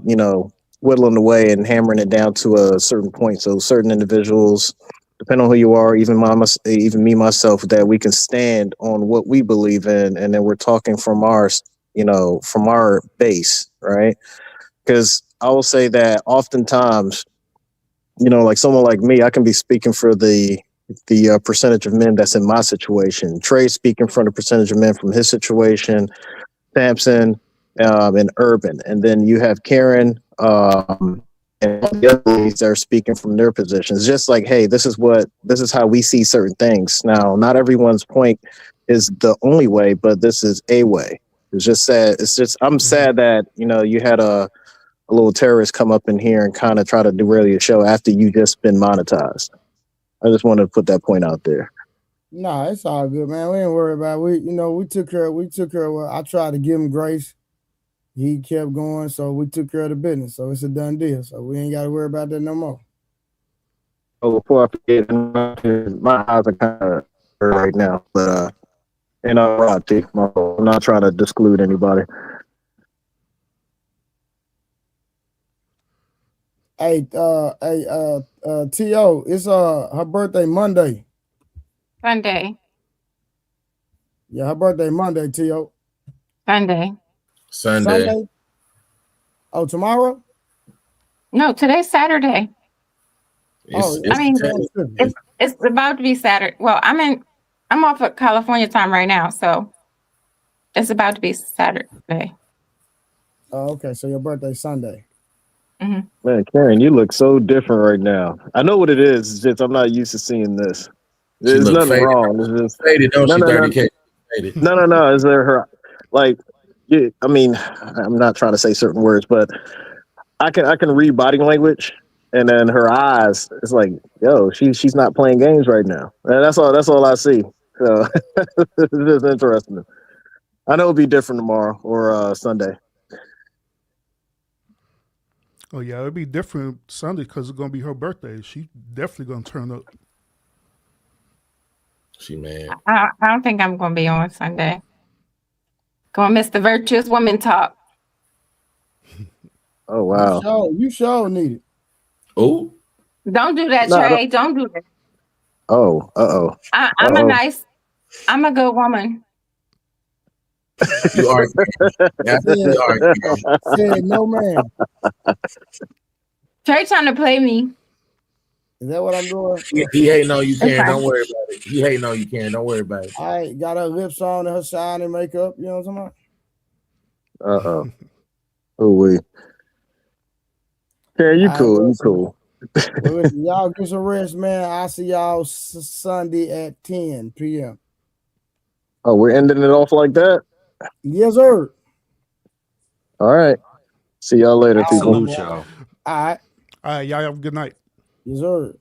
S: whittling away and hammering it down to a certain point. So certain individuals, depending on who you are, even me myself, that we can stand on what we believe in, and then we're talking from from our base, right? Because I will say that oftentimes, like someone like me, I can be speaking for the percentage of men that's in my situation. Trey speaking for the percentage of men from his situation. Sampson, and Urban, and then you have Karen, and the other ladies that are speaking from their positions. Just like, hey, this is how we see certain things. Now, not everyone's point is the only way, but this is a way. It's just sad. It's just I'm sad that you had a little terrorist come up in here and kind of try to derail your show after you just been monetized. I just wanted to put that point out there.
B: Nah, it's all good, man. We ain't worried about it. We took care of what I tried to give him grace. He kept going, so we took care of the business. So it's a done deal. So we ain't gotta worry about that no more.
S: Oh, before I forget, my eyes are kind of hurt right now, but Rod, I'm not trying to exclude anybody.
B: Hey, T.O., it's her birthday Monday.
J: Sunday.
B: Yeah, her birthday Monday, T.O.
E: Sunday.
B: Oh, tomorrow?
J: No, today's Saturday.
E: It's
J: it's about to be Saturday. Well, I'm off at California time right now, so it's about to be Saturday.
B: Oh, okay. So your birthday Sunday.
J: Mm-hmm.
S: Man, Karen, you look so different right now. I know what it is. It's just I'm not used to seeing this. There's nothing
E: faded.
S: wrong. It's just
E: faded, don't
S: no,
E: she?
S: no, no,
E: 30K. Faded.
S: no. Is there her like? Yeah, I mean, I'm not trying to say certain words, but I can read body language, and then her eyes. It's like, yo, she's not playing games right now. And that's all. That's all I see. So it's just interesting. I know it'll be different tomorrow or Sunday.
L: Oh yeah, it'll be different Sunday because it's gonna be her birthday. She definitely gonna turn up.
E: She mad.
J: I don't think I'm gonna be on Sunday. Gonna miss the virtuous woman talk.
S: Oh wow.
B: You sure need it.
E: Oh.
J: Don't do that,
S: No,
J: Trey. Don't do that.
S: oh,
J: I'm a good woman.
E: You are.
B: Said, said no man.
J: Trey trying to play me.
B: Is that what I'm doing?
E: He hating on you, Karen. Don't worry about it. He hating on you, Karen. Don't worry about it.
B: I got her lips on and her shine and makeup. You know what I'm talking
S: about? Oh, we. Karen, you cool. You cool.
B: Well, listen, y'all get some rest, man. I'll see y'all Sunday at 10 p.m.
S: Oh, we're ending it off like that?
B: Yes, sir.
S: All right. See y'all later, people.
R: Salute y'all.
B: All right.
L: All right, y'all have a good night.
B: Yes, sir.